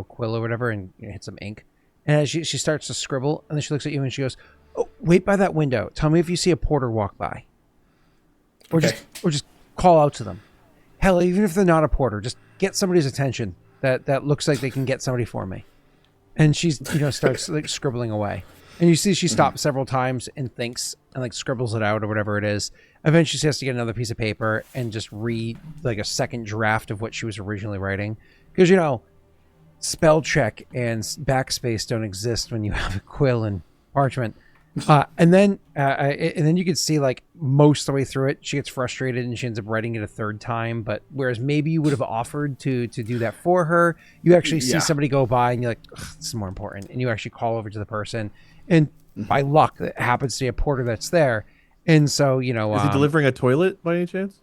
Speaker 1: quill or whatever and hit some ink. And as she starts to scribble, and then she looks at you and she goes, "Oh, wait by that window. Tell me if you see a porter walk by, or
Speaker 4: Okay.
Speaker 1: just call out to them. Hell, even if they're not a porter, just get somebody's attention that looks like they can get somebody for me." And she's starts like scribbling away, and you see she stops several times and thinks and like scribbles it out or whatever it is. Eventually she has to get another piece of paper and just read like a second draft of what she was originally writing, because spell check and backspace don't exist when you have a quill and parchment. And then you can see like most of the way through it, she gets frustrated and she ends up writing it a third time. But whereas maybe you would have offered to do that for her, you actually see somebody go by and you're like, this is more important. And you actually call over to the person, and by luck, it happens to be a porter that's there. And so,
Speaker 2: Is he delivering a toilet by any chance?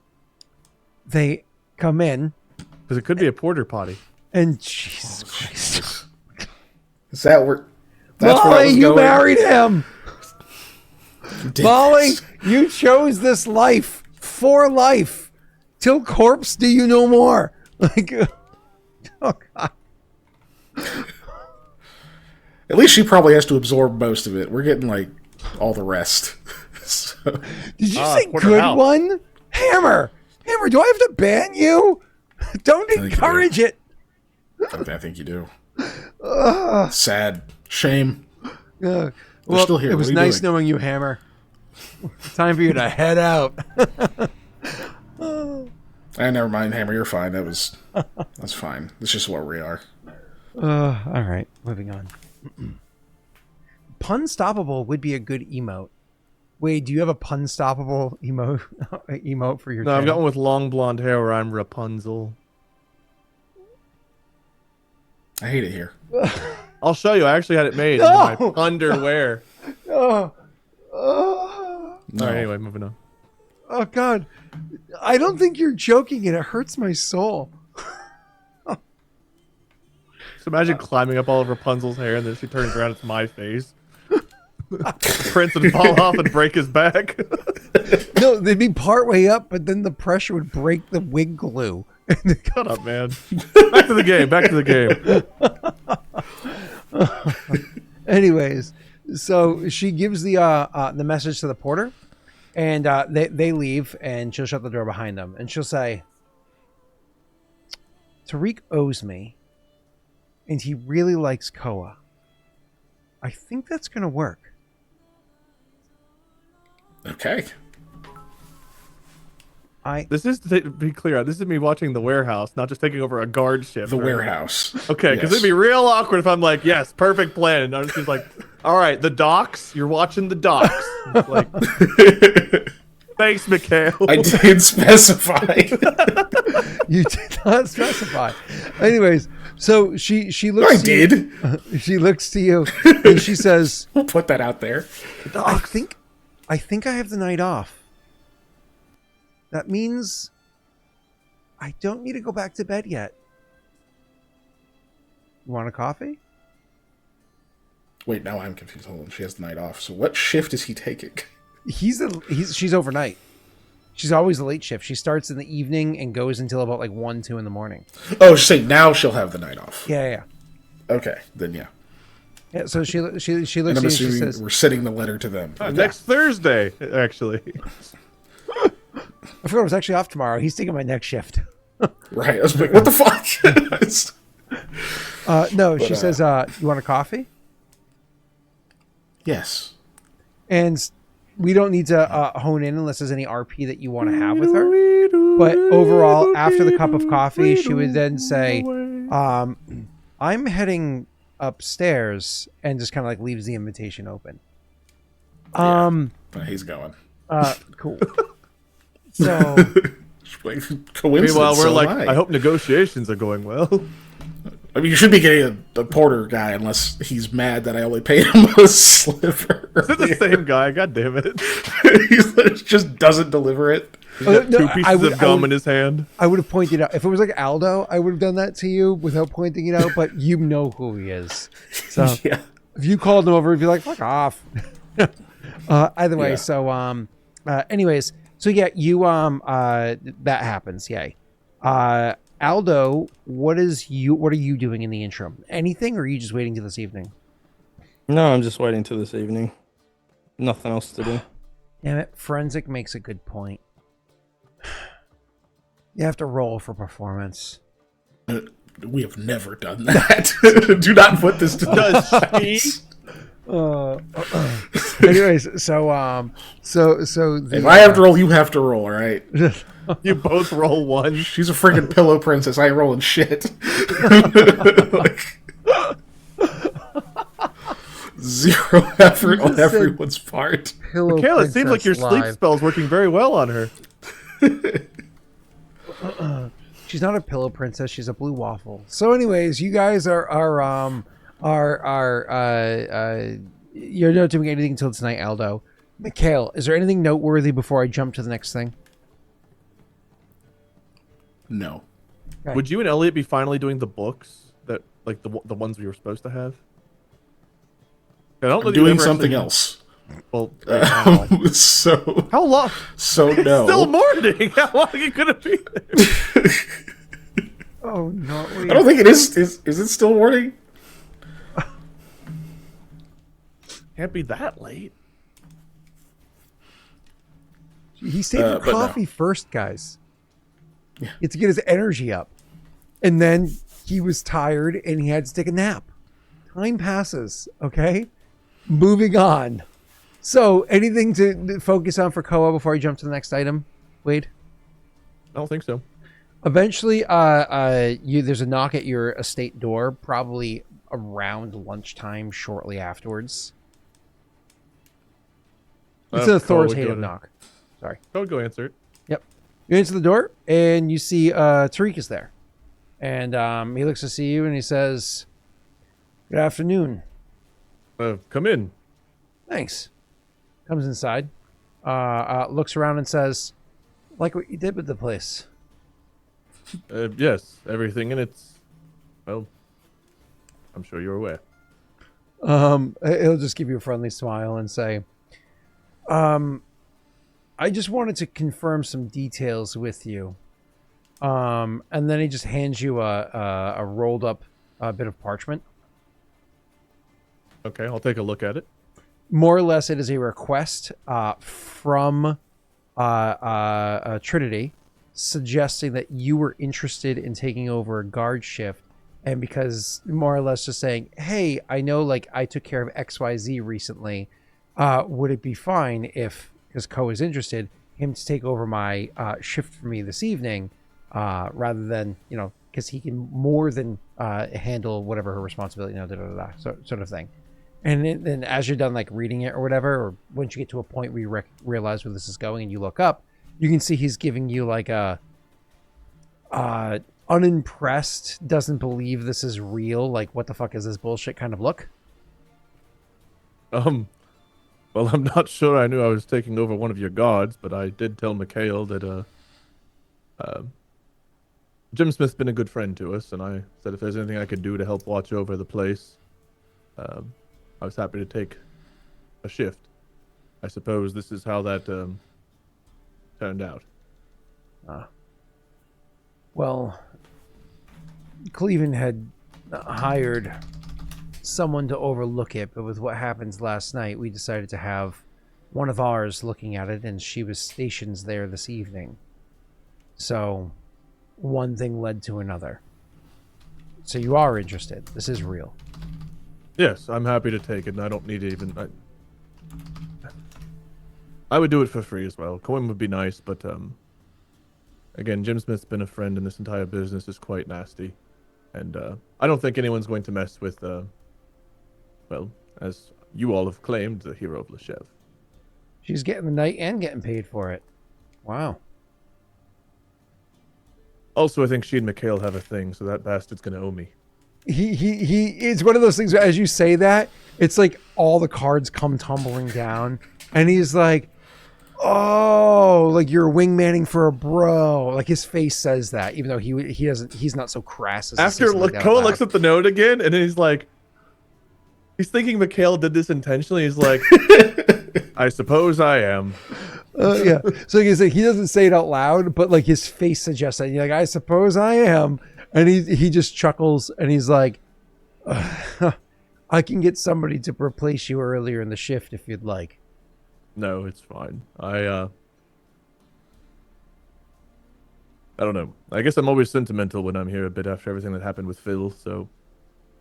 Speaker 1: they come in
Speaker 2: Because it could be a porter potty.
Speaker 1: and Jesus Christ.
Speaker 4: Is that where... That's where I
Speaker 1: Molly,
Speaker 4: was
Speaker 1: you
Speaker 4: going?
Speaker 1: married him.
Speaker 4: You did
Speaker 1: Molly,
Speaker 4: this.
Speaker 1: you chose this life for life. Till corpse do you no more. Like, oh God.
Speaker 4: At least she probably has to absorb most of it. We're getting, like, all the rest. So,
Speaker 1: Did you say
Speaker 2: quarter
Speaker 1: good
Speaker 2: out.
Speaker 1: one? Hammer, do I have to ban you? Don't
Speaker 4: think you do.
Speaker 1: encourage it.
Speaker 4: I think you do. Sad. Shame.
Speaker 1: Well,
Speaker 4: still here.
Speaker 1: It was
Speaker 4: What are you
Speaker 1: nice
Speaker 4: doing?
Speaker 1: knowing you, Hammer. Time for you to head out.
Speaker 4: Never mind, Hammer. You're fine. That's fine. That's just where we are.
Speaker 1: All right, moving on. Pun-stoppable would be a good emote. Wade, do you have a pun-stoppable emote for your
Speaker 2: No, I've
Speaker 1: channel?
Speaker 2: got one with long blonde hair where I'm Rapunzel.
Speaker 4: I hate it here.
Speaker 2: I'll show you. I actually had it made in
Speaker 1: No!
Speaker 2: my underwear.
Speaker 1: Oh,
Speaker 2: All right, anyway, moving on.
Speaker 1: oh, God. I don't think you're joking, and it hurts my soul.
Speaker 2: So imagine climbing up all of Rapunzel's hair, and then she turns around, it's my face. Prince would fall off and break his back.
Speaker 1: No, they'd be part way up, but then the pressure would break the wig glue.
Speaker 2: Shut up, man. Back to the game. Back to the game.
Speaker 1: Anyways, so she gives the message to the porter, and they leave, and she'll shut the door behind them, and she'll say, "Tariq owes me, and he really likes Koa. I think that's gonna work."
Speaker 4: Okay.
Speaker 2: This is, to be clear, this is me watching The Warehouse, not just taking over a guard shift.
Speaker 4: The
Speaker 2: right?
Speaker 4: warehouse.
Speaker 2: Okay, because
Speaker 4: Yes.
Speaker 2: it'd be real awkward if I'm like, yes, perfect plan. And I'm just like, all right, the docks, you're watching the docks. It's like, thanks, Mikhail.
Speaker 4: I did specify.
Speaker 1: You did not specify. Anyways, so she looks.
Speaker 4: I
Speaker 1: to you-
Speaker 4: did.
Speaker 1: She looks to you, and she says,
Speaker 4: We'll put that out there.
Speaker 1: I think I have the night off. That means I don't need to go back to bed yet. You want a coffee?
Speaker 4: Wait, now I'm confused. Hold on. She has the night off. So what shift is he taking?
Speaker 1: She's overnight. She's always the late shift. She starts in the evening and goes until about like 1, 2 in the morning.
Speaker 4: Oh, she's saying now she'll have the night off.
Speaker 1: Yeah.
Speaker 4: Okay, then yeah.
Speaker 1: Yeah, so she looks
Speaker 4: And
Speaker 1: at you
Speaker 4: I'm
Speaker 1: and she
Speaker 4: assuming
Speaker 1: says,
Speaker 4: we're sending the letter to them.
Speaker 2: Next Thursday, actually.
Speaker 1: I forgot I was actually off tomorrow. He's taking my next shift.
Speaker 4: Right. I was like, what the fuck?
Speaker 1: No, she says, you want a coffee?
Speaker 4: Yes.
Speaker 1: And we don't need to hone in unless there's any RP that you want to have with her. But overall, after the cup of coffee, she would then say, I'm heading upstairs, and just kind of like leaves the invitation open.
Speaker 4: He's going.
Speaker 1: Cool. So,
Speaker 4: Coincidence.
Speaker 2: Meanwhile, we're
Speaker 4: so
Speaker 2: like,
Speaker 4: am I
Speaker 2: I hope negotiations are going well.
Speaker 4: I mean, you should be getting a porter guy unless he's mad that I only paid him a sliver.
Speaker 2: Is it the same guy? God damn it.
Speaker 4: He just doesn't deliver it.
Speaker 2: He's got two pieces of gum in his hand.
Speaker 1: I would have pointed out, if it was like Aldo, I would have done that to you without pointing it out, but you know who he is. So
Speaker 4: Yeah.
Speaker 1: if you called him over, he'd be like, fuck off. Either way,
Speaker 4: Yeah.
Speaker 1: so anyways, so yeah, you that happens, yay. Aldo, what are you doing in the interim? Anything, or are you just waiting till this evening?
Speaker 3: No, I'm just waiting till this evening. Nothing else to do.
Speaker 1: Damn it, Forensic makes a good point. You have to roll for performance.
Speaker 4: We have never done that. Do not put this to
Speaker 2: Does she?
Speaker 1: Anyways, so
Speaker 4: If I have to roll, you have to roll, all right?
Speaker 2: You both roll one.
Speaker 4: She's a friggin' pillow princess. I ain't rolling shit. Zero effort on everyone's part.
Speaker 2: Mikhail, it seems like your sleep spell's working very well on her.
Speaker 1: She's not a pillow princess. She's a blue waffle. So, anyways, you guys are you're not doing anything until tonight, Aldo. Mikhail, is there anything noteworthy before I jump to the next thing?
Speaker 4: No.
Speaker 1: Okay.
Speaker 2: Would you and Elliot be finally doing the books that, like the ones we were supposed to have? I don't know
Speaker 4: I'm
Speaker 2: that you
Speaker 4: doing
Speaker 2: ever
Speaker 4: something
Speaker 2: actually-
Speaker 4: else.
Speaker 2: Well,
Speaker 4: So
Speaker 2: how long?
Speaker 4: no.
Speaker 2: It's still morning. How long are you gonna be there?
Speaker 1: Oh no!
Speaker 4: I don't think it is. Is it still morning?
Speaker 2: Can't be that late.
Speaker 1: He stayed for
Speaker 4: but no.
Speaker 1: coffee first, guys. It's to get his energy up, and then he was tired and he had to take a nap. Time passes. Okay, moving on. So, anything to focus on for Koa before I jump to the next item, Wade?
Speaker 2: I don't think so.
Speaker 1: Eventually, there's a knock at your estate door, probably around lunchtime, shortly afterwards. It's an authoritative knock. Sorry.
Speaker 2: Go answer it.
Speaker 1: Yep. You answer the door, and you see Tariq is there. And he looks to see you, and he says, "Good afternoon."
Speaker 2: Come in.
Speaker 1: Thanks. Comes inside, looks around and says, "Like what you did with the place."
Speaker 2: Yes, everything in it's. Well, I'm sure you're aware.
Speaker 1: He'll just give you a friendly smile and say, I just wanted to confirm some details with you. And then he just hands you a rolled up bit of parchment.
Speaker 2: Okay, I'll take a look at it.
Speaker 1: More or less, it is a request from Trinity, suggesting that you were interested in taking over a guard shift, and because more or less just saying, hey, I know like I took care of XYZ recently, would it be fine if, because Ko is interested, him to take over my shift for me this evening, rather than, because he can more than handle whatever her responsibility, sort of thing. And then as you're done like reading it or whatever, or once you get to a point where you realize where this is going and you look up, you can see he's giving you like a unimpressed, doesn't believe this is real, like what the fuck is this bullshit kind of look.
Speaker 2: Well, I'm not sure I knew I was taking over one of your guards, but I did tell Mikhail that Jim Smith's been a good friend to us, and I said if there's anything I could do to help watch over the place, I was happy to take a shift. I suppose this is how that turned out.
Speaker 1: Well, Cleveland had hired someone to overlook it, but with what happened last night, we decided to have one of ours looking at it, and she was stationed there this evening. So, one thing led to another. So you are interested. This is real.
Speaker 2: Yes, I'm happy to take it, and I don't need it even... I would do it for free as well. Coin would be nice, but, again, Jim Smith's been a friend, and this entire business is quite nasty. And, I don't think anyone's going to mess with, well, as you all have claimed, the hero of Leshev.
Speaker 1: She's getting the night and getting paid for it. Wow.
Speaker 2: Also, I think she and Mikhail have a thing, so that bastard's gonna owe me.
Speaker 1: He it's one of those things where as you say that, it's like all the cards come tumbling down, and he's like, oh, like you're wingmanning for a bro. Like his face says that, even though he's not so crass as
Speaker 2: After Koa looks at the note again, and then he's like, he's thinking Mikhail did this intentionally. He's like, I suppose I am.
Speaker 1: Yeah. So he doesn't say it out loud, but like his face suggests that. You're like, I suppose I am. And he just chuckles and he's like, I can get somebody to replace you earlier in the shift if you'd like.
Speaker 2: No, it's fine. I don't know. I guess I'm always sentimental when I'm here a bit after everything that happened with Phil, so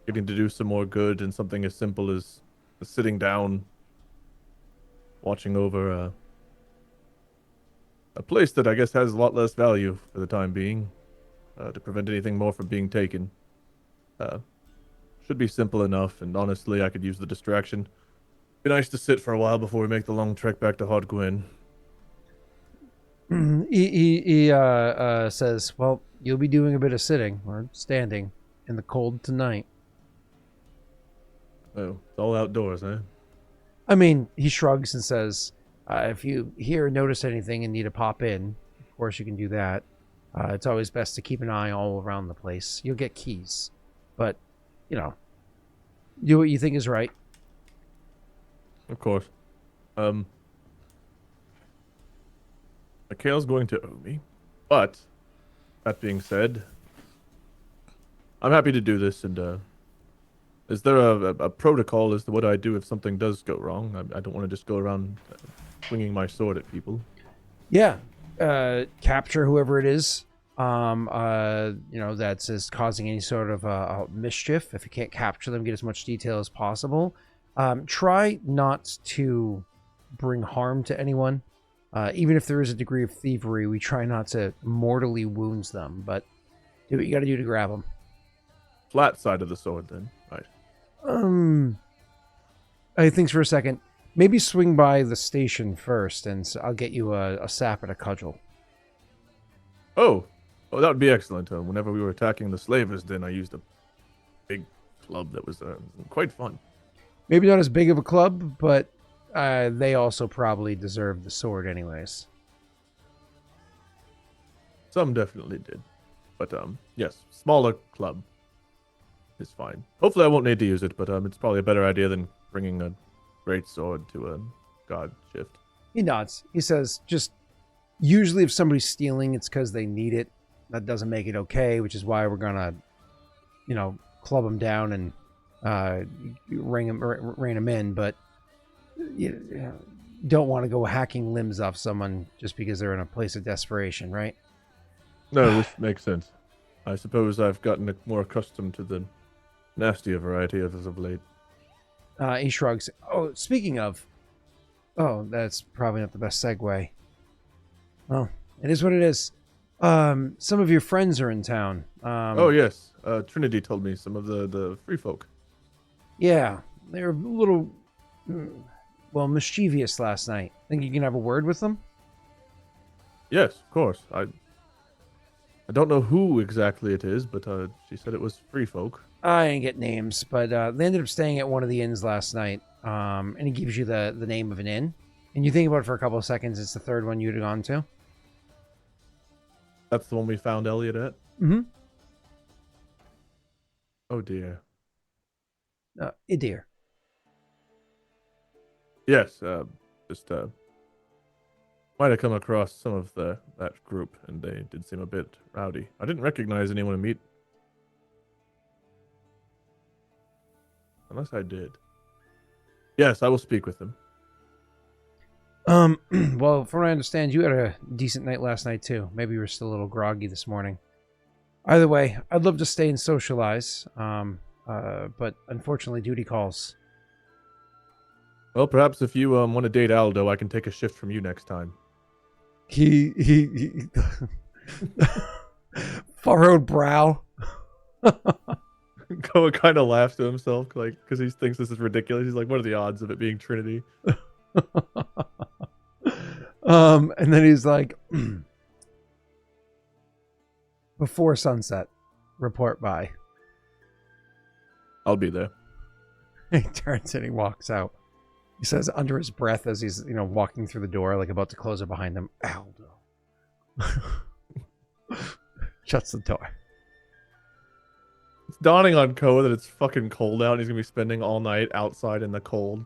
Speaker 2: getting to do some more good and something as simple as sitting down, watching over a place that I guess has a lot less value for the time being, to prevent anything more from being taken. Should be simple enough, and honestly, I could use the distraction. Be nice to sit for a while before we make the long trek back to Haudh-Gwenn.
Speaker 1: He says, well, you'll be doing a bit of sitting or standing in the cold tonight.
Speaker 2: Oh, it's all outdoors, eh?
Speaker 1: I mean, he shrugs and says, if you hear or notice anything and need to pop in, of course you can do that. It's always best to keep an eye all around the place. You'll get keys. But, do what you think is right.
Speaker 2: Of course. Mikhail's going to owe me. But, that being said, I'm happy to do this, and, is there a protocol as to what I do if something does go wrong? I don't want to just go around swinging my sword at people.
Speaker 1: Yeah. Capture whoever it is, that's causing any sort of mischief. If you can't capture them, get as much detail as possible. Try not to bring harm to anyone. Even if there is a degree of thievery, we try not to mortally wound them, but do what you got to do to grab them.
Speaker 2: Flat side of the sword, then. Right.
Speaker 1: I think for a second. Maybe swing by the station first, and I'll get you a sap and a cudgel.
Speaker 2: Oh, that would be excellent. Whenever we were attacking the slavers, then I used a big club that was quite fun.
Speaker 1: Maybe not as big of a club, but they also probably deserve the sword anyways.
Speaker 2: Some definitely did. But, yes, smaller club is fine. Hopefully I won't need to use it, but it's probably a better idea than bringing a great sword to a god shift.
Speaker 1: He nods. He says, just usually if somebody's stealing, it's because they need it. That doesn't make it okay, which is why we're going to, club them down and rein them in. But you don't want to go hacking limbs off someone just because they're in a place of desperation, right?
Speaker 2: No, this makes sense. I suppose I've gotten more accustomed to the nastier variety as of late.
Speaker 1: He shrugs. Oh, speaking of... Oh, that's probably not the best segue. Well, it is what it is. Some of your friends are in town.
Speaker 2: Oh, yes. Trinity told me some of the free folk.
Speaker 1: Yeah, they were a little, mischievous last night. Think you can have a word with them?
Speaker 2: Yes, of course. I don't know who exactly it is, but she said it was free folk.
Speaker 1: I didn't get names, but they ended up staying at one of the inns last night. And he gives you the name of an inn. And you think about it for a couple of seconds. It's the third one you'd have gone to.
Speaker 2: That's the one we found Elliot at?
Speaker 1: Mm-hmm.
Speaker 2: Oh, dear.
Speaker 1: Idir.
Speaker 2: Yes, just, Might have come across some of that group, and they did seem a bit rowdy. I didn't recognize anyone to meet. Unless I did. Yes, I will speak with them.
Speaker 1: Well, from what I understand, you had a decent night last night too. Maybe you were still a little groggy this morning. Either way, I'd love to stay and socialize, but unfortunately, duty calls.
Speaker 2: Well, perhaps if you want to date Aldo, I can take a shift from you next time.
Speaker 1: He furrowed brow.
Speaker 2: Koa kind of laughs to himself, like, because he thinks this is ridiculous. He's like, "What are the odds of it being Trinity?"
Speaker 1: And then he's like, before sunset, report by.
Speaker 2: I'll be there.
Speaker 1: He turns and he walks out. He says under his breath as he's, walking through the door, like about to close it behind him, Aldo. Shuts the door.
Speaker 2: It's dawning on Koa that it's fucking cold out and he's going to be spending all night outside in the cold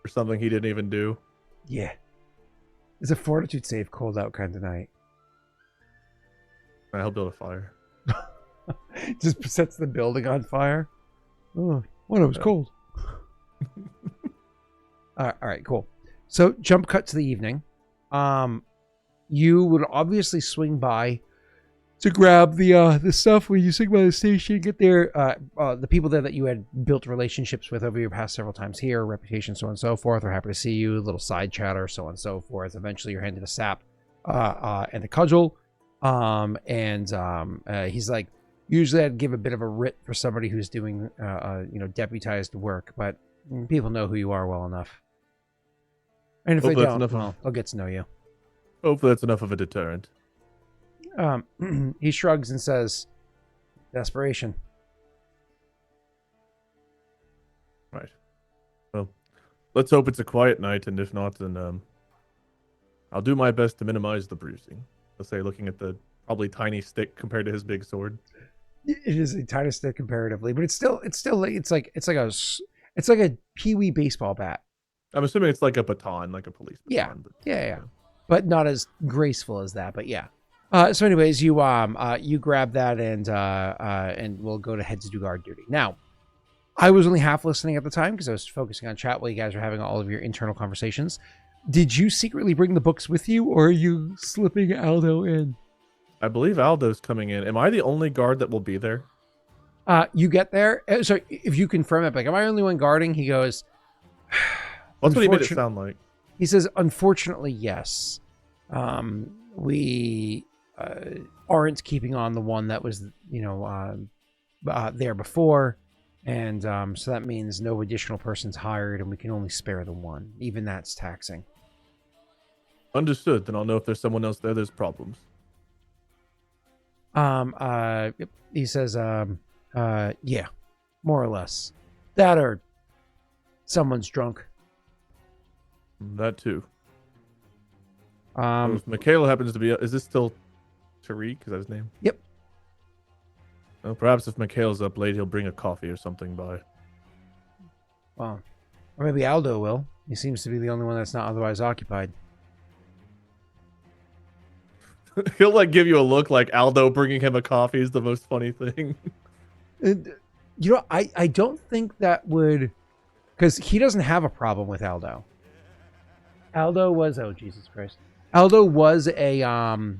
Speaker 2: for something he didn't even do.
Speaker 1: Yeah. It's a fortitude save cold out kind of night.
Speaker 2: I'll build a fire.
Speaker 1: Just sets the building on fire. Oh, well, it was cold. All right, cool. So jump cut to the evening. You would obviously swing by to grab the stuff when you swing by the station. Get there. The people there that you had built relationships with over your past several times here, reputation, so on and so forth, are happy to see you. A little side chatter, so on and so forth. Eventually, you're handed a sap and a cudgel. He's like, usually I'd give a bit of a writ for somebody who's doing deputized work, but people know who you are well enough. And if they don't, well, they'll get to know you.
Speaker 2: Hopefully that's enough of a deterrent.
Speaker 1: He shrugs and says, desperation.
Speaker 2: Right. Well, let's hope it's a quiet night, and if not, then I'll do my best to minimize the bruising. Let's say, looking at the probably tiny stick compared to his big sword.
Speaker 1: It is a tiny stick comparatively, but it's like a peewee baseball bat.
Speaker 2: I'm assuming it's like a baton, like a police baton.
Speaker 1: Yeah. But not as graceful as that, but yeah. So anyways, you grab that and we'll go to head to do guard duty. Now, I was only half listening at the time because I was focusing on chat while you guys were having all of your internal conversations. Did you secretly bring the books with you, or are you slipping Aldo in?
Speaker 2: I believe Aldo's coming in. Am I the only guard that will be there?
Speaker 1: You get there. So if you confirm it, like, am I the only one guarding? He goes,
Speaker 2: That's what he made it sound like.
Speaker 1: He says, unfortunately, yes. We aren't keeping on the one that was, there before. And so that means no additional person's hired, and we can only spare the one. Even that's taxing.
Speaker 2: Understood. Then I'll know if there's someone else there. There's problems.
Speaker 1: He says, yeah, more or less. That or someone's drunk.
Speaker 2: That too. If Mikhail happens to be, is this still Tariq? Is that his name?
Speaker 1: Yep.
Speaker 2: Well, perhaps if Mikhail's up late, he'll bring a coffee or something by.
Speaker 1: Well, or maybe Aldo will. He seems to be the only one that's not otherwise occupied.
Speaker 2: He'll like give you a look like Aldo bringing him a coffee is the most funny thing.
Speaker 1: And, I don't think that would, because he doesn't have a problem with Aldo. Aldo was, oh Jesus Christ. Aldo was Aldo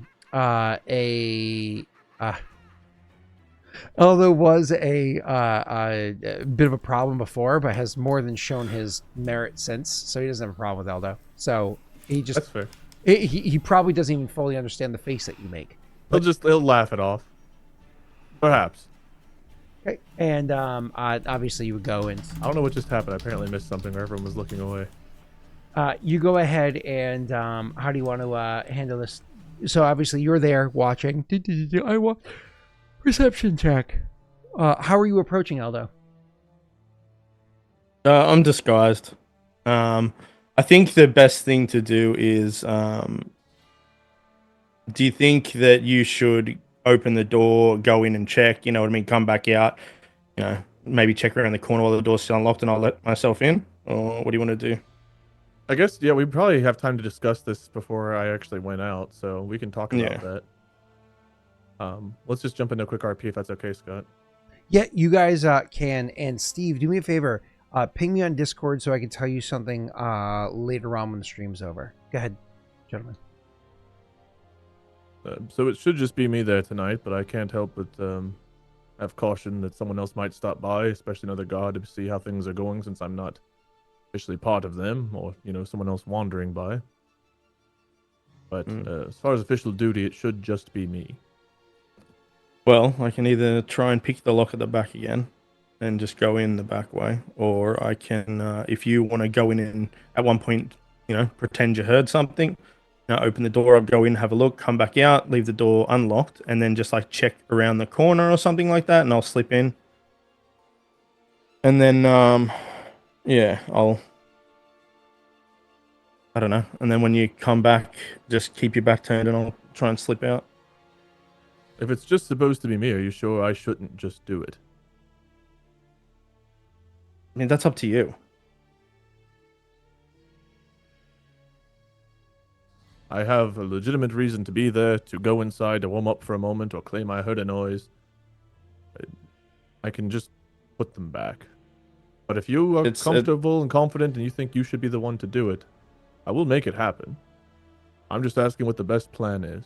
Speaker 1: was a bit of a problem before, but has more than shown his merit since. So he doesn't have a problem with Aldo. So he just,
Speaker 2: that's fair.
Speaker 1: He probably doesn't even fully understand the face that you make.
Speaker 2: He'll laugh it off. Perhaps.
Speaker 1: Okay. And obviously you would go and
Speaker 2: I don't know what just happened. I apparently missed something or everyone was looking away.
Speaker 1: You go ahead and how do you want to handle this? So obviously you're there watching. I want perception check. How are you approaching Aldo?
Speaker 3: I'm disguised. I think the best thing to do is, do you think that you should open the door, go in and check, you know what I mean, come back out, maybe check around the corner while the door's still unlocked and I'll let myself in? Or what do you want to do?
Speaker 2: I guess, yeah, we probably have time to discuss this before I actually went out, so we can talk about that. Let's just jump into a quick RP if that's okay, Scott.
Speaker 1: Yeah, you guys can. And Steve, do me a favor. Ping me on Discord so I can tell you something later on when the stream's over. Go ahead, gentlemen.
Speaker 2: So it should just be me there tonight, but I can't help but have caution that someone else might stop by, especially another god, to see how things are going, since I'm not officially part of them, or someone else wandering by. But as far as official duty, it should just be me.
Speaker 3: Well, I can either try and pick the lock at the back again and just go in the back way, or I can, if you want to go in and at one point, pretend you heard something, open the door up, go in, have a look, come back out, leave the door unlocked, and then just like check around the corner or something like that, and I'll slip in. And then, yeah, I don't know. And then when you come back, just keep your back turned and I'll try and slip out.
Speaker 2: If it's just supposed to be me, are you sure I shouldn't just do it?
Speaker 3: I mean, that's up to you.
Speaker 2: I have a legitimate reason to be there, to go inside, to warm up for a moment, or claim I heard a noise. I can just put them back. But if you are comfortable and confident and you think you should be the one to do it, I will make it happen. I'm just asking what the best plan is.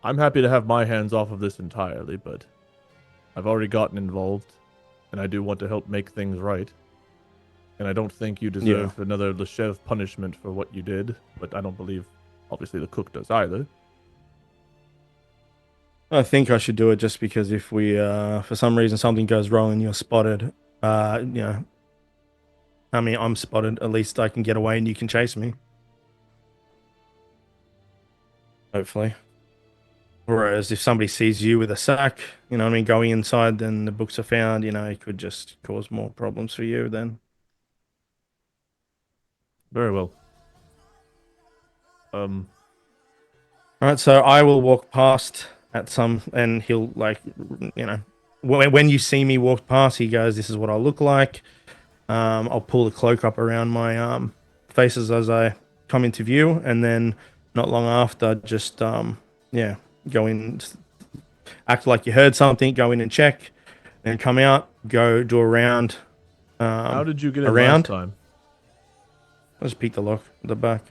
Speaker 2: I'm happy to have my hands off of this entirely, but I've already gotten involved, and I do want to help make things right. And I don't think you deserve another Leshev punishment for what you did, but I don't believe, obviously, the cook does either.
Speaker 3: I think I should do it just because if we, for some reason, something goes wrong and you're spotted, I mean, I'm spotted, at least I can get away and you can chase me. Hopefully. Whereas if somebody sees you with a sack, going inside, then the books are found, it could just cause more problems for you then.
Speaker 2: Very well.
Speaker 3: All right, so I will walk past at some, and he'll when you see me walk past, he goes, "This is what I look like." I'll pull the cloak up around my faces as I come into view, and then not long after, just go in, act like you heard something, go in and check, then come out, go do a round.
Speaker 2: How did you get in
Speaker 3: around?
Speaker 2: Last time?
Speaker 3: I'll just pick the lock at the back.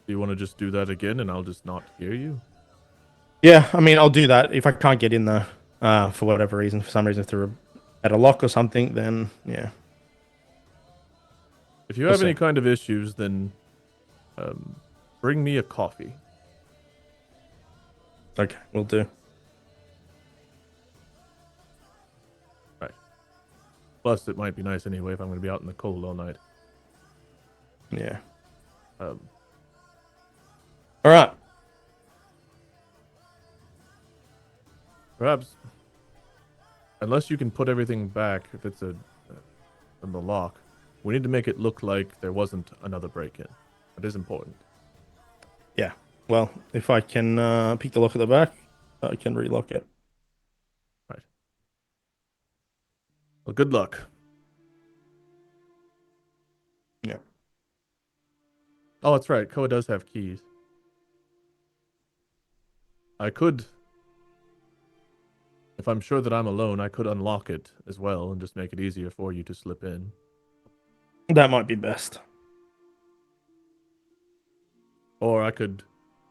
Speaker 2: Do you want to just do that again and I'll just not hear you?
Speaker 3: Yeah, I mean, I'll do that. If I can't get in there for whatever reason, for some reason, through at a lock or something, then yeah.
Speaker 2: If you have any kind of issues, then bring me a coffee.
Speaker 3: Okay, we'll do.
Speaker 2: Right. Plus, it might be nice anyway if I'm going to be out in the cold all night.
Speaker 3: Yeah.
Speaker 2: All
Speaker 3: right.
Speaker 2: Perhaps, unless you can put everything back, if it's in the lock, we need to make it look like there wasn't another break-in. That is important.
Speaker 3: Yeah. Well, if I can pick the lock at the back, I can relock it.
Speaker 2: Right. Well, good luck.
Speaker 3: Yeah.
Speaker 2: Oh, that's right. Koa does have keys. I could, if I'm sure that I'm alone, I could unlock it as well and just make it easier for you to slip in.
Speaker 3: That might be best.
Speaker 2: Or I could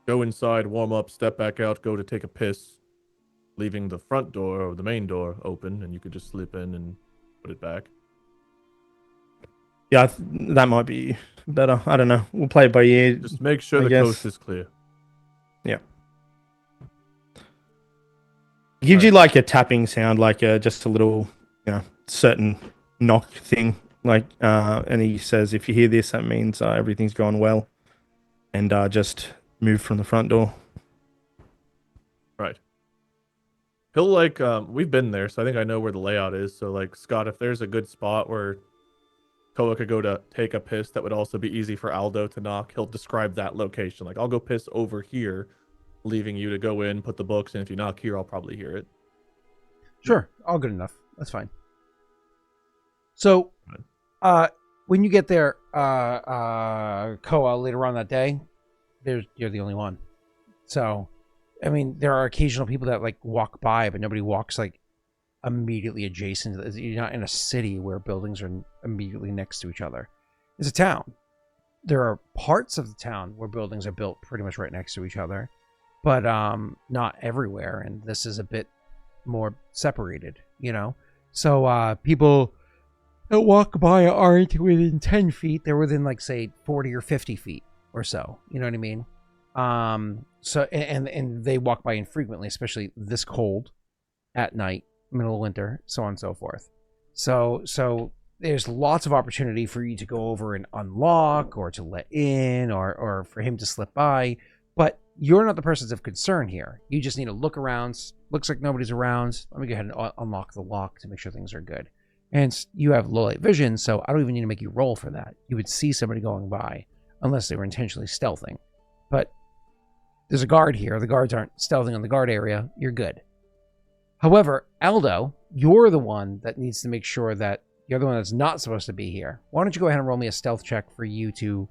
Speaker 2: go inside, warm up, step back out, go to take a piss, leaving the front door or the main door open, and you could just slip in and put it back.
Speaker 3: Yeah, that might be better. I don't know. We'll play it by ear.
Speaker 2: Just make sure the coast is clear.
Speaker 3: Yeah. It gives you like a tapping sound, like just a little, certain knock thing. Like, and he says, if you hear this, that means everything's gone well. And just move from the front door.
Speaker 2: Right. He'll we've been there, so I think I know where the layout is. So like, Scott, if there's a good spot where Koa could go to take a piss, that would also be easy for Aldo to knock. He'll describe that location. Like, I'll go piss over here, leaving you to go in, put the books, and if you knock here, I'll probably hear it.
Speaker 1: Sure. All good enough. That's fine. So, when you get there, Koa, later on that day, you're the only one. So, I mean, there are occasional people that like walk by, but nobody walks like immediately adjacent to this. You're not in a city where buildings are immediately next to each other. It's a town. There are parts of the town where buildings are built pretty much right next to each other, but not everywhere. And this is a bit more separated, you know? So people that walk by aren't within 10 feet. They're within like, say, 40 or 50 feet or so. You know what I mean? So, and they walk by infrequently, especially this cold at night, middle of winter, so on and so forth. So there's lots of opportunity for you to go over and unlock or to let in or for him to slip by, but you're not the persons of concern here. You just need to look around. Looks like nobody's around. Let me go ahead and unlock the lock to make sure things are good. And you have low light vision, so I don't even need to make you roll for that. You would see somebody going by unless they were intentionally stealthing. But there's a guard here. The guards aren't stealthing on the guard area. You're good. However, Aldo, you're the one that needs to make sure that you're the one that's not supposed to be here. Why don't you go ahead and roll me a stealth check for you to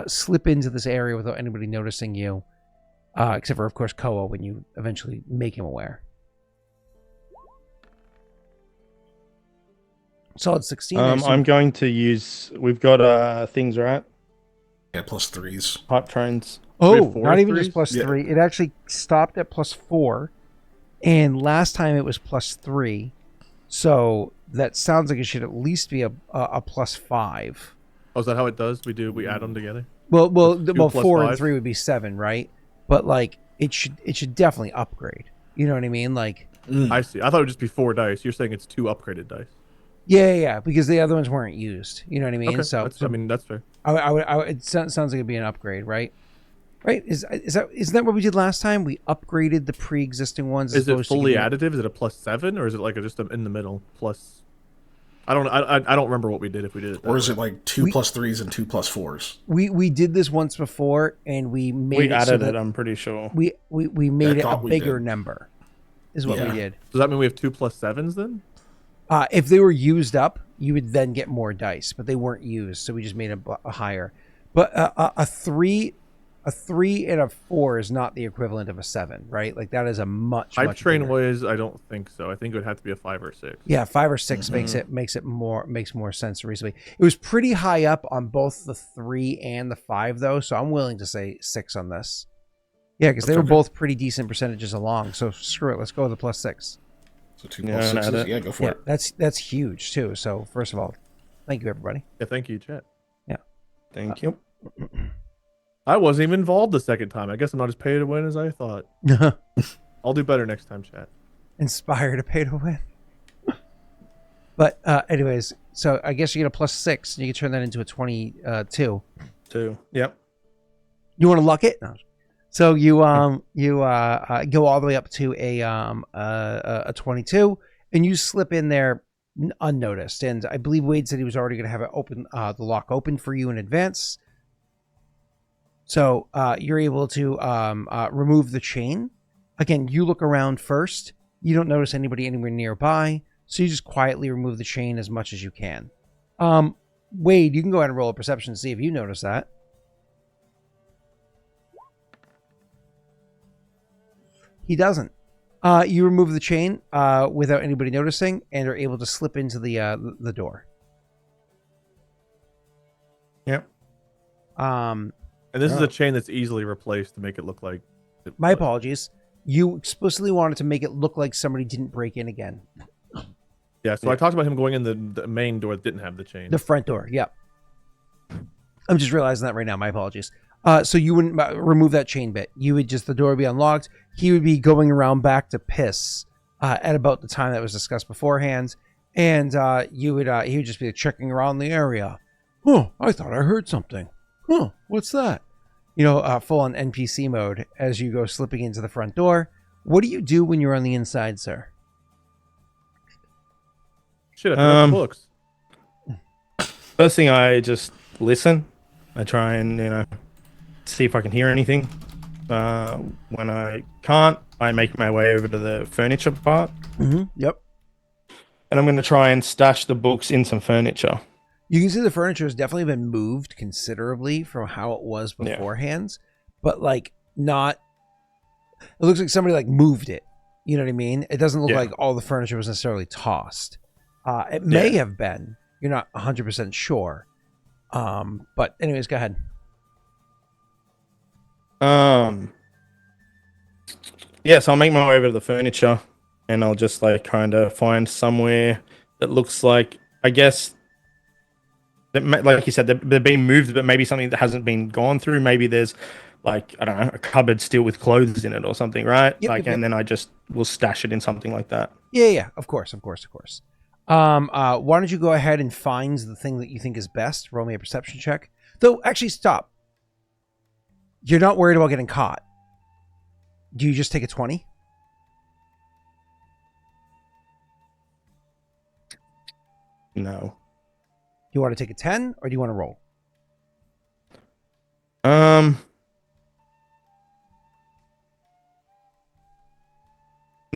Speaker 1: slip into this area without anybody noticing you, except for, of course, Koa when you eventually make him aware. Solid 16.
Speaker 3: I'm going to use... We've got things, right?
Speaker 4: Yeah, +3s.
Speaker 3: Hype trains.
Speaker 1: Oh,
Speaker 2: four
Speaker 1: not even
Speaker 2: threes?
Speaker 1: just plus
Speaker 4: Yeah.
Speaker 1: 3. It actually stopped at +4. And last time it was +3. So that sounds like it should at least be a +5.
Speaker 2: Oh, is that how it does? We add them together?
Speaker 1: Well,
Speaker 2: Two plus
Speaker 1: 4 and
Speaker 2: five?
Speaker 1: 3 would be 7, right? But like it should definitely upgrade. You know what I mean? Like,
Speaker 2: I see. I thought it would just be 4 dice. You're saying it's 2 upgraded dice.
Speaker 1: yeah, because the other ones weren't used. You know what I mean?
Speaker 2: Okay,
Speaker 1: So
Speaker 2: I mean, that's fair.
Speaker 1: it sounds like it'd be an upgrade, right? Right? Isn't that what we did last time? We upgraded the pre-existing ones.
Speaker 2: Is it fully additive? Is it a +7, or is it like just in the middle plus? I don't remember what we did if we did it.
Speaker 4: Or is it like 2 +3s and 2 +4s?
Speaker 1: We did this once before, and we made
Speaker 3: We
Speaker 1: it
Speaker 3: added
Speaker 1: so
Speaker 3: it,
Speaker 1: that
Speaker 3: I'm pretty sure.
Speaker 1: we made it a
Speaker 4: thought we
Speaker 1: bigger
Speaker 4: did.
Speaker 1: number. Is what
Speaker 4: Yeah.
Speaker 1: we did.
Speaker 2: Does that mean we have 2 +7s then?
Speaker 1: If they were used up, you would then get more dice, but they weren't used, so we just made a higher. But a 3 and a 4 is not the equivalent of a 7, right? Like that is a much
Speaker 2: Hype train
Speaker 1: bigger.
Speaker 2: was, I don't think so. I think it would have to be a 5 or 6.
Speaker 1: Yeah, 5 or 6 makes more sense recently. It was pretty high up on both the 3 and the 5 though, so I'm willing to say 6 on this. Yeah, because they were both pretty decent percentages along. So screw it, let's go with the +6.
Speaker 4: So 2
Speaker 3: Yeah, and add
Speaker 4: +6s?
Speaker 3: it.
Speaker 4: Yeah, go for
Speaker 1: Yeah,
Speaker 4: it.
Speaker 1: that's huge too. So first of all, thank you everybody.
Speaker 2: Yeah, thank you, chat.
Speaker 3: Thank you.
Speaker 2: I wasn't even involved the second time. I guess I'm not as pay to win as I thought. I'll do better next time, chat.
Speaker 1: Inspire to pay to win. But anyways, so I guess you get a +6, and you can turn that into a 22.
Speaker 3: 2. Yep.
Speaker 1: You want to luck it? No. So you go all the way up to a 22, and you slip in there unnoticed. And I believe Wade said he was already going to have it open, the lock open for you in advance. So you're able to remove the chain. Again, you look around first. You don't notice anybody anywhere nearby, so you just quietly remove the chain as much as you can. Wade, you can go ahead and roll a perception to see if you notice that. He doesn't. You remove the chain without anybody noticing, and are able to slip into the door.
Speaker 3: Yep.
Speaker 2: And this is a chain that's easily replaced to make it look like...
Speaker 1: My apologies. You explicitly wanted to make it look like somebody didn't break in again.
Speaker 2: Yeah, so I talked about him going in the main door that didn't have the chain.
Speaker 1: The front door, yep. I'm just realizing that right now. My apologies. So you wouldn't remove that chain bit. You would just, the door would be unlocked. He would be going around back to piss at about the time that was discussed beforehand. And he would just be checking around the area. Oh, I thought I heard something. Huh, what's that? You know, full on NPC mode as you go slipping into the front door. What do you do when you're on the inside, sir?
Speaker 2: Shit, I forgot the books.
Speaker 3: First thing, I just listen. I try and, see if I can hear anything. When I can't, I make my way over to the furniture part.
Speaker 1: Mm-hmm. Yep.
Speaker 3: And I'm going to try and stash the books in some furniture.
Speaker 1: You can see the furniture has definitely been moved considerably from how it was beforehand, but like not. It looks like somebody like moved it. You know what I mean? It doesn't look like all the furniture was necessarily tossed. It may have been. You're not 100% sure. But anyways, go ahead.
Speaker 3: Yeah, so I'll make my way over to the furniture, and I'll just like kind of find somewhere that looks like, I guess, that like you said, they're being moved, but maybe something that hasn't been gone through. Maybe there's like, I don't know, a cupboard still with clothes in it or something, right? And then I just will stash it in something like that.
Speaker 1: Yeah, of course. Why don't you go ahead and find the thing that you think is best? Roll me a perception check. Though, actually, stop. You're not worried about getting caught. Do you just take a 20?
Speaker 3: No.
Speaker 1: Do you want to take a 10 or do you want to roll?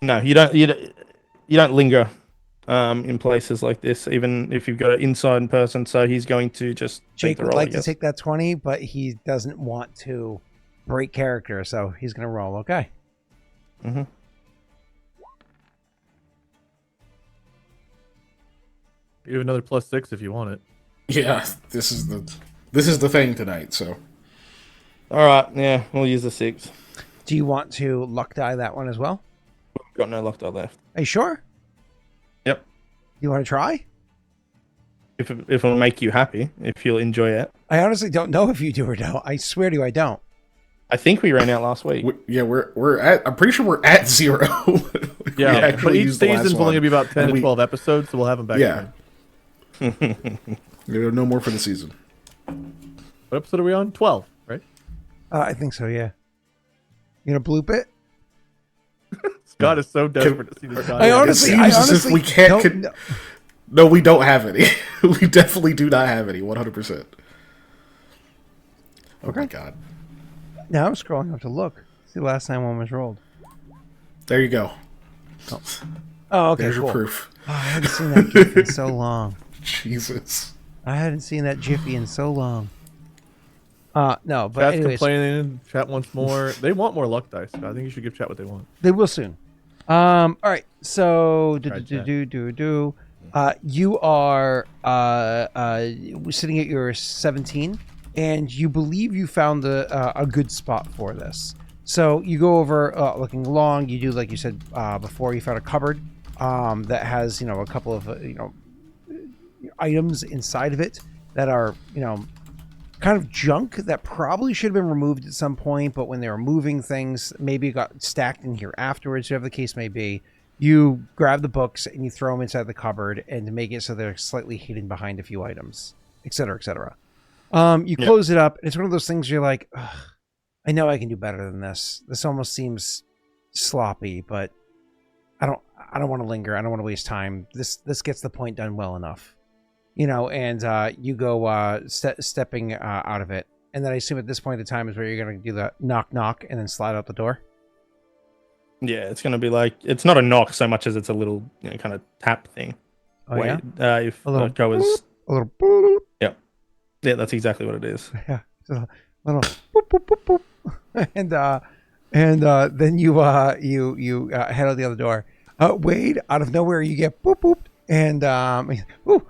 Speaker 3: No, you don't linger in places like this, even if you've got an inside person. So he's going to just
Speaker 1: Jake
Speaker 3: take the
Speaker 1: would
Speaker 3: roll,
Speaker 1: like to take that 20, but he doesn't want to break character, so he's going to roll. Okay.
Speaker 3: Mm-hmm.
Speaker 2: You have another +6 if you want it.
Speaker 4: Yeah, this is the thing tonight. So,
Speaker 3: all right, yeah, we'll use the 6.
Speaker 1: Do you want to luck die that one as well?
Speaker 3: Got no luck die left.
Speaker 1: Are you sure?
Speaker 3: Yep.
Speaker 1: You want to try?
Speaker 3: If it'll make you happy, if you'll enjoy it.
Speaker 1: I honestly don't know if you do or don't. I swear to you, I don't.
Speaker 3: I think we ran out last week.
Speaker 4: we're at. I'm pretty sure we're at 0.
Speaker 2: Yeah, but each season's only gonna be about 10 to 12 episodes, so we'll have them back.
Speaker 4: Yeah. There are no more for the season.
Speaker 2: What episode are we on? 12, right?
Speaker 1: I think so. Yeah. You gonna bloop it?
Speaker 2: Scott is so desperate to see this guy.
Speaker 1: I honestly,
Speaker 4: as if we can't. No, we don't have any. We definitely do not have any. 100%. Oh my god.
Speaker 1: Now I'm scrolling up to look. See the last time one was rolled.
Speaker 4: There you go.
Speaker 1: Oh, okay.
Speaker 4: There's
Speaker 1: cool.
Speaker 4: your proof.
Speaker 1: Oh, I haven't seen that GIF in so long.
Speaker 4: Jesus.
Speaker 1: I hadn't seen that Jiffy in so long. No, but
Speaker 2: Chat's
Speaker 1: anyways,
Speaker 2: complaining. Chat wants more. They want more luck dice. I think you should give chat what they want.
Speaker 1: they will soon. All right. So
Speaker 2: Right,
Speaker 1: you are sitting at your 17, and you believe you found a good spot for this. So you go over looking along. You do like you said before. You found a cupboard that has a couple of items inside of it that are kind of junk that probably should have been removed at some point, but when they were moving things, maybe it got stacked in here afterwards, whatever the case may be. You grab the books and you throw them inside the cupboard and make it so they're slightly hidden behind a few items, etc., etc. You close it up, and it's one of those things where you're like, ugh, I know I can do better than this. This almost seems sloppy, but I don't want to linger. I don't want to waste time. This gets the point done well enough. And you go stepping out of it. And then I assume at this point in time is where you're going to do the knock, knock, and then slide out the door.
Speaker 3: Yeah, it's going to be like, it's not a knock so much as it's a little kind of tap thing.
Speaker 1: Oh,
Speaker 3: Wait,
Speaker 1: yeah?
Speaker 3: if
Speaker 1: A little
Speaker 3: goes...
Speaker 1: A little boop.
Speaker 3: Yeah, that's exactly what it is.
Speaker 1: Yeah. A little boop, boop, boop, boop. And then you head out the other door. Wade, out of nowhere, you get boop, boop. And, ooh.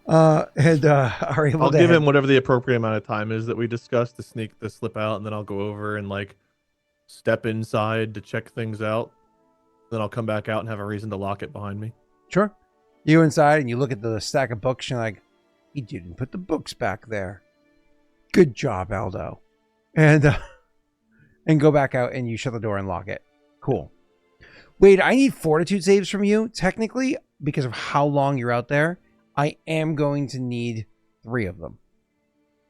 Speaker 1: Are able
Speaker 2: I'll
Speaker 1: to
Speaker 2: give
Speaker 1: head.
Speaker 2: him whatever the appropriate amount of time is that we discussed to sneak the slip out, and then I'll go over and like step inside to check things out. Then I'll come back out and have a reason to lock it behind me.
Speaker 1: Sure. You inside and you look at the stack of books and you're like, he didn't put the books back there. Good job, Aldo. And go back out and you shut the door and lock it. Cool. Wade, I need fortitude saves from you. Technically, because of how long you're out there, I am going to need 3 of them.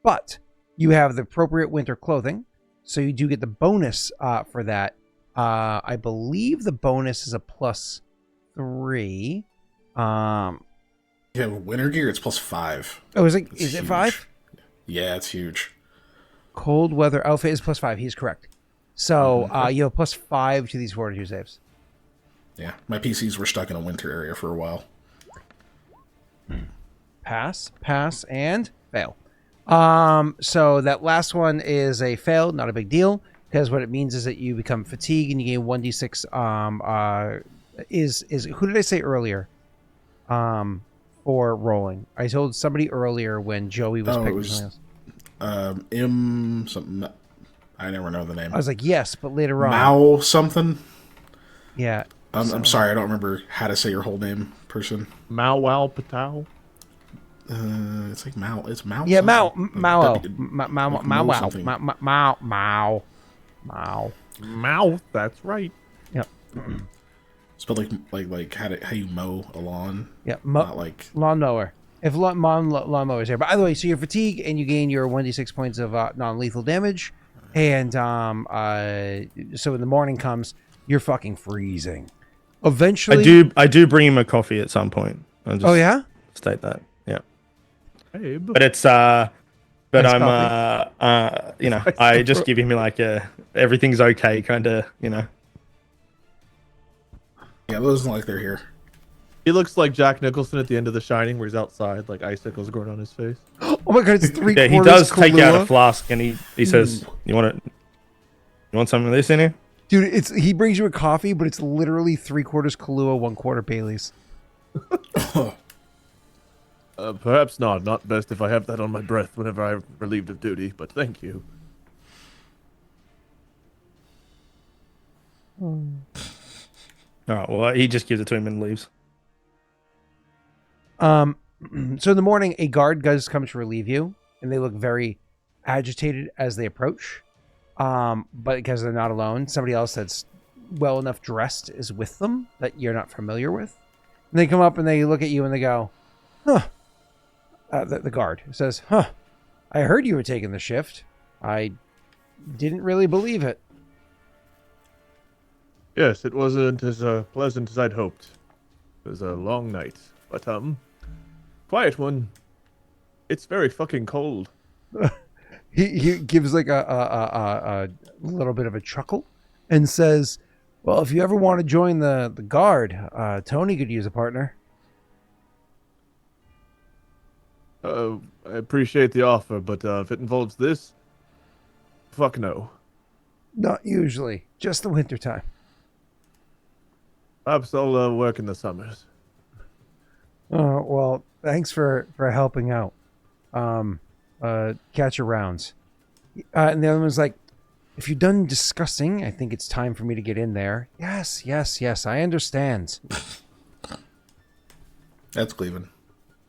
Speaker 1: But you have the appropriate winter clothing, so you do get the bonus for that. I believe the bonus is a +3.
Speaker 4: Yeah, winter gear, it's +5.
Speaker 1: Oh, is it
Speaker 4: Huge.
Speaker 1: 5?
Speaker 4: Yeah, it's huge.
Speaker 1: Cold weather outfit is +5. He's correct. So you have +5 to these fortitude saves.
Speaker 4: Yeah, my PCs were stuck in a winter area for a while.
Speaker 1: Pass, and fail. So that last one is a fail, not a big deal, because what it means is that you become fatigued and you gain 1d6. Is who did I say earlier? For rolling, I told somebody earlier when Joey was picking something else.
Speaker 4: Something. I never know the name.
Speaker 1: I was like, yes, but later on,
Speaker 4: Mao something.
Speaker 1: Yeah.
Speaker 4: I'm sorry, I don't remember how to say your whole name, person.
Speaker 2: Mao Wow Patao.
Speaker 4: It's like Mao. It's Mao.
Speaker 1: Yeah, Mao.
Speaker 4: something.
Speaker 1: Mao.
Speaker 4: Like
Speaker 1: Mao.
Speaker 4: something.
Speaker 1: Mao.
Speaker 2: Mouth. That's right.
Speaker 1: Yep.
Speaker 4: Spelled like how you mow a lawn.
Speaker 1: Yeah.
Speaker 4: Not like
Speaker 1: Lawnmower. If lawnmower is there. By the way, so you're fatigued and you gain your 1d6 points of non-lethal damage, and so when the morning comes, you're fucking freezing. Eventually,
Speaker 3: I do bring him a coffee at some point. I'll just
Speaker 1: oh yeah.
Speaker 3: state that. Yeah.
Speaker 2: Hey,
Speaker 3: But it's but
Speaker 1: Nice
Speaker 3: I'm you know, I just give him like a everything's okay kind of, you know.
Speaker 4: yeah, it doesn't like they're here.
Speaker 2: he looks like Jack Nicholson at the end of The Shining, where he's outside, like icicles growing on his face.
Speaker 1: Oh my god, it's 3/4
Speaker 3: Yeah, he does take out a
Speaker 1: Kahlua.
Speaker 3: flask and he says, "You want some of this in here?"
Speaker 1: Dude, he brings you a coffee, but it's literally 3/4 Kahlua, 1/4 Bailey's.
Speaker 2: Perhaps not. Not best if I have that on my breath whenever I'm relieved of duty, but thank you.
Speaker 3: All right. Well, he just gives it to him and leaves.
Speaker 1: So in the morning, a guard does come to relieve you, and they look very agitated as they approach. But because they're not alone, somebody else that's well enough dressed is with them that you're not familiar with. And they come up and they look at you and they go, "Huh." The guard says, "Huh. I heard you were taking the shift. I didn't really believe it."
Speaker 2: Yes, it wasn't as pleasant as I'd hoped. It was a long night, but quiet one. It's very fucking cold.
Speaker 1: He gives like a little bit of a chuckle and says, "Well, if you ever want to join the guard, Tony could use a partner."
Speaker 2: I appreciate the offer, but if it involves this, fuck no.
Speaker 1: Not usually, just the winter time.
Speaker 2: Perhaps I'll work in the summers.
Speaker 1: Well, thanks for helping out. Catch your rounds. And the other one's like, "If you're done discussing, I think it's time for me to get in there." Yes, I understand.
Speaker 4: That's Cleveland.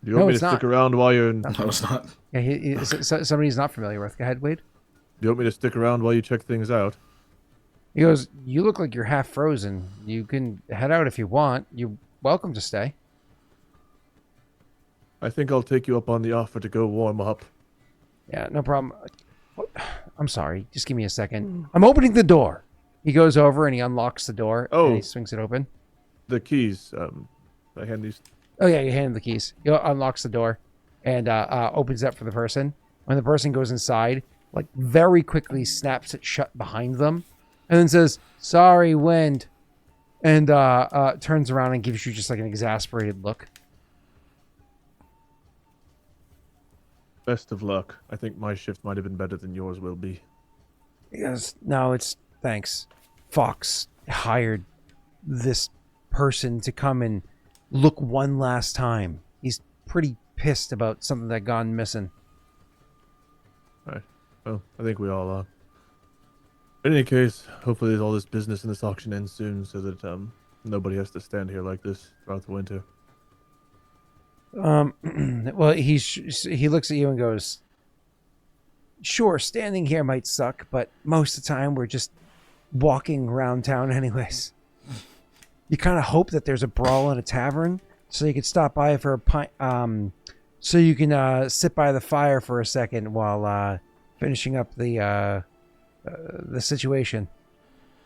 Speaker 2: Do you want
Speaker 1: No,
Speaker 2: me to
Speaker 1: it's
Speaker 2: stick
Speaker 1: not.
Speaker 2: around while you're in...
Speaker 4: No, it's not.
Speaker 1: Yeah, somebody he's not familiar with. Go ahead, Wade.
Speaker 2: Do you want me to stick around while you check things out?
Speaker 1: He goes, "You look like you're half frozen. You can head out if you want. You're welcome to stay."
Speaker 2: I think I'll take you up on the offer to go warm up.
Speaker 1: Yeah, no problem. I'm sorry. Just give me a second. I'm opening the door. He goes over and he unlocks the door.
Speaker 2: Oh.
Speaker 1: And he swings it open.
Speaker 2: The keys, I hand these...
Speaker 1: Oh, yeah, you hand him the keys. He unlocks the door and opens it up for the person. When the person goes inside, like very quickly snaps it shut behind them and then says, "Sorry, wind." And turns around and gives you just like an exasperated look.
Speaker 2: Best of luck. I think my shift might have been better than yours will be.
Speaker 1: He goes, "No, it's thanks. Fox hired this person to come and look one last time. He's pretty pissed about something that gone missing."
Speaker 2: Alright. Well, I think we all are. In any case, hopefully all this business in this auction ends soon so that nobody has to stand here like this throughout the winter.
Speaker 1: Well, he looks at you and goes, "Sure, standing here might suck, but most of the time we're just walking around town anyways. You kind of hope that there's a brawl in a tavern so you could stop by for a pint, so you can sit by the fire for a second while finishing up the situation."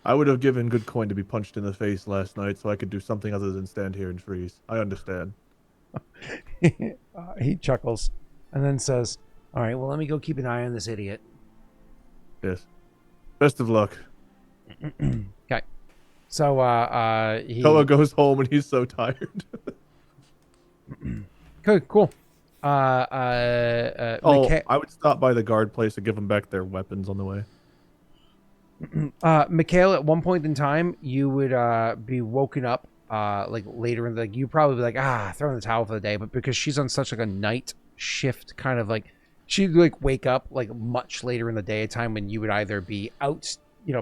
Speaker 2: I would have given good coin to be punched in the face last night so I could do something other than stand here and freeze. I understand.
Speaker 1: He chuckles and then says, "All right, well, let me go keep an eye on this idiot."
Speaker 2: Yes. Best of luck.
Speaker 1: Okay. So he.
Speaker 2: Koa goes home and he's so tired.
Speaker 1: Okay, cool.
Speaker 2: I would stop by the guard place and give them back their weapons on the way.
Speaker 1: Mikhail, at one point in time, you would be woken up like later in the you probably be like throw in the towel for the day, but because she's on such like a night shift kind of like she'd like wake up like much later in the day, a time when you would either be out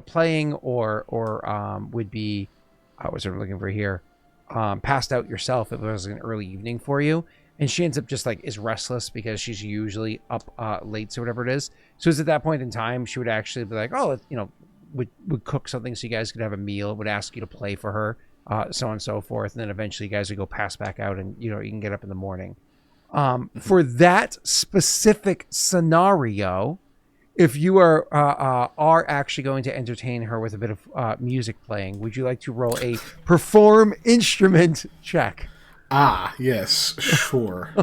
Speaker 1: playing or would be what's I'm looking for here, passed out yourself if it was an early evening for you. And she ends up just like is restless because she's usually up late, so whatever it is. So it's at that point in time she would actually be like, oh, would cook something so you guys could have a meal, would ask you to play for her, so on and so forth, and then eventually you guys would go pass back out, and you can get up in the morning. For that specific scenario, if you are actually going to entertain her with a bit of music playing, would you like to roll a perform instrument check?
Speaker 4: Yes, sure.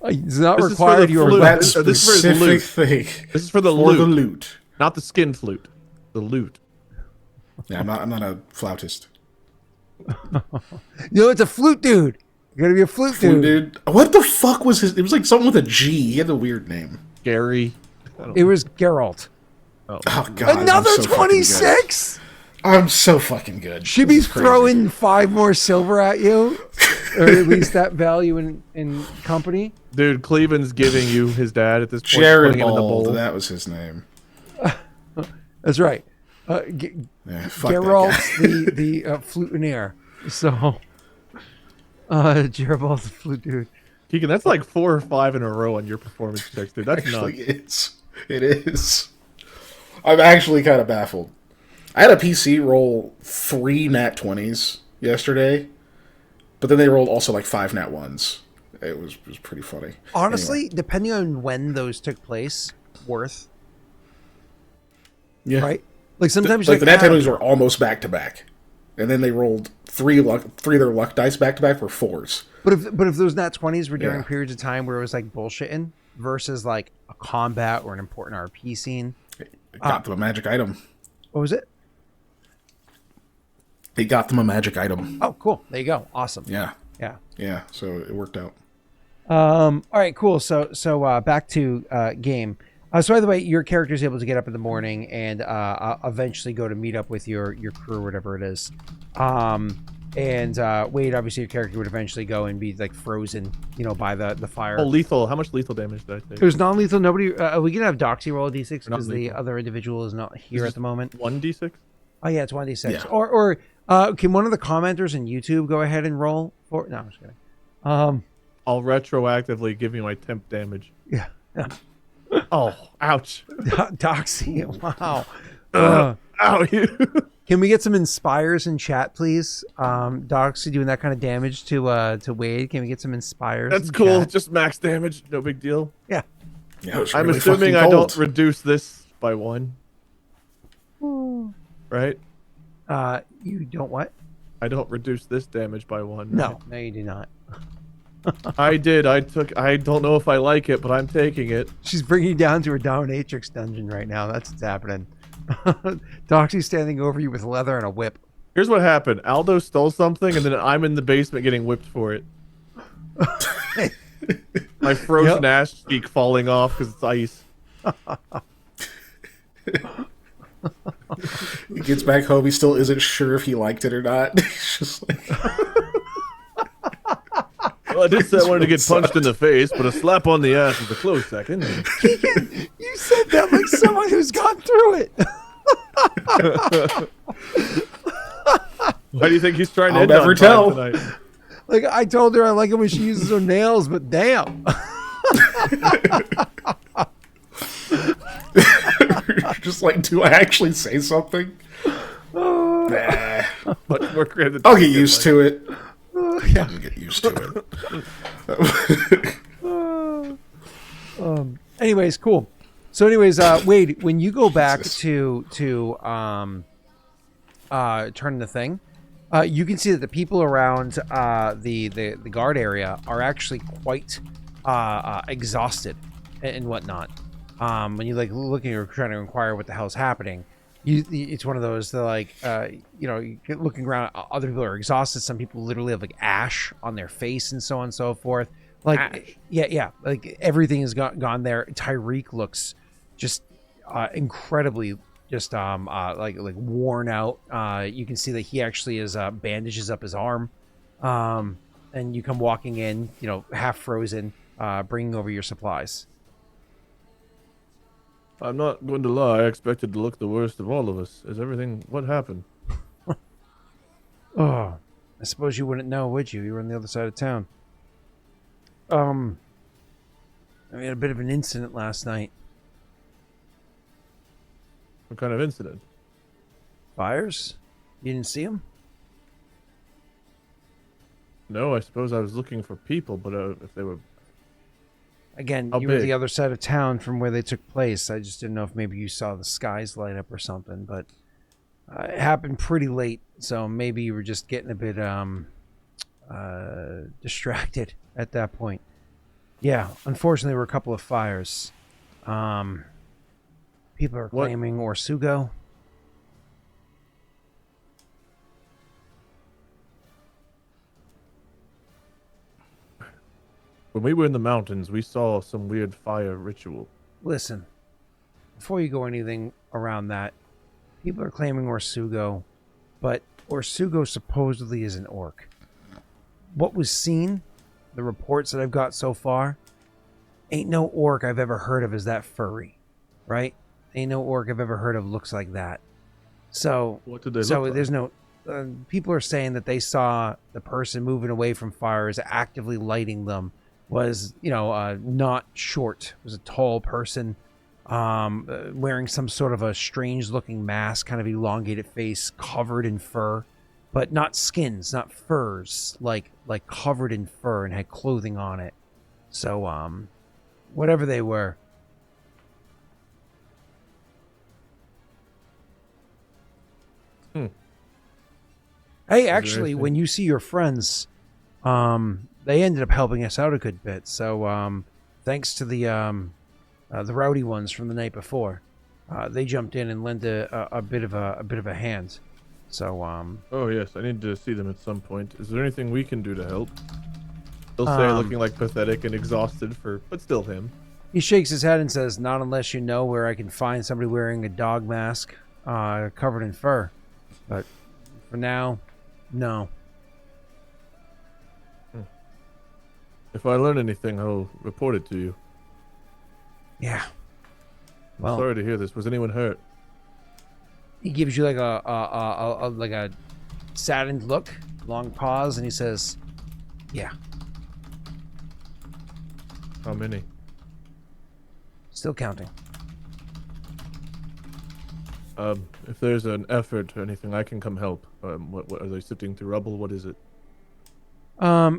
Speaker 1: It's not
Speaker 2: This is for
Speaker 1: required.
Speaker 2: the
Speaker 1: You are
Speaker 2: flute.
Speaker 4: That
Speaker 2: This is for the
Speaker 4: specific
Speaker 2: loot.
Speaker 4: thing.
Speaker 2: This is for the
Speaker 4: For
Speaker 2: loot,
Speaker 4: the loot.
Speaker 2: not the skin flute. The loot.
Speaker 4: Yeah, I'm not a flautist.
Speaker 1: it's a flute dude. You gotta be a flute dude.
Speaker 4: Dude, what the fuck was his? It was like something with a G. He had a weird name.
Speaker 2: Gary.
Speaker 1: It was Geralt.
Speaker 4: Oh god,
Speaker 1: Another
Speaker 4: I'm so fucking
Speaker 1: 26.
Speaker 4: good. I'm so fucking good.
Speaker 1: She'd be throwing 5 more silver at you, or at least that value in company.
Speaker 2: Dude, Cleveland's giving you his dad at this point.
Speaker 4: Jared
Speaker 2: putting him in the bowl.
Speaker 4: Bald. That was his name.
Speaker 1: That's right.
Speaker 4: Yeah, fuck that
Speaker 1: Geralt's
Speaker 4: guy.
Speaker 1: the flutineer. So, Geralt the flute dude.
Speaker 2: Keegan, that's like 4 or 5 in a row on your performance checks, dude. That's
Speaker 4: Actually,
Speaker 2: nuts.
Speaker 4: it is. I'm actually kind of baffled. I had a PC roll 3 nat 20s yesterday, but then they rolled also like 5 nat 1s. It was pretty funny.
Speaker 1: Honestly,
Speaker 4: Anyway.
Speaker 1: depending on when those took place, worth.
Speaker 4: Yeah.
Speaker 1: Right? Like sometimes
Speaker 4: Like the nat 20s were almost back to back, and then they rolled 3 of their luck dice back to back were 4s.
Speaker 1: But if those nat 20s were during
Speaker 4: Yeah.
Speaker 1: periods of time where it was like bullshitting versus like a combat or an important RP scene.
Speaker 4: It got them a magic item.
Speaker 1: What was it?
Speaker 4: They got them a magic item.
Speaker 1: Oh, cool. There you go. Awesome.
Speaker 4: Yeah.
Speaker 1: Yeah.
Speaker 4: Yeah. So it worked out.
Speaker 1: All right, cool. So back to game. So by the way, your character is able to get up in the morning and eventually go to meet up with your crew or whatever it is. And Wade, obviously your character would eventually go and be like frozen, by the fire.
Speaker 2: Oh, lethal. How much lethal damage did I take?
Speaker 1: It was non-lethal. Nobody. We can have Doxy roll a d6
Speaker 2: Not
Speaker 1: because the
Speaker 2: lethal.
Speaker 1: other individual is not here at the moment.
Speaker 2: 1d6?
Speaker 1: Oh yeah, it's 1d6.
Speaker 4: Yeah.
Speaker 1: Or can one of the commenters in YouTube go ahead and roll for? No, I'm just kidding.
Speaker 2: I'll retroactively give you my temp damage.
Speaker 1: Yeah.
Speaker 2: Oh, ouch.
Speaker 1: Doxy. Wow.
Speaker 2: Ow, you.
Speaker 1: Can we get some inspires in chat, please? Doxy doing that kind of damage to Wade. Can we get some inspires?
Speaker 2: That's
Speaker 1: in
Speaker 2: cool.
Speaker 1: chat?
Speaker 2: Just max damage. No big deal.
Speaker 1: Yeah.
Speaker 4: Yeah, it was
Speaker 2: I'm
Speaker 4: really
Speaker 2: assuming
Speaker 4: fucking
Speaker 2: I don't
Speaker 4: cold.
Speaker 2: reduce this by 1. Right?
Speaker 1: You don't what?
Speaker 2: I don't reduce this damage by 1.
Speaker 1: No, no, you do not.
Speaker 2: I did. I don't know if I like it, but I'm taking it.
Speaker 1: She's bringing you down to her dominatrix dungeon right now. That's what's happening. Doxy's standing over you with leather and a whip.
Speaker 2: Here's what happened. Aldo stole something, and then I'm in the basement getting whipped for it. My frozen ass cheek falling off because it's ice.
Speaker 4: He gets back home. He still isn't sure if he liked it or not. He's just like,
Speaker 2: Well, I did say I wanted to get punched in the face, but a slap on the ass is a close second.
Speaker 1: Keegan, you said that like someone who's gone through it.
Speaker 2: Why do you think he's trying to
Speaker 4: I'll
Speaker 2: end on
Speaker 4: never
Speaker 2: time
Speaker 4: tell.
Speaker 2: tonight?
Speaker 1: Like I told her I like it when she uses her nails, but damn.
Speaker 4: just like, do I actually say something? Nah.
Speaker 2: Much more credit.
Speaker 4: I'll get used to it. I'll get used to it.
Speaker 1: Anyways, cool. So anyways, Wade, when you go back to turn the thing, you can see that the people around the guard area are actually quite exhausted and whatnot. When you like looking or trying to inquire what the hell's happening, It's one of those that like you get looking around, other people are exhausted, some people literally have like ash on their face and so on and so forth, like
Speaker 2: Ash.
Speaker 1: yeah, like everything has gone there. Tyreek looks just incredibly just like worn out. You can see that he actually has bandages up his arm, and you come walking in, half frozen, bringing over your supplies.
Speaker 2: I'm not going to lie, I expected to look the worst of all of us. Is everything... What happened?
Speaker 1: Oh, I suppose you wouldn't know, would you? You were on the other side of town. We had a bit of an incident last night.
Speaker 2: What kind of incident?
Speaker 1: Fires? You didn't see them?
Speaker 2: No, I suppose I was looking for people, but if they were...
Speaker 1: Again,
Speaker 2: How
Speaker 1: you were
Speaker 2: big?
Speaker 1: the other side of town from where they took place. I just didn't know if maybe you saw the skies light up or something, but it happened pretty late, so maybe you were just getting a bit distracted at that point. Yeah, unfortunately, there were a couple of fires. People are
Speaker 2: What?
Speaker 1: claiming Orsugo.
Speaker 2: When we were in the mountains, we saw some weird fire ritual.
Speaker 1: Listen, before you go anything around that, people are claiming Orsugo, but Orsugo supposedly is an orc. What was seen, the reports that I've got so far, ain't no orc I've ever heard of as that furry, right? Ain't no orc I've ever heard of looks like that. So,
Speaker 2: What did they look like?
Speaker 1: there's no... people are saying that they saw the person moving away from fires, actively lighting them, was, not short. Was a tall person, wearing some sort of a strange-looking mask, kind of elongated face, covered in fur, but not skins, not furs, like covered in fur and had clothing on it. So, whatever they were. Hey, actually,
Speaker 2: anything-
Speaker 1: when you see your friends, they ended up helping us out a good bit. So, thanks to the rowdy ones from the night before, they jumped in and lent a bit of a hand. So,
Speaker 2: Oh yes, I need to see them at some point. Is there anything we can do to help? He'll say looking like pathetic and exhausted but still him.
Speaker 1: he shakes his head and says, "Not unless you know where I can find somebody wearing a dog mask, covered in fur. But for now, no."
Speaker 2: If I learn anything, I'll report it to you.
Speaker 1: Yeah.
Speaker 2: I'm
Speaker 1: Well,
Speaker 2: sorry to hear this. Was anyone hurt?
Speaker 1: he gives you like a saddened look, long pause, and he says, "Yeah,
Speaker 2: How many?
Speaker 1: still counting."
Speaker 2: If there's an effort or anything, I can come help. What are they sifting through rubble? What is it?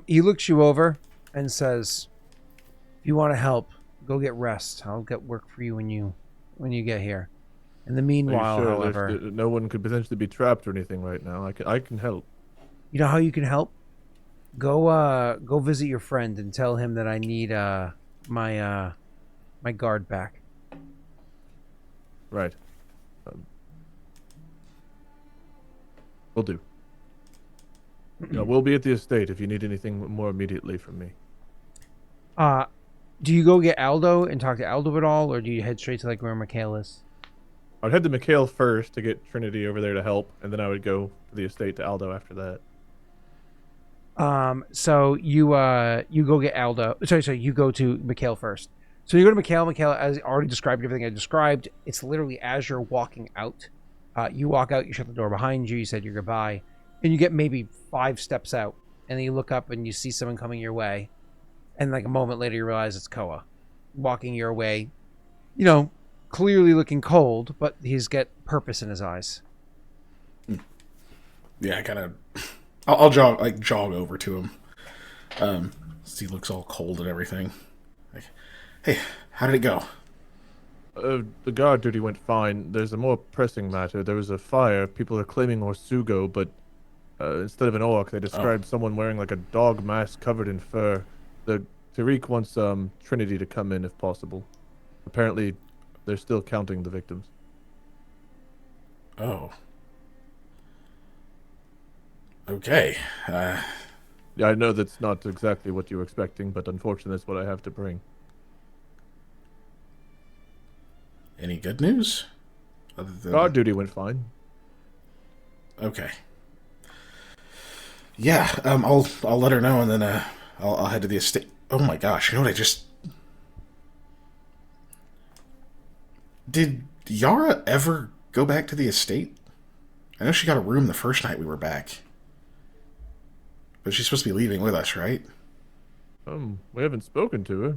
Speaker 1: He looks you over and says, "If you want to help, go get rest. I'll get work for you when you get here. In the
Speaker 2: Are you
Speaker 1: meanwhile,
Speaker 2: sure
Speaker 1: however,
Speaker 2: no one could potentially be trapped or anything right now? I can help.
Speaker 1: you know how you can help? Go visit your friend and tell him that I need my guard back."
Speaker 2: Right. Will do. Yeah, we'll be at the estate if you need anything more immediately from me.
Speaker 1: Do you go get Aldo and talk to Aldo at all, or do you head straight to like where Mikhail is?
Speaker 2: I'd head to Mikhail first to get Trinity over there to help, and then I would go to the estate to Aldo after that.
Speaker 1: So you go get Aldo. Sorry, you go to Mikhail first. So you go to Mikhail. Mikhail, as already described everything I described, it's literally as you're walking out. You walk out, you shut the door behind you, you said your goodbye, and you get maybe 5 steps out, and then you look up and you see someone coming your way, and like a moment later you realize it's Koa, walking your way, clearly looking cold, but he's got purpose in his eyes.
Speaker 4: Yeah, I kind of. I'll jog over to him. He looks all cold and everything. Like, hey, how did it go?
Speaker 2: The guard duty went fine. There's a more pressing matter. There was a fire. People are claiming Orsugo, but instead of an orc, they described someone wearing like a dog mask covered in fur. The Tariq wants Trinity to come in if possible. Apparently, they're still counting the victims.
Speaker 4: Oh. Okay.
Speaker 2: Yeah, I know that's not exactly what you were expecting, but unfortunately that's what I have to bring.
Speaker 4: Any good news? Other than...
Speaker 2: Guard duty went fine.
Speaker 4: Okay. Yeah, I'll let her know, and then I'll head to the estate. Oh my gosh, you know what I just... Did Yara ever go back to the estate? I know she got a room the first night we were back. But she's supposed to be leaving with us, right?
Speaker 2: We haven't spoken to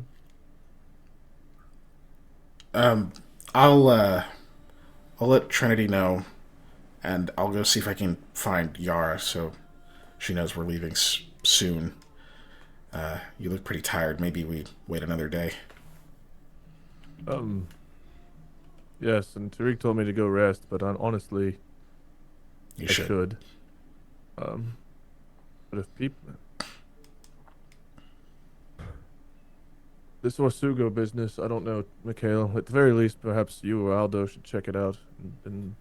Speaker 2: her.
Speaker 4: I'll let Trinity know, and I'll go see if I can find Yara so she knows we're leaving soon. You look pretty tired. Maybe we wait another day.
Speaker 2: Yes, and Tariq told me to go rest, but honestly,
Speaker 4: You
Speaker 2: I
Speaker 4: should.
Speaker 2: should. But if people... This Orsugo business, I don't know, Mikhail. At the very least, perhaps you or Aldo should check it out and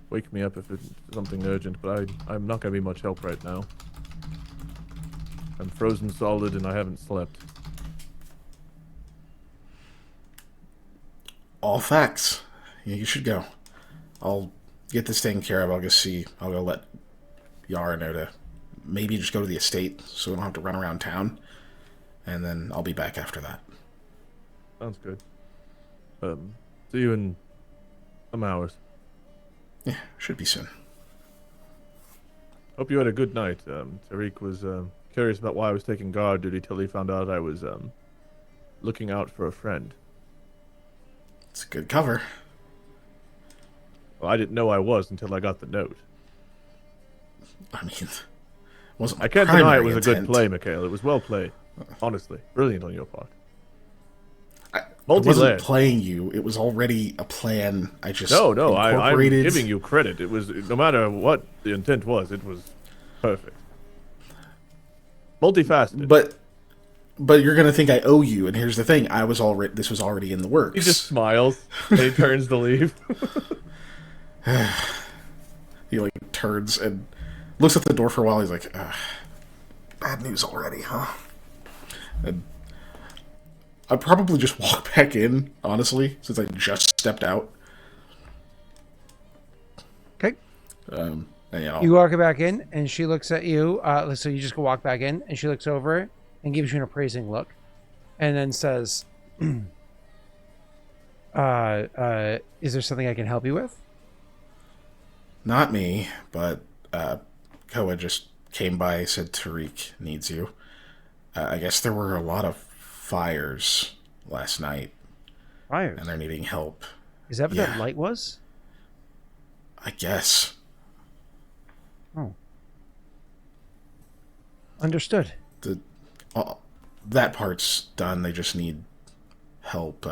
Speaker 2: wake me up if it's something urgent, but I'm not going to be much help right now. I'm frozen solid and I haven't slept.
Speaker 4: All facts. Yeah, you should go. I'll get this taken care of. I'll go let Yara know to maybe just go to the estate so we don't have to run around town. And then I'll be back after that.
Speaker 2: Sounds good. See you in some hours.
Speaker 4: Yeah, should be soon.
Speaker 2: Hope you had a good night. Tariq was curious about why I was taking guard duty till he found out I was looking out for a friend.
Speaker 4: It's a good cover.
Speaker 2: Well, I didn't know I was until I got the note.
Speaker 4: I mean, wasn't my
Speaker 2: I can't deny it
Speaker 4: primary
Speaker 2: was a good
Speaker 4: intent.
Speaker 2: play, Mikhail. It was well played. Honestly, brilliant on your part.
Speaker 4: I wasn't
Speaker 2: Multi-layered.
Speaker 4: playing you. It was already a plan. I just
Speaker 2: No, I'm
Speaker 4: incorporated.
Speaker 2: giving you credit. It was, no matter what the intent was, it was perfect. Multifaceted.
Speaker 4: But you're gonna think I owe you, and here's the thing: this was already in the works.
Speaker 2: He just smiles and he turns to leave.
Speaker 4: He like turns and looks at the door for a while. He's like, "Bad news already, huh?" And I'd probably just walk back in, honestly, since I just stepped out.
Speaker 1: Okay.
Speaker 4: And, yeah,
Speaker 1: You walk back in, and she looks at you. So you just go walk back in, and she looks over and gives you an appraising look, and then says, "Is there something I can help you with?"
Speaker 4: not me, but Koa just came by, said Tariq needs you. I guess there were a lot of fires last night,
Speaker 1: Fires.
Speaker 4: and they're needing help.
Speaker 1: Is that what
Speaker 4: Yeah.
Speaker 1: that light was?
Speaker 4: I guess.
Speaker 1: Oh. Understood.
Speaker 4: That part's done. They just need help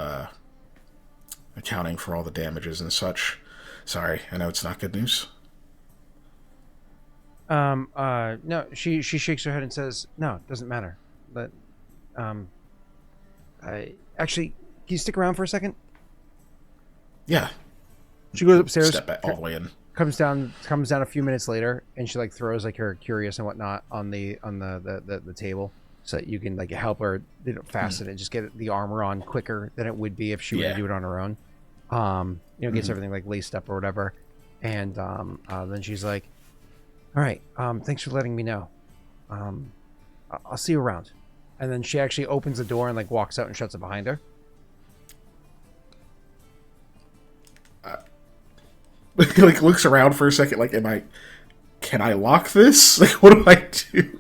Speaker 4: accounting for all the damages and such. Sorry, I know it's not good news.
Speaker 1: No, she shakes her head and says, "No, it doesn't matter. But, I actually, can you stick around for a second?"
Speaker 4: Yeah.
Speaker 1: She goes upstairs,
Speaker 4: Step back all the way in.
Speaker 1: comes down a few minutes later, and she like throws like her curious and whatnot on the table, so that you can like help her fasten it, just get the armor on quicker than it would be if she were to do it on her own. Gets everything like laced up or whatever, and then she's like, "All right, thanks for letting me know. I'll see you around." And then she actually opens the door and like walks out and shuts it behind her.
Speaker 4: Like looks around for a second, like, can I lock this? Like, what do I do?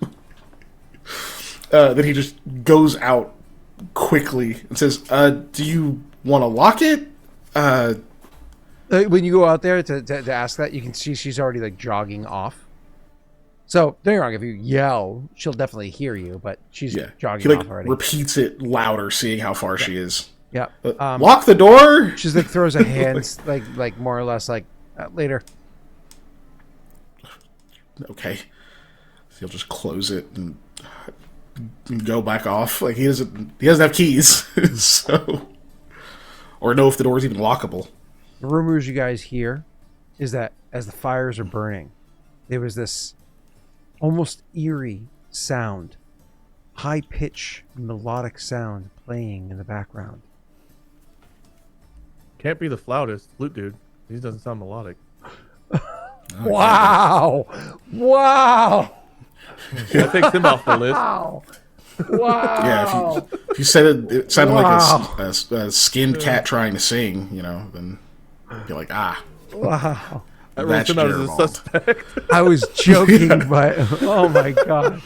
Speaker 4: Then he just goes out quickly and says, do you want to lock it?
Speaker 1: When you go out there to ask that, you can see she's already like jogging off. So don't get me wrong, if you yell, she'll definitely hear you, but she's jogging
Speaker 4: He
Speaker 1: off already.
Speaker 4: repeats it louder, seeing how far she is.
Speaker 1: Yeah.
Speaker 4: Lock the door.
Speaker 1: She's like throws a hand like more or less like later.
Speaker 4: Okay. So he'll just close it and go back off. Like he doesn't have keys, so or know if the door's even lockable.
Speaker 1: The rumors you guys hear is that as the fires are burning, there was this almost eerie sound, high-pitched melodic sound playing in the background.
Speaker 2: Can't be the flautist, flute dude. He doesn't sound melodic.
Speaker 1: Wow! Wow!
Speaker 2: That takes him off the list.
Speaker 1: Wow! Wow!
Speaker 4: Yeah, if you said it sounded like a skinned cat trying to sing, then you're like,
Speaker 1: Wow!
Speaker 2: That rules him out as a suspect.
Speaker 1: I was joking, but oh my god.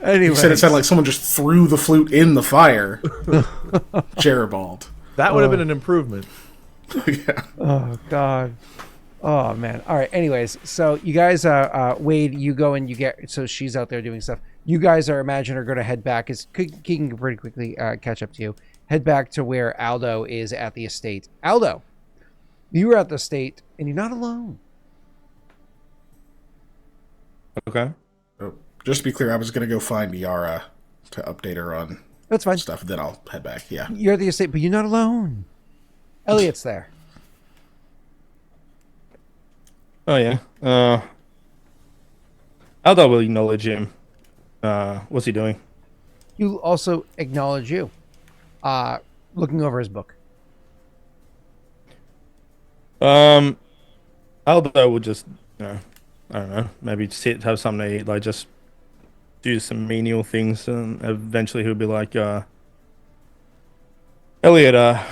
Speaker 1: Anyway,
Speaker 4: you said it sounded like someone just threw the flute in the fire. Jeribald.
Speaker 2: That would have been an improvement.
Speaker 4: Yeah.
Speaker 1: Oh god. Oh man. All right. Anyways, so you guys, Wade, you go and you get. So she's out there doing stuff. You guys are going to head back. Keegan can pretty quickly catch up to you. Head back to where Aldo is at the estate. Aldo, you were at the estate and you're not alone.
Speaker 3: Okay.
Speaker 4: Oh, just to be clear, I was going to go find Yara to update her on
Speaker 1: That's fine.
Speaker 4: stuff. Then I'll head back. Yeah.
Speaker 1: You're at the estate, but you're not alone. Elliot's there.
Speaker 3: Oh yeah. Aldo will acknowledge him. What's he doing?
Speaker 1: You also acknowledge you. Looking over his book.
Speaker 3: Aldo will just, I don't know, maybe sit, have something to eat, like just do some menial things, and eventually he'll be like, Elliot, I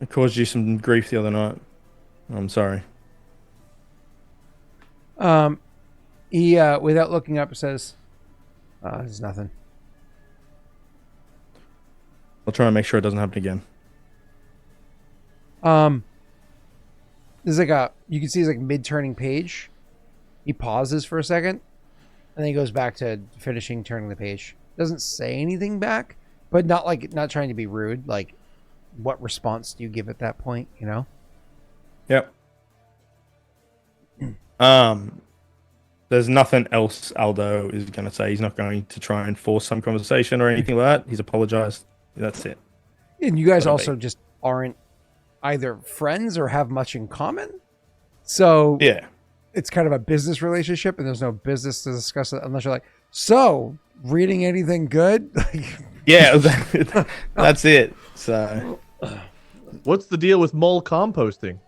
Speaker 3: caused you some grief the other night. I'm sorry.
Speaker 1: He, without looking up, says, there's nothing.
Speaker 3: I'll try and make sure it doesn't happen again.
Speaker 1: There's like you can see his like mid-turning page. He pauses for a second, and then he goes back to finishing turning the page. Doesn't say anything back, but not trying to be rude. Like, what response do you give at that point,
Speaker 3: Yep. There's nothing else Aldo is going to say. He's not going to try and force some conversation or anything like that. He's apologized. That's it.
Speaker 1: And you guys also just aren't either friends or have much in common. So
Speaker 3: Yeah.
Speaker 1: it's kind of a business relationship, and there's no business to discuss it unless you're like, so, reading anything good?
Speaker 3: Yeah, that's it. So,
Speaker 2: What's the deal with mole composting?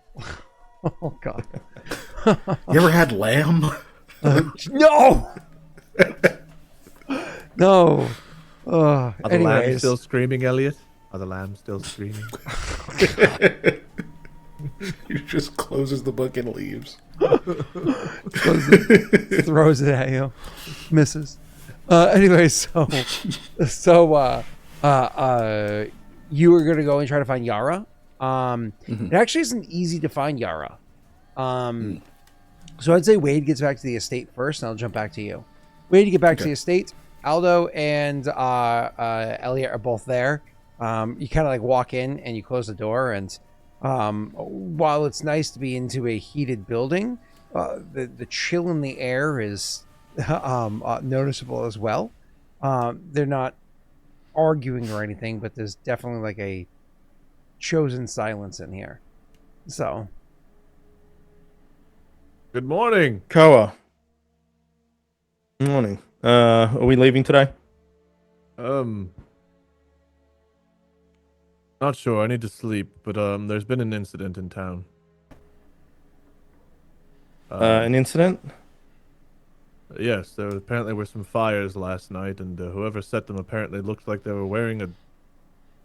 Speaker 1: Oh, God.
Speaker 4: You ever had lamb?
Speaker 1: No! No.
Speaker 2: Are the lambs
Speaker 1: Anyways.
Speaker 2: still screaming, Elliot? Are the lambs still screaming?
Speaker 4: He just closes the book and leaves.
Speaker 1: Throws it at you. Misses. Anyway, so you were going to go and try to find Yara. It actually isn't easy to find Yara. So I'd say Wade gets back to the estate first, and I'll jump back to you. Wade, you get back to the estate. Aldo and Elliot are both there. You kind of like walk in and you close the door, and while it's nice to be into a heated building, the chill in the air is noticeable as well. They're not arguing or anything, but there's definitely like a chosen silence in here. So,
Speaker 2: Good morning.
Speaker 3: Koa. Good morning. Are we leaving today?
Speaker 2: Not sure. I need to sleep, but there's been an incident in town.
Speaker 3: An incident?
Speaker 2: Yes, there apparently were some fires last night, and whoever set them apparently looked like they were wearing a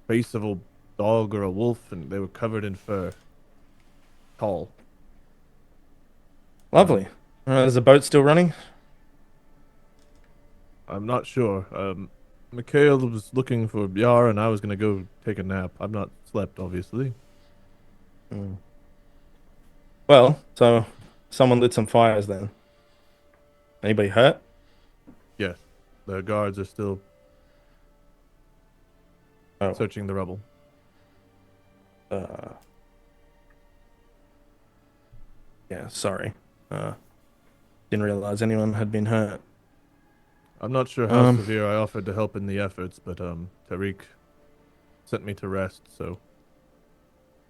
Speaker 2: face of a dog or a wolf, and they were covered in fur. Tall.
Speaker 3: Lovely. Is the boat still running?
Speaker 2: I'm not sure. Mikhail was looking for Yar, and I was going to go take a nap. I've not slept, obviously.
Speaker 3: Well, so someone lit some fires then. Anybody hurt?
Speaker 2: Yes, the guards are still searching the rubble.
Speaker 3: Yeah, sorry. Didn't realize anyone had been hurt.
Speaker 2: I'm not sure how severe I offered to help in the efforts, but Tariq sent me to rest, so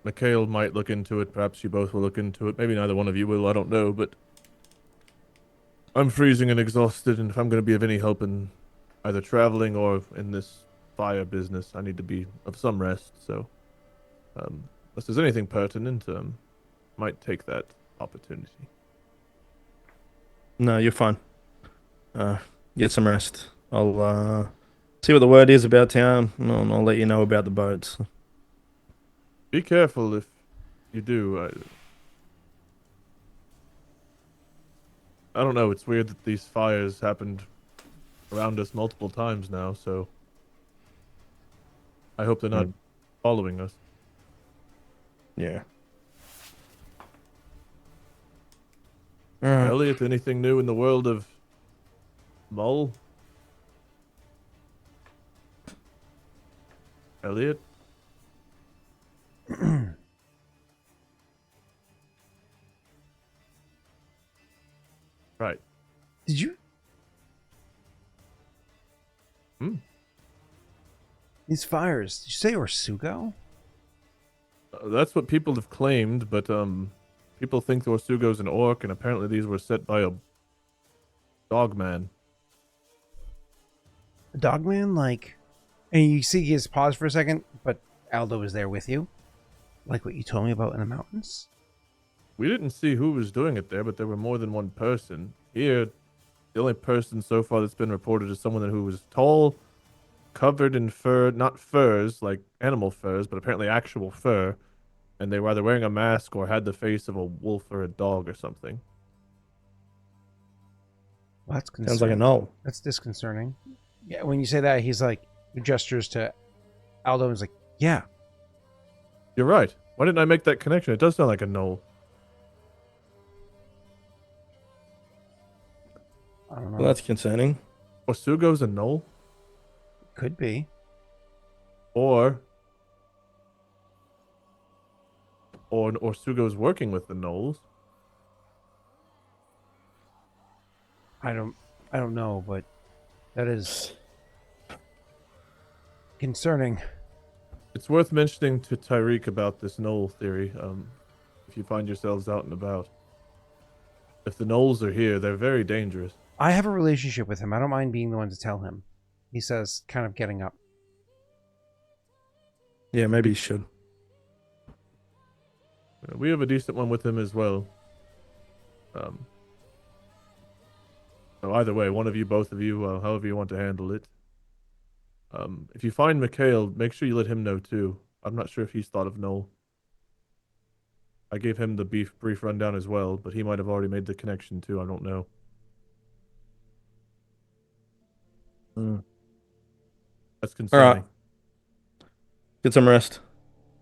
Speaker 2: Mikhail might look into it. Perhaps you both will look into it. Maybe neither one of you will. I don't know. But I'm freezing and exhausted, and if I'm going to be of any help in either traveling or in this fire business, I need to be of some rest. So, unless there's anything pertinent, might take that opportunity.
Speaker 3: No, you're fine. Get some rest. I'll see what the word is about town, and I'll let you know about the boats.
Speaker 2: Be careful if you do. I don't know. It's weird that these fires happened around us multiple times now, so I hope they're not following us.
Speaker 3: Yeah.
Speaker 2: Elliot, anything new in the world of Mull? Elliot? Right.
Speaker 1: Did you? These fires, did you say were Sugo?
Speaker 2: That's what people have claimed, but people think the Orsugo's an orc, and apparently these were set by a dogman.
Speaker 1: A dogman, like, and you see he has paused for a second, but Aldo was there with you, like what you told me about in the mountains.
Speaker 2: We didn't see who was doing it there, but there were more than one person. Here, the only person so far that's been reported is someone who was tall, covered in fur, not furs, like animal furs, but apparently actual fur. And they were either wearing a mask or had the face of a wolf or a dog or something.
Speaker 1: Well, that's
Speaker 3: Sounds like a null.
Speaker 1: That's disconcerting. Yeah, when you say that, he's like, he gestures to Aldo and is like, yeah.
Speaker 2: You're right. Why didn't I make that connection? It does sound like a gnoll.
Speaker 1: I don't know.
Speaker 3: Well, that's concerning.
Speaker 2: Orsugo's a gnoll?
Speaker 1: Could be.
Speaker 2: Or Orsugo's working with the gnolls.
Speaker 1: I don't know, but that is concerning.
Speaker 2: It's worth mentioning to Tyreek about this gnoll theory, if you find yourselves out and about. If the gnolls are here, they're very dangerous.
Speaker 1: I have a relationship with him. I don't mind being the one to tell him. He says, kind of getting up.
Speaker 3: Yeah, maybe you should.
Speaker 2: We have a decent one with him as well. So either way, one of you, both of you, however you want to handle it. If you find Mikhail, make sure you let him know too. I'm not sure if he's thought of Noel. I gave him the brief rundown as well, but he might have already made the connection too. I don't know. That's concerning.
Speaker 3: All right. Get some rest.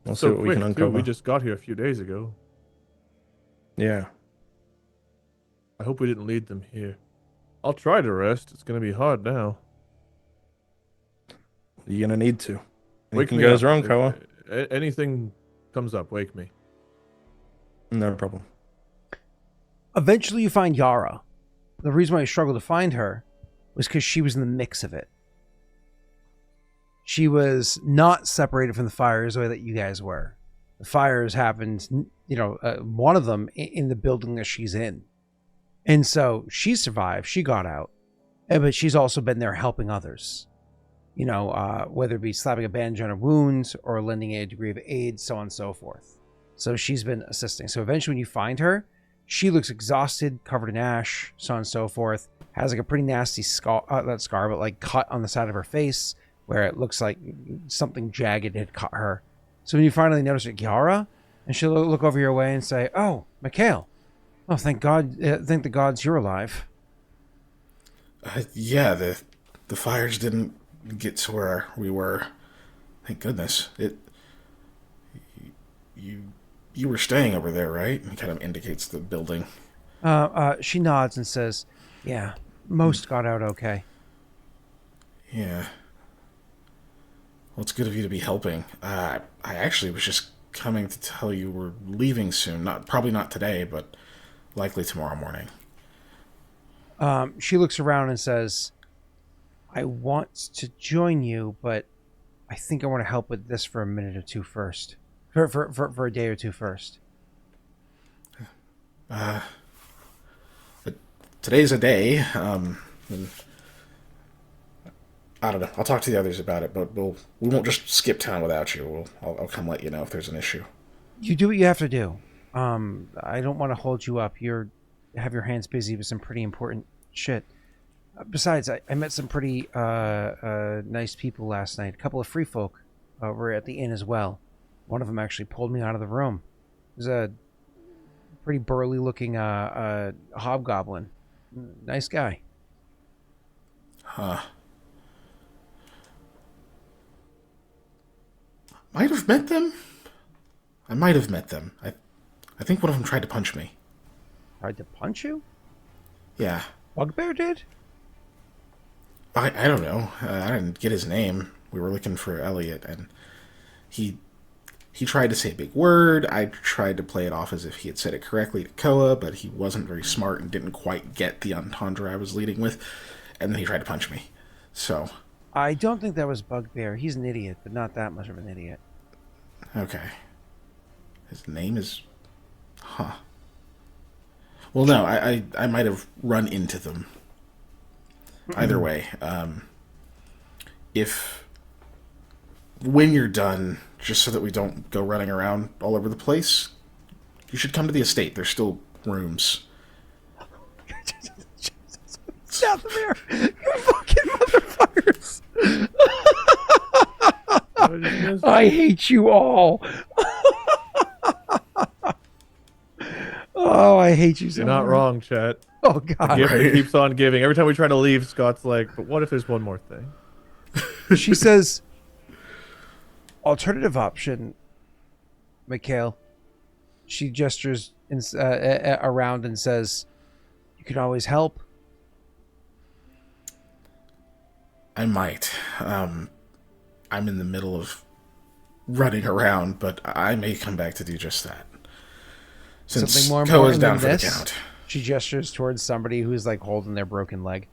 Speaker 3: We'll see
Speaker 2: So
Speaker 3: what we
Speaker 2: quick,
Speaker 3: can uncover.
Speaker 2: too. We just got here a few days ago.
Speaker 3: Yeah.
Speaker 2: I hope we didn't lead them here. I'll try to rest. It's going to be hard now.
Speaker 3: You're going to need to.
Speaker 2: Wake
Speaker 3: Anything
Speaker 2: me
Speaker 3: goes
Speaker 2: up.
Speaker 3: wrong,
Speaker 2: If
Speaker 3: Koa?
Speaker 2: anything comes up, wake me.
Speaker 3: No problem.
Speaker 1: Eventually you find Yara. The reason why you struggled to find her was because she was in the mix of it. She was not separated from the fires the way that you guys were. The fires happened, one of them in the building that she's in. And so she survived. She got out. But she's also been there helping others. Whether it be slapping a bandage on her wounds or lending a degree of aid, so on and so forth. So she's been assisting. So eventually when you find her, she looks exhausted, covered in ash, so on and so forth. Has like a pretty nasty but cut on the side of her face where it looks like something jagged had cut her. So when you finally notice it, Yara, and she'll look over your way and say, "Oh, Mikhail. Oh, thank God. Thank the gods you're alive."
Speaker 4: Yeah, the fires didn't get to where we were. Thank goodness. You were staying over there, right? He kind of indicates the building.
Speaker 1: She nods and says, "Yeah, most got out okay."
Speaker 4: Yeah. Well, it's good of you to be helping. I actually was just coming to tell you we're leaving soon. Probably not today, but likely tomorrow morning.
Speaker 1: She looks around and says, "I want to join you, but I think I want to help with this for a minute or two first." For a day or two first.
Speaker 4: Today's a day. And I don't know. I'll talk to the others about it, but we won't just skip town without you. I'll come let you know if there's an issue.
Speaker 1: You do what you have to do. I don't want to hold you up. Have your hands busy with some pretty important shit. Besides, I met some pretty nice people last night. A couple of free folk were at the inn as well. One of them actually pulled me out of the room. It was a pretty burly-looking hobgoblin. Nice guy.
Speaker 4: Huh. Might have met them. I might have met them. I think one of them tried to punch me.
Speaker 1: Tried to punch you?
Speaker 4: Yeah.
Speaker 1: Bugbear did?
Speaker 4: I don't know. I didn't get his name. We were looking for Elliot, and he tried to say a big word. I tried to play it off as if he had said it correctly to Koa, but he wasn't very smart and didn't quite get the entendre I was leading with, and then he tried to punch me. So...
Speaker 1: I don't think that was Bugbear. He's an idiot, but not that much of an idiot.
Speaker 4: Okay. His name is... Huh. Well, no, I might have run into them. Either way, when you're done, just so that we don't go running around all over the place, you should come to the estate. There's still rooms.
Speaker 1: Dathomir, you fucking motherfuckers! I hate you all. Oh, I hate you so
Speaker 2: You're not
Speaker 1: much.
Speaker 2: wrong, chat.
Speaker 1: Oh, God.
Speaker 2: Gift that keeps on giving. Every time we try to leave, Scott's like, but what if there's one more thing?
Speaker 1: She says, alternative option, Mikhail. She gestures around and says, you can always help.
Speaker 4: I might. I'm in the middle of running around, but I may come back to do just that. Since
Speaker 1: Something more
Speaker 4: Koa's
Speaker 1: important
Speaker 4: down
Speaker 1: than
Speaker 4: for the
Speaker 1: this?
Speaker 4: count.
Speaker 1: She gestures towards somebody who's like holding their broken leg.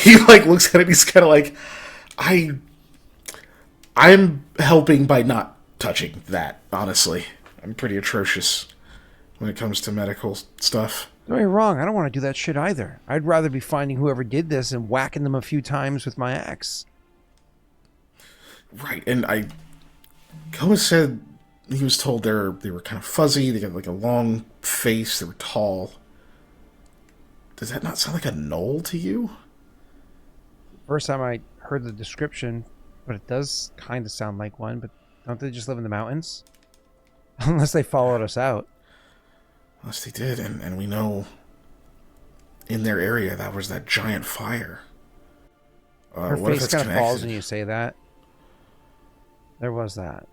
Speaker 4: He like looks at it. He's kind of like, I'm helping by not touching that. Honestly, I'm pretty atrocious when it comes to medical stuff.
Speaker 1: Don't get me wrong. I don't want to do that shit either. I'd rather be finding whoever did this and whacking them a few times with my axe.
Speaker 4: Right, and Koa said he was told they were kind of fuzzy. They got like a long face. They were tall. Does that not sound like a gnoll to you?
Speaker 1: First time I heard the description, but it does kind of sound like one. But don't they just live in the mountains? Unless they followed us out.
Speaker 4: Unless they did, and we know in their area that was that giant fire.
Speaker 1: Her
Speaker 4: what if
Speaker 1: face
Speaker 4: it's
Speaker 1: kind of falls
Speaker 4: connected?
Speaker 1: when you say that. There was that.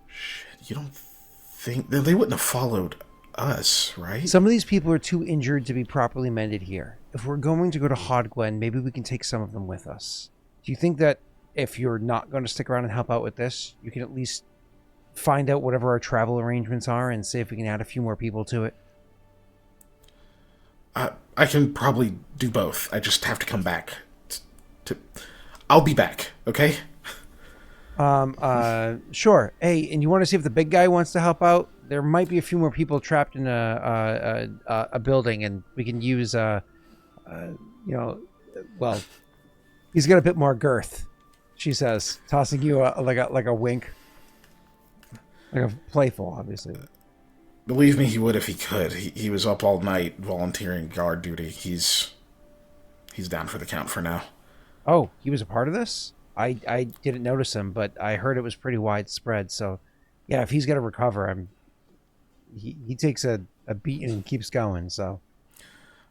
Speaker 4: Shit, you don't think... They wouldn't have followed us, right?
Speaker 1: Some of these people are too injured to be properly mended here. If we're going to go to Haudh-Gwenn, maybe we can take some of them with us. Do you think that if you're not going to stick around and help out with this, you can at least find out whatever our travel arrangements are and see if we can add a few more people to it?
Speaker 4: I can probably do both. I just have to come back. I'll be back, okay?
Speaker 1: Sure. Hey, and you want to see if the big guy wants to help out? There might be a few more people trapped in a building, and we can use well, he's got a bit more girth, she says, tossing you like a wink, like a playful, obviously.
Speaker 4: Believe me, he would if he could. He was up all night volunteering guard duty. He's down for the count for now.
Speaker 1: Oh, he was a part of this? I didn't notice him, but I heard it was pretty widespread. So, yeah, if he's got to recover, he takes a beating and keeps going. So,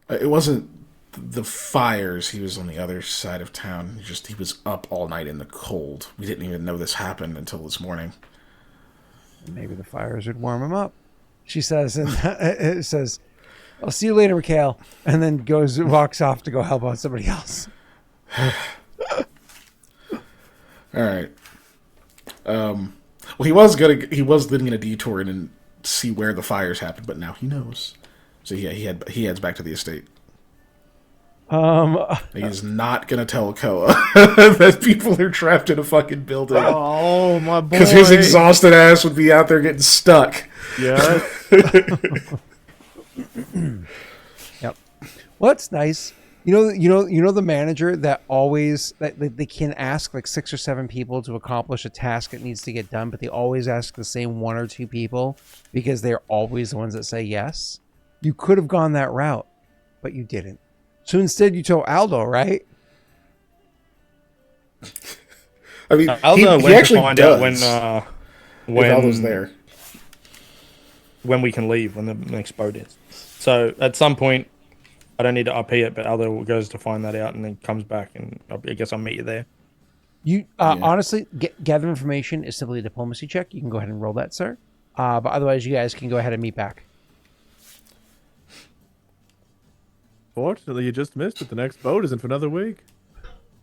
Speaker 4: it wasn't the fires. He was on the other side of town. He was up all night in the cold. We didn't even know this happened until this morning.
Speaker 1: Maybe the fires would warm him up, she says, and it says, "I'll see you later, Mikhail," and then walks off to go help out somebody else.
Speaker 4: All right. Well, he was living in a detour and see where the fires happened, but now he knows. So yeah, he heads back to the estate. He's not gonna tell Koa that people are trapped in a fucking building.
Speaker 2: Oh, my boy.
Speaker 4: Because his exhausted ass would be out there getting stuck.
Speaker 2: Yeah.
Speaker 1: Yep. Well, that's nice. You know the manager that always that they can ask like 6 or 7 people to accomplish a task that needs to get done, but they always ask the same 1 or 2 people because they're always the ones that say yes. You could have gone that route, but you didn't. So instead, you told Aldo, right?
Speaker 4: I mean,
Speaker 3: Aldo
Speaker 4: he
Speaker 3: went
Speaker 4: actually
Speaker 3: to find
Speaker 4: does.
Speaker 3: out
Speaker 4: When Aldo's there.
Speaker 3: When we can leave, when the next boat is. So at some point, I don't need to RP it, but Aldo goes to find that out and then comes back, and I guess I'll meet you there.
Speaker 1: You honestly gather information is simply a diplomacy check. You can go ahead and roll that, sir. But otherwise, you guys can go ahead and meet back.
Speaker 2: Fortunately, you just missed it. The next boat isn't for another week.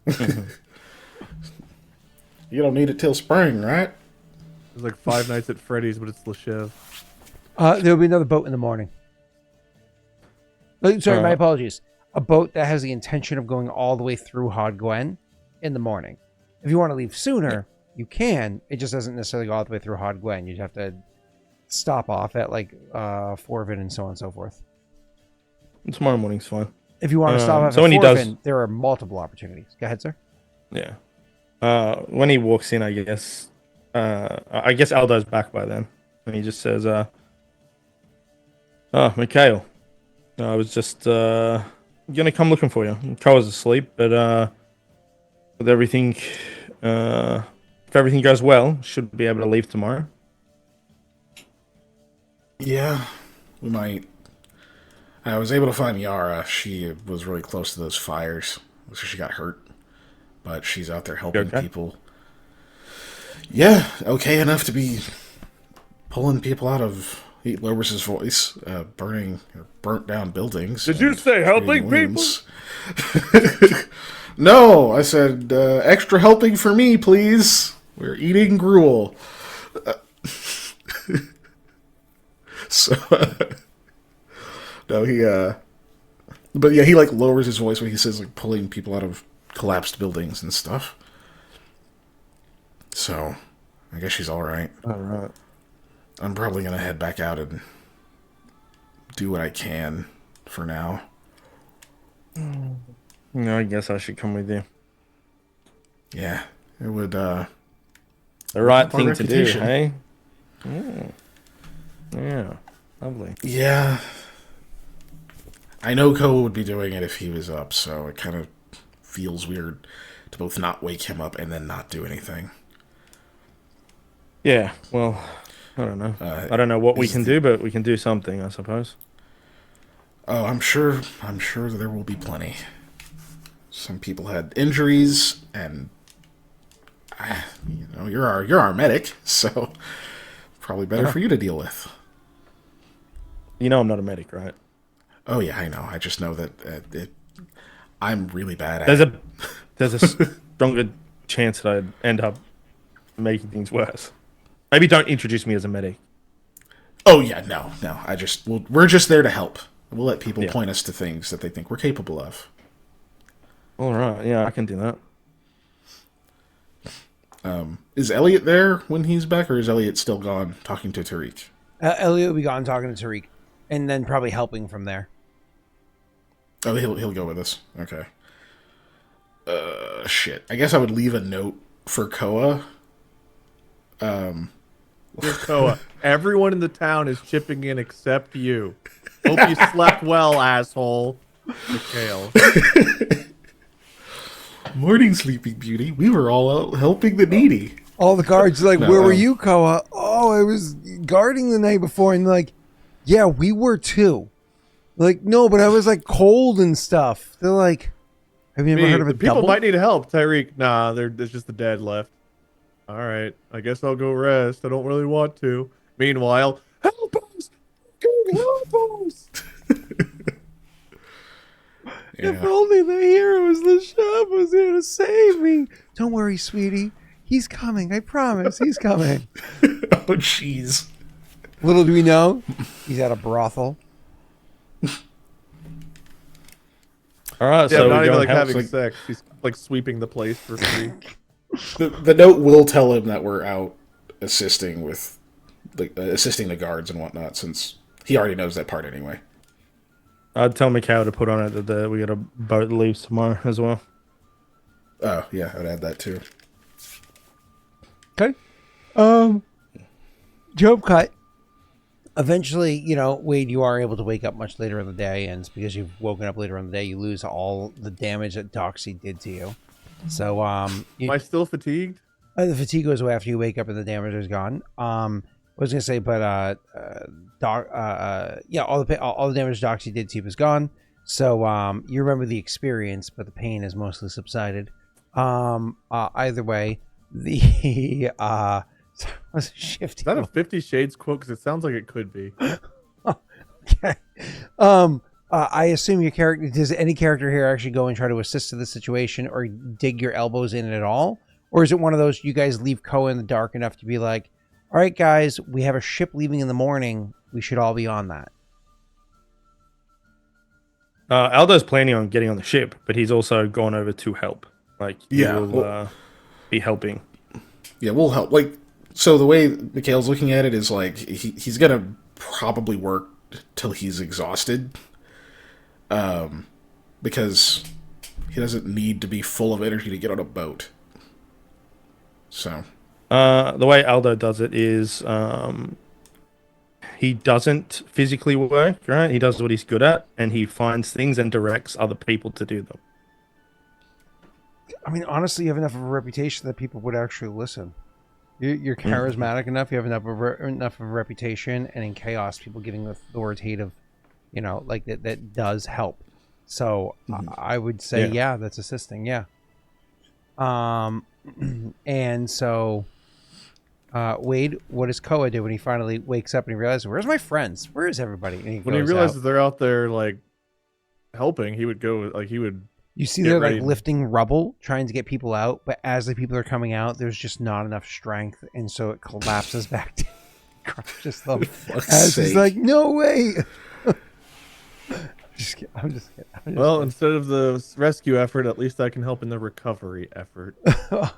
Speaker 4: You don't need it till spring, right?
Speaker 2: It's like 5 Nights at Freddy's, but it's Leshev.
Speaker 1: There'll be another boat in the morning. Sorry, my apologies. A boat that has the intention of going all the way through Haudh-Gwenn in the morning. If you want to leave sooner, you can. It just doesn't necessarily go all the way through Haudh-Gwenn. You'd have to stop off at like Forvin and so on and so forth.
Speaker 3: Tomorrow morning's fine.
Speaker 1: If you want to stop off
Speaker 3: so
Speaker 1: at
Speaker 3: when
Speaker 1: Forvin, there are multiple opportunities. Go ahead, sir.
Speaker 3: Yeah. When he walks in, I guess Aldo's back by then, and he just says, Mikhail, I was just gonna come looking for you. Koa's asleep, but with everything, if everything goes well, should be able to leave tomorrow.
Speaker 4: Yeah, we might. I was able to find Yara. She was really close to those fires, so she got hurt. But she's out there helping people. Yeah, okay enough to be pulling people out of... He lowers his voice, burnt down buildings.
Speaker 2: Did you say helping people?
Speaker 4: No, I said extra helping for me, please. We're eating gruel. So, no, but yeah, he like lowers his voice when he says like pulling people out of collapsed buildings and stuff. So, I guess she's all right.
Speaker 3: All right.
Speaker 4: I'm probably gonna head back out and do what I can for now.
Speaker 3: No, I guess I should come with you.
Speaker 4: Yeah, it would.
Speaker 3: The right thing to do,
Speaker 4: reputation.
Speaker 3: hey? Yeah, lovely.
Speaker 4: Yeah. I know Koa would be doing it if he was up, so it kind of feels weird to both not wake him up and then not do anything.
Speaker 3: Yeah, well, I don't know. I don't know what we can do, but we can do something, I suppose.
Speaker 4: Oh, I'm sure there will be plenty. Some people had injuries, and you're our medic, so probably better for you to deal with.
Speaker 3: You know I'm not a medic, right?
Speaker 4: Oh yeah, I know. I just know that I'm really bad at it.
Speaker 3: There's a stronger chance that I'd end up making things worse. Maybe don't introduce me as a medic.
Speaker 4: Oh yeah, no. We're just there to help. We'll let people point us to things that they think we're capable of.
Speaker 3: All right, yeah, I can do that.
Speaker 4: Is Elliot there when he's back, or is Elliot still gone talking to Tariq?
Speaker 1: Elliot will be gone talking to Tariq, and then probably helping from there.
Speaker 4: Oh, he'll go with us. Okay. Shit. I guess I would leave a note for Koa.
Speaker 2: Dear Koa, everyone in the town is chipping in except you. Hope you slept well, asshole. Mikhail.
Speaker 4: Morning, Sleeping Beauty. We were all out helping the needy.
Speaker 1: All the guards are like, where were you, Koa? Oh, I was guarding the night before. And they're like, yeah, we were too. Like, no, but I was like cold and stuff. They're like, have you ever heard of a
Speaker 2: people
Speaker 1: double?
Speaker 2: might need help, Tyreek. Nah, there's just the dead left. All right, I guess I'll go rest. I don't really want to. Meanwhile, help us! Help us!
Speaker 1: If only the heroes, the shop was here to save me. Don't worry, sweetie. He's coming. I promise. He's coming.
Speaker 4: Oh, jeez.
Speaker 1: Little do we know, he's at a brothel.
Speaker 3: All right,
Speaker 2: Yeah,
Speaker 3: so
Speaker 2: not
Speaker 3: we're
Speaker 2: even
Speaker 3: going
Speaker 2: like having
Speaker 3: help.
Speaker 2: sex. He's like sweeping the place for free.
Speaker 4: The note will tell him that we're out assisting with assisting the guards and whatnot, since he already knows that part anyway.
Speaker 3: I'd tell Mikhail to put on it that we got a boat that leaves tomorrow as well.
Speaker 4: Oh yeah, I'd add that too.
Speaker 1: Okay. Job cut. Eventually, you know, Wade, you are able to wake up much later in the day, and it's because you've woken up later in the day, you lose all the damage that Doxy did to you. So,
Speaker 2: Am I still fatigued?
Speaker 1: the fatigue goes away after you wake up and the damage is gone. I was gonna say, but yeah, all the damage Doxy did to you is gone. So, you remember the experience, but the pain is mostly subsided. Either way, the was shifting.
Speaker 2: Is that a 50 Shades quote? Because it sounds like it could be.
Speaker 1: Okay. I assume your character, does any character here actually go and try to assist to the situation or dig your elbows in at all? Or is it one of those you guys leave Koa in the dark enough to be like, all right, guys, we have a ship leaving in the morning. We should all be on that.
Speaker 3: Aldo's planning on getting on the ship, but he's also gone over to help. Like, he
Speaker 4: Yeah,
Speaker 3: will be helping.
Speaker 4: Yeah, we'll help. Like, so the way Mikhail's looking at it is like he's gonna probably work till he's exhausted, because he doesn't need to be full of energy to get on a boat. So,
Speaker 3: The way Aldo does it is he doesn't physically work, right? He does what he's good at, and he finds things and directs other people to do them.
Speaker 1: I mean, honestly, you have enough of a reputation that people would actually listen. You're charismatic enough. You have enough of a reputation, and in chaos, people giving the authoritative, you know, like that does help. So I would say, yeah, that's assisting. Yeah. And so, Wade, what does Koa do when he finally wakes up and he realizes, where's my friends? Where is everybody? And
Speaker 2: When he realizes they're out there like helping, he would go like he would.
Speaker 1: You see,
Speaker 2: get
Speaker 1: they're
Speaker 2: ready.
Speaker 1: like lifting rubble, trying to get people out, but as the people are coming out, there's just not enough strength, and so it collapses back to crushes them. As he's like, no way. I'm just kidding.
Speaker 2: Well, instead of the rescue effort, at least I can help in the recovery effort.
Speaker 1: I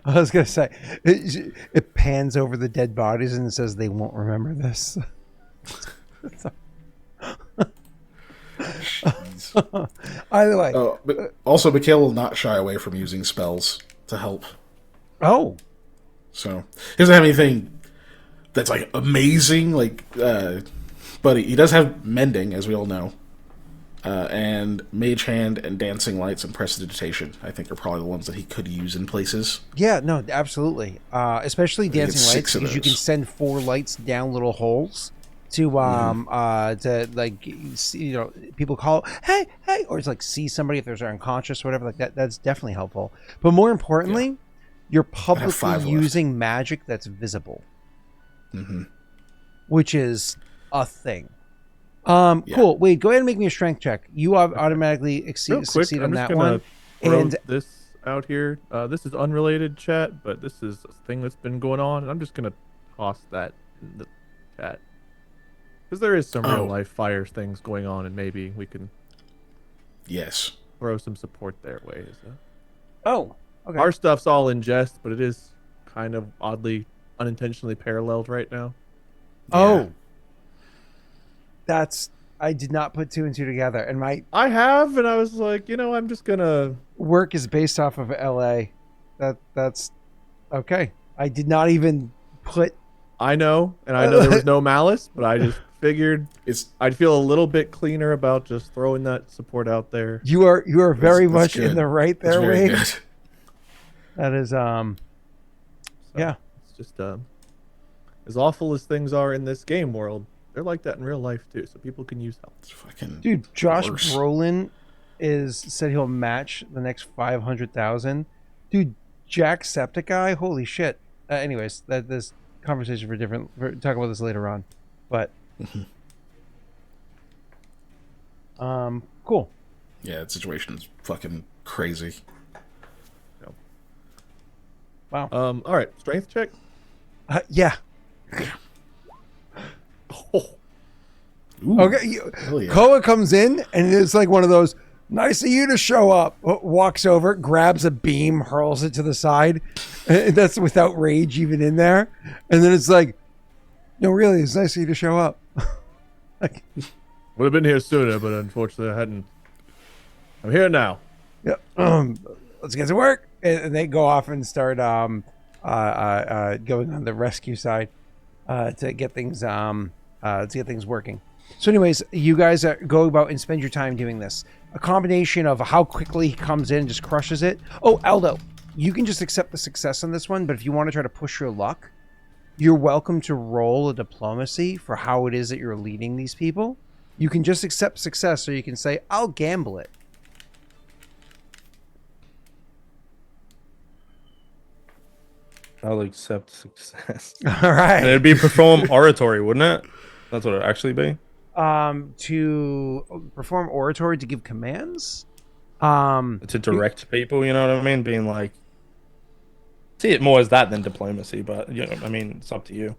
Speaker 1: was gonna say, it pans over the dead bodies and it says they won't remember this. Either way.
Speaker 4: but also Mikhail will not shy away from using spells to help.
Speaker 1: Oh,
Speaker 4: So he doesn't have anything that's like amazing, like, but he does have mending, as we all know, and mage hand and dancing lights and prestidigitation. I think are probably the ones that he could use in places.
Speaker 1: yeah, no, absolutely. Especially
Speaker 4: get
Speaker 1: dancing lights,
Speaker 4: 6 of
Speaker 1: because you can
Speaker 4: those.
Speaker 1: send 4 lights down little holes to like, see, you know, people call hey, or it's like see somebody if they're unconscious or whatever like that. That's definitely helpful. But more importantly, you're publicly
Speaker 4: 5 left.
Speaker 1: using magic that's visible, which is a thing. Cool. Wait, go ahead and make me a strength check. You automatically
Speaker 2: Real quick,
Speaker 1: succeed on
Speaker 2: I'm just
Speaker 1: that
Speaker 2: gonna
Speaker 1: one.
Speaker 2: throw
Speaker 1: And
Speaker 2: this out here. This is unrelated, chat, but this is a thing that's been going on, and I'm just gonna toss that in the chat because there is some real life fire things going on, and maybe we can
Speaker 4: Yes.
Speaker 2: throw some support their way.
Speaker 1: oh, okay.
Speaker 2: Our stuff's all in jest, but it is kind of oddly, unintentionally paralleled right now.
Speaker 1: Oh, that's, I did not put 2 and 2 together, and my
Speaker 2: I have, and I was like, I'm just gonna.
Speaker 1: work is based off of LA. That's okay. I did not even put.
Speaker 2: I know, and I know there was no malice, but I just figured I'd feel a little bit cleaner about just throwing that support out there.
Speaker 1: You are very
Speaker 4: That's
Speaker 1: much
Speaker 4: good.
Speaker 1: in the right
Speaker 4: That's
Speaker 1: there,
Speaker 4: very
Speaker 1: Wade.
Speaker 4: good.
Speaker 1: That is
Speaker 2: So
Speaker 1: yeah.
Speaker 2: It's just as awful as things are in this game world, they're like that in real life too. So people can use help.
Speaker 4: It's fucking
Speaker 1: Dude, Josh
Speaker 4: worse.
Speaker 1: Brolin said he'll match the next 500,000. Dude, Jacksepticeye, holy shit. Anyways, this conversation for talk about this later on. But cool.
Speaker 4: Yeah, the situation's fucking crazy.
Speaker 1: Wow.
Speaker 2: All right, strength check.
Speaker 1: Yeah.
Speaker 2: Oh,
Speaker 4: Ooh,
Speaker 1: Okay.
Speaker 4: hell yeah.
Speaker 1: Koa comes in and it's like one of those, Nice of you to show up. Walks over, grabs a beam, hurls it to the side. That's without rage even in there. And then it's like, no, really, it's nice of you to show up. Like,
Speaker 2: Would have been here sooner, but unfortunately I hadn't. I'm here now.
Speaker 1: Yep. Let's get to work. And they go off and start going on the rescue side to get things working. So, anyways, you guys go about and spend your time doing this. A combination of how quickly he comes in and just crushes it. Oh, Aldo, you can just accept the success on this one, but if you want to try to push your luck, you're welcome to roll a diplomacy for how it is that you're leading these people. You can just accept success, or you can say, I'll gamble it.
Speaker 3: I'll accept success.
Speaker 1: All right.
Speaker 3: And it'd be perform oratory, wouldn't it? That's what it'd actually be.
Speaker 1: To perform oratory to give commands.
Speaker 3: To direct people, you know what I mean? Being like, see it more as that than diplomacy, but you know, I mean, it's up to you.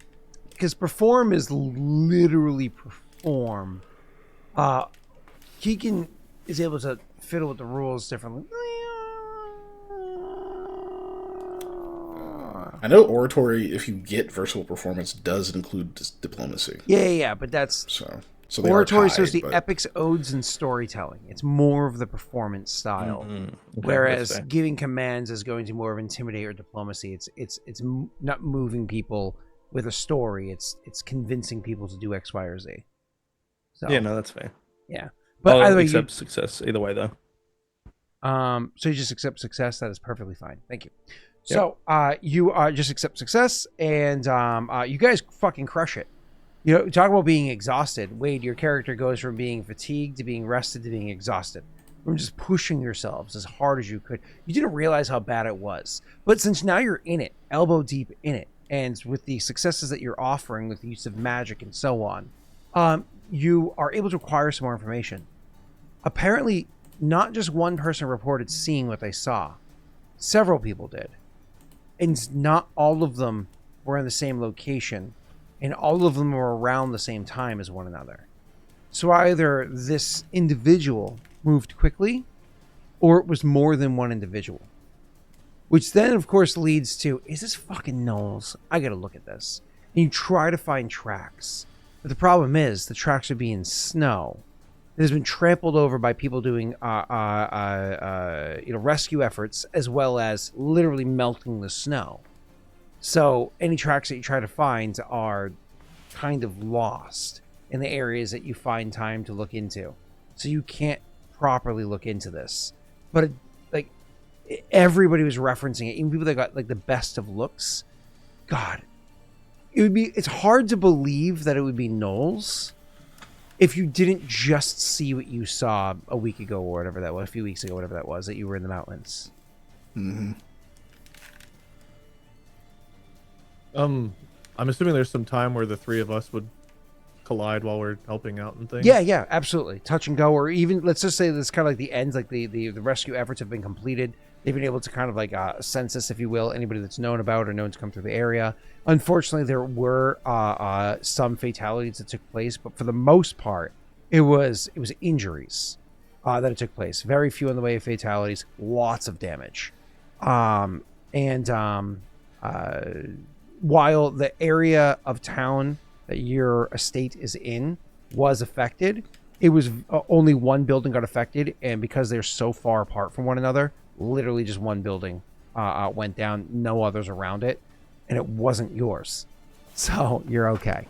Speaker 1: Because perform is literally perform. Keegan is able to fiddle with the rules differently.
Speaker 4: I know oratory, if you get versatile performance, does include diplomacy.
Speaker 1: Yeah, but that's
Speaker 4: so they
Speaker 1: oratory.
Speaker 4: are
Speaker 1: So it's the
Speaker 4: but...
Speaker 1: epics, odes, and storytelling. It's more of the performance style, whereas giving commands is going to more of intimidate or diplomacy. It's not moving people with a story. It's convincing people to do X, Y, or Z. So,
Speaker 3: yeah, no, that's fair.
Speaker 1: Yeah, but
Speaker 3: I'll
Speaker 1: either way,
Speaker 3: accept success either way, though.
Speaker 1: So you just accept success. That is perfectly fine. Thank you. So you just accept success, and you guys fucking crush it. You know, talk about being exhausted. Wade, your character goes from being fatigued to being rested to being exhausted. From just pushing yourselves as hard as you could. You didn't realize how bad it was. But since now you're in it, elbow deep in it, and with the successes that you're offering with the use of magic and so on, you are able to acquire some more information. Apparently, not just one person reported seeing what they saw. Several people did. And not all of them were in the same location, and all of them were around the same time as one another. So either this individual moved quickly, or it was more than one individual. Which then, of course, leads to, is this fucking Knowles? I gotta look at this. And you try to find tracks. But the problem is, the tracks would be in snow. It has been trampled over by people doing rescue efforts, as well as literally melting the snow. So any tracks that you try to find are kind of lost in the areas that you find time to look into. So you can't properly look into this. But everybody was referencing it, even people that got like the best of looks. God, it's hard to believe that it would be Knowles if you didn't just see what you saw a week ago or whatever that was, a few weeks ago, whatever that was, that you were in the mountains.
Speaker 4: Mm-hmm.
Speaker 2: I'm assuming there's some time where the three of us would collide while we're helping out and things.
Speaker 1: Yeah, absolutely. Touch and go, or even, let's just say this kind of like the ends, like the rescue efforts have been completed. They've been able to kind of like census, if you will, anybody that's known about or known to come through the area. Unfortunately, there were some fatalities that took place, but for the most part, it was injuries that it took place. Very few in the way of fatalities, lots of damage. While the area of town that your estate is in was affected, it was only one building got affected, and because they're so far apart from one another, literally just one building went down, no others around it, and it wasn't yours, so you're okay.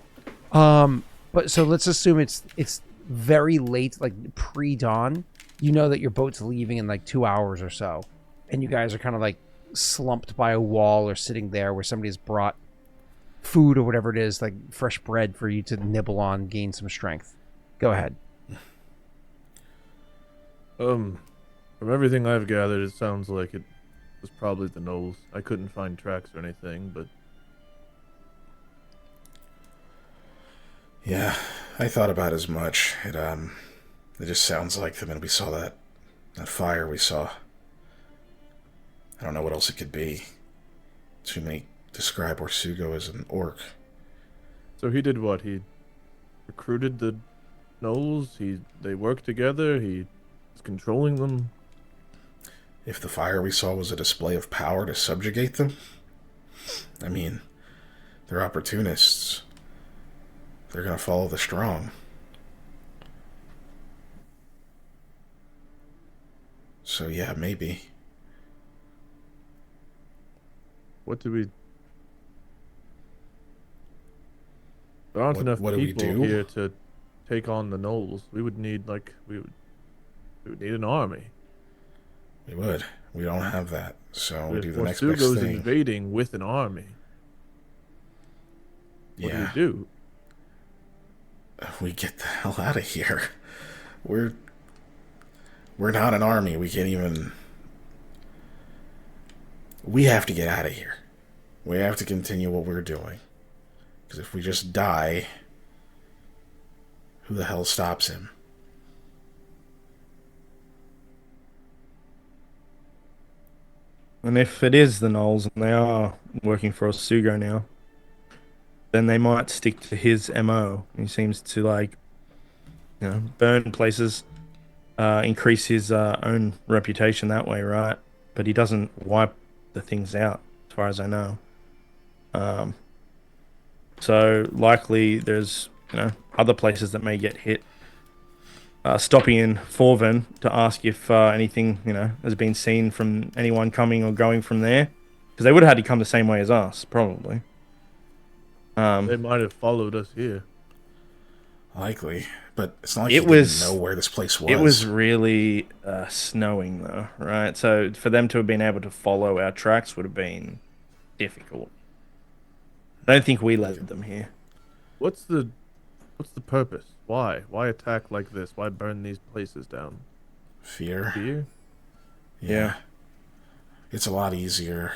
Speaker 1: But so let's assume it's very late, like pre-dawn. You know that your boat's leaving in like 2 hours or so, and you guys are kind of like slumped by a wall or sitting there where somebody's brought food or whatever it is, like fresh bread for you to nibble on, gain some strength. Go ahead.
Speaker 2: From everything I've gathered, it sounds like it was probably the Knowles. I couldn't find tracks or anything, but...
Speaker 4: Yeah, I thought about as much. It just sounds like the minute we saw that fire we saw. I don't know what else it could be. Too many describe Orsugo as an orc.
Speaker 2: So he did what? He recruited the Knowles? They worked together? He What's controlling them?
Speaker 4: If the fire we saw was a display of power to subjugate them, I mean, they're opportunists. They're gonna follow the strong. So yeah, maybe.
Speaker 2: What do we... There aren't enough
Speaker 4: what do we
Speaker 2: people
Speaker 4: do?
Speaker 2: here to take on the gnolls. We would need, like, we would need an army.
Speaker 4: We would. We don't have that, so we
Speaker 2: If
Speaker 4: do the next best
Speaker 2: Morsugo's
Speaker 4: thing.
Speaker 2: invading with an army, what do?
Speaker 4: We get the hell out of here. We're not an army. We can't even... We have to get out of here. We have to continue what we're doing. Because if we just die, who the hell stops him?
Speaker 3: And if it is the gnolls and they are working for Sugo now, then they might stick to his MO. He seems to, like, burn places, increase his own reputation that way, right? But he doesn't wipe the things out, as far as I know. So likely there's other places that may get hit. Stopping in Forven to ask if anything has been seen from anyone coming or going from there, because they would have had to come the same way as us, probably.
Speaker 2: They might have followed us here.
Speaker 4: Likely, but it's not like
Speaker 3: It
Speaker 4: he
Speaker 3: was-
Speaker 4: didn't know where this place was.
Speaker 3: It was really snowing though, right? So for them to have been able to follow our tracks would have been difficult. I don't think we led them here.
Speaker 2: What's the purpose? Why attack like this? Why burn these places down?
Speaker 4: Fear.
Speaker 2: Fear?
Speaker 4: Yeah. It's a lot easier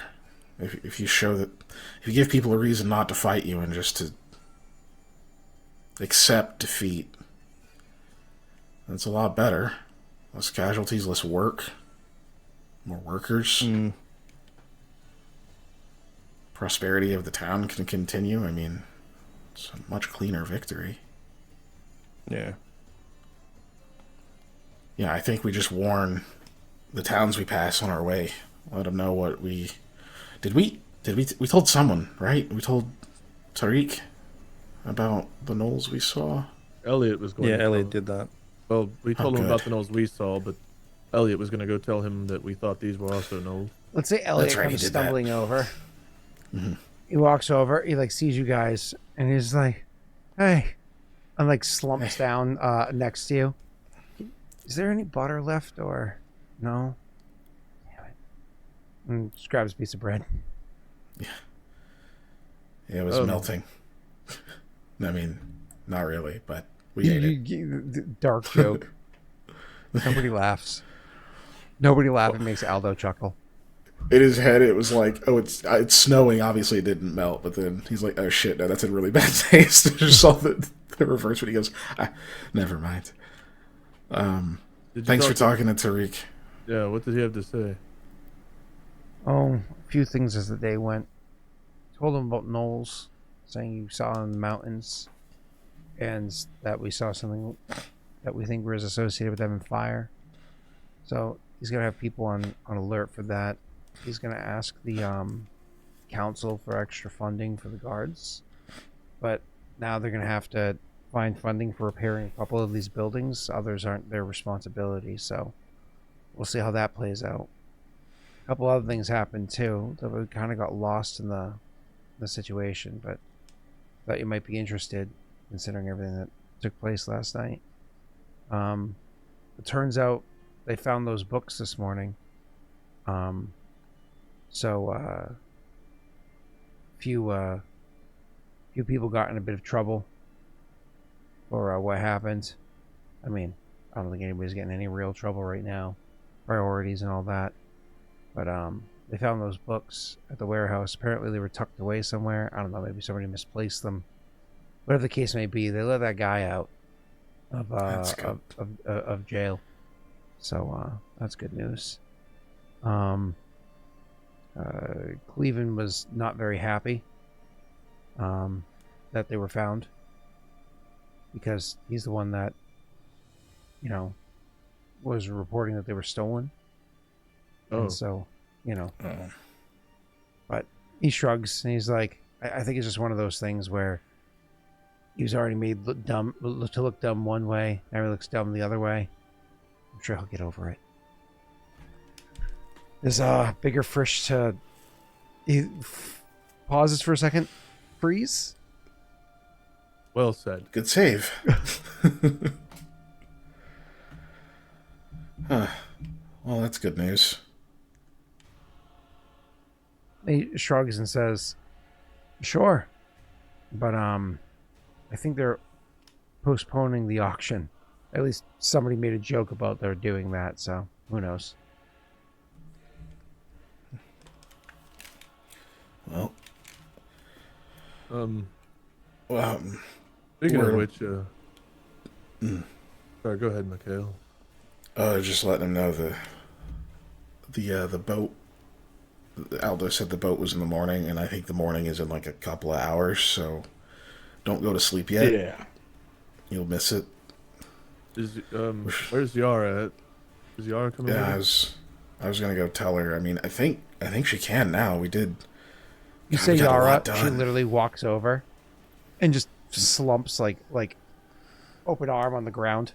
Speaker 4: if you show that, if you give people a reason not to fight you and just to accept defeat. That's a lot better. Less casualties, less work, more workers. Prosperity of the town can continue. I mean, it's a much cleaner victory.
Speaker 3: Yeah.
Speaker 4: Yeah, I think we just warn the towns we pass on our way. Let them know what we... We told someone, right? We told Tariq about the gnolls we saw.
Speaker 2: Elliot was going
Speaker 3: Yeah,
Speaker 2: to
Speaker 3: Elliot
Speaker 2: tell
Speaker 3: did that.
Speaker 2: Well, we told him
Speaker 4: good.
Speaker 2: about the gnolls we saw, but Elliot was going to go tell him that we thought these were also gnolls.
Speaker 1: Let's say Elliot
Speaker 4: That's right, he
Speaker 1: comes
Speaker 4: did that.
Speaker 1: stumbling over. He walks over. He sees you guys, and he's like, "Hey," and slumps down next to you. Is there any butter left, or no? Damn it! And just grabs a piece of bread.
Speaker 4: Yeah, it was melting. I mean, not really, but we ate it.
Speaker 1: Dark joke. Nobody laughs. Nobody laughs. It makes Aldo chuckle.
Speaker 4: In his head, it was like, oh, it's snowing. Obviously, it didn't melt. But then he's like, oh shit, no, that's a really bad taste. I just saw the reverse when he goes, never mind. Thanks for talking to Tariq.
Speaker 2: Yeah, what did he have to say?
Speaker 1: Oh, a few things as the day went. Told him about gnolls, saying you saw in the mountains, and that we saw something that we think was associated with them in fire. So he's gonna have people on alert for that. He's gonna ask the council for extra funding for the guards, but now they're gonna have to find funding for repairing a couple of these buildings. Others aren't their responsibility, so we'll see how that plays out. A couple other things happened too that we kind of got lost in the situation, but thought you might be interested considering everything that took place last night. It turns out they found those books this morning. So few people got in a bit of trouble for what happened. I mean, I don't think anybody's getting any real trouble right now. Priorities and all that. But they found those books at the warehouse. Apparently they were tucked away somewhere. I don't know, maybe somebody misplaced them. Whatever the case may be, they let that guy out of jail. So that's good news. Cleveland was not very happy that they were found, because he's the one that was reporting that they were stolen.
Speaker 2: Oh.
Speaker 1: And so, you know. But he shrugs and he's like, I think it's just one of those things where he was already made to look dumb one way. Now he looks dumb the other way. I'm sure he'll get over it. There's bigger fish to... He pauses for a second. Freeze.
Speaker 2: Well said.
Speaker 4: Good save. Huh. Well, that's good news.
Speaker 1: He shrugs and says, sure. But, I think they're postponing the auction. At least somebody made a joke about they're doing that, so who knows?
Speaker 4: Well.
Speaker 2: Speaking of which, sorry, go ahead, Mikhail.
Speaker 4: Just letting him know the boat. Aldo said the boat was in the morning, and I think the morning is in like a couple of hours, so don't go to sleep yet.
Speaker 3: Yeah.
Speaker 4: You'll miss it.
Speaker 2: Where's Yara at? Is Yara coming?
Speaker 4: Yeah,
Speaker 2: with
Speaker 4: I was gonna go tell her. I mean, I think she can now. We did.
Speaker 1: You
Speaker 4: God,
Speaker 1: say
Speaker 4: we got a
Speaker 1: Yara,
Speaker 4: lot
Speaker 1: she
Speaker 4: done.
Speaker 1: literally walks over and just slumps like open arm on the ground.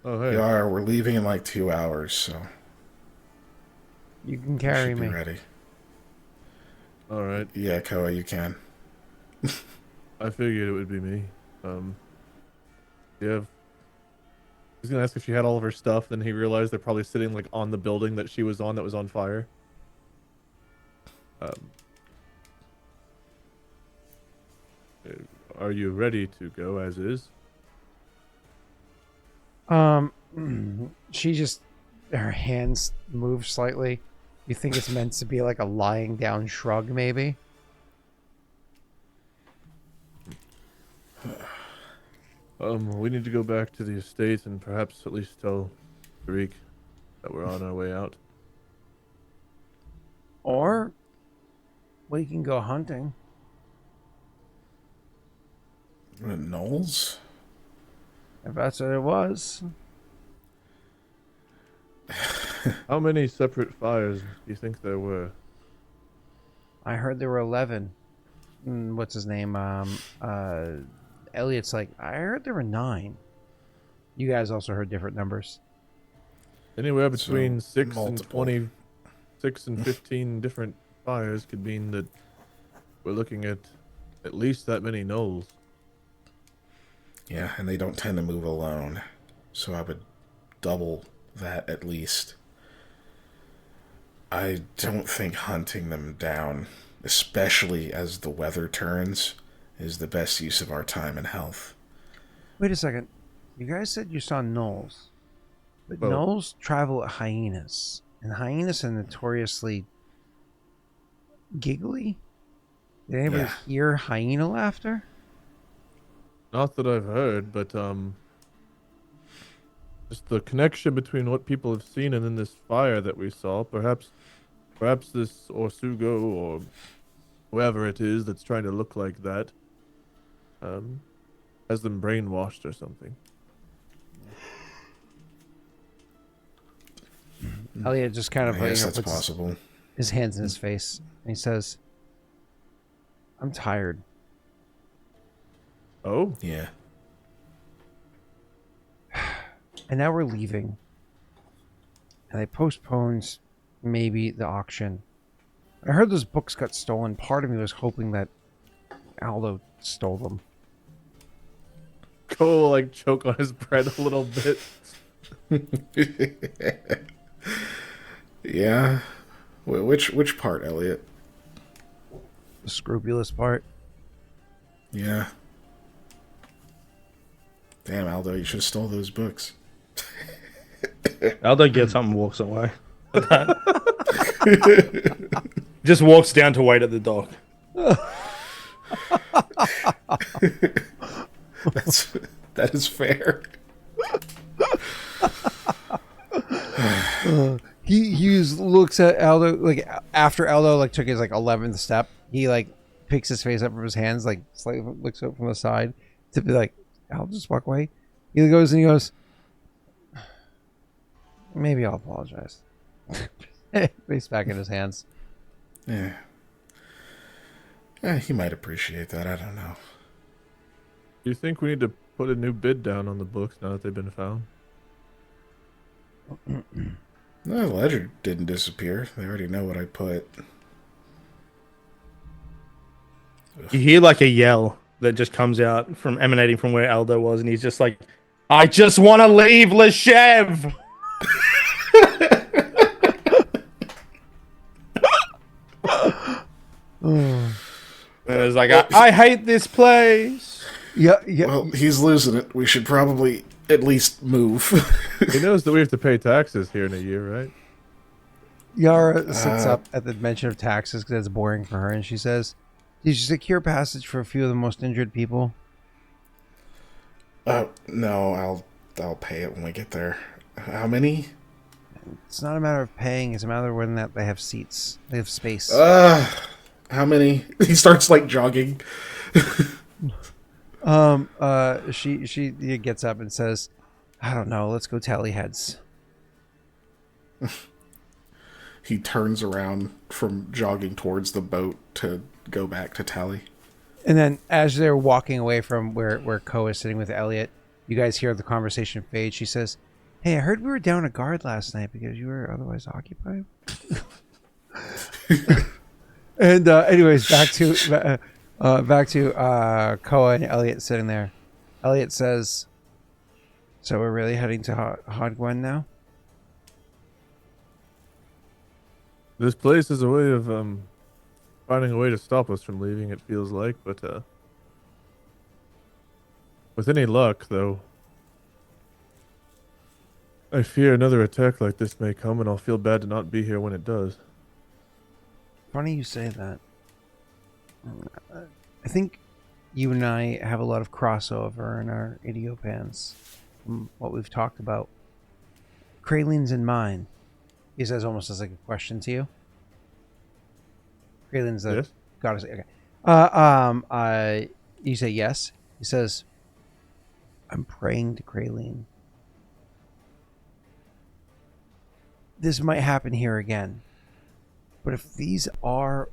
Speaker 2: Oh, hey.
Speaker 4: Yara, we're leaving in like 2 hours, so
Speaker 1: You can
Speaker 4: you
Speaker 1: carry
Speaker 4: should
Speaker 1: me.
Speaker 4: be ready.
Speaker 2: All right.
Speaker 4: Yeah, Koa, you can.
Speaker 2: I figured it would be me. Yeah. He's gonna ask if she had all of her stuff, then he realized they're probably sitting like on the building that she was on that was on fire. Are you ready to go as is?
Speaker 1: She just, her hands move slightly. You think it's meant to be like a lying down shrug, maybe?
Speaker 2: We need to go back to the estate and perhaps at least tell Daelric that we're on our way out.
Speaker 1: Or we can go hunting.
Speaker 4: Knowles?
Speaker 1: If that's what it was.
Speaker 2: How many separate fires do you think there were?
Speaker 1: I heard there were 11. What's his name? Elliot's like, I heard there were 9. You guys also heard different numbers.
Speaker 2: Anywhere between
Speaker 4: So,
Speaker 2: 6
Speaker 4: multiple.
Speaker 2: and 26 and 15 different fires could mean that we're looking at least that many gnolls.
Speaker 4: Yeah, and they don't tend to move alone, so I would double that at least. I don't think hunting them down, especially as the weather turns, is the best use of our time and health.
Speaker 1: Wait a second. You guys said you saw gnolls. But
Speaker 2: Well-
Speaker 1: gnolls travel at hyenas. And hyenas are notoriously giggly. Did anybody
Speaker 4: Yeah.
Speaker 1: hear hyena laughter?
Speaker 2: Not that I've heard, but just the connection between what people have seen and then this fire that we saw. Perhaps this Orsugo or whoever it is that's trying to look like that has them brainwashed or something.
Speaker 1: Elliot just kind of
Speaker 4: I guess
Speaker 1: puts
Speaker 4: that's possible.
Speaker 1: his hands in his face. And he says, I'm tired.
Speaker 2: Oh,
Speaker 4: Yeah.
Speaker 1: And now we're leaving. And they postponed maybe the auction. I heard those books got stolen. Part of me was hoping that Aldo stole them.
Speaker 2: Koa will like choke on his bread a little bit.
Speaker 4: Yeah. Which part, Elliot?
Speaker 1: The scrupulous part.
Speaker 4: Yeah. Damn, Aldo, you should have stole those books.
Speaker 3: Aldo gets up and walks away. Just walks down to wait at the dock.
Speaker 4: That is fair.
Speaker 1: He looks at Aldo like after Aldo like took his like 11th step. He like picks his face up from his hands, like slightly looks up from the side to be like, Aldo, just walk away. He goes and he goes, Maybe I'll apologize. He's back in his hands.
Speaker 4: Yeah. He might appreciate that. I don't know.
Speaker 2: Do you think we need to put a new bid down on the books now that they've been found?
Speaker 4: No, the ledger didn't disappear. They already know what I put.
Speaker 3: You hear like a yell that just comes out from emanating from where Aldo was, and he's just like, "I just want to leave Leshev." And it's like, I hate this place.
Speaker 1: Yeah.
Speaker 4: Well, he's losing it. We should probably at least move.
Speaker 2: He knows that we have to pay taxes here in a year, right?
Speaker 1: Yara sits up at the mention of taxes because it's boring for her, and she says, "Did you secure passage for a few of the most injured people?"
Speaker 4: No, I'll pay it when we get there. How many?
Speaker 1: It's not a matter of paying; it's a matter of whether or not they have seats. They have space.
Speaker 4: How many? He starts like jogging.
Speaker 1: She gets up and says, "I don't know. Let's go tally heads."
Speaker 4: He turns around from jogging towards the boat to go back to tally.
Speaker 1: And then as they're walking away from where Koa is sitting with Elliot, you guys hear the conversation fade. She says, "Hey, I heard we were down a guard last night because you were otherwise occupied." And anyways, back to Koa and Elliot sitting there. Elliot says, "So we're really heading to Haudh-Gwenn now?"
Speaker 2: This place is a way of finding a way to stop us from leaving, it feels like, but with any luck, though, I fear another attack like this may come, and I'll feel bad to not be here when it does.
Speaker 1: Funny you say that. I think you and I have a lot of crossover in our idiopans from what we've talked about. Kraylin's in mine. He says almost as like a question to you. Kraylin's the
Speaker 2: Yes?
Speaker 1: goddess. Okay. You say yes. He says, "I'm praying to Kraylin. This might happen here again. But if these are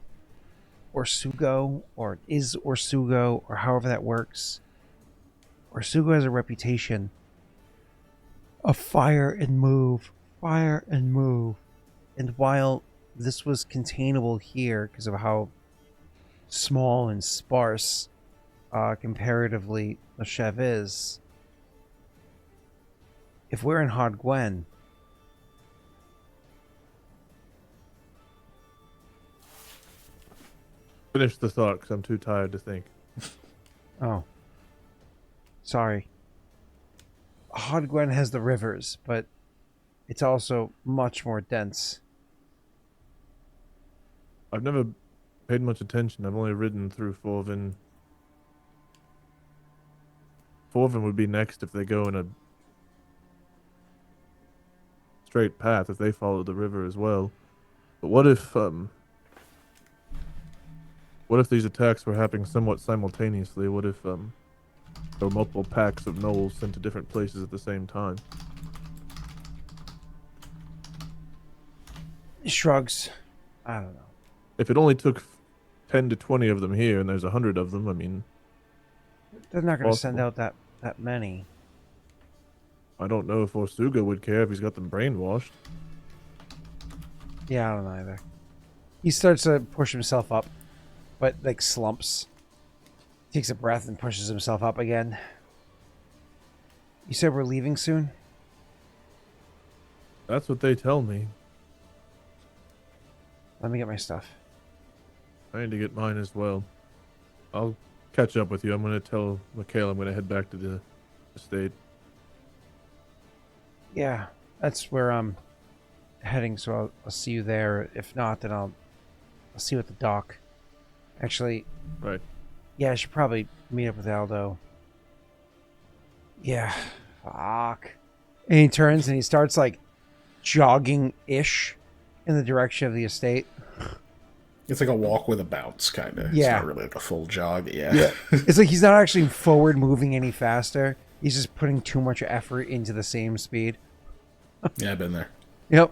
Speaker 1: Orsugo, or is Orsugo, or however that works, Orsugo has a reputation of fire and move. And while this was containable here because of how small and sparse comparatively Leshev is, if we're in Haudh-Gwenn,
Speaker 2: Finish the thought, because I'm too tired to think.
Speaker 1: oh, sorry. Haudh-Gwenn has the rivers, but it's also much more dense.
Speaker 2: I've never paid much attention. I've only ridden through Forvin. Forvin would be next if they go in a straight path, if they follow the river as well. But what if these attacks were happening somewhat simultaneously? What if there were multiple packs of gnolls sent to different places at the same time?
Speaker 1: He shrugs. I don't know.
Speaker 2: If it only took 10 to 20 of them here and there's 100 of them, I mean,
Speaker 1: They're not going to send
Speaker 2: possible.
Speaker 1: out that many.
Speaker 2: I don't know if Orsuga would care if he's got them brainwashed.
Speaker 1: Yeah, I don't know either. He starts to push himself up, but like slumps. Takes a breath and pushes himself up again. You said we're leaving soon?
Speaker 2: That's what they tell me.
Speaker 1: Let me get my stuff.
Speaker 2: I need to get mine as well. I'll catch up with you. I'm going to tell Mikhail I'm going to head back to the estate.
Speaker 1: Yeah, that's where I'm heading, so I'll see you there. If not, then I'll see you at the dock. Actually,
Speaker 2: Right.
Speaker 1: yeah, I should probably meet up with Aldo. Yeah, fuck. And he turns and he starts like jogging-ish in the direction of the estate.
Speaker 4: It's like a walk with a bounce, kind of.
Speaker 1: Yeah.
Speaker 4: It's not really like a full jog. Yeah.
Speaker 1: It's like he's not actually forward moving any faster. He's just putting too much effort into the same speed.
Speaker 4: Yeah, I've been there.
Speaker 1: Yep.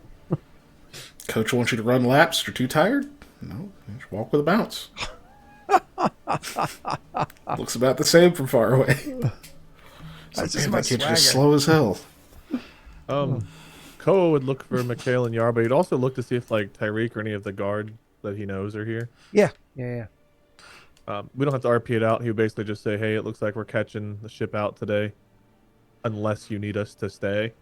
Speaker 4: Coach wants you to run laps. You're too tired? No, just walk with a bounce. Looks about the same from far away.
Speaker 1: That's
Speaker 4: Man,
Speaker 1: just my
Speaker 4: that kid's
Speaker 1: swagger.
Speaker 4: just slow as hell.
Speaker 2: Koa would look for Mikhail and Yar, but he'd also look to see if like Tyreek or any of the guard that he knows are here.
Speaker 1: Yeah.
Speaker 2: We don't have to RP it out. He would basically just say, "Hey, it looks like we're catching the ship out today, unless you need us to stay."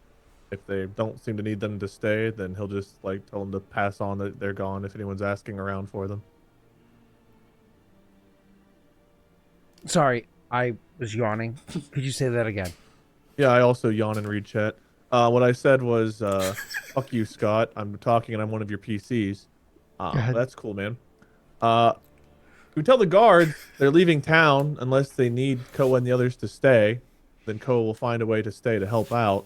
Speaker 2: If they don't seem to need them to stay, then he'll just like tell them to pass on that they're gone if anyone's asking around for them.
Speaker 1: Sorry, I was yawning. Could you say that again?
Speaker 2: Yeah, I also yawn and read chat. What I said was, "Fuck you, Scott. I'm talking and I'm one of your PCs."
Speaker 1: ahead.
Speaker 2: That's cool, man. We tell the guards they're leaving town unless they need Koa and the others to stay. Then Koa will find a way to stay to help out.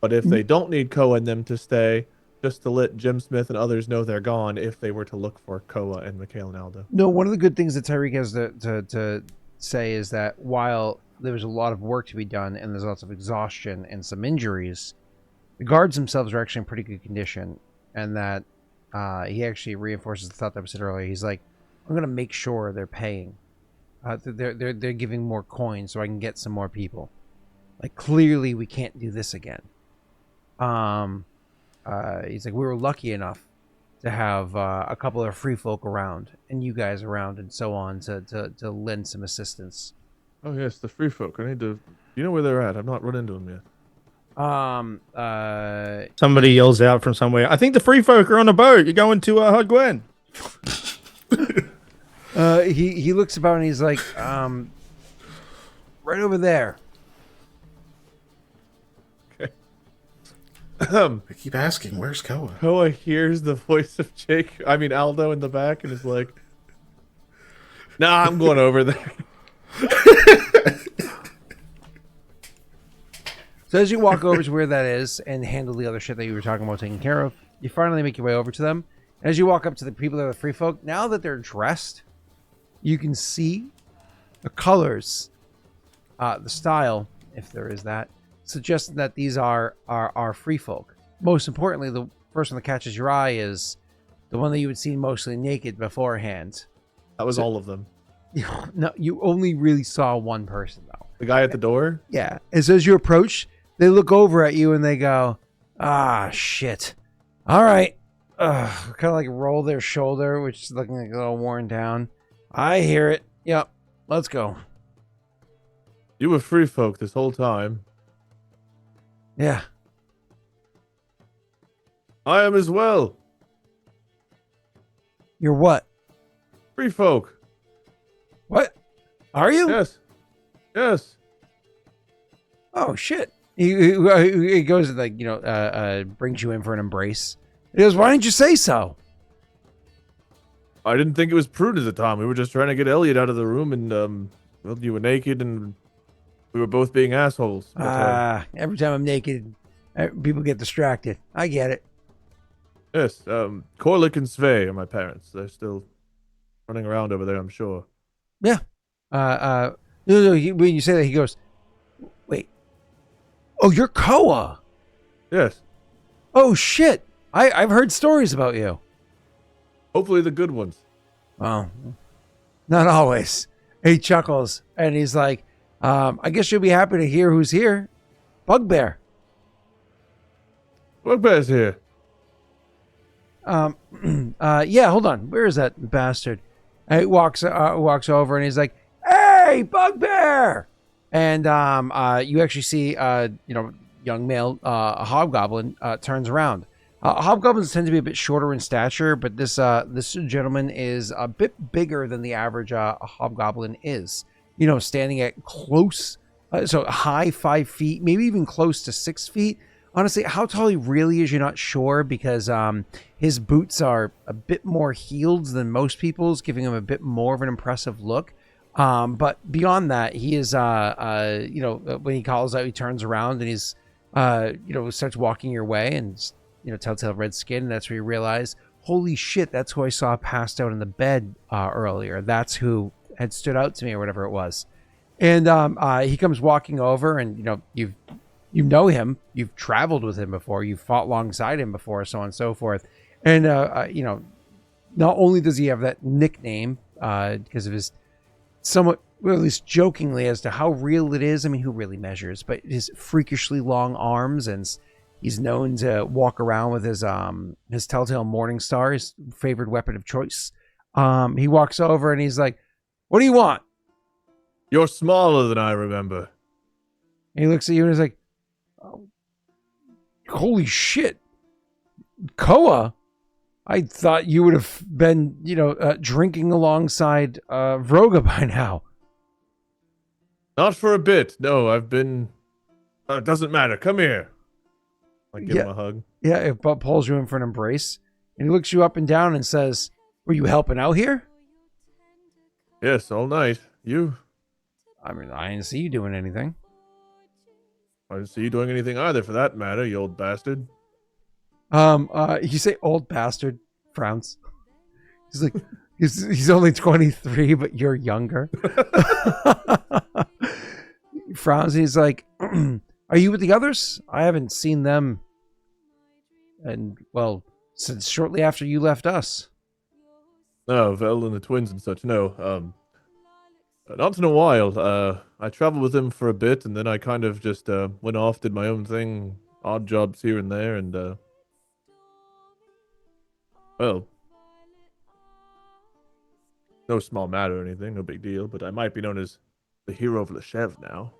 Speaker 2: But if they don't need Koa and them to stay, just to let Jim Smith and others know they're gone if they were to look for Koa and Mikhail and Aldo.
Speaker 1: No, one of the good things that Tyreek has to say is that while there's a lot of work to be done and there's lots of exhaustion and some injuries, the guards themselves are actually in pretty good condition, and that he actually reinforces the thought that I said earlier. He's like, I'm going to make sure they're paying. They're giving more coins so I can get some more people. Like, clearly we can't do this again. He's like, we were lucky enough to have a couple of free folk around and you guys around and so on to lend some assistance.
Speaker 2: Oh yes, the free folk. I need to. You know where they're at? I've not run into them yet.
Speaker 3: Somebody yells out from somewhere, I think the free folk are on a boat. You're going to Haudh-Gwenn.
Speaker 1: He looks about and he's like, right over there.
Speaker 4: I keep asking, where's Koa?
Speaker 2: Koa hears the voice of Aldo in the back and is like, "Nah, I'm going over there."
Speaker 1: So as you walk over to where that is and handle the other shit that you were talking about taking care of, you finally make your way over to them. And as you walk up to the people that are free folk, now that they're dressed, you can see the colors, the style, if there is that, suggesting that these are free folk. Most importantly, the first one that catches your eye is the one that you had seen mostly naked beforehand.
Speaker 2: That was all of them.
Speaker 1: No, you only really saw one person though.
Speaker 2: The guy at the door?
Speaker 1: Yeah. And so as you approach, they look over at you and they go, "Ah, shit. All right." Kind of like roll their shoulder, which is looking like a little worn down. I hear it. Yep. Let's go.
Speaker 2: You were free folk this whole time.
Speaker 1: Yeah.
Speaker 2: I am as well.
Speaker 1: You're what?
Speaker 2: Free folk.
Speaker 1: What? Are you?
Speaker 2: Yes. Yes.
Speaker 1: Oh, shit. He goes and, like, brings you in for an embrace. He goes, "Why didn't you say so?"
Speaker 2: I didn't think it was prudent at the time. We were just trying to get Elliot out of the room and, well, you were naked and we were both being assholes.
Speaker 1: Every time I'm naked, people get distracted. I get it.
Speaker 2: Yes, Korlik and Sve are my parents. They're still running around over there, I'm sure.
Speaker 1: Yeah. No, when you say that, he goes, "Wait. Oh, you're Koa."
Speaker 2: Yes.
Speaker 1: "Oh, shit. I've heard stories about you."
Speaker 2: Hopefully the good ones.
Speaker 1: Well, not always. He chuckles and he's like, "I guess you'll be happy to hear who's here. Bugbear."
Speaker 2: Bugbear's here.
Speaker 1: Yeah, hold on. Where is that bastard? And he walks over and he's like, "Hey, Bugbear!" And you actually see young male hobgoblin turns around. Hobgoblins tend to be a bit shorter in stature, but this gentleman is a bit bigger than the average hobgoblin is. Standing at close, so high 5 feet, maybe even close to 6 feet. Honestly, how tall he really is, you're not sure, because his boots are a bit more heeled than most people's, giving him a bit more of an impressive look. But beyond that, he is, when he calls out, he turns around and he's, starts walking your way and, telltale red skin. And that's where you realize, holy shit, that's who I saw passed out in the bed earlier. That's who had stood out to me or whatever it was. And he comes walking over and, you've you know him. You've traveled with him before. You've fought alongside him before, so on and so forth. And, you know, not only does he have that nickname because of his somewhat, well, at least jokingly as to how real it is. I mean, who really measures? But his freakishly long arms, and he's known to walk around with his telltale morning star, his favorite weapon of choice. He walks over and he's like, "What do you want?"
Speaker 2: You're smaller than I remember.
Speaker 1: And he looks at you and he's like, "Oh, holy shit, Koa! I thought you would have been, you know, drinking alongside Vroga by now."
Speaker 2: Not for a bit. No, I've been... it doesn't matter. Come here. I give him a hug.
Speaker 1: Yeah, it pulls you in for an embrace. And he looks you up and down and says, "Were you helping out here?"
Speaker 2: Yes, all night. You?
Speaker 1: I mean, I didn't see you doing anything.
Speaker 2: I didn't see you doing anything either, for that matter, you old bastard.
Speaker 1: You say old bastard, frowns. He's like, he's only 23, but you're younger. He frowns. He's like, "Are you with the others? I haven't seen them. And, well, since shortly after you left us."
Speaker 2: No, Vel and the twins and such, no. Not in a while. I traveled with him for a bit, and then I kind of just went off, did my own thing, odd jobs here and there, and well, no small matter or anything, no big deal, but I might be known as the hero of Leshev now.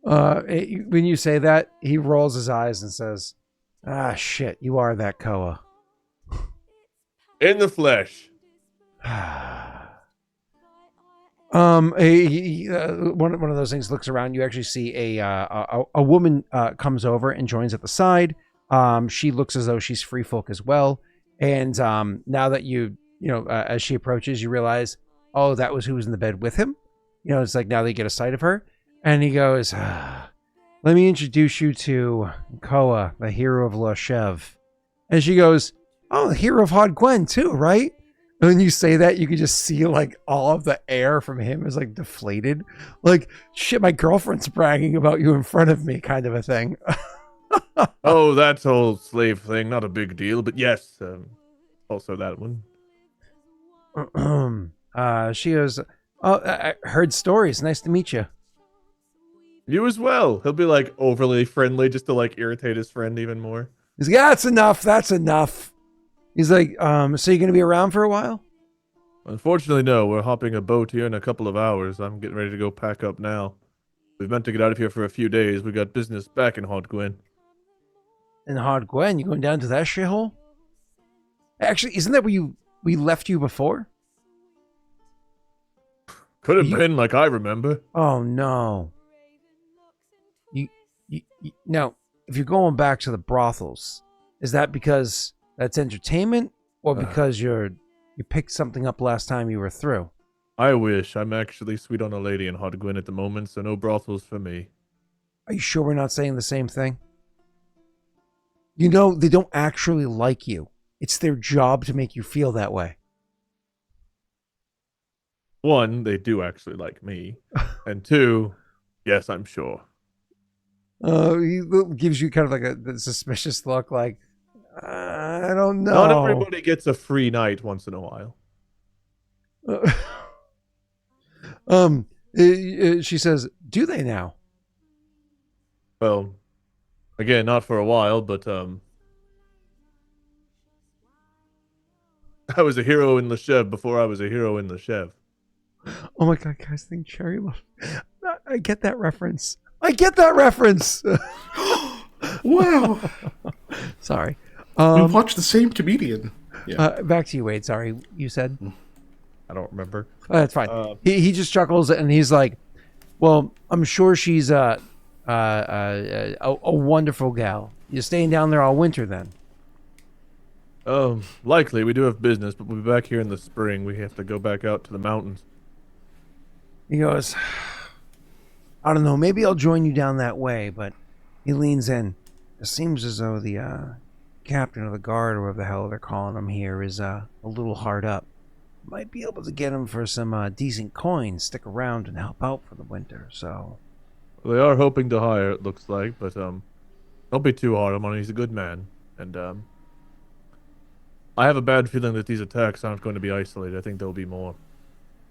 Speaker 1: When you say that, he rolls his eyes and says, "Ah, shit, you are that Koa."
Speaker 2: In the flesh.
Speaker 1: One of those things looks around. You actually see a woman comes over and joins at the side. She looks as though she's free folk as well. And now that you know, as she approaches, you realize, oh, that was who was in the bed with him. You know, it's like now they get a sight of her. And he goes, "Let me introduce you to Koa, the hero of Leshev." And she goes, "Oh, the hero of Haudh-Gwenn too, right?" And when you say that, you can just see like all of the air from him is like deflated. Like, shit, my girlfriend's bragging about you in front of me, kind of a thing.
Speaker 2: Oh, that whole slave thing, not a big deal, but yes, also that one.
Speaker 1: She goes, "Oh, I heard stories. Nice to meet you."
Speaker 2: You as well. He'll be like overly friendly just to like irritate his friend even more.
Speaker 1: He's like, "Yeah, that's enough. That's enough." He's like, "So you're gonna be around for a while?"
Speaker 2: Unfortunately, no. We're hopping a boat here in a couple of hours. I'm getting ready to go pack up now. We've meant to get out of here for a few days. We got business back in Haudh-Gwenn.
Speaker 1: In Haudh-Gwenn, you going down to that shithole? Actually, isn't that where we left you before?
Speaker 2: Could have been, like I remember.
Speaker 1: Oh no. You now, if you're going back to the brothels, is that because that's entertainment, or because you picked something up last time you were through?
Speaker 2: I wish. I'm actually sweet on a lady in Haudh-Gwenn at the moment, so no brothels for me.
Speaker 1: Are you sure we're not saying the same thing? You know, they don't actually like you. It's their job to make you feel that way.
Speaker 2: One, they do actually like me. And two, yes, I'm sure.
Speaker 1: He gives you kind of like a suspicious look, like, I don't know.
Speaker 2: Not everybody gets a free night once in a while.
Speaker 1: She says, "Do they now?"
Speaker 2: Well, again, not for a while, but I was a hero in Leshev before I was a hero in Leshev.
Speaker 1: Oh my god, guys, think Cherry love. I get that reference. I get that reference.
Speaker 4: Wow.
Speaker 1: Sorry.
Speaker 4: We watched the same comedian. Yeah.
Speaker 1: Back to you, Wade. Sorry, you said.
Speaker 2: I don't remember.
Speaker 1: That's fine. He just chuckles and he's like, "Well, I'm sure she's a wonderful gal. You're staying down there all winter then?"
Speaker 2: Likely. We do have business, but we'll be back here in the spring. We have to go back out to the mountains.
Speaker 1: He goes, "I don't know. Maybe I'll join you down that way." But he leans in. It seems as though the captain of the guard, or whatever the hell they're calling him here, is a little hard up. Might be able to get him for some decent coins. Stick around and help out for the winter. So,
Speaker 2: They are hoping to hire, it looks like, but don't be too hard on him. He's a good man, and I have a bad feeling that these attacks aren't going to be isolated. I think there'll be more.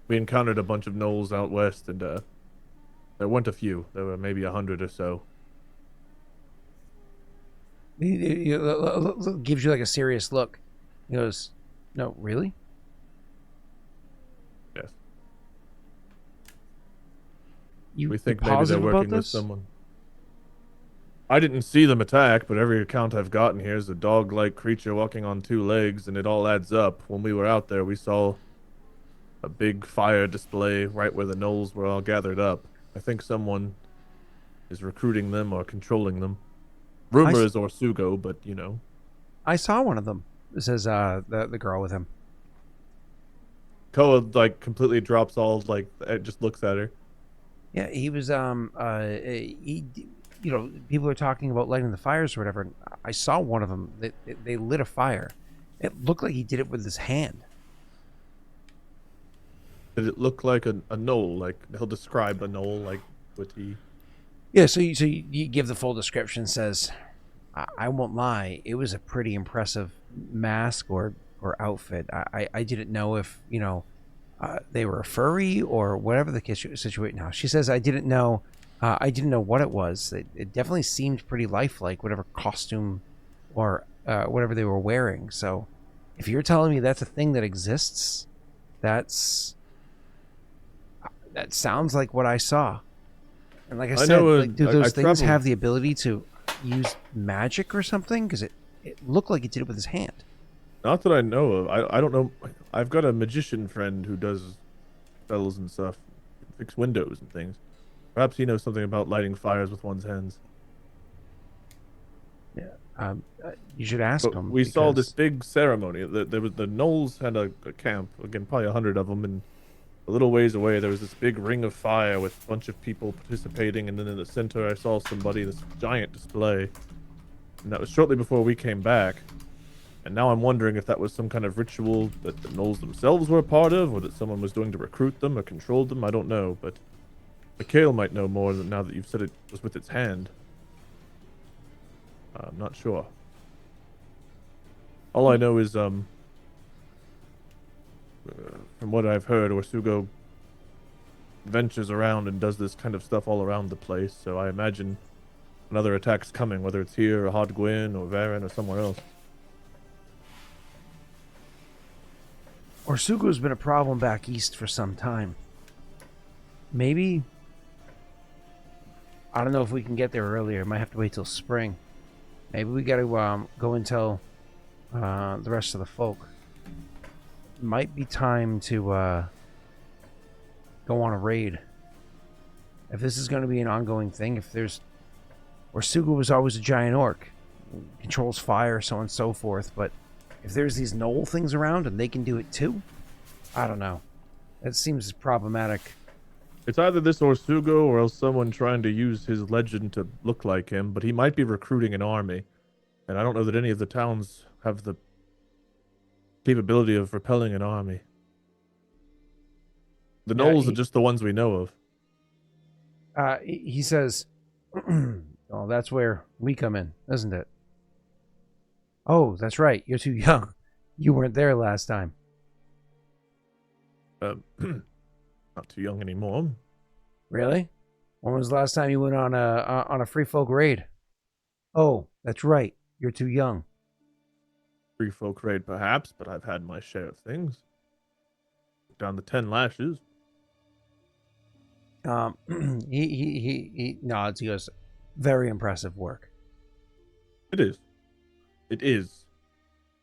Speaker 2: We encountered a bunch of gnolls out west, and there weren't a few. There were maybe 100 or so.
Speaker 1: He gives you like a serious look. He goes, "No, really?
Speaker 2: Yes.
Speaker 1: You
Speaker 2: We think maybe they're
Speaker 1: positive about
Speaker 2: working with
Speaker 1: this?"
Speaker 2: someone. I didn't see them attack, but every account I've gotten here is a dog-like creature walking on two legs, and it all adds up. When we were out there, we saw a big fire display right where the gnolls were all gathered up. I think someone is recruiting them or controlling them. Rumor is Orsugo, but you know.
Speaker 1: I saw one of them. This is the girl with him.
Speaker 2: Koa like completely drops all like just looks at her.
Speaker 1: Yeah, he was he, you know, people are talking about lighting the fires or whatever. And I saw one of them. They lit a fire. It looked like he did it with his hand.
Speaker 2: Did it look like a gnoll? Like he'll describe a gnoll like what he.
Speaker 1: Yeah, so you give the full description. Says, I won't lie, it was a pretty impressive mask or outfit. I didn't know if they were a furry or whatever the situation. Now she says I didn't know what it was. It definitely seemed pretty lifelike, whatever costume or whatever they were wearing. So if you're telling me that's a thing that exists, that sounds like what I saw. And like I said, do those things have the ability to use magic or something? Because it looked like he did it with his hand.
Speaker 2: Not that I know of. I don't know. I've got a magician friend who does spells and stuff, fix windows and things. Perhaps he knows something about lighting fires with one's hands.
Speaker 1: Yeah, you should ask him.
Speaker 2: We saw this big ceremony. There was the gnolls had a camp again, probably 100 of them, and a little ways away, there was this big ring of fire with a bunch of people participating, and then in the center, I saw this giant display. And that was shortly before we came back. And now I'm wondering if that was some kind of ritual that the gnolls themselves were a part of, or that someone was doing to recruit them or control them. I don't know, but Mikhail might know more now that you've said it was with its hand. I'm not sure. All I know is, from what I've heard, Orsugo ventures around and does this kind of stuff all around the place, so I imagine another attack's coming, whether it's here, or Haudh-Gwenn, or Varen, or somewhere else.
Speaker 1: Orsugo's been a problem back east for some time. Maybe... I don't know if we can get there earlier. Might have to wait till spring. Maybe we gotta go and tell the rest of the folk. Might be time to go on a raid. If this is going to be an ongoing thing, if there's... Orsugo was always a giant orc. Controls fire, so on and so forth, but if there's these gnoll things around and they can do it too, I don't know. That seems problematic.
Speaker 2: It's either this Orsugo or else someone trying to use his legend to look like him, but he might be recruiting an army. And I don't know that any of the towns have the capability of repelling an army. The gnolls are just the ones we know of.
Speaker 1: He says, oh, that's where we come in, isn't it? Oh, that's right. You're too young. You weren't there last time.
Speaker 2: Not too young anymore.
Speaker 1: Really? When was the last time you went on a free folk raid? Oh, that's right. You're too young.
Speaker 2: Free folk raid, perhaps, but I've had my share of things. Down the 10 lashes.
Speaker 1: He nods. He goes, very impressive work.
Speaker 2: It is. It is.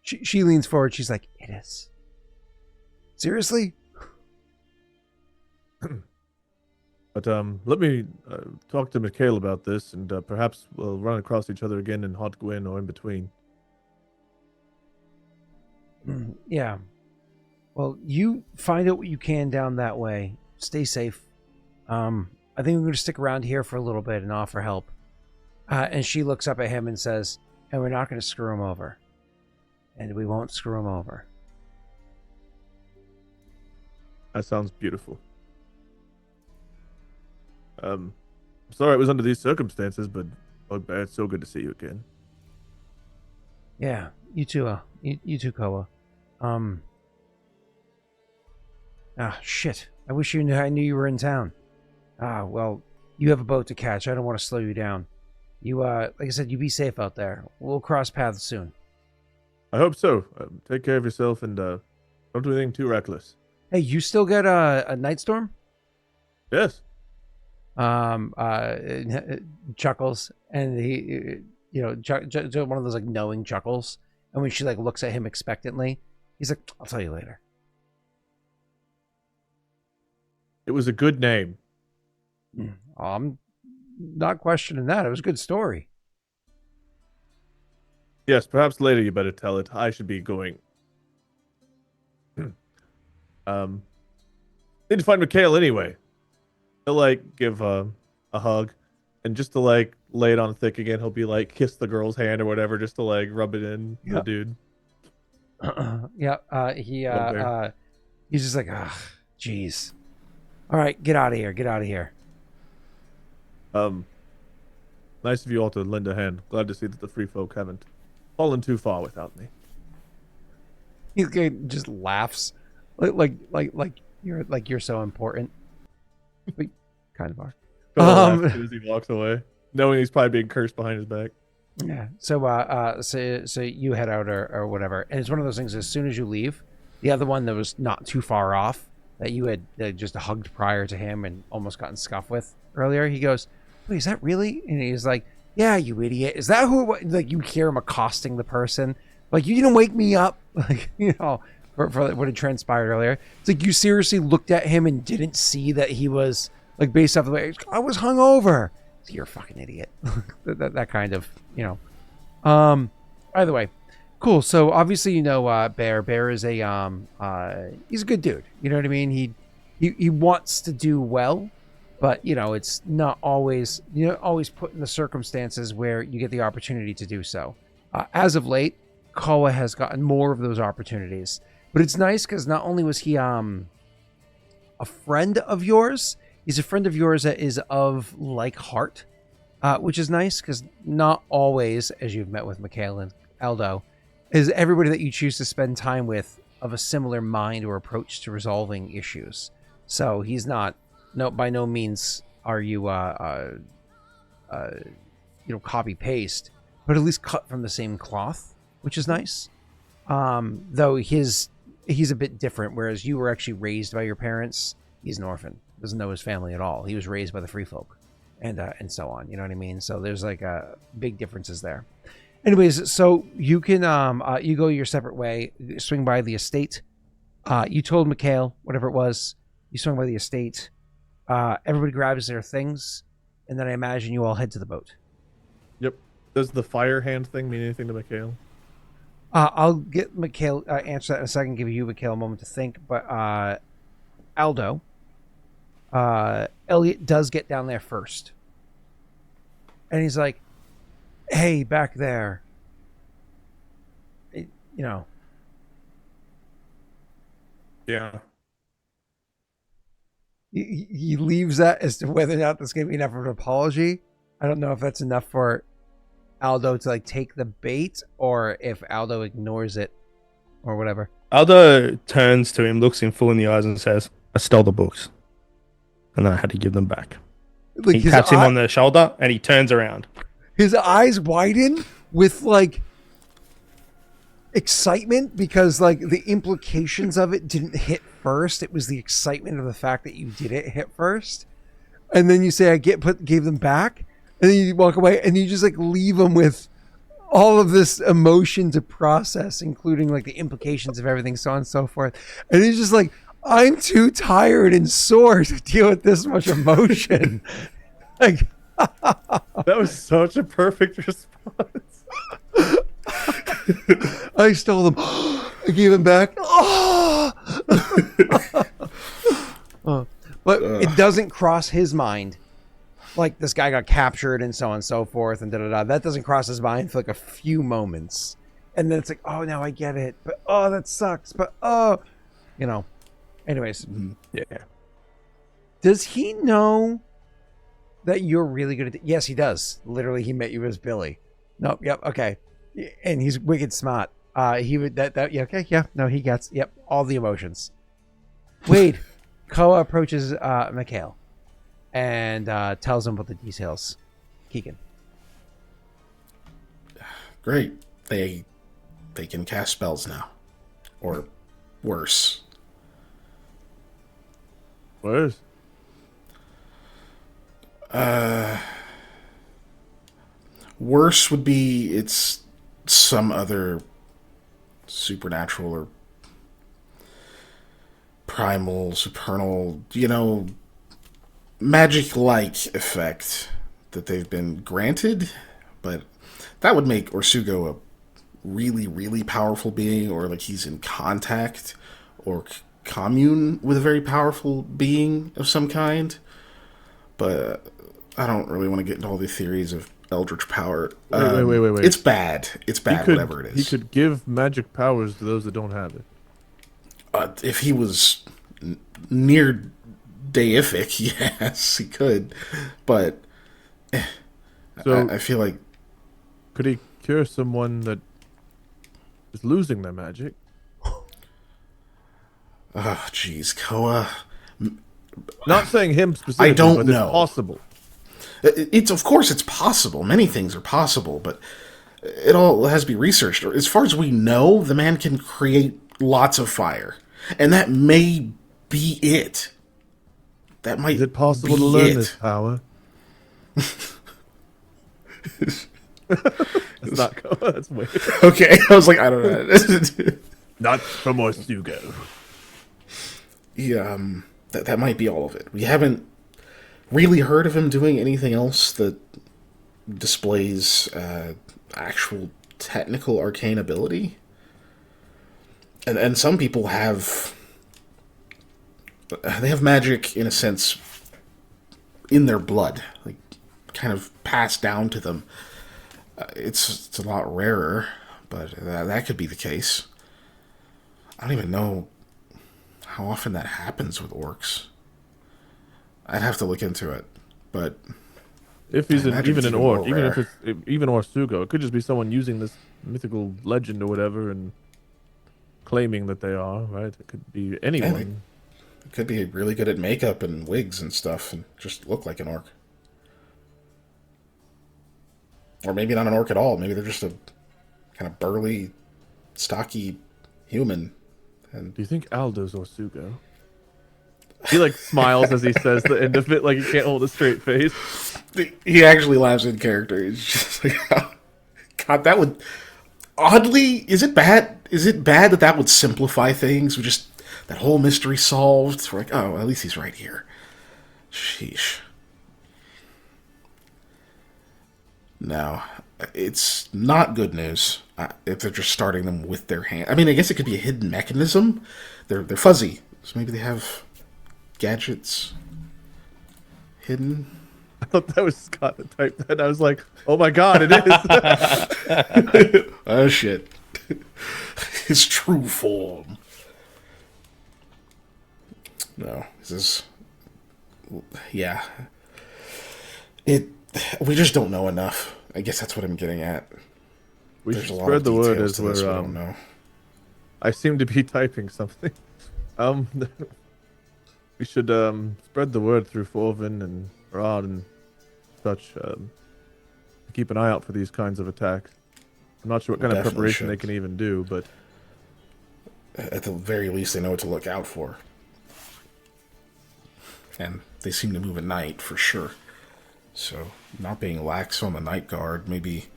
Speaker 1: She leans forward. She's like, it is. Seriously?
Speaker 2: But let me talk to Mikhail about this, and perhaps we'll run across each other again in Haudh-Gwenn or in between.
Speaker 1: Yeah. Well, you find out what you can down that way. Stay safe. I think we're going to stick around here for a little bit and offer help. And she looks up at him and says, and we're not going to screw him over. And we won't screw him over.
Speaker 2: That sounds beautiful. Sorry it was under these circumstances, but Bugbear, it's so good to see you again.
Speaker 1: Yeah, you too. You too, Koa. Shit. I wish I knew you were in town. Well, you have a boat to catch. I don't want to slow you down. You, like I said, you be safe out there. We'll cross paths soon.
Speaker 2: I hope so. Take care of yourself and don't do anything too reckless.
Speaker 1: Hey, you still get a night storm?
Speaker 2: Yes.
Speaker 1: Chuckles, and he, one of those like knowing chuckles. And when she like looks at him expectantly, he's like, "I'll tell you later."
Speaker 2: It was a good name.
Speaker 1: I'm not questioning that. It was a good story.
Speaker 2: Yes, perhaps later you better tell it. I should be going. Need to find Mikhail anyway. He'll like give a hug, and just to like lay it on thick again, he'll be like kiss the girl's hand or whatever, just to like rub it in.
Speaker 1: Yeah.
Speaker 2: The dude.
Speaker 1: He's just like, jeez. All right, get out of here. Get out of here.
Speaker 2: Nice of you all to lend a hand. Glad to see that the free folk haven't fallen too far without me.
Speaker 1: He just laughs, like you're so important. We kind of are.
Speaker 2: As he walks away, knowing he's probably being cursed behind his back.
Speaker 1: Yeah. So you head out or whatever, and it's one of those things. As soon as you leave, the other one that was not too far off, that you had just hugged prior to him and almost gotten scuffed with earlier, he goes, "Wait, is that really?" And he's like, "Yeah, you idiot. Is that who?" Like you hear him accosting the person, like, "You didn't wake me up," like for what had transpired earlier. It's like you seriously looked at him and didn't see that he was like based off the way I was hungover. So you're a fucking idiot. that kind of, Either way, cool. So obviously Bear. Bear is he's a good dude. You know what I mean? He wants to do well, but it's not always always put in the circumstances where you get the opportunity to do so. As of late, Koa has gotten more of those opportunities. But it's nice because not only was he a friend of yours, he's a friend of yours that is of like heart, which is nice because not always, as you've met with Mikhail and Aldo, is everybody that you choose to spend time with of a similar mind or approach to resolving issues. So he's not, by no means are you, copy paste, but at least cut from the same cloth, which is nice. Though he's a bit different, whereas you were actually raised by your parents. He's an orphan, doesn't know his family at all. He was raised by the free folk, and so on. You know what I mean? So there's like big differences there. Anyways, so you can you go your separate way, swing by the estate. You told Mikhail whatever it was. You swung by the estate. Everybody grabs their things, and then I imagine you all head to the boat.
Speaker 2: Yep. Does the fire hand thing mean anything to Mikhail?
Speaker 1: I'll get Mikhail answer that in a second. Give you, Mikhail, a moment to think. But Aldo, Elliot does get down there first, and he's like, "Hey, back there,
Speaker 3: Yeah.
Speaker 1: He leaves that as to whether or not that's going to be enough of an apology. I don't know if that's enough for Aldo to like take the bait, or if Aldo ignores it, or whatever.
Speaker 3: Aldo turns to him, looks him full in the eyes, and says, "I stole the books, and then I had to give them back."
Speaker 1: Like
Speaker 3: he taps him on the shoulder, and he turns around.
Speaker 1: His eyes widen with like excitement because like the implications of it didn't hit first. It was the excitement of the fact that you did it hit first, and then you say, gave them back." And then you walk away and you just like leave them with all of this emotion to process, including like the implications of everything, so on and so forth. And he's just like, "I'm too tired and sore to deal with this much emotion." Like,
Speaker 2: that was such a perfect response.
Speaker 1: I stole them. I gave them back. But it doesn't cross his mind. Like, this guy got captured and so on and so forth and da-da-da. That doesn't cross his mind for like a few moments. And then it's like, "Oh, now I get it. But, oh, that sucks. But, oh." Anyways.
Speaker 3: Yeah.
Speaker 1: Does he know that you're really good at. Yes, he does. Literally, he met you as Billy. Nope. Yep. Okay. And he's wicked smart. He would that. Yeah. Okay. Yeah. No, he gets. Yep. All the emotions. Wade, Koa approaches Mikhail and tells him about the details. Keegan.
Speaker 4: Great. They can cast spells now, or worse.
Speaker 2: Worse.
Speaker 4: Worse would be it's some other supernatural or primal, supernal, magic-like effect that they've been granted, but that would make Orsugo a really, really powerful being, or like he's in contact or commune with a very powerful being of some kind. But I don't really want to get into all the theories of eldritch power.
Speaker 2: Wait.
Speaker 4: It's bad. It's bad, whatever it is.
Speaker 2: He could give magic powers to those that don't have it.
Speaker 4: If he was near deific, yes, he could. But
Speaker 2: So
Speaker 4: I feel like...
Speaker 2: Could he cure someone that is losing their magic?
Speaker 4: Oh, jeez, Koa.
Speaker 2: Not saying him specifically,
Speaker 4: I don't
Speaker 2: but
Speaker 4: know.
Speaker 2: It's possible.
Speaker 4: Of course it's possible. Many things are possible, but it all has to be researched. As far as we know, the man can create lots of fire, and that may be it. That might.
Speaker 2: Is it possible
Speaker 4: be
Speaker 2: to learn
Speaker 4: it.
Speaker 2: this power? That's not Koa. That's weird.
Speaker 4: Okay, I was like, I don't know.
Speaker 2: Not from Orsugo.
Speaker 4: Yeah, that might be all of it. We haven't really heard of him doing anything else that displays actual technical arcane ability. And some people have magic in a sense in their blood, like kind of passed down to them. It's a lot rarer, but that could be the case. I don't even know how often that happens with orcs. I'd have to look into it, but
Speaker 2: If he's even an orc, even
Speaker 4: rare.
Speaker 2: if it's even Orsugo, it could just be someone using this mythical legend or whatever and claiming that they are, right? It could be anyone.
Speaker 4: It could be really good at makeup and wigs and stuff and just look like an orc. Or maybe not an orc at all. Maybe they're just a kind of burly, stocky human. And
Speaker 2: Do you think Aldo's Orsugo? He like smiles as he says the end of it, like he can't hold a straight face.
Speaker 4: he actually laughs in character. He's just like, God, that would... Oddly, is it bad? Is it bad that would simplify things? We just... That whole mystery solved. We're like, oh, at least he's right here. Sheesh. No, it's not good news if they're just starting them with their hand. I mean, I guess it could be a hidden mechanism. They're fuzzy, so maybe they have gadgets hidden.
Speaker 2: I thought that was Scott that typed that. And I was like, oh my god, it is.
Speaker 4: Oh shit! His true form. No, this is. Yeah. We just don't know enough. I guess that's what I'm getting at.
Speaker 2: We
Speaker 4: There's
Speaker 2: should
Speaker 4: a lot
Speaker 2: spread
Speaker 4: of
Speaker 2: the word
Speaker 4: details
Speaker 2: as
Speaker 4: to this we
Speaker 2: we're
Speaker 4: don't know.
Speaker 2: I seem to be typing something. We should spread the word through Forvin and Rod and such. Keep an eye out for these kinds of attacks. I'm not sure what kind of
Speaker 4: Definitely
Speaker 2: preparation they
Speaker 4: should.
Speaker 2: can even do, but
Speaker 4: At the very least, they know what to look out for. And they seem to move at night, for sure. So, not being lax on the night guard, maybe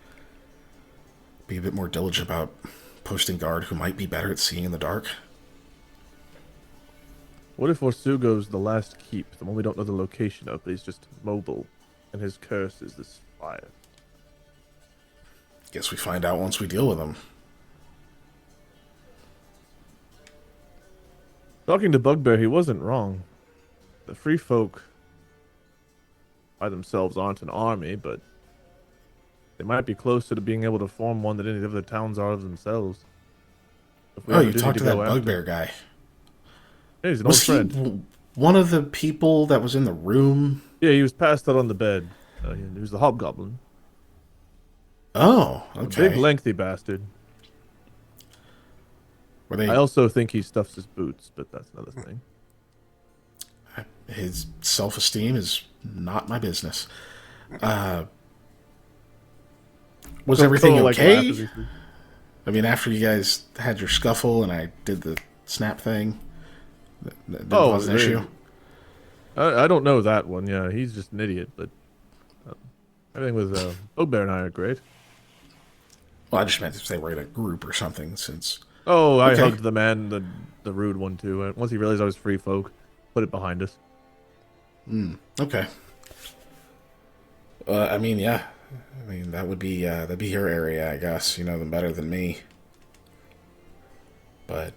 Speaker 4: be a bit more diligent about posting guard who might be better at seeing in the dark.
Speaker 2: what if Orsugo's the last keep, the one we don't know the location of, but he's just mobile, and his curse is this fire?
Speaker 4: Guess we find out once we deal with them.
Speaker 2: Talking to Bugbear, he wasn't wrong. The free folk by themselves aren't an army, but they might be closer to being able to form one than any other towns are of themselves. If we
Speaker 4: Oh,
Speaker 2: ever
Speaker 4: you
Speaker 2: do
Speaker 4: talked
Speaker 2: need
Speaker 4: to that
Speaker 2: go after-
Speaker 4: bugbear guy.
Speaker 2: Yeah, he's an old friend.
Speaker 4: one of the people that was in the room?
Speaker 2: Yeah, he was passed out on the bed. He was the hobgoblin.
Speaker 4: Oh,
Speaker 2: A
Speaker 4: okay.
Speaker 2: big, lengthy bastard.
Speaker 4: Were they?
Speaker 2: I also think he stuffs his boots, but that's another thing.
Speaker 4: His self-esteem is not my business. Was everything
Speaker 2: Cole,
Speaker 4: okay?
Speaker 2: laugh as he speaks.
Speaker 4: I mean, after you guys had your scuffle and I did the snap thing, that didn't cause an issue?
Speaker 2: I don't know that one. Yeah, he's just an idiot. But everything with Bugbear and I are great.
Speaker 4: Well, I just meant if they were in a group or something, since...
Speaker 2: Oh, I
Speaker 4: Okay.
Speaker 2: hugged the man, the rude one too. Once he realized I was free folk, put it behind us.
Speaker 4: Okay. I mean, yeah. I mean, that'd be your area, I guess. You know them better than me. But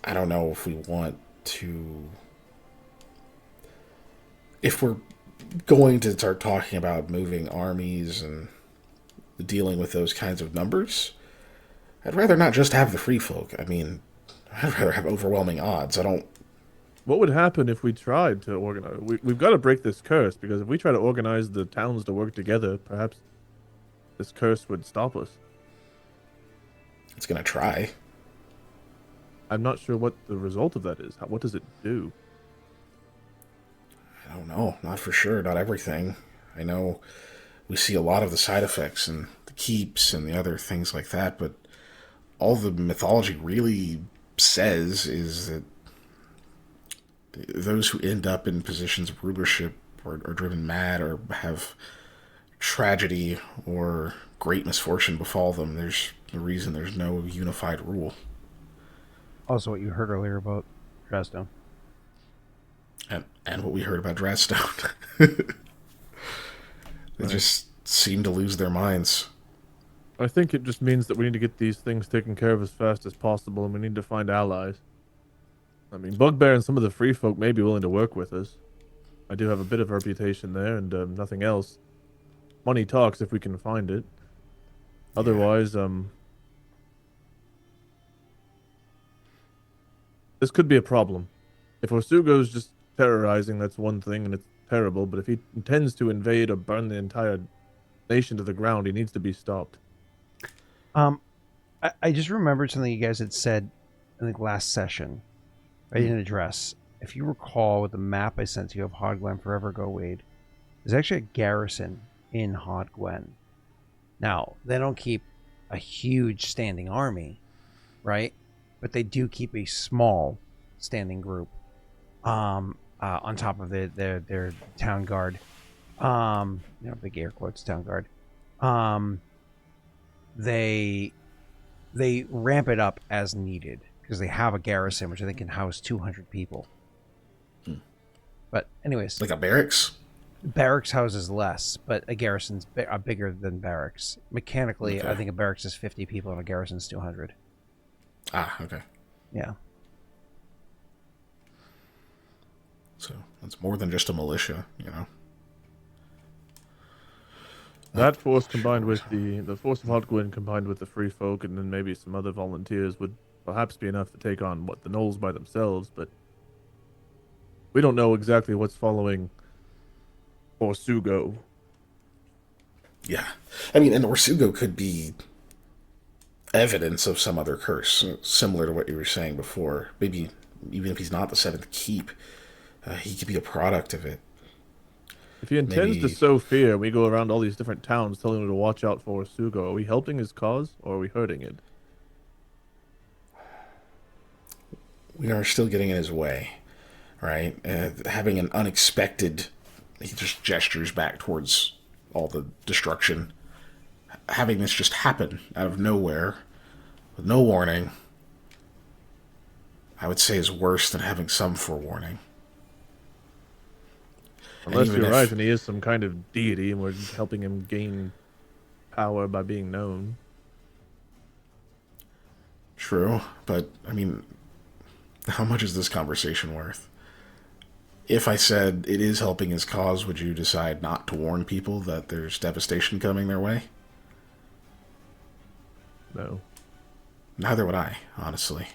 Speaker 4: I don't know if we want to... If we're going to start talking about moving armies and dealing with those kinds of numbers, I'd rather not just have the free folk. I mean, I'd rather have overwhelming odds. I don't...
Speaker 2: What would happen if we tried to organize? We've got to break this curse, because if we try to organize the towns to work together, perhaps this curse would stop us.
Speaker 4: It's going to try.
Speaker 2: I'm not sure what the result of that is. What does it do?
Speaker 4: I don't know. Not for sure. Not everything. I know we see a lot of the side effects and the keeps and the other things like that, but all the mythology really says is that those who end up in positions of rulership or are driven mad or have tragedy or great misfortune befall them, there's the reason there's no unified rule.
Speaker 1: Also, what you heard earlier about Dresden.
Speaker 4: And what we heard about Dradstone. They just seem to lose their minds.
Speaker 2: I think it just means that we need to get these things taken care of as fast as possible, and we need to find allies. I mean, Bugbear and some of the free folk may be willing to work with us. I do have a bit of a reputation there, and nothing else. Money talks if we can find it. Otherwise, this could be a problem. If Osugo's just terrorizing, that's one thing, and it's terrible. But if he intends to invade or burn the entire nation to the ground, he needs to be stopped.
Speaker 1: I just remembered something you guys had said in the last session. I didn't address. If you recall, with the map I sent you of Haudh-Gwenn Forever Go Wade, there's actually a garrison in Haudh-Gwenn. Now, they don't keep a huge standing army, right? But they do keep a small standing group on top of their town guard. Big air quotes, town guard. They ramp it up as needed because they have a garrison which I think can house 200 people. But anyways,
Speaker 4: Like a barracks?
Speaker 1: barracks houses less, but a garrison's bigger than barracks. Mechanically,
Speaker 4: Okay.
Speaker 1: I think a barracks is 50 people and a garrison's 200.
Speaker 4: Ah, okay.
Speaker 1: Yeah.
Speaker 4: So it's more than just a militia, you know?
Speaker 2: That force combined with the force of Haudh-Gwenn combined with the free folk and then maybe some other volunteers would perhaps be enough to take on the gnolls by themselves, but we don't know exactly what's following Orsugo.
Speaker 4: Yeah. I mean, and Orsugo could be evidence of some other curse, similar to what you were saying before. Maybe even if he's not the seventh keep, he could be a product of it.
Speaker 2: If he intends to
Speaker 4: Maybe-
Speaker 2: sow fear, we go around all these different towns telling them to watch out for Orsugo. Are we helping his cause or are we hurting it?
Speaker 4: We are still getting in his way, right? Having an unexpected, he just gestures back towards all the destruction. Having this just happen out of nowhere, with no warning, I would say is worse than having some forewarning.
Speaker 2: Unless
Speaker 4: even
Speaker 2: you're
Speaker 4: if-
Speaker 2: right and he is some kind of deity and we're helping him gain power by being known.
Speaker 4: True, but, I mean, how much is this conversation worth? If I said it is helping his cause, would you decide not to warn people that there's devastation coming their way?
Speaker 2: No.
Speaker 4: Neither would I, honestly.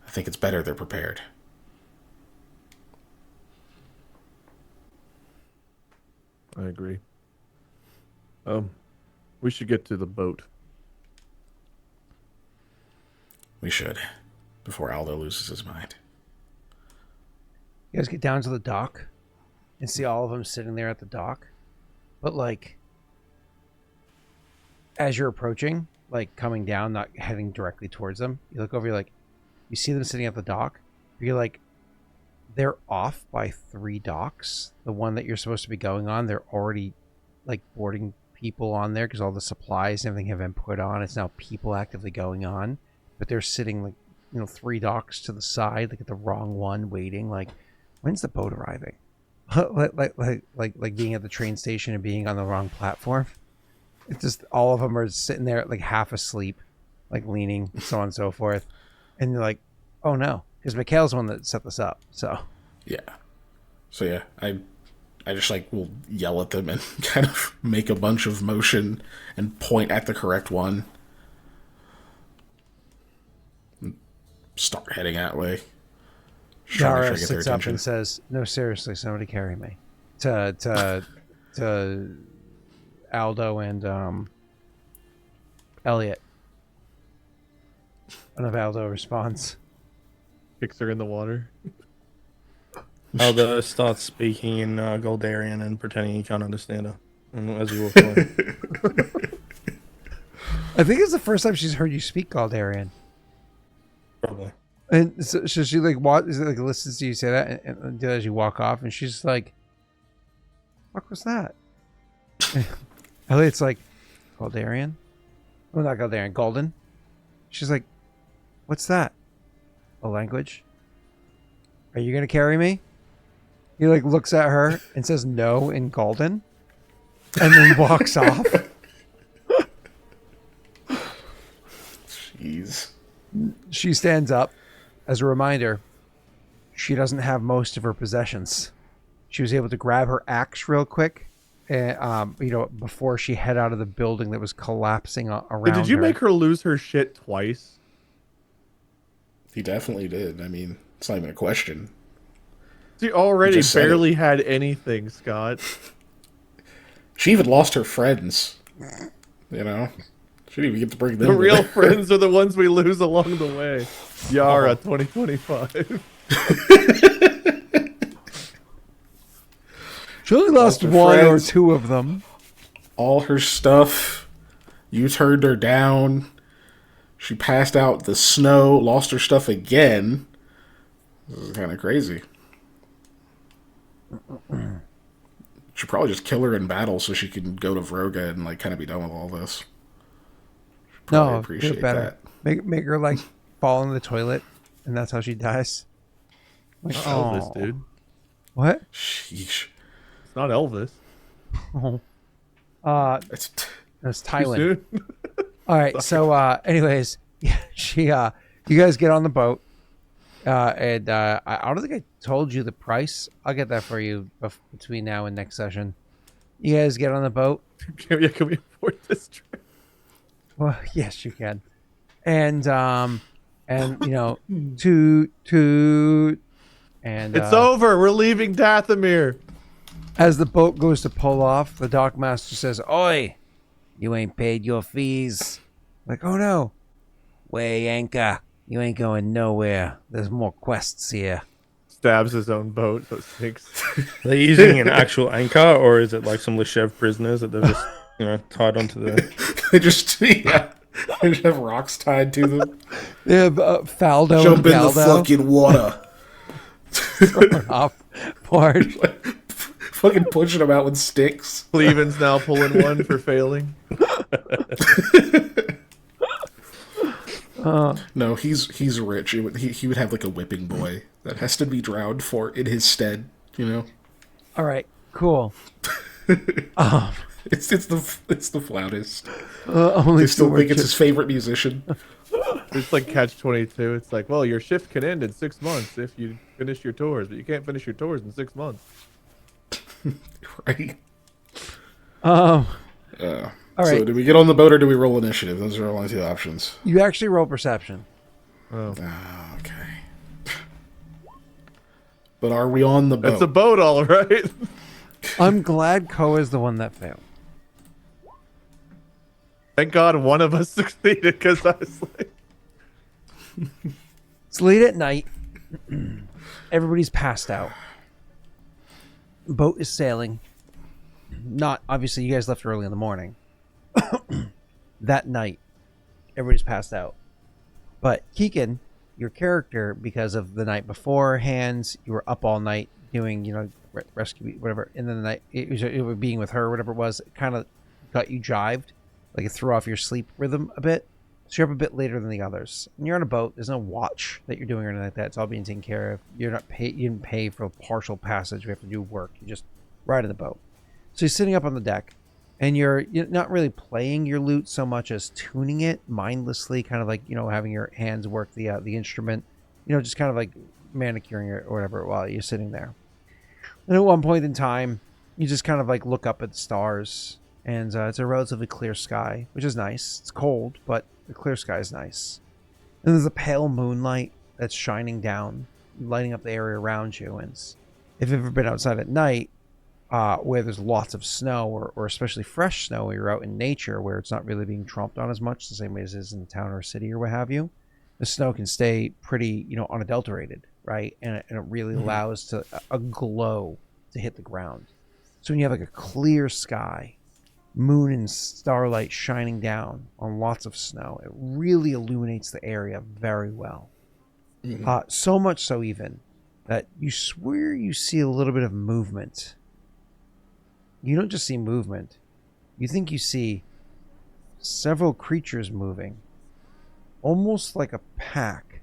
Speaker 4: I think it's better they're prepared.
Speaker 2: I agree. We should get to the boat.
Speaker 4: We should, before Aldo loses his mind.
Speaker 1: You guys get down to the dock and see all of them sitting there at the dock. But, like, as you're approaching, like, coming down, not heading directly towards them, you look over, you're like, you see them sitting at the dock. You're like, they're off by 3 docks. The one that you're supposed to be going on, they're already, like, boarding people on there because all the supplies and everything have been put on. It's now people actively going on. But they're sitting, like, 3 docks to the side, like, at the wrong one, waiting. Like, when's the boat arriving? like being at the train station and being on the wrong platform. It's just all of them are sitting there, like, half asleep, like, leaning, so on and so forth. And you're like, oh no, because Mikhail's the one that set this up. So
Speaker 4: yeah, I just, like, will yell at them and kind of make a bunch of motion and point at the correct one. Start heading that way.
Speaker 1: Yara sits up and says, "No, seriously, somebody carry me." To Aldo and Elliot. And if Aldo responds,
Speaker 2: Kicks her in the water.
Speaker 3: Aldo starts speaking in Goldarian and pretending he can't understand her as he walks away.
Speaker 1: I think it's the first time she's heard you speak Galdarian.
Speaker 3: Probably.
Speaker 1: And so she listens to you say that and as you walk off, and she's like, "What was that?" Elliot's like, "Galdarian." Oh, not Galdarian, Golden. She's like, "What's that? A language? Are you gonna carry me?" He, like, looks at her and says no in Golden, and then walks off.
Speaker 4: Jeez.
Speaker 1: She stands up. As a reminder, she doesn't have most of her possessions. She was able to grab her axe real quick, and, before she head out of the building that was collapsing around her.
Speaker 2: Did you make her lose her shit twice?
Speaker 4: He definitely did. I mean, it's not even a question.
Speaker 2: She already barely had anything, Scott.
Speaker 4: She even lost her friends. You know? She didn't even get to bring them.
Speaker 2: The real friends are the ones we lose along the way. Yara, 2025.
Speaker 1: She only lost one or two of them.
Speaker 4: All her stuff. You turned her down. She passed out the snow, lost her stuff again. This is kind of crazy. Should probably just kill her in battle so she can go to Vroga and, like, kind of be done with all this.
Speaker 1: No,
Speaker 4: appreciate
Speaker 1: do better.
Speaker 4: that.
Speaker 1: Make her, like, fall in the toilet, and that's how she dies. Like,
Speaker 2: It's not Elvis, dude.
Speaker 1: What?
Speaker 4: Sheesh.
Speaker 2: It's not Elvis.
Speaker 1: Oh.
Speaker 4: It's
Speaker 1: It's Thailand.
Speaker 2: Too soon?
Speaker 1: All right. So, anyways, you guys get on the boat, and I don't think I told you the price. I'll get that for you between now and next session. You guys get on the boat.
Speaker 2: Can we afford this trip?
Speaker 1: Well, yes, you can. And toot toot. And
Speaker 2: It's over. We're leaving Dathomir.
Speaker 1: as the boat goes to pull off, the dockmaster says, "Oi, you ain't paid your fees." Like, oh no. Way anchor. You ain't going nowhere. There's more quests here.
Speaker 2: Stabs his own boat, so it sinks.
Speaker 3: Are they using an actual anchor, or is it like some Leshev prisoners that they've just, tied onto the...
Speaker 4: they just have rocks tied to them.
Speaker 1: Yeah, Faldo
Speaker 4: Jump
Speaker 1: and
Speaker 4: in the
Speaker 1: Galdo
Speaker 4: fucking water.
Speaker 1: throwing off board.
Speaker 4: Fucking pushing them out with sticks.
Speaker 2: Cleven's now pulling one for failing.
Speaker 4: No, he's rich. He would have, like, a whipping boy that has to be drowned for in his stead.
Speaker 1: All right, cool.
Speaker 4: It's the flautist.
Speaker 1: Only
Speaker 4: They still
Speaker 1: two
Speaker 4: think
Speaker 1: more
Speaker 4: it's his favorite musician.
Speaker 2: It's like Catch-22. It's like, well, your shift can end in 6 months if you finish your tours, but you can't finish your tours in 6 months.
Speaker 4: Right.
Speaker 1: All right.
Speaker 4: So do we get on the boat or do we roll initiative? Those are our only 2 options.
Speaker 1: You actually roll perception.
Speaker 2: Oh.
Speaker 4: Okay. But are we on the boat?
Speaker 2: It's a boat, all right.
Speaker 1: I'm glad Koa is the one that failed.
Speaker 2: Thank God one of us succeeded, because I was like...
Speaker 1: It's late at night. Everybody's passed out. Boat is sailing. Not, obviously, you guys left early in the morning. That night, everybody's passed out. But Kiken, your character, because of the night beforehand, you were up all night doing, rescue, whatever. And then the night, it was being with her, whatever it was, it kind of got you jived. Like it threw off your sleep rhythm a bit. So you're up a bit later than the others. And you're on a boat. There's no watch that you're doing or anything like that. It's all being taken care of. You're not paid. You didn't pay for partial passage. We have to do work. You just ride in the boat. So you're sitting up on the deck, and you're not really playing your lute so much as tuning it mindlessly, kind of like having your hands work the instrument. Just kind of like manicuring it or whatever while you're sitting there. And at one point in time, you just kind of like look up at the stars, and it's a relatively clear sky, which is nice. It's cold, but the clear sky is nice. And there's a pale moonlight that's shining down, lighting up the area around you. And if you've ever been outside at night, where there's lots of snow, or especially fresh snow, where you're out in nature, where it's not really being tromped on as much, the same way as it is in a town or a city or what have you, the snow can stay pretty, unadulterated, right? And it really allows a glow to hit the ground. So when you have like a clear sky, moon and starlight shining down on lots of snow, it really illuminates the area very well. So much so even that you swear you see a little bit of movement. You don't just see movement. You think you see several creatures moving, almost like a pack,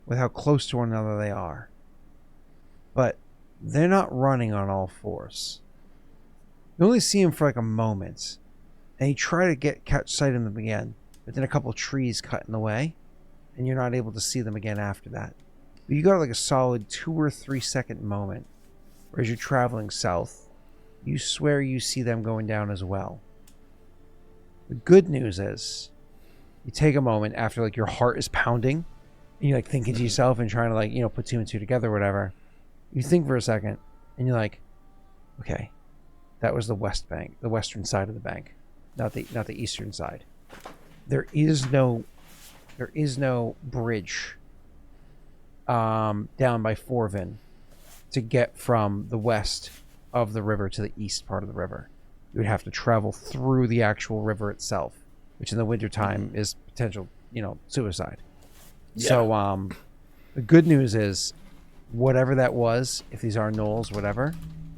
Speaker 1: with how close to one another they are. But they're not running on all fours. You only see them for like a moment, and you try to catch sight of them again, but then a couple of trees cut in the way, and you're not able to see them again after that. But you got like a solid 2 or 3 second moment, where as you're traveling south, you swear you see them going down as well. The good news is, you take a moment after like your heart is pounding, and you're like thinking to yourself and trying to like put 2 and 2 together or whatever. You think for a second, and you're like, okay, that was the west bank, the western side of the bank, not the eastern side. There is no bridge down by Forvin to get from the west of the river to the east part of the river. You would have to travel through the actual river itself, which in the wintertime is potential, suicide. Yeah. So the good news is, whatever that was, if these are gnolls, whatever,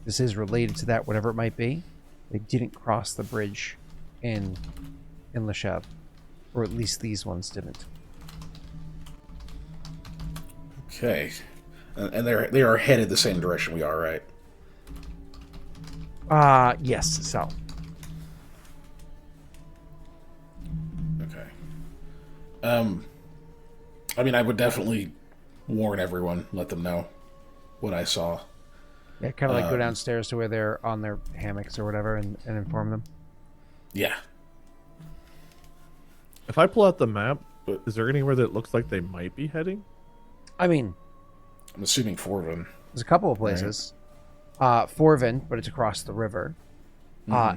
Speaker 1: this is related to that, whatever it might be, they didn't cross the bridge in Leshev, or at least these ones didn't.
Speaker 4: Okay, and they are headed the same direction we are, right?
Speaker 1: Yes. So.
Speaker 4: Okay. I mean, I would definitely warn everyone, let them know what I saw.
Speaker 1: Yeah, kind of like go downstairs to where they're on their hammocks or whatever and inform them.
Speaker 4: Yeah.
Speaker 2: If I pull out the map, is there anywhere that looks like they might be heading?
Speaker 1: I mean,
Speaker 4: I'm assuming Forvin.
Speaker 1: There's a couple of places. Right. Forvin, but it's across the river.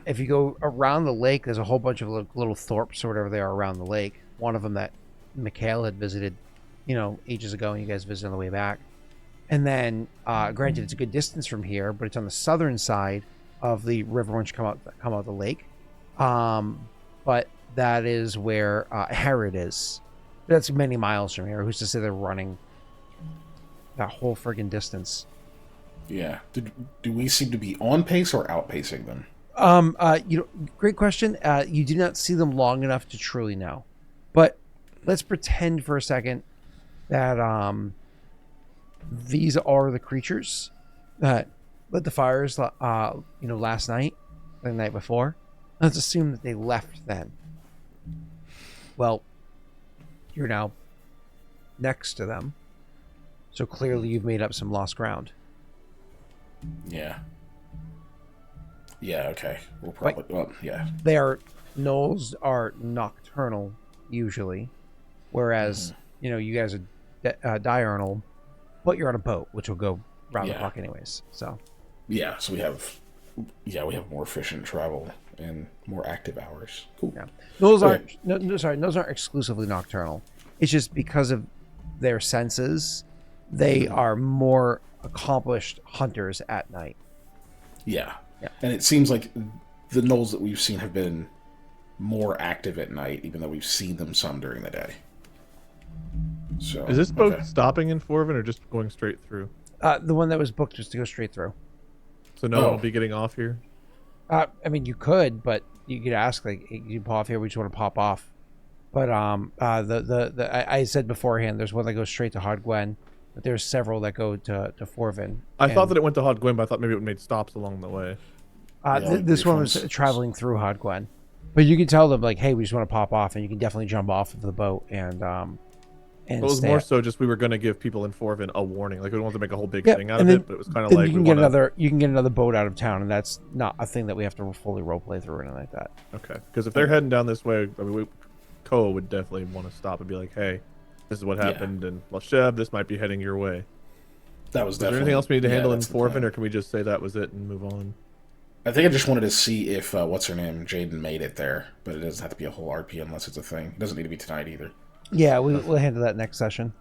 Speaker 1: If you go around the lake, there's a whole bunch of little thorps or whatever they are around the lake. One of them that Mikhail had visited, ages ago, and you guys visited on the way back. And then, granted, it's a good distance from here, but it's on the southern side of the river once you come out the lake. But that is where Herod is. That's many miles from here. Who's to say they're running that whole friggin' distance?
Speaker 4: Yeah. Do we seem to be on pace or outpacing them?
Speaker 1: Great question. You do not see them long enough to truly know. But let's pretend for a second that these are the creatures that lit the fires last night, or the night before. Let's assume that they left then. Well, you're now next to them, so clearly you've made up some lost ground.
Speaker 4: Yeah. Yeah, okay. We'll probably... Well, yeah.
Speaker 1: Gnolls are nocturnal, usually, whereas, you guys are diurnal, but you're on a boat, which will go round the clock anyways, so...
Speaker 4: Yeah, so we have more efficient travel and more active hours. Cool.
Speaker 1: Yeah. Those
Speaker 4: Okay.
Speaker 1: aren't those aren't exclusively nocturnal. It's just because of their senses, they are more accomplished hunters at night.
Speaker 4: Yeah.
Speaker 1: Yeah.
Speaker 4: And it seems like the gnolls that we've seen have been more active at night, even though we've seen them some during the day. So
Speaker 2: Is this boat
Speaker 4: okay.
Speaker 2: stopping in Forvin or just going straight through?
Speaker 1: The one that was booked was to go straight through.
Speaker 2: So no one will be getting off here?
Speaker 1: I mean, you could, but you could ask, like, hey, you pop off here. We just want to pop off. But I said beforehand, there's one that goes straight to Haudh-Gwenn, but there's several that go to Forvin.
Speaker 2: I thought that it went to Haudh-Gwenn, but I thought maybe it made stops along the way.
Speaker 1: This one was traveling through Haudh-Gwenn, but you can tell them, like, hey, we just want to pop off, and you can definitely jump off of the boat and
Speaker 2: It was
Speaker 1: stay
Speaker 2: more
Speaker 1: up.
Speaker 2: so just we were going to give people in Forvin a warning. Like, we don't want to make a whole big
Speaker 1: Yeah,
Speaker 2: thing out
Speaker 1: and
Speaker 2: of
Speaker 1: then-
Speaker 2: it, but it was kind of
Speaker 1: Then
Speaker 2: like
Speaker 1: you can
Speaker 2: we
Speaker 1: get
Speaker 2: wanna...
Speaker 1: another boat out of town, and that's not a thing that we have to fully roleplay through or anything like that.
Speaker 2: Okay, because if they're heading down this way, I mean, Koa would definitely want to stop and be like, hey, this is what happened in Lashev. This might be heading your way.
Speaker 4: That was
Speaker 2: Is there
Speaker 4: definitely.
Speaker 2: anything else we need to handle in
Speaker 4: that's the plan.
Speaker 2: Forvin, or can we just say that was it and move on?
Speaker 4: I think I just wanted to see if what's her name, Jaden, made it there, but it doesn't have to be a whole RP unless it's a thing. It doesn't need to be tonight either.
Speaker 1: Yeah, we'll handle that next session.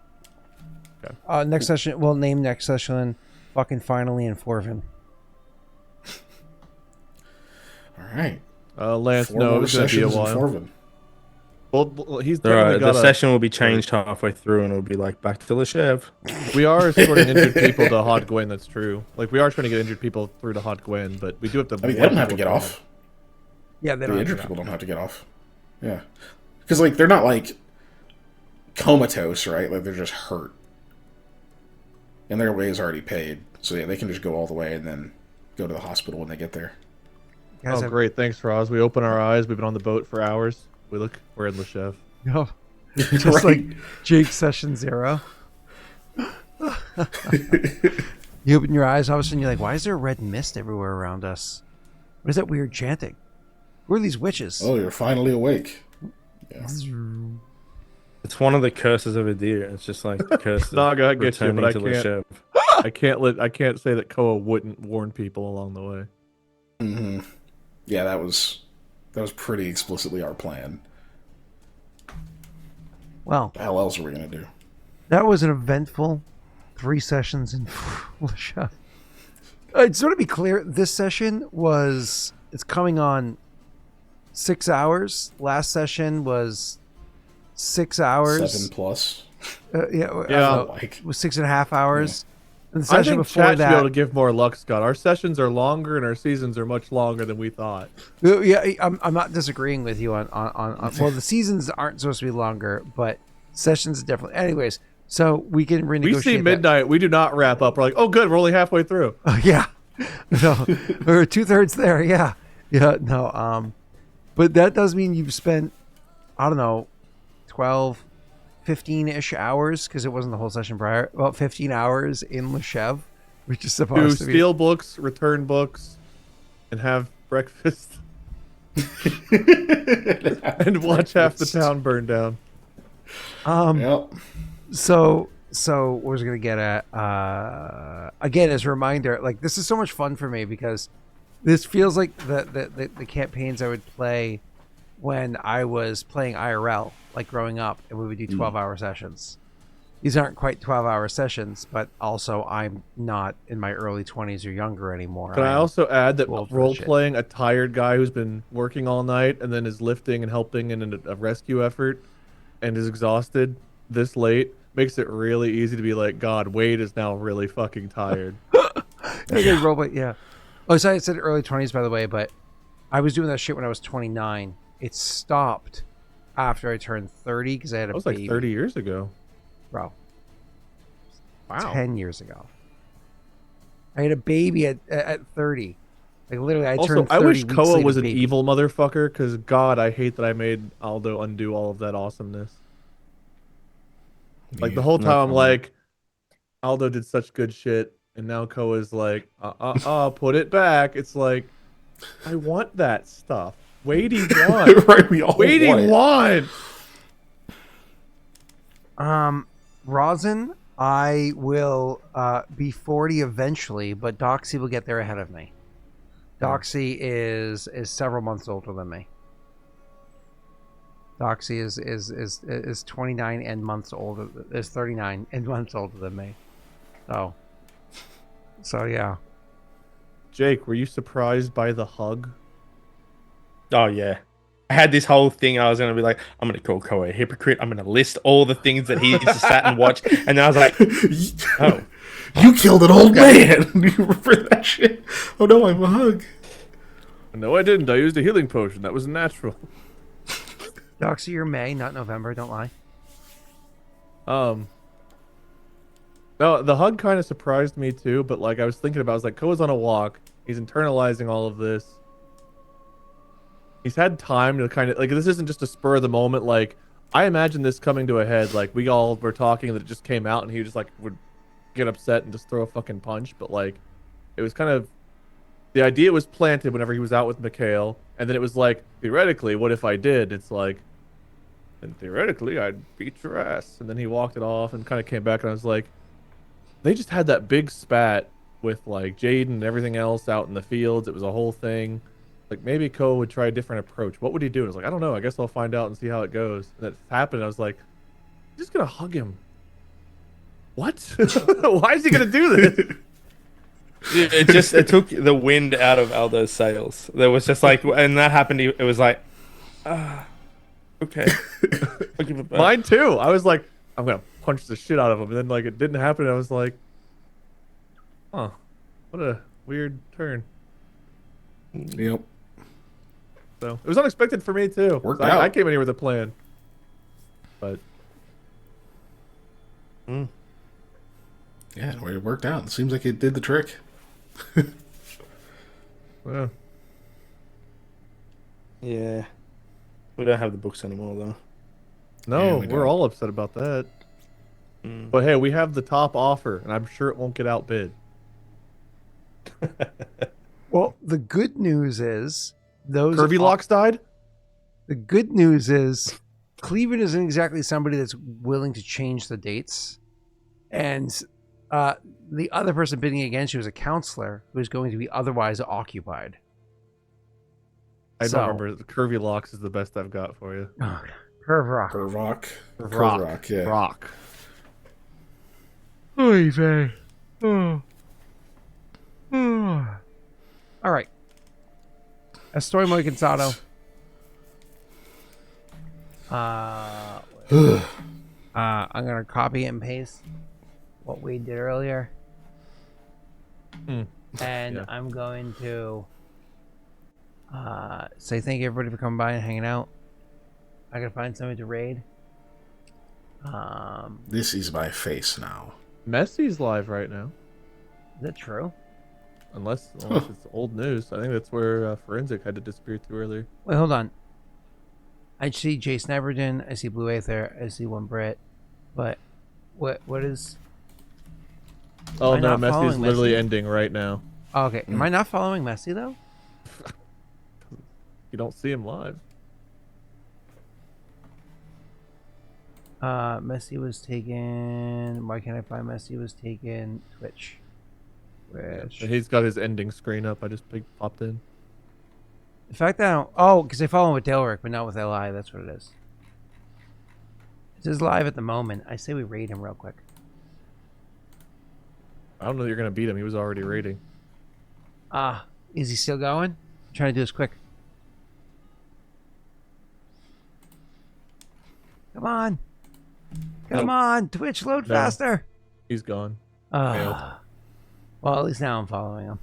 Speaker 2: Okay.
Speaker 1: Next session, we'll name next session fucking finally in Forvin.
Speaker 4: All right.
Speaker 2: Lance,
Speaker 4: 4
Speaker 2: no,
Speaker 4: more
Speaker 2: it's going to be a
Speaker 4: sessions in
Speaker 2: while.
Speaker 4: Forvin.
Speaker 2: Well, he's
Speaker 3: All
Speaker 2: definitely
Speaker 3: right,
Speaker 2: got
Speaker 3: the
Speaker 2: a...
Speaker 3: session will be changed halfway through, and it'll be like back to Lashev.
Speaker 2: We are escorting injured people to Haudh-Gwenn, that's true. Like, we are trying to get injured people through to Haudh-Gwenn, but we do have to...
Speaker 4: I mean, they don't have to get off.
Speaker 1: Yeah, they
Speaker 4: The
Speaker 1: don't.
Speaker 4: injured people don't have to get off. Yeah. Because, like, they're not, like, comatose, right? Like, they're just hurt. And their way is already paid. So, yeah, they can just go all the way and then go to the hospital when they get there.
Speaker 1: Guys,
Speaker 2: Oh, great. Thanks, Roz. We open our eyes. We've been on the boat for hours. We're in Lashev.
Speaker 1: No, just like Jake Session 0. You open your eyes, all of a sudden you're like, why is there red mist everywhere around us? What is that weird chanting? Who are these witches?
Speaker 4: Oh, you're finally awake. Yeah.
Speaker 3: It's one of the curses of a deer. It's just like the curse of
Speaker 2: Naga, I get you,
Speaker 3: returning
Speaker 2: but
Speaker 3: to
Speaker 2: I can't.
Speaker 3: Lashev.
Speaker 2: I can't say that Koa wouldn't warn people along the way.
Speaker 4: Mm-hmm. Yeah, that was pretty explicitly our plan.
Speaker 1: Well,
Speaker 4: What the hell else are we going to do?
Speaker 1: that was an eventful 3 sessions in Lashev. So to be clear, this session it's coming on 6 hours. Last session was 6 hours.
Speaker 4: 7 plus.
Speaker 1: Yeah,
Speaker 4: Like,
Speaker 1: it was 6.5 hours. And the
Speaker 2: I
Speaker 1: session
Speaker 2: think
Speaker 1: before
Speaker 2: chat should be able to
Speaker 1: that,
Speaker 2: give more luck, Scott. Our sessions are longer and our seasons are much longer than we thought.
Speaker 1: yeah, I'm not disagreeing with you on well, the seasons aren't supposed to be longer, but sessions definitely. Anyways, so we can renegotiate.
Speaker 2: We see
Speaker 1: that.
Speaker 2: midnight. We do not wrap up. We're like, oh, good. We're only halfway through.
Speaker 1: Oh, yeah, no, we're 2/3 there. Yeah, no. But that does mean you've spent, I don't know, 12, 15-ish hours, because it wasn't the whole session prior. About 15 hours in Lashev, which is
Speaker 2: To
Speaker 1: supposed to be.
Speaker 2: steal books, return books, and have breakfast, and watch half the town burn down.
Speaker 4: yep.
Speaker 1: So what was I gonna get at? Again, as a reminder, like, this is so much fun for me because this feels like the campaigns I would play when I was playing IRL, like growing up, and we would do 12-hour sessions. These aren't quite 12-hour sessions, but also I'm not in my early 20s or younger anymore.
Speaker 2: Can I also add that
Speaker 1: old for
Speaker 2: role
Speaker 1: shit.
Speaker 2: playing a tired guy who's been working all night and then is lifting and helping in a rescue effort and is exhausted this late makes it really easy to be like, God, Wade is now really fucking tired.
Speaker 1: Okay, roleplay, yeah. Oh, so I said early 20s, by the way, but I was doing that shit when I was 29. It stopped after I turned 30 because I had a
Speaker 2: That was like
Speaker 1: baby.
Speaker 2: 30 years ago.
Speaker 1: Bro,
Speaker 2: Wow.
Speaker 1: 10 years ago. I had a baby at 30. Like, literally, I
Speaker 2: Also,
Speaker 1: turned 30
Speaker 2: I wish
Speaker 1: weeks
Speaker 2: Koa
Speaker 1: later,
Speaker 2: was an
Speaker 1: baby.
Speaker 2: evil motherfucker because, God, I hate that I made Aldo undo all of that awesomeness. Like, the whole
Speaker 3: no
Speaker 2: time I'm
Speaker 3: comment.
Speaker 2: like, Aldo did such good shit, and now Koa's like, put it back. It's like, I want that stuff. Wadey won.
Speaker 4: Right, we all want
Speaker 2: Wadey
Speaker 4: it.
Speaker 2: won.
Speaker 1: Rosin, I will be 40 eventually, but Doxy will get there ahead of me. Doxy is several months older than me. Doxy is 29 and months older. Is 39 and months older than me. So yeah.
Speaker 2: Jake, were you surprised by the hug?
Speaker 3: Oh yeah. I had this whole thing. I was gonna be like, I'm gonna call Koa a hypocrite. I'm gonna list all the things that he sat and watched, and then I was like, oh,
Speaker 4: You killed an old man. You remember that shit? Oh no, I'm a hug.
Speaker 2: No, I didn't. I used a healing potion. That was natural.
Speaker 1: Doxy, you're May, not November. Don't lie.
Speaker 2: No, the hug kind of surprised me too, but like I was thinking about, I was like, Koa's on a walk. He's internalizing all of this. He's had time to kind of like, this isn't just a spur of the moment. Like, I imagine this coming to a head. Like, we all were talking that it just came out, and he just like would get upset and just throw a fucking punch. But like, it was kind of, the idea was planted whenever he was out with Mikhail, and then it was like, theoretically, what if I did? It's like, and theoretically, I'd beat your ass. And then he walked it off and kind of came back, and I was like, they just had that big spat with like Jade and everything else out in the fields. It was a whole thing. Like, maybe Koa would try a different approach. What would he do? I was like, I don't know. I guess I'll find out and see how it goes. And that happened. I was like, he's just gonna hug him. What? Why is he gonna do this?
Speaker 3: it took the wind out of Aldo's sails. There was just like, and that happened. It was like, okay. I'll give it back.
Speaker 2: Mine too. I was like, I'm gonna punch the shit out of him, and then like it didn't happen. I was like, huh, what a weird turn.
Speaker 4: Yep.
Speaker 2: So it was unexpected for me too.
Speaker 4: Worked
Speaker 2: I,
Speaker 4: out.
Speaker 2: I came in here with a plan, but
Speaker 4: Yeah, it worked out. It seems like it did the trick.
Speaker 2: well,
Speaker 3: Yeah. We don't have the books anymore though.
Speaker 2: no,
Speaker 4: Yeah, we
Speaker 2: we're
Speaker 4: don't.
Speaker 2: all upset about that. But hey, we have the top offer, and I'm sure it won't get outbid.
Speaker 1: Well, the good news is those
Speaker 2: Curvy locks died.
Speaker 1: The good news is Cleveland isn't exactly somebody that's willing to change the dates, and the other person bidding against you is a counselor who is going to be otherwise occupied.
Speaker 2: I
Speaker 1: So-
Speaker 2: don't remember. The Curvy locks is the best I've got for you.
Speaker 1: Curve rock.
Speaker 4: Curvock.
Speaker 2: Rock.
Speaker 4: Curvock, yeah.
Speaker 2: Rock.
Speaker 1: Oy vey. All right. Estoy muy cansado. I'm gonna copy and paste what we did earlier, and
Speaker 2: Yeah.
Speaker 1: I'm going to say thank you everybody for coming by and hanging out. I gotta find somebody to raid.
Speaker 4: This is my face now.
Speaker 2: Messi's live right now,
Speaker 1: Is that true?
Speaker 2: unless it's old news. I think that's where Forensic had to disappear to earlier.
Speaker 1: Wait, hold on. I see Jason Everton. I see Blue Aether. I see one Brit. But what is?
Speaker 2: Oh
Speaker 1: Am I
Speaker 2: no,
Speaker 1: not
Speaker 2: Messi's
Speaker 1: following
Speaker 2: literally
Speaker 1: Messi?
Speaker 2: ending right now.
Speaker 1: Oh, okay. Am I not following Messi though?
Speaker 2: You don't see him live.
Speaker 1: Messi was taken. Why can't I find Messi was taken? Twitch.
Speaker 2: He's got his ending screen up. I just popped in.
Speaker 1: The fact that I don't, oh, because I follow him with Daelric, but not with Li. That's what it is. It says live at the moment. I say we raid him real quick.
Speaker 2: I don't know that you're gonna beat him. He was already raiding.
Speaker 1: Is he still going? I'm trying to do this quick. Come on. Come on. Twitch, load
Speaker 2: No.
Speaker 1: faster.
Speaker 2: He's gone.
Speaker 1: Well, at least now I'm following him.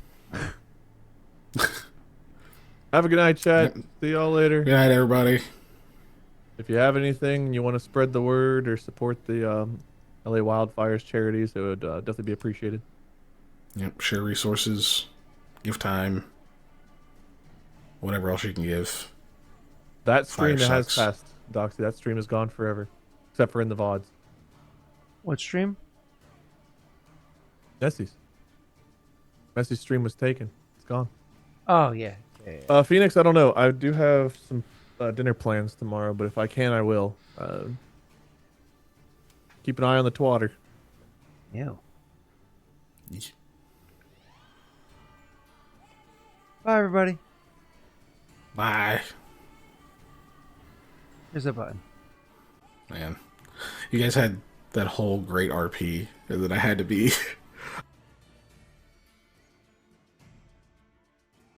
Speaker 2: Have a good night, chat. See y'all later.
Speaker 4: Good night, everybody.
Speaker 2: If you have anything you want to spread the word or support the LA Wildfires charities, it would definitely be appreciated.
Speaker 4: Yep, share resources, give time, whatever else you can give.
Speaker 2: That stream
Speaker 4: Fire
Speaker 2: has
Speaker 4: sucks.
Speaker 2: passed, Doxy. That stream is gone forever, except for in the VODs.
Speaker 1: What stream?
Speaker 2: Messi's stream was taken. It's gone.
Speaker 1: Oh, yeah. Yeah.
Speaker 2: Phoenix, I don't know. I do have some dinner plans tomorrow, but if I can, I will. Keep an eye on the twatter.
Speaker 1: Ew. Bye, everybody.
Speaker 4: Bye.
Speaker 1: Here's a button.
Speaker 4: Man, you guys had that whole great RP, and then I had to be